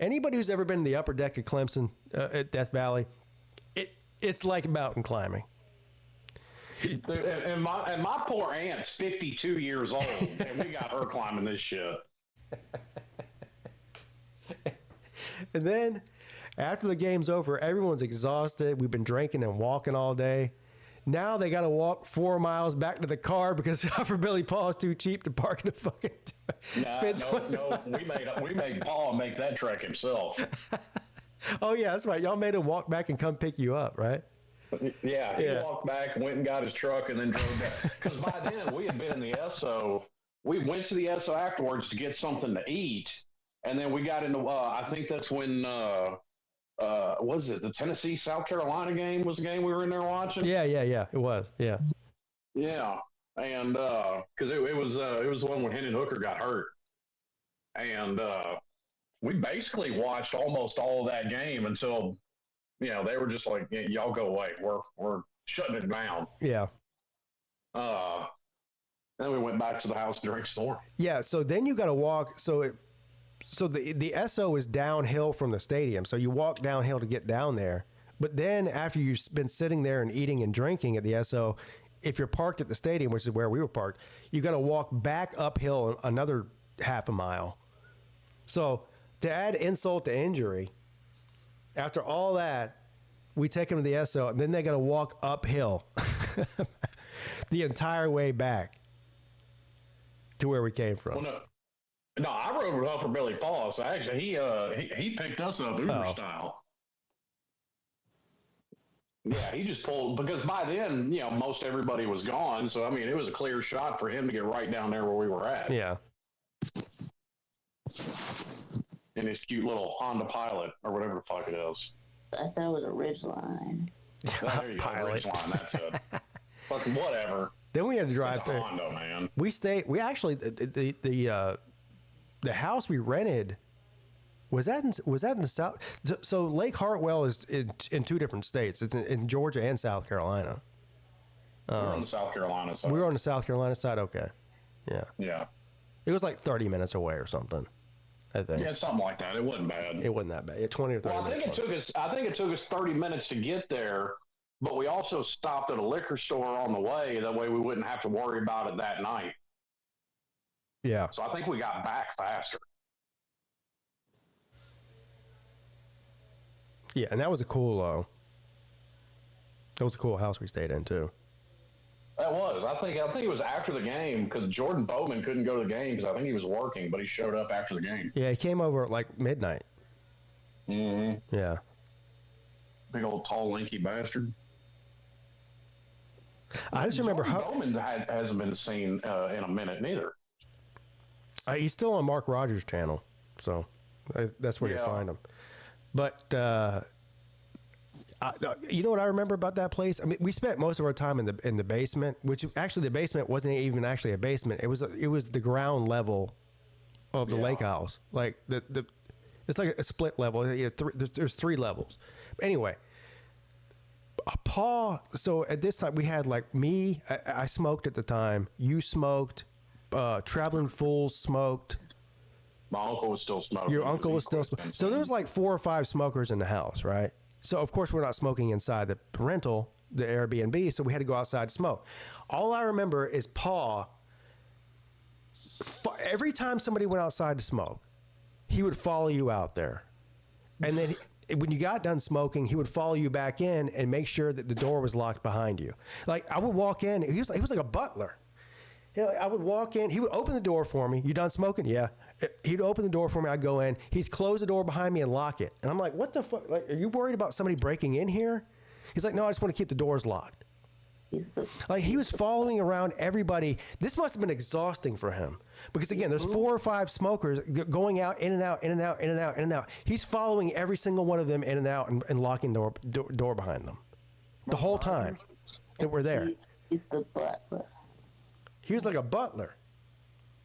anybody who's ever been in the upper deck at Clemson at Death Valley, it's like mountain climbing. And my poor aunt's 52 years old, and we got her climbing this shit. And then after the game's over, everyone's exhausted. We've been drinking and walking all day. Now they got to walk 4 miles back to the car because Upper Billy Paul is too cheap to park in a fucking. No. We made Paul make that trek himself. Oh yeah, that's right. Y'all made him walk back and come pick you up, right? Yeah, he walked back, went and got his truck, and then drove back. Because by then we had been in the SO. We went to the SO afterwards to get something to eat, and then we got into. I think that's when. Was it the Tennessee South Carolina game? Was the game we were in there watching? Yeah. It was. Yeah. Yeah, and because it was the one when Hendon Hooker got hurt, and we basically watched almost all of that game until. They were just like, y'all go away. We're shutting it down. Yeah. Then we went back to the house to drink some more. Yeah. So then you got to walk. So the SO is downhill from the stadium. So you walk downhill to get down there. But then after you've been sitting there and eating and drinking at the SO, if you're parked at the stadium, which is where we were parked, you got to walk back uphill another half a mile. So to add insult to injury, after all that, we take them to the SO, and then they got to walk uphill the entire way back to where we came from. Well, no, I rode with Upper Billy Paul, so actually he picked us up Uber style. Yeah, he just pulled because by then, most everybody was gone. So I mean, it was a clear shot for him to get right down there where we were at. Yeah. In his cute little Honda Pilot or whatever the fuck it is. I thought it was a Ridgeline. There you go, Ridgeline. That's it. Fucking whatever. Then we had to drive there. Honda, man. We actually the house we rented was that in the south. So Lake Hartwell is in two different states. It's in Georgia and South Carolina. We were on the South Carolina side. We were on the South Carolina side. Okay. Yeah. Yeah. It was like 30 minutes away or something. I think. Yeah, something like that. It wasn't bad. It wasn't that bad. 20 or 30 minutes. I think it took us 30 minutes to get there, but we also stopped at a liquor store on the way. That way we wouldn't have to worry about it that night. Yeah. So I think we got back faster. Yeah, and that was a cool That was a cool house we stayed in too. That was. I think it was after the game because Jordan Bowman couldn't go to the game because I think he was working, but he showed up after the game. Yeah, he came over at like midnight. Mm-hmm. Yeah. Big old tall, lanky bastard. I just remember Bowman hasn't been seen in a minute neither. He's still on Mark Rogers' channel, so that's where you find him. But you know what I remember about that place? I mean, we spent most of our time in the basement, which actually the basement wasn't even actually a basement. It was the ground level of the lake house. Like it's like a split level. There's 3 levels. But anyway, Paul. So at this time we had like me. I smoked at the time. You smoked. Traveling Fools smoked. My uncle was still smoking. Your uncle was still smoking. So there was like 4 or 5 smokers in the house, right? So of course we're not smoking inside the rental, the Airbnb, so we had to go outside to smoke. All I remember is Paul, every time somebody went outside to smoke, he would follow you out there. And then when you got done smoking, he would follow you back in and make sure that the door was locked behind you. Like I would walk in, he was like a butler. You know, I would walk in. He would open the door for me. You done smoking? Yeah. He'd open the door for me. I'd go in. He'd close the door behind me and lock it. And I'm like, what the fuck? Like, are you worried about somebody breaking in here? He's like, no, I just want to keep the doors locked. Like he was following around everybody. This must have been exhausting for him because again, there's 4 or 5 smokers going out, in and out, in and out, in and out, in and out. He's following every single one of them in and out and locking the door behind them the whole time that we're there. He's the butler. He was like a butler.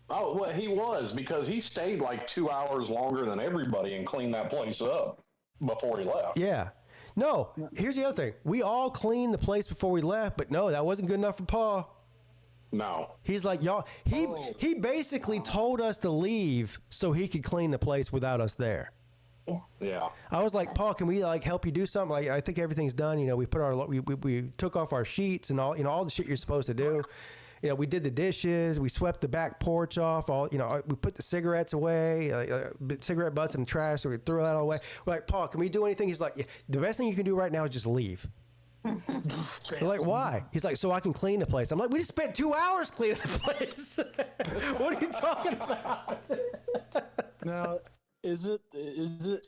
Oh, well, he was because he stayed like 2 hours longer than everybody and cleaned that place up before he left. Yeah. No, here's the other thing. We all cleaned the place before we left, but no, that wasn't good enough for Paul. No. He's like, y'all, he basically told us to leave so he could clean the place without us there. Yeah. I was like, Paul, can we like help you do something? Like, I think everything's done. You know, we put we took off our sheets and all, you know, all the shit you're supposed to do. You know, we did the dishes, we swept the back porch off, all, you know, we put the cigarettes away, cigarette butts in the trash, so we threw that all away. We're like, Paul, can we do anything? He's like, yeah, the best thing you can do right now is just leave. We're like, why? He's like, so I can clean the place. I'm like, we just spent 2 hours cleaning the place. What are you talking about? Now, is it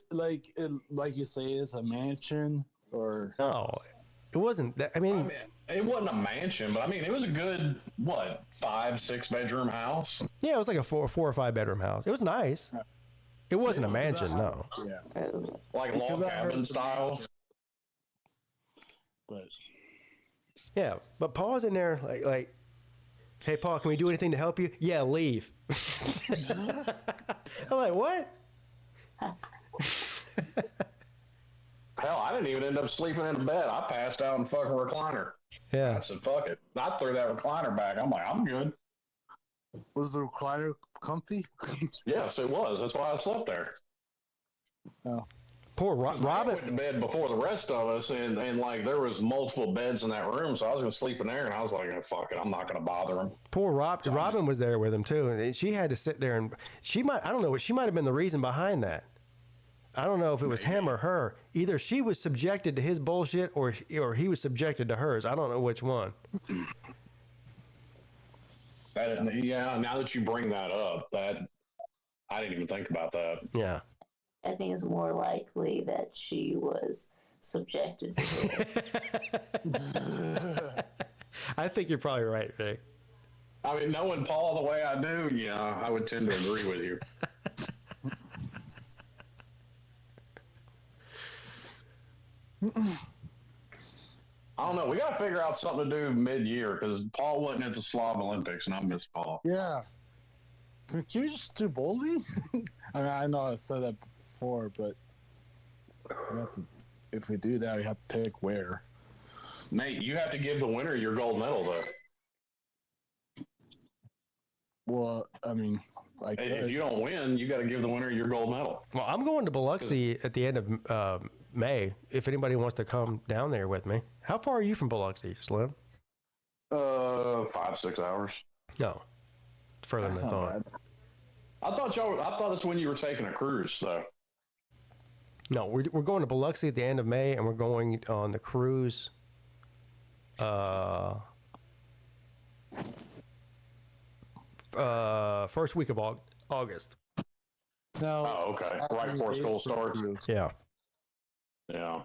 like you say, it's a mansion or no? It wasn't that. I mean, it wasn't a mansion, but I mean, it was a good 5-6 bedroom house. Yeah, it was like a 4 or 5 bedroom house. It was nice. It wasn't a mansion, no. Yeah, like log cabin style. But yeah, but Paul's in there like, hey, Paul, can we do anything to help you? Yeah, leave. I'm like, what? Hell, I didn't even end up sleeping in the bed. I passed out in fucking recliner. Yeah. I said, fuck it. I threw that recliner back. I'm like, I'm good. Was the recliner comfy? Yes, it was. That's why I slept there. Oh. Poor Robin went to bed before the rest of us, and like there was multiple beds in that room, so I was going to sleep in there, and I was like, oh, fuck it, I'm not going to bother him. Poor Robin was there with him too, and she had to sit there, and she might have been the reason behind that. I don't know if it was him or her. Either she was subjected to his bullshit or he was subjected to hers. I don't know which one. Yeah, now that you bring that up, I didn't even think about that. Yeah. I think it's more likely that she was subjected to it. I think you're probably right, Rick. I mean, knowing Paul the way I do, yeah, I would tend to agree with you. I don't know. We got to figure out something to do mid-year because Paul wasn't at the Slav Olympics, and I miss Paul. Yeah. Can we just do bowling? I mean, I know I said that before, but if we do that, we have to pick where. Nate, you have to give the winner your gold medal, though. Well, I mean, if you don't win, you got to give the winner your gold medal. Well, I'm going to Biloxi at the end of May. If anybody wants to come down there with me, how far are you from Biloxi, Slim? 5-6 hours. No, further than I thought. I thought that's when you were taking a cruise. So. No, we're going to Biloxi at the end of May, and we're going on the cruise First week of August. No. Oh, okay. Right before school starts. Yeah. Yeah.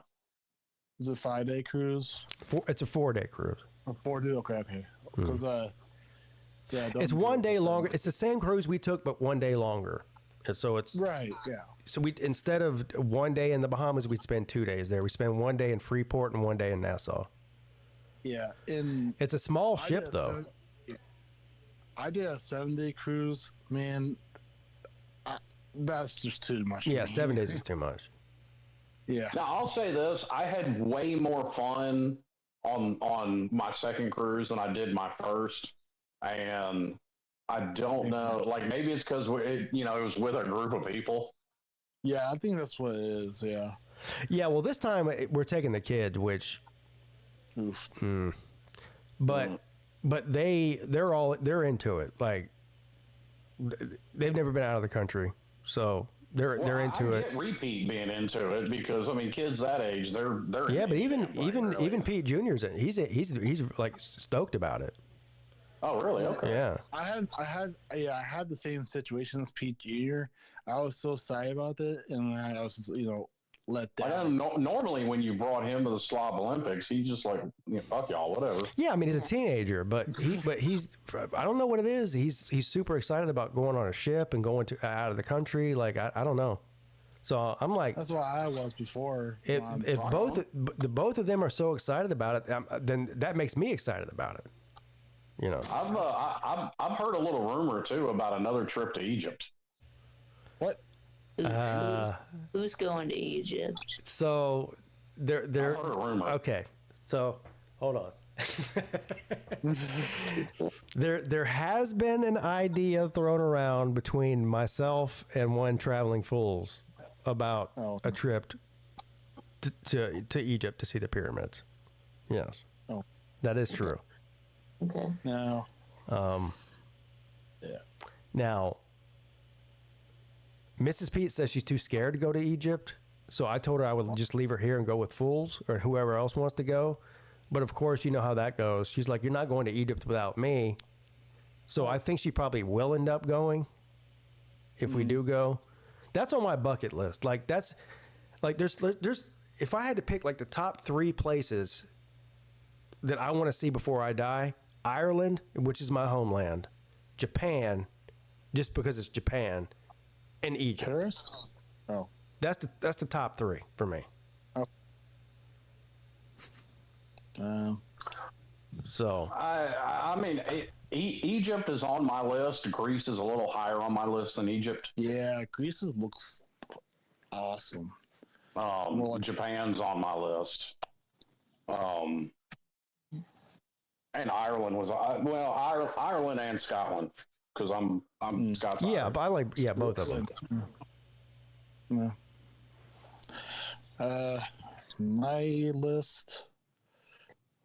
Is it a 5-day cruise? It's a 4-day cruise. A 4-day? Okay. Because yeah, it's 1 day longer. It's the same cruise we took, but 1 day longer. And so it's right. Yeah. So we, instead of 1 day in the Bahamas, we'd spend 2 days there. We spend 1 day in Freeport and 1 day in Nassau. Yeah. It's a small ship, though. I did a 7-day cruise. Man, that's just too much. Yeah, 7 days is too much. Yeah. Now I'll say this: I had way more fun on my second cruise than I did my first, and I don't know. Like maybe it's because it was with a group of people. Yeah, I think that's what it is. Yeah. Yeah. Well, this time we're taking the kids, which. Oof. But they're into it. Like they've never been out of the country, so they're into it. I get Repeat being into it because I mean kids that age they're yeah. But even Pete Junior's he's like stoked about it. Oh really? Okay. Yeah. I had the same situation as Pete Jr. I was so excited about it, and I was let down. Normally, when you brought him to the Slob Olympics, he's just like, fuck y'all, whatever. Yeah, I mean, he's a teenager, but he's I don't know what it is. He's super excited about going on a ship and going out of the country. Like I don't know. So I'm like, that's why I was before. If both of them are so excited about it, then that makes me excited about it. I've heard a little rumor too about another trip to Egypt. What? Who's going to Egypt? So they're okay. So hold on. There has been an idea thrown around between myself and one Traveling Fools about a trip to Egypt to see the pyramids. Yes. Oh. That is true. Okay. No. Yeah. Now, Mrs. Peete says she's too scared to go to Egypt, so I told her I would just leave her here and go with Fools or whoever else wants to go. But of course, you know how that goes. She's like, "You're not going to Egypt without me." So I think she probably will end up going if we do go. That's on my bucket list. Like that's like there's if I had to pick like the top 3 places that I want to see before I die, Ireland, which is my homeland, Japan, just because it's Japan, and Egypt. Paris? Oh. That's the top 3 for me. Oh. So I mean Egypt is on my list. Greece is a little higher on my list than Egypt. Yeah, Greece looks awesome. Japan's on my list. And Ireland was Ireland and Scotland because I'm Scots. Yeah, but I like both of them. My list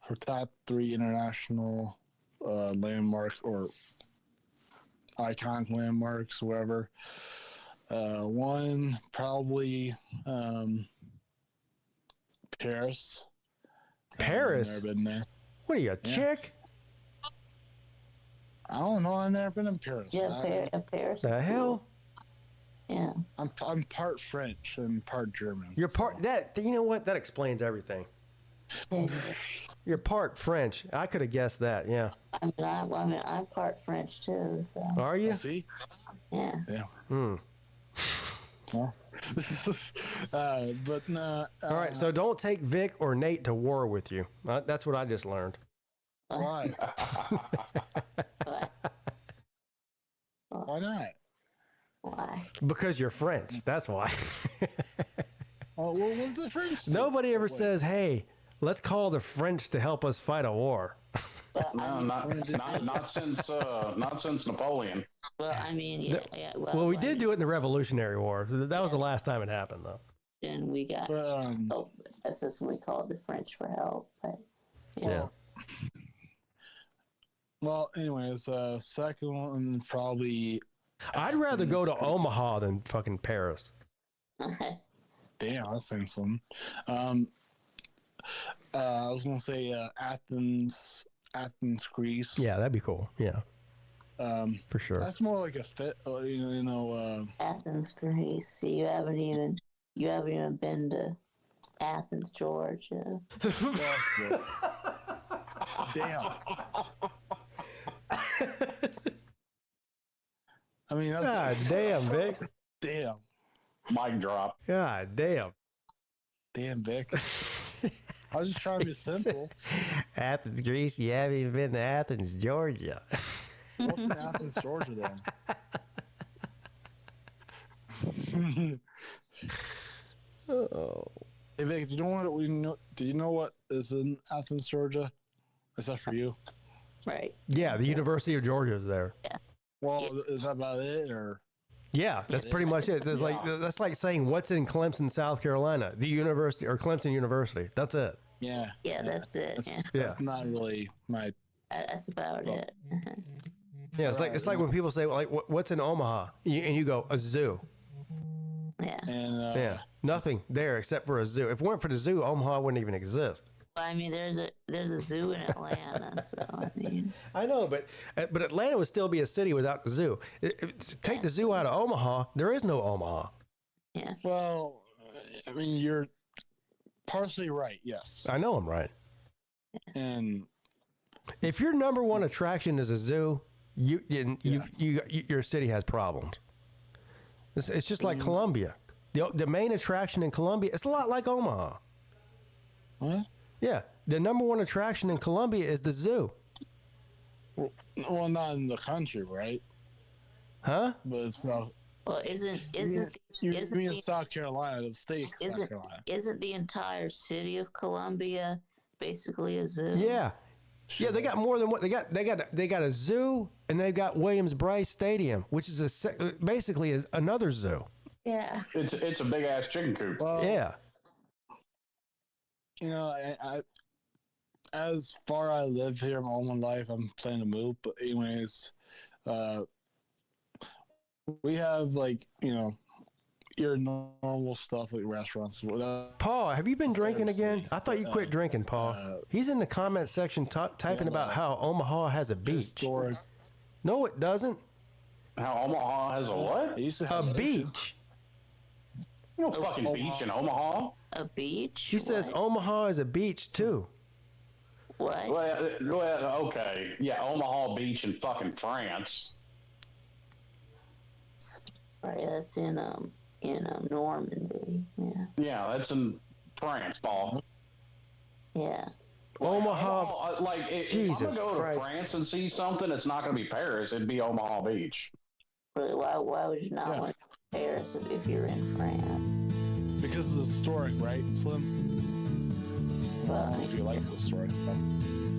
for top 3 international landmark or iconic landmarks, whatever. 1 probably Paris. Paris. I've never been there. What are you, a chick? I don't know. I've never been in Paris. Yeah, Paris. The hell? Yeah. I'm part French and part German. You're part that. You know what? That explains everything. You're part French. I could have guessed that. Yeah. I'm part French too. So. Are you? See? Yeah. Yeah. Well. But no. All right. So don't take Vic or Nate to war with you. That's what I just learned. Why? Why not? Why? Because you're French. That's why. Oh, what was the French? Nobody ever says, "Hey, let's call the French to help us fight a war." No, not since Napoleon. Well, I mean, yeah. Well, we did do it in the Revolutionary War. That was the last time it happened, though. And we got help. That's just when we called the French for help. But yeah. Well, anyways, second one probably. I'd rather go to Omaha than fucking Paris. Damn, that sounds something. I was gonna say Athens, Greece. Yeah, that'd be cool. Yeah, for sure. That's more like a fit. Athens, Greece. See, you haven't even been to Athens, Georgia. Damn. I mean, that's God damn, Vic. Damn. Mic drop. God damn. Damn, Vic. I was just trying to be simple. Athens, Greece. You haven't even been to Athens, Georgia. What's in Athens, Georgia, then? Oh. Hey, Vic, do you know what is in Athens, Georgia? Except for you. Right. Yeah, the University of Georgia is there. Yeah. Well, is that about it, or? Yeah, that's pretty much it. There's that's like saying what's in Clemson, South Carolina, the university or Clemson University. That's it. Yeah. Yeah, that's it. That's not really my. That's about it. Yeah, it's like when people say like what's in Omaha, and you go a zoo. Yeah. And yeah, nothing there except for a zoo. If it weren't for the zoo, Omaha wouldn't even exist. I mean, there's a zoo in Atlanta, so I mean. I know, but Atlanta would still be a city without the zoo. Take the zoo out of Omaha, there is no Omaha. Yeah. Well, I mean, you're partially right. Yes. I know I'm right. And if your number one attraction is a zoo, your city has problems. It's just like Columbia. The main attraction in Columbia, it's a lot like Omaha. What? Yeah, the number one attraction in Columbia is the zoo. Well, not in the country, right? Huh? But it's not. Well, isn't South Carolina, the state of South Carolina? Isn't the entire city of Columbia basically a zoo? Yeah. Yeah, they got more than what they got. They got a zoo, and they've got Williams-Brice Stadium, which is basically another zoo. Yeah. It's a big ass chicken coop. Well, yeah. You know, I as far I live here my whole life, I'm planning to move. But anyways, we have your normal stuff like restaurants. Paul, have you been drinking again? I thought you quit drinking, Paul. He's in the comment section typing about how Omaha has a beach. No, it doesn't. How Omaha has a what? A beach. No fucking beach in Omaha. A beach? He says Omaha is a beach too. What? Well, okay. Yeah, Omaha Beach in fucking France. Right, that's in Normandy. Yeah. Yeah, that's in France, Paul. Yeah. Omaha. If Jesus I'm gonna go Christ. to France and see something, it's not gonna be Paris. It'd be Omaha Beach. But why would you not want to go to Paris if you're in France? Because it's historic, right, Slim? Well, I don't know if you like the story.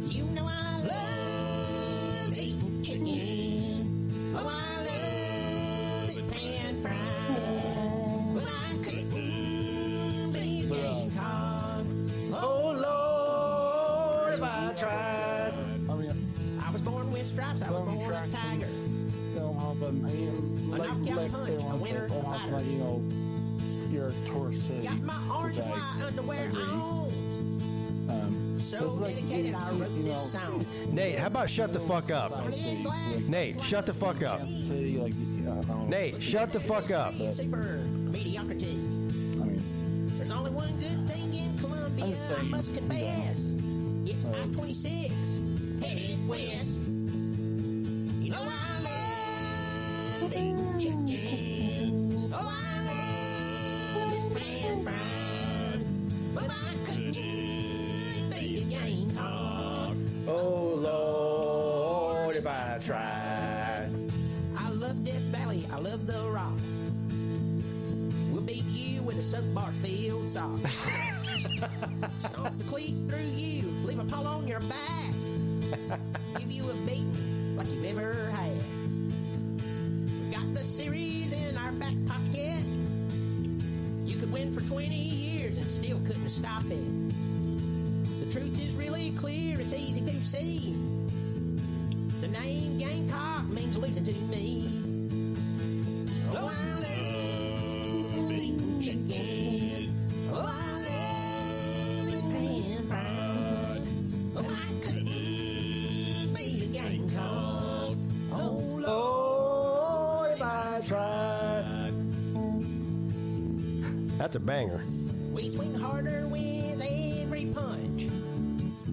You know I love eating chicken. Oh, I love it pan fried. But I couldn't be a Gamecock. Oh, Lord, if I tried. I mean, I was born with stripes. I was born a tiger. Don't have a knockout punch, a winner, a fighter. You're a tourist city. Got my orange and white underwear on. So dedicated, I wrote this song. Nate, how about shut the fuck up? Nate, shut the fuck up. Nate, shut the fuck up. Super mediocrity. I mean, there's only one good thing in Columbia, I must confess. It's I-26, headed west. You know I love eating chicken. Oh, I love it pan fried. But I couldn't be a Gamecock. Oh, Lord, if I tried. I love Death Valley. I love The Rock. We'll beat you with a soapbar field sock. Stomp the cleat through you. Leave a paw on your back. Give you a beating like you've ever had. We've got the series in our back pocket. You could win for 20 years and still couldn't stop it. The truth is really clear. It's easy to see. The name Gamecock means losing to me. Oh, I love eating chicken. Oh, I love it pan That's a banger. We swing harder with every punch,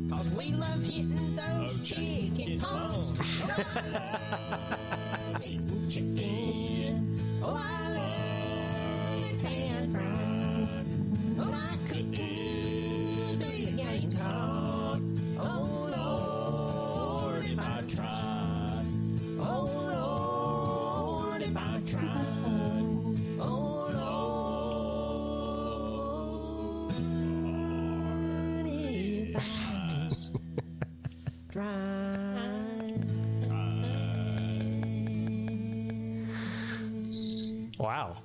'cause we love hitting those chicken pumps. Eating chicken. Oh, I love it pan fried. Oh, I could be a Gamecock. Oh, Lord, if I tried. Oh, Lord, if I tried. Oh, Lord, if I tried. Wow.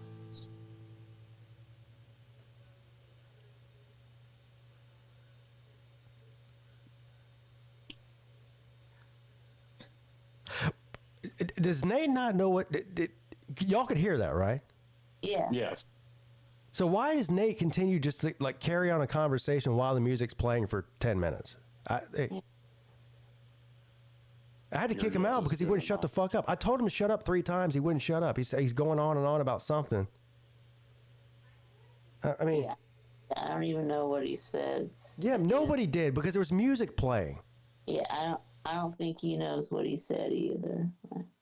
Does Nate not know what? Y'all could hear that, right? Yeah. Yes. So why does Nate continue just to like carry on a conversation while the music's playing for 10 minutes? I had to kick him out because he wouldn't shut the fuck up. I told him to shut up 3 times. He wouldn't shut up. He's going on and on about something. I mean, Yeah. I don't even know what he said. yeah, nobody did because there was music playing. Yeah, I don't think he knows what he said either.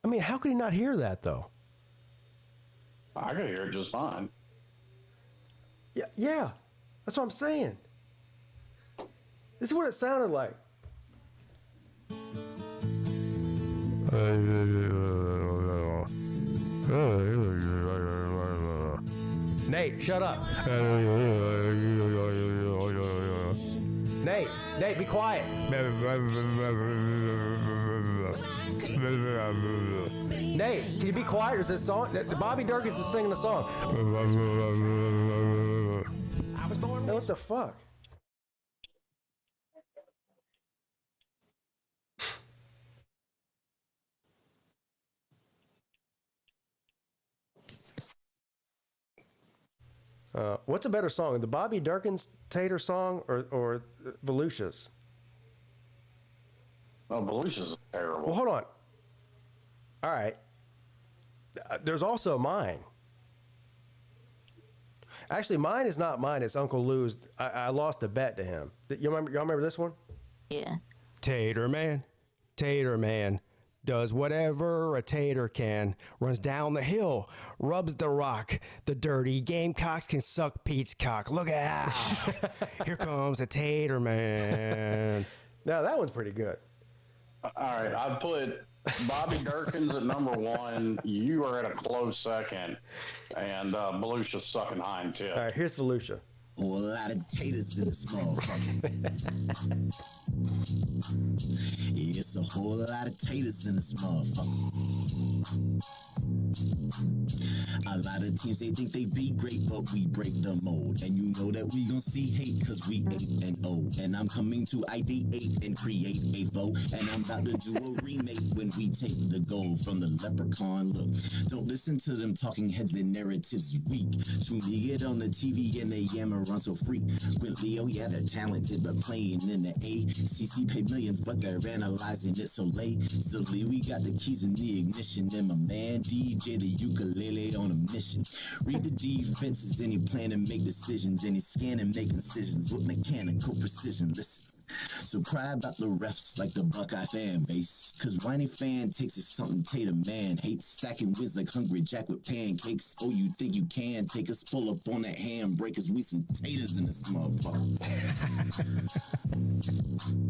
I mean, how could he not hear that though? I could hear it just fine. Yeah, that's what I'm saying. This is what it sounded like. Nate, shut up. Nate, be quiet. Nate, can you be quiet? There's this song. Bobby Durkins is singing the song. What the fuck? What's a better song, the Bobby Durkins Tater song or Volusia's? Oh, Volusia's terrible. Well, hold on. All right. There's also mine. Actually, mine is not mine. It's Uncle Lou's. I lost a bet to him. Y'all remember this one? Yeah. Tater man does whatever a tater can, runs down the hill, rubs the rock. The dirty Gamecocks can suck Pete's cock. Look out. Here comes a tater man. Now, that one's pretty good. All right, I put Bobby Durkins at number 1. You are at a close second. And Volusia's sucking hind tip. All right, here's Volusia. A lot of taters in this motherfucker. It's a whole lot of taters in this motherfucker. A lot of teams, they think they be great, but we break the mold. And you know that we gon' see hate, cause we 8-0. And I'm coming to ideate and create a vote. And I'm about to do a remake when we take the gold from the leprechaun look. Don't listen to them talking heads, their narratives weak. Tune to get on the TV and they yammer on so frequently. Oh yeah, they're talented, but playing in the ACC pay millions, but they're analyzing it so lazily. We got the keys in the ignition, and my man DJ the ukulele on a mission. Read the defenses and he plan to make decisions, and he scan and make incisions with mechanical precision. Listen. So cry about the refs like the Buckeye fan base, cause whiny fan takes is something Tater man hates. Stacking wins like Hungry Jack with pancakes. Oh, you think you can take us, pull up on that handbrake, cause we some taters in this motherfucker.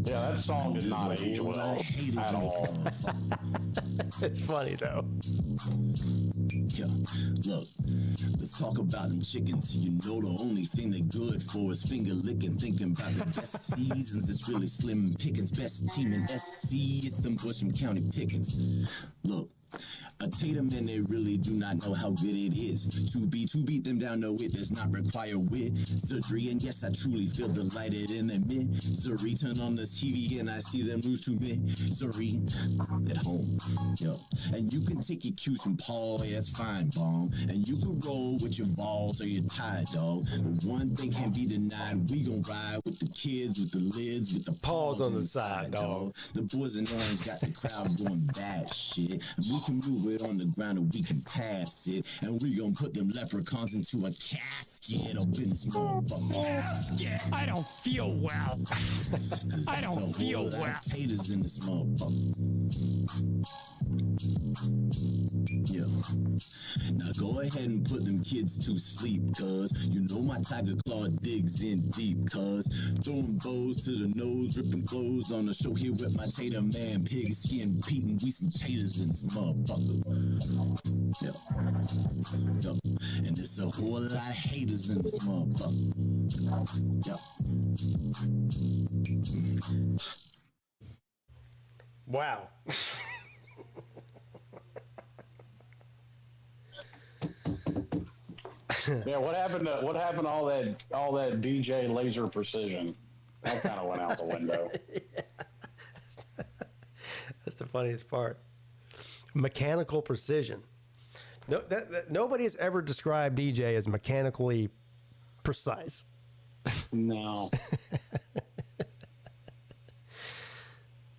Yeah, that song did not age well at all. It's funny though. Yeah, look, let's talk about them chickens. You know the only thing they're good for is finger licking. Thinking about the best seasons, it's really slim pickings. Best team in SC, it's them Busham County Pickens. Look, a tater man, they really do not know how good it is to beat them down. No, it does not require wit, surgery, and yes, I truly feel delighted in the misery. Turn on the TV and I see them lose to misery at home. Yo, and you can take your cues from Paul, yeah, it's fine, bomb. And you can roll with your Vols or your tie, dog. But one thing can't be denied: we gon' ride with the kids, with the lids, with the paws on the side, dog. The boys in orange got the crowd going bad shit. We we can move it on the ground and we can pass it. And we gonna put them leprechauns into a casket up in this motherfucker. Casket? I don't feel well. I don't feel well. Taters in this motherfucker. Yeah. Now go ahead and put them kids to sleep, cuz you know my tiger claw digs in deep, cuz throwing bows to the nose, ripping clothes on the show here with my tater man, PigskinPeete, and we some taters in this motherfucker. Yeah. Yeah. And there's a whole lot of haters in this motherfucker. Yeah. Wow. Yeah, what happened to all that DJ laser precision? That kind of went out the window. That's the funniest part. Mechanical precision. No, nobody has ever described DJ as mechanically precise. No.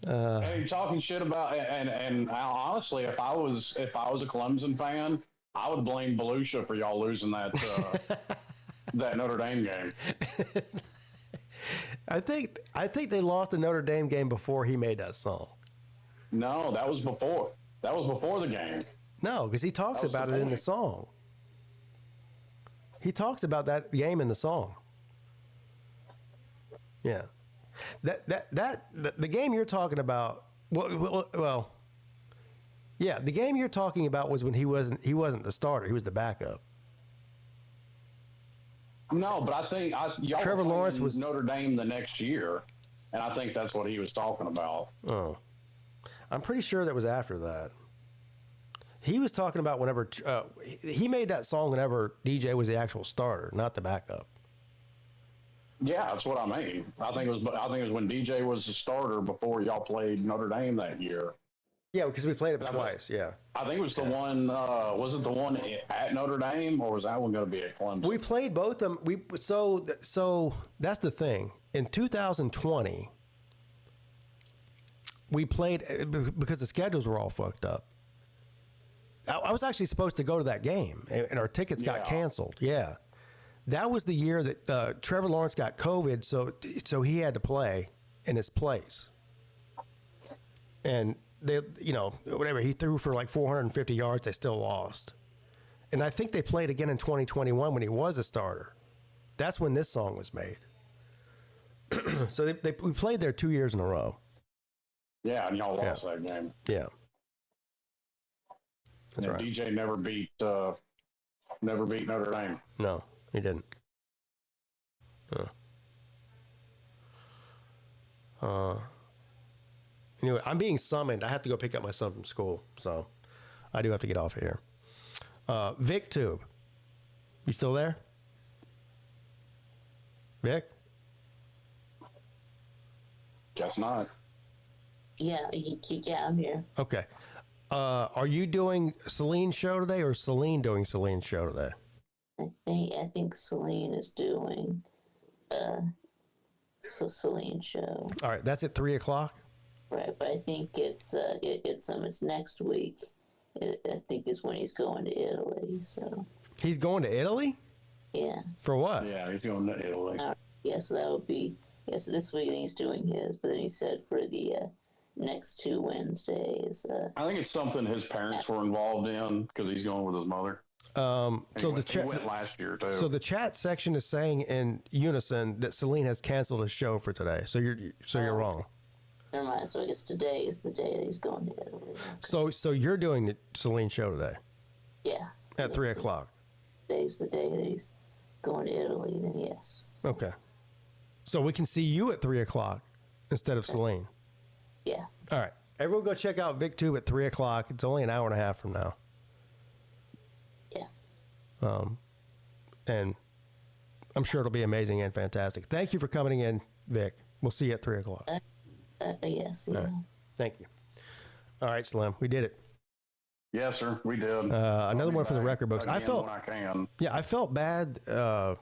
Hey, talking shit about and honestly, if I was a Clemson fan, I would blame Belushi for y'all losing that that Notre Dame game. I think they lost the Notre Dame game before he made that song. No, that was before. That was before the game. No, because he talks about it in the song. He talks about that game in the song. Yeah, the game you're talking about. Well, yeah, the game you're talking about was when he wasn't the starter. He was the backup. No, but I think y'all Trevor were Lawrence was Notre Dame the next year, and I think that's what he was talking about. Oh, I'm pretty sure that was after that. He was talking about whenever he made that song whenever DJ was the actual starter, not the backup. Yeah, that's what I mean. I think it was when DJ was the starter before y'all played Notre Dame that year. Yeah, because we played it twice. Yeah, I think it was the one. Was it the one at Notre Dame, or was that one going to be at Clemson? we played both of them. So that's the thing. In 2020, we played because the schedules were all fucked up. I was actually supposed to go to that game, and our tickets got canceled. Yeah, that was the year that Trevor Lawrence got COVID, so he had to play in his place. And they, whatever, he threw for like 450 yards. They still lost. And I think they played again in 2021 when he was a starter. That's when this song was made. So we played there 2 years in a row. Yeah, and y'all lost that game. Yeah. That's right. DJ never beat Notre Dame. No, he didn't. Anyway, I'm being summoned. I have to go pick up my son from school, so I do have to get off of here. VicTube, you still there? Vic? Guess not. Yeah, I'm here. Okay. Are you doing Celine's show today, or Celine doing Celine's show today? I think Celine is doing Celine's show. All right, that's at 3:00. Right, but I think it's next week. I think is when he's going to Italy. So He's going to Italy? yeah. For what? Yeah, he's going to Italy. Yes, that would be this week he's doing his, but then he said for the next 2 Wednesdays. I think it's something his parents were involved in because he's going with his mother. So he went last year too. So the chat section is saying in unison that Celine has canceled his show for today. So you're wrong. Never mind. So I guess today is the day that he's going to Italy. So you're doing the Celine show today Yeah. at 3:00. Today's the day that he's going to Italy. Then yes. Okay. So we can see you at 3:00 instead of Celine. Yeah. All right. Everyone go check out VicTube at 3:00. It's only an hour and a half from now. Yeah. And I'm sure it'll be amazing and fantastic. Thank you for coming in, Vic. We'll see you at 3:00. Yes. All right. Thank you. All right, Slim. We did it. Yes, sir. We did. Another one for the record books. I felt. when I can. Yeah, I felt bad. I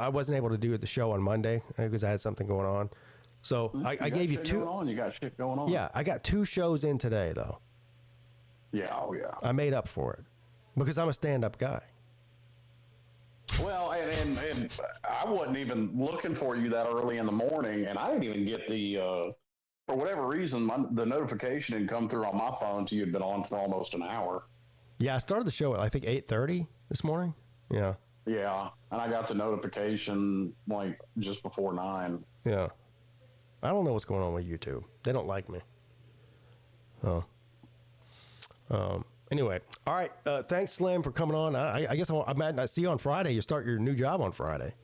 wasn't able to do the show on Monday because I had something going on. So I gave you 2. You got shit going on. Yeah, I got 2 shows in today though. Yeah, oh yeah. I made up for it because I'm a stand-up guy. Well, and I wasn't even looking for you that early in the morning, and I didn't even get the for whatever reason the notification didn't come through on my phone until you'd been on for almost an hour. Yeah, I started the show at I think 8:30 this morning. Yeah. Yeah, and I got the notification like just before 9. Yeah. I don't know what's going on with YouTube. They don't like me. Oh. Anyway, all right. Thanks, Slim, for coming on. I guess I might see you on Friday. You start your new job on Friday.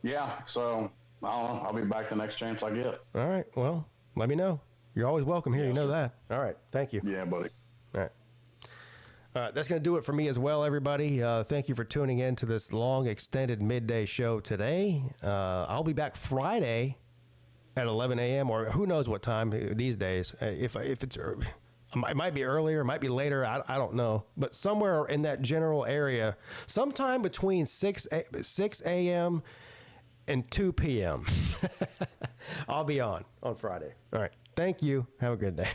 Yeah, so I don't know. I'll be back the next chance I get. All right. Well, let me know. You're always welcome here. You know that. All right. Thank you. Yeah, buddy. All right. That's going to do it for me as well, everybody. Thank you for tuning in to this long, extended midday show today. I'll be back Friday at 11 a.m. or who knows what time these days. If it's it might be earlier, it might be later. I don't know. But somewhere in that general area, sometime between 6 a.m. and 2 p.m. I'll be on Friday. All right. Thank you. Have a good day.